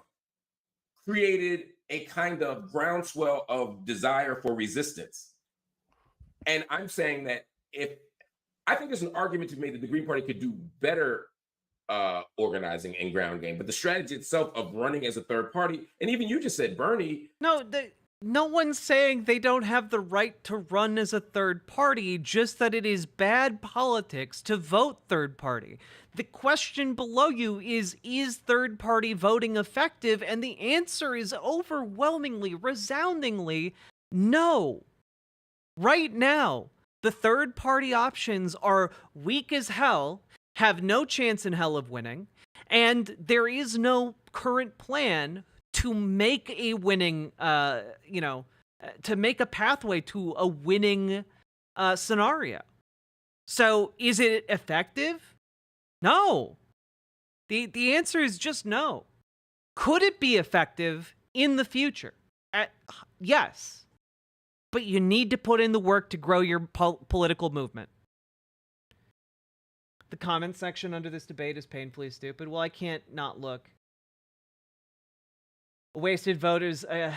created a kind of groundswell of desire for resistance. And I'm saying that I think there's an argument to be made that the Green Party could do better organizing and ground game, but the strategy itself of running as a third party, and even you just said Bernie. No one's saying they don't have the right to run as a third party, just that it is bad politics to vote third party. The question below you is third party voting effective? And the answer is overwhelmingly, resoundingly, no. Right now, the third party options are weak as hell, have no chance in hell of winning, and there is no current plan to make a winning, to make a pathway to a winning scenario. So is it effective? No. The answer is just no. Could it be effective in the future? Yes. But you need to put in the work to grow your political movement. The comment section under this debate is painfully stupid. Well, I can't not look. A wasted vote is a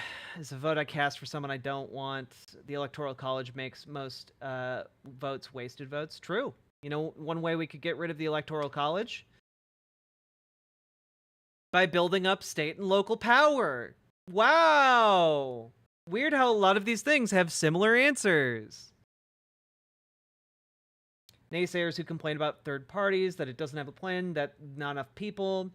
vote I cast for someone I don't want. The Electoral College makes most votes wasted votes. True. One way we could get rid of the Electoral College? By building up state and local power. Wow. Weird how a lot of these things have similar answers. Naysayers who complain about third parties, that it doesn't have a plan, that not enough people,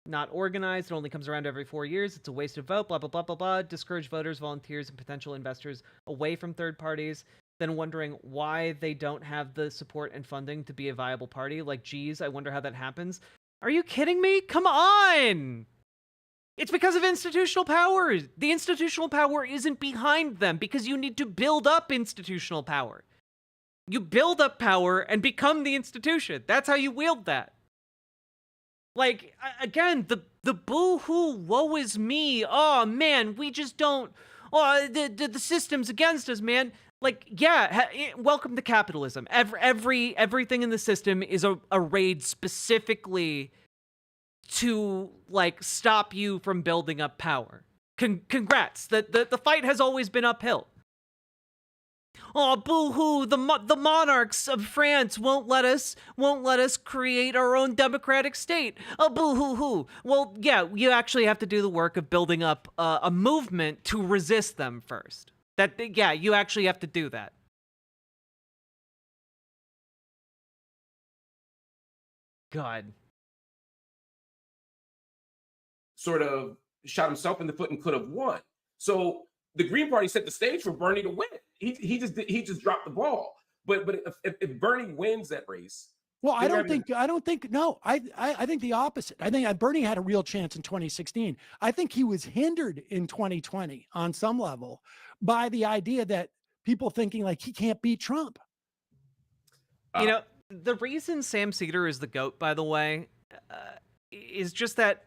not organized, it only comes around every 4 years, it's a wasted vote, blah, blah, blah, blah, blah. Discourage voters, volunteers, and potential investors away from third parties, then wondering why they don't have the support and funding to be a viable party. Like, geez, I wonder how that happens. Are you kidding me? Come on! It's because of institutional power. The institutional power isn't behind them because you need to build up institutional power. You build up power and become the institution. That's how you wield that. Like, again, the boo-hoo, woe is me. Oh, man, we just don't... Oh, the system's against us, man. Like, yeah, welcome to capitalism. Everything in the system is arrayed specifically to, like, stop you from building up power. Congrats. The fight has always been uphill. Oh, boo-hoo, the monarchs of France won't let us create our own democratic state. Oh, boo-hoo-hoo. Well, yeah, you actually have to do the work of building up a movement to resist them first. Yeah, you actually have to do that. God. Sort of shot himself in the foot and could have won. So the Green Party set the stage for Bernie to win. He just dropped the ball. But if Bernie wins that race, Well, I don't think no. I think the opposite. I think Bernie had a real chance in 2016. I think he was hindered in 2020 on some level by the idea that people thinking like he can't beat Trump. You know, the reason Sam Seder is the GOAT, by the way, is just that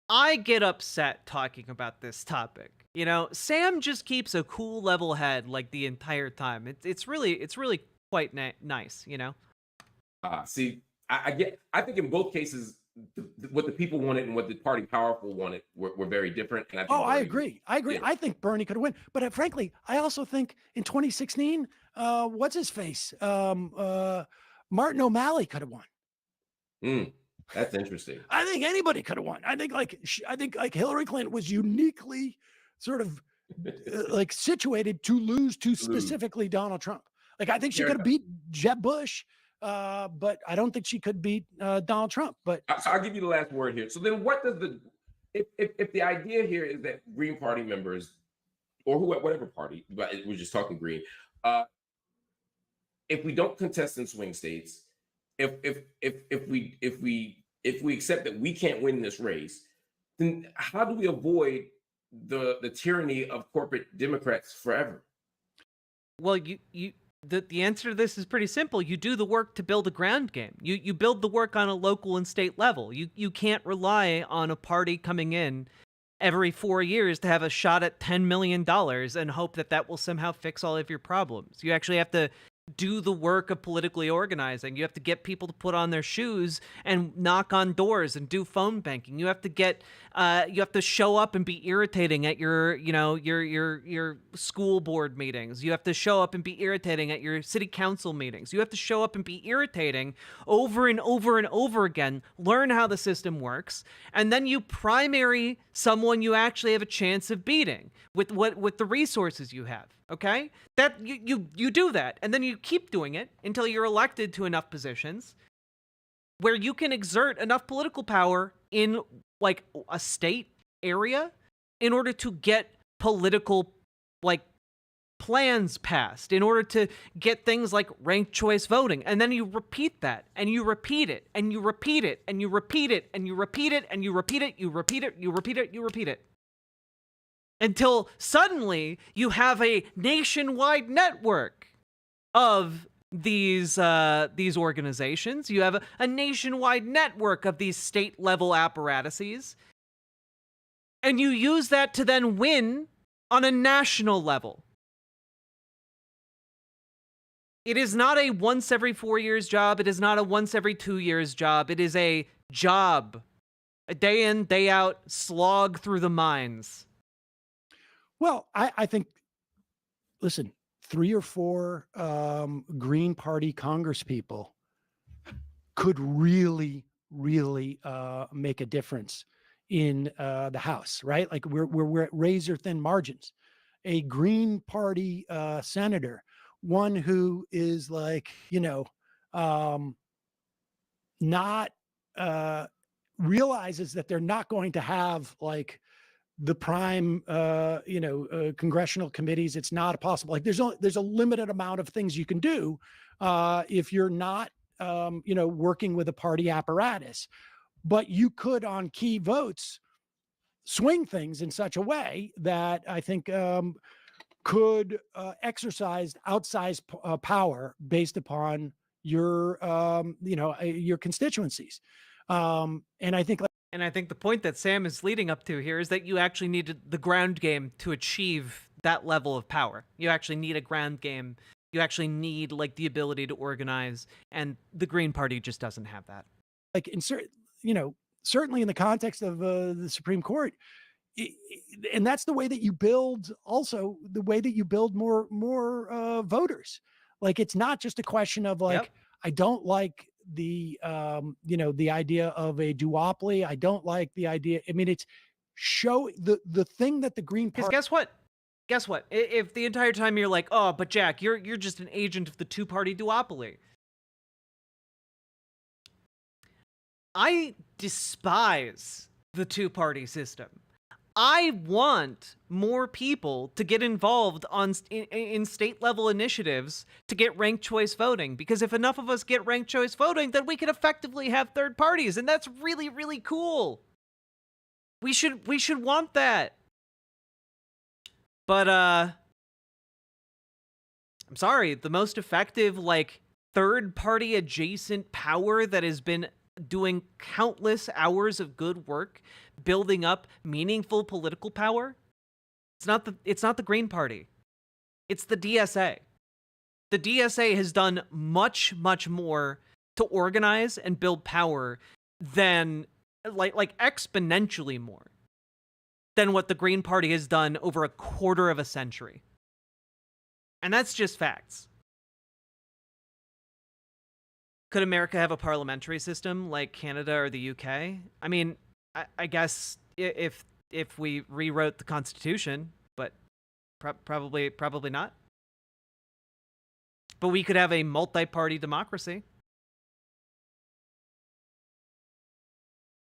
I get upset talking about this topic. You know, Sam just keeps a cool, level head like the entire time. It's really quite nice. You know. See, I think in both cases, what the people wanted and what the party powerful wanted were very different. And I agree. Yeah. I think Bernie could win, but frankly, I also think in 2016, what's his face, Martin O'Malley could have won. That's interesting. I think anybody could have won. I think like Hillary Clinton was uniquely sort of like situated to lose to specifically Donald Trump. Like I think she could have beat Jeb Bush. But I don't think she could beat Donald Trump. But so I'll give you the last word here. So then, what does if the idea here is that Green Party members, or whatever party, but we're just talking Green, if we don't contest in swing states, if we accept that we can't win this race, then how do we avoid the tyranny of corporate Democrats forever? Well, the answer to this is pretty simple. You do the work to build a ground game. You build the work on a local and state level. You can't rely on a party coming in every 4 years to have a shot at $10 million and hope that will somehow fix all of your problems. You actually have to do the work of politically organizing. You have to get people to put on their shoes and knock on doors and do phone banking. You have to show up and be irritating at your school board meetings. You have to show up and be irritating at your city council meetings. You have to show up and be irritating over and over and over again, learn how the system works, and then you primary someone you actually have a chance of beating with the resources you have. Okay, that you do that, and then you keep doing it until you're elected to enough positions where you can exert enough political power in like a state area in order to get political plans passed, in order to get things like ranked choice voting, and then you repeat that, and you repeat it, and you repeat it, and you repeat it, and you repeat it, and you repeat it, you repeat it, you repeat it, you repeat it. Until suddenly you have a nationwide network of these organizations. You have a nationwide network of these state-level apparatuses. And you use that to then win on a national level. It is not a once every 4 years job. It is not a once every 2 years job. It is a job. A day in, day out, slog through the mines. Well, I think, listen, 3 or 4 Green Party congresspeople could really make a difference in the House, right? Like we're at razor thin margins. A Green Party senator, one who is like, not realizes that they're not going to have like the prime, congressional committees. It's not possible. Like there's a limited amount of things you can do if you're not, working with a party apparatus. But you could, on key votes, swing things in such a way that I think could exercise outsized power based upon your, your constituencies. And I think. And I think the point that Sam is leading up to here is that you actually need the ground game to achieve that level of power. You actually need a ground game. You actually need like the ability to organize, and the Green Party just doesn't have that. Like certainly in the context of the Supreme Court, and that's the way that you build. Also, the way that you build more voters. Like it's not just a question of like I don't like the the idea of a duopoly. I don't like the idea. I mean, it's show the thing that the Green Party. Because guess what? If the entire time you're like, oh, but Jack, you're just an agent of the two-party duopoly. I despise the two-party system. I want more people to get involved in state level initiatives to get ranked choice voting, because if enough of us get ranked choice voting, then we can effectively have third parties, and that's really, really cool. We should want that. But I'm sorry, the most effective like third party adjacent power that has been doing countless hours of good work building up meaningful political power, it's not the Green Party. It's the DSA. The DSA has done much more to organize and build power than like exponentially more than what the Green Party has done over a quarter of a century. And that's just facts. Could America have a parliamentary system like Canada or the UK? I mean, I guess if we rewrote the Constitution, but probably not. But we could have a multi-party democracy.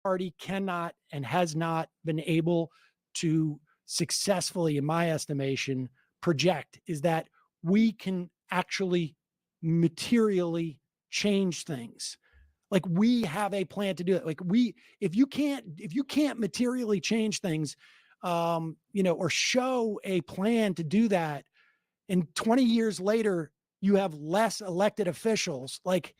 Party cannot and has not been able to successfully, in my estimation, project is that we can actually materially change things. Like we have a plan to do it. Like if you can't materially change things, or show a plan to do that, and 20 years later, you have less elected officials, like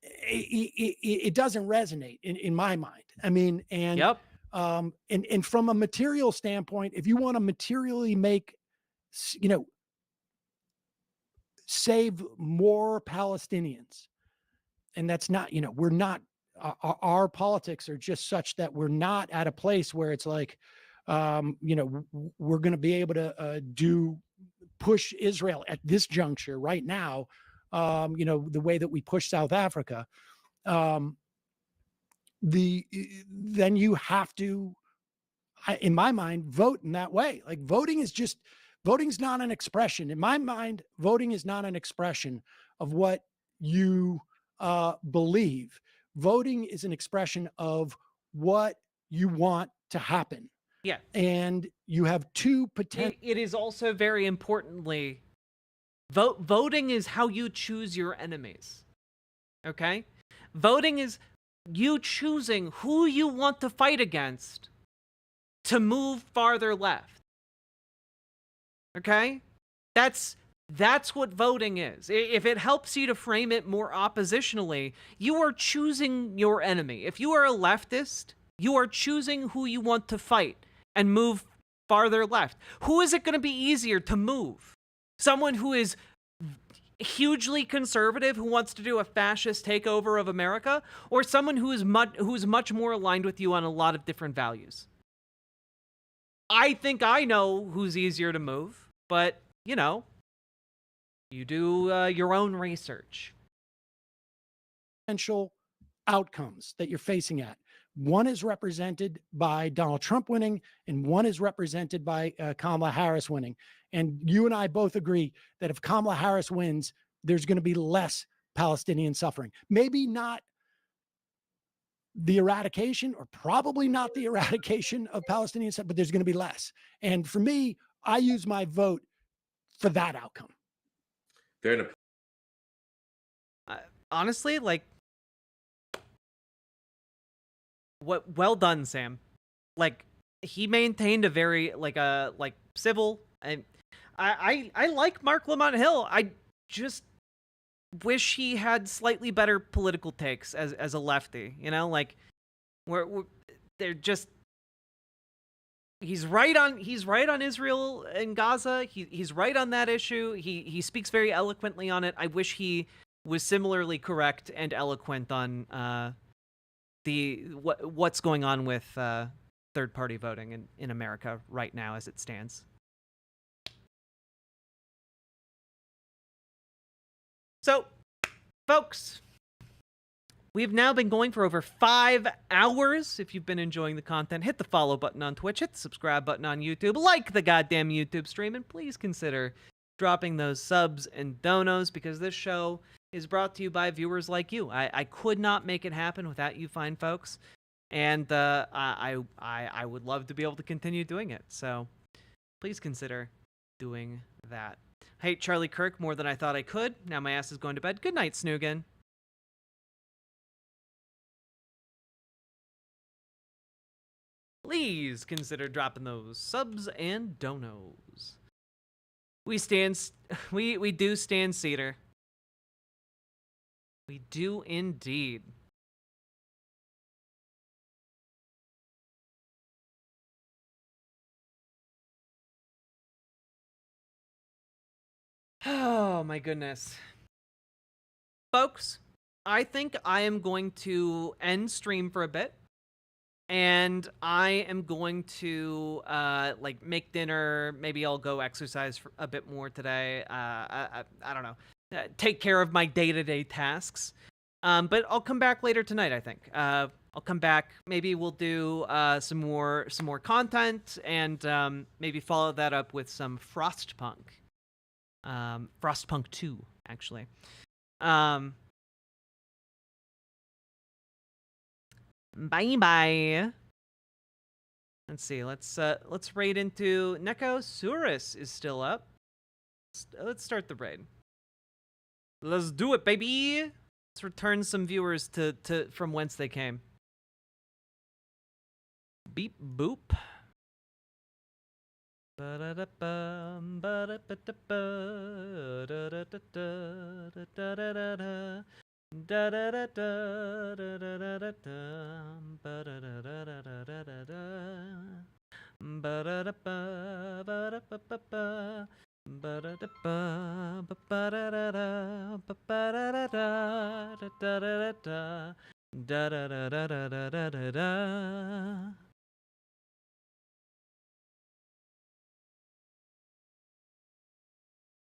it doesn't resonate in my mind. I mean, and yep. And from a material standpoint, if you want to materially make, save more Palestinians, and that's not, we're not, our politics are just such that we're not at a place where it's like, we're going to be able to push Israel at this juncture right now, the way that we push South Africa. Then you have to, in my mind, vote in that way. Like voting's not an expression. In my mind, voting is not an expression of what you believe. Voting is an expression of what you want to happen. Yeah. And you have two potential. It is also very importantly, voting is how you choose your enemies. Okay? Voting is you choosing who you want to fight against to move farther left. Okay? That's what voting is. If it helps you to frame it more oppositionally, you are choosing your enemy. If you are a leftist, you are choosing who you want to fight and move farther left. Who is it going to be easier to move? Someone who is hugely conservative, who wants to do a fascist takeover of America, or someone who is much more aligned with you on a lot of different values? I think I know who's easier to move, but, you do your own research. Potential outcomes that you're facing at. One is represented by Donald Trump winning, and one is represented by Kamala Harris winning. And you and I both agree that if Kamala Harris wins, there's going to be less Palestinian suffering. Maybe not the eradication, or probably not the eradication of Palestinian suffering, but there's going to be less. And for me, I use my vote for that outcome. Fair enough. Honestly, well done, Sam. Like, he maintained a very civil, and I like Mark Lamont Hill. I just wish he had slightly better political takes as a lefty. They're just, he's right on Israel and Gaza. He's right on that issue. He speaks very eloquently on it. I wish he was similarly correct and eloquent on what's going on with third-party voting in America right now as it stands. So, folks, we've now been going for over 5 hours. If you've been enjoying the content, hit the follow button on Twitch, hit the subscribe button on YouTube, like the goddamn YouTube stream, and please consider dropping those subs and donos, because this show is brought to you by viewers like you. I could not make it happen without you fine folks. And I would love to be able to continue doing it. So please consider doing that. I hate Charlie Kirk more than I thought I could. Now my ass is going to bed. Good night, Snoogan. Please consider dropping those subs and donos. We do stand Cedar. We do indeed. Oh my goodness. Folks, I think I am going to end stream for a bit. And I am going to like make dinner. Maybe I'll go exercise for a bit more today. I don't know. Take care of my day-to-day tasks. But I'll come back later tonight, I think. I'll come back. Maybe we'll do some more content, and maybe follow that up with some Frostpunk. Frostpunk 2, actually. Bye. Let's see. Let's raid into Neko. Suris is still up. Let's start the raid. Let's do it, baby. Let's return some viewers to from whence they came. Beep boop.